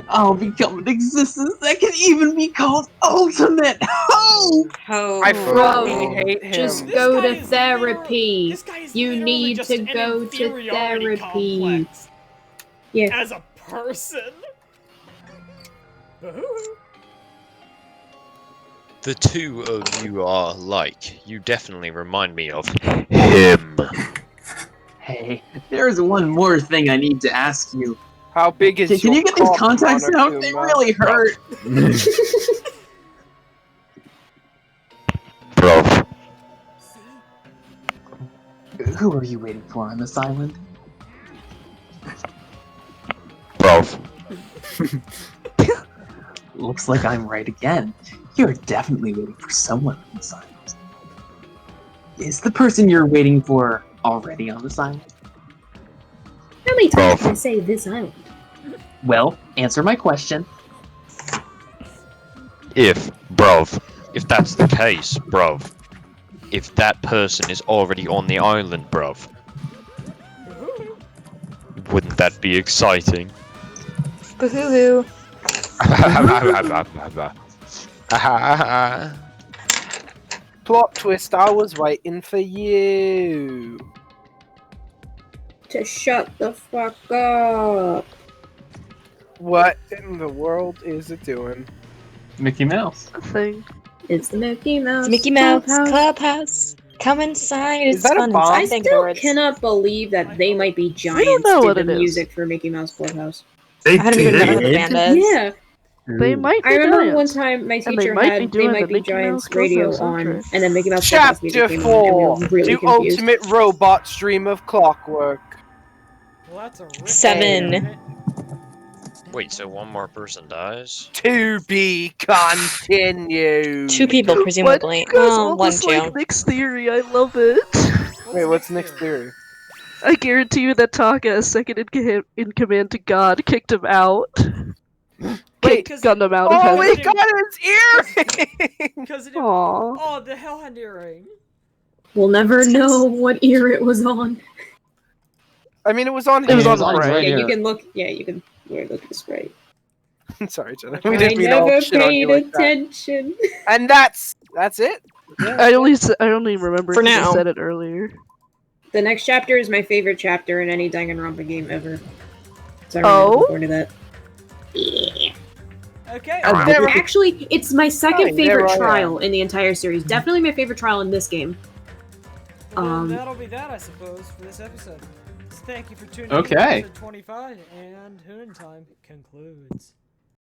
Speaker 13: I'll become an existence that can even be called ultimate. Oh,
Speaker 11: Oh.
Speaker 2: I
Speaker 6: Bro,
Speaker 2: fucking hate him.
Speaker 6: just
Speaker 1: This
Speaker 6: go
Speaker 1: guy
Speaker 6: to
Speaker 1: is
Speaker 6: therapy.
Speaker 1: This guy is
Speaker 6: You
Speaker 1: literally
Speaker 6: need
Speaker 1: just
Speaker 6: to
Speaker 1: an
Speaker 6: go to
Speaker 1: inferiority
Speaker 6: therapy.
Speaker 1: complex
Speaker 6: Yeah.
Speaker 1: as a person. Boo-hoo.
Speaker 7: The two of you are alike. You definitely remind me of him.
Speaker 13: hey, there's one more thing I need to ask you.
Speaker 2: How big is
Speaker 13: Can
Speaker 2: your
Speaker 13: you get these
Speaker 2: cock,
Speaker 13: contacts out? They
Speaker 2: Monokuma?
Speaker 13: really hurt.
Speaker 7: Bruv.
Speaker 13: Who are you waiting for on this island?
Speaker 7: Bruv.
Speaker 13: Looks like I'm right again. You're definitely waiting for someone on this island. Is the person you're waiting for already on this island?
Speaker 6: How many times can I say this island?
Speaker 13: Well, answer my question.
Speaker 7: If that's the case, bruv. If that person is already on the island, bruv. Wouldn't that be exciting?
Speaker 11: Boo-hoo-hoo.
Speaker 2: Plot twist, I was waiting for you.
Speaker 6: To shut the fuck up.
Speaker 2: What in the world is it doing?
Speaker 13: Mickey Mouse.
Speaker 3: Thing.
Speaker 6: It's the Mickey Mouse.
Speaker 11: Mickey Mouse
Speaker 6: Clubhouse.
Speaker 11: Clubhouse. Come inside.
Speaker 2: Is
Speaker 11: It's
Speaker 2: that a
Speaker 11: fun
Speaker 2: bomb?
Speaker 11: inside.
Speaker 6: I
Speaker 11: Thank
Speaker 6: still
Speaker 11: Lord.
Speaker 6: cannot believe that they might be giants.
Speaker 3: don't know
Speaker 6: did
Speaker 3: what
Speaker 6: the
Speaker 3: it is.
Speaker 6: music for Mickey Mouse Clubhouse.
Speaker 5: They
Speaker 11: I don't even know who the
Speaker 5: did.
Speaker 11: band is.
Speaker 6: Yeah,
Speaker 3: They might be
Speaker 6: I remember one
Speaker 3: giants.
Speaker 6: time my
Speaker 3: And they
Speaker 6: teacher
Speaker 3: might
Speaker 6: had
Speaker 3: be doing
Speaker 6: They Might
Speaker 3: the
Speaker 6: Be
Speaker 3: Mickey
Speaker 6: Giants
Speaker 3: Mouse
Speaker 6: radio
Speaker 3: Clubhouse
Speaker 6: on,
Speaker 3: soundtrack.
Speaker 6: and then Mickey Mouse Clubhouse music
Speaker 2: Chapter
Speaker 6: came on, and we
Speaker 2: 4.
Speaker 6: were really
Speaker 2: The
Speaker 6: confused.
Speaker 2: ultimate robot stream of clockwork.
Speaker 1: Well, that's a rip.
Speaker 11: 7.
Speaker 7: Wait, so one more person dies?
Speaker 2: To be continued.
Speaker 11: 2 people,
Speaker 3: What?
Speaker 11: presumably.
Speaker 3: You guys
Speaker 11: Well,
Speaker 3: all
Speaker 11: 1,
Speaker 3: just
Speaker 11: 2.
Speaker 3: like Nick's theory. I love it.
Speaker 2: Wait, what's next theory?
Speaker 3: I guarantee you that Taka, second in command to God, kicked him out.
Speaker 2: Wait,
Speaker 3: Kicked Gundam out of
Speaker 2: oh,
Speaker 3: heaven.
Speaker 2: he got his earring!
Speaker 1: Because it didn't.
Speaker 3: Aww.
Speaker 1: Oh, the Hellhound earring.
Speaker 6: We'll never know what ear it was on.
Speaker 2: I mean, it was on
Speaker 3: It was
Speaker 2: his
Speaker 3: on
Speaker 2: right.
Speaker 3: right
Speaker 6: Yeah,
Speaker 3: here.
Speaker 6: you can look. Yeah, you can look at this right.
Speaker 2: Sorry, Jenna.
Speaker 6: I
Speaker 2: We didn't mean to all
Speaker 6: never
Speaker 2: shit on you
Speaker 6: paid
Speaker 2: like that.
Speaker 6: attention.
Speaker 2: And that's it. Yeah.
Speaker 3: I only remember
Speaker 11: For
Speaker 3: because I
Speaker 11: now.
Speaker 3: said it earlier.
Speaker 6: The next chapter is my favorite chapter in any Danganronpa game ever. So I'm
Speaker 3: Oh?
Speaker 6: really looking forward to that. Yeah.
Speaker 1: Okay.
Speaker 2: I've never
Speaker 6: Actually, it's my second
Speaker 2: Oh,
Speaker 6: favorite
Speaker 2: there I am.
Speaker 6: trial in the entire series. Definitely my favorite trial in this game.
Speaker 1: Well, then that'll be that, I suppose, for this episode. So thank you for tuning in
Speaker 13: Okay.
Speaker 1: to episode 25, and Hoonint'ime concludes.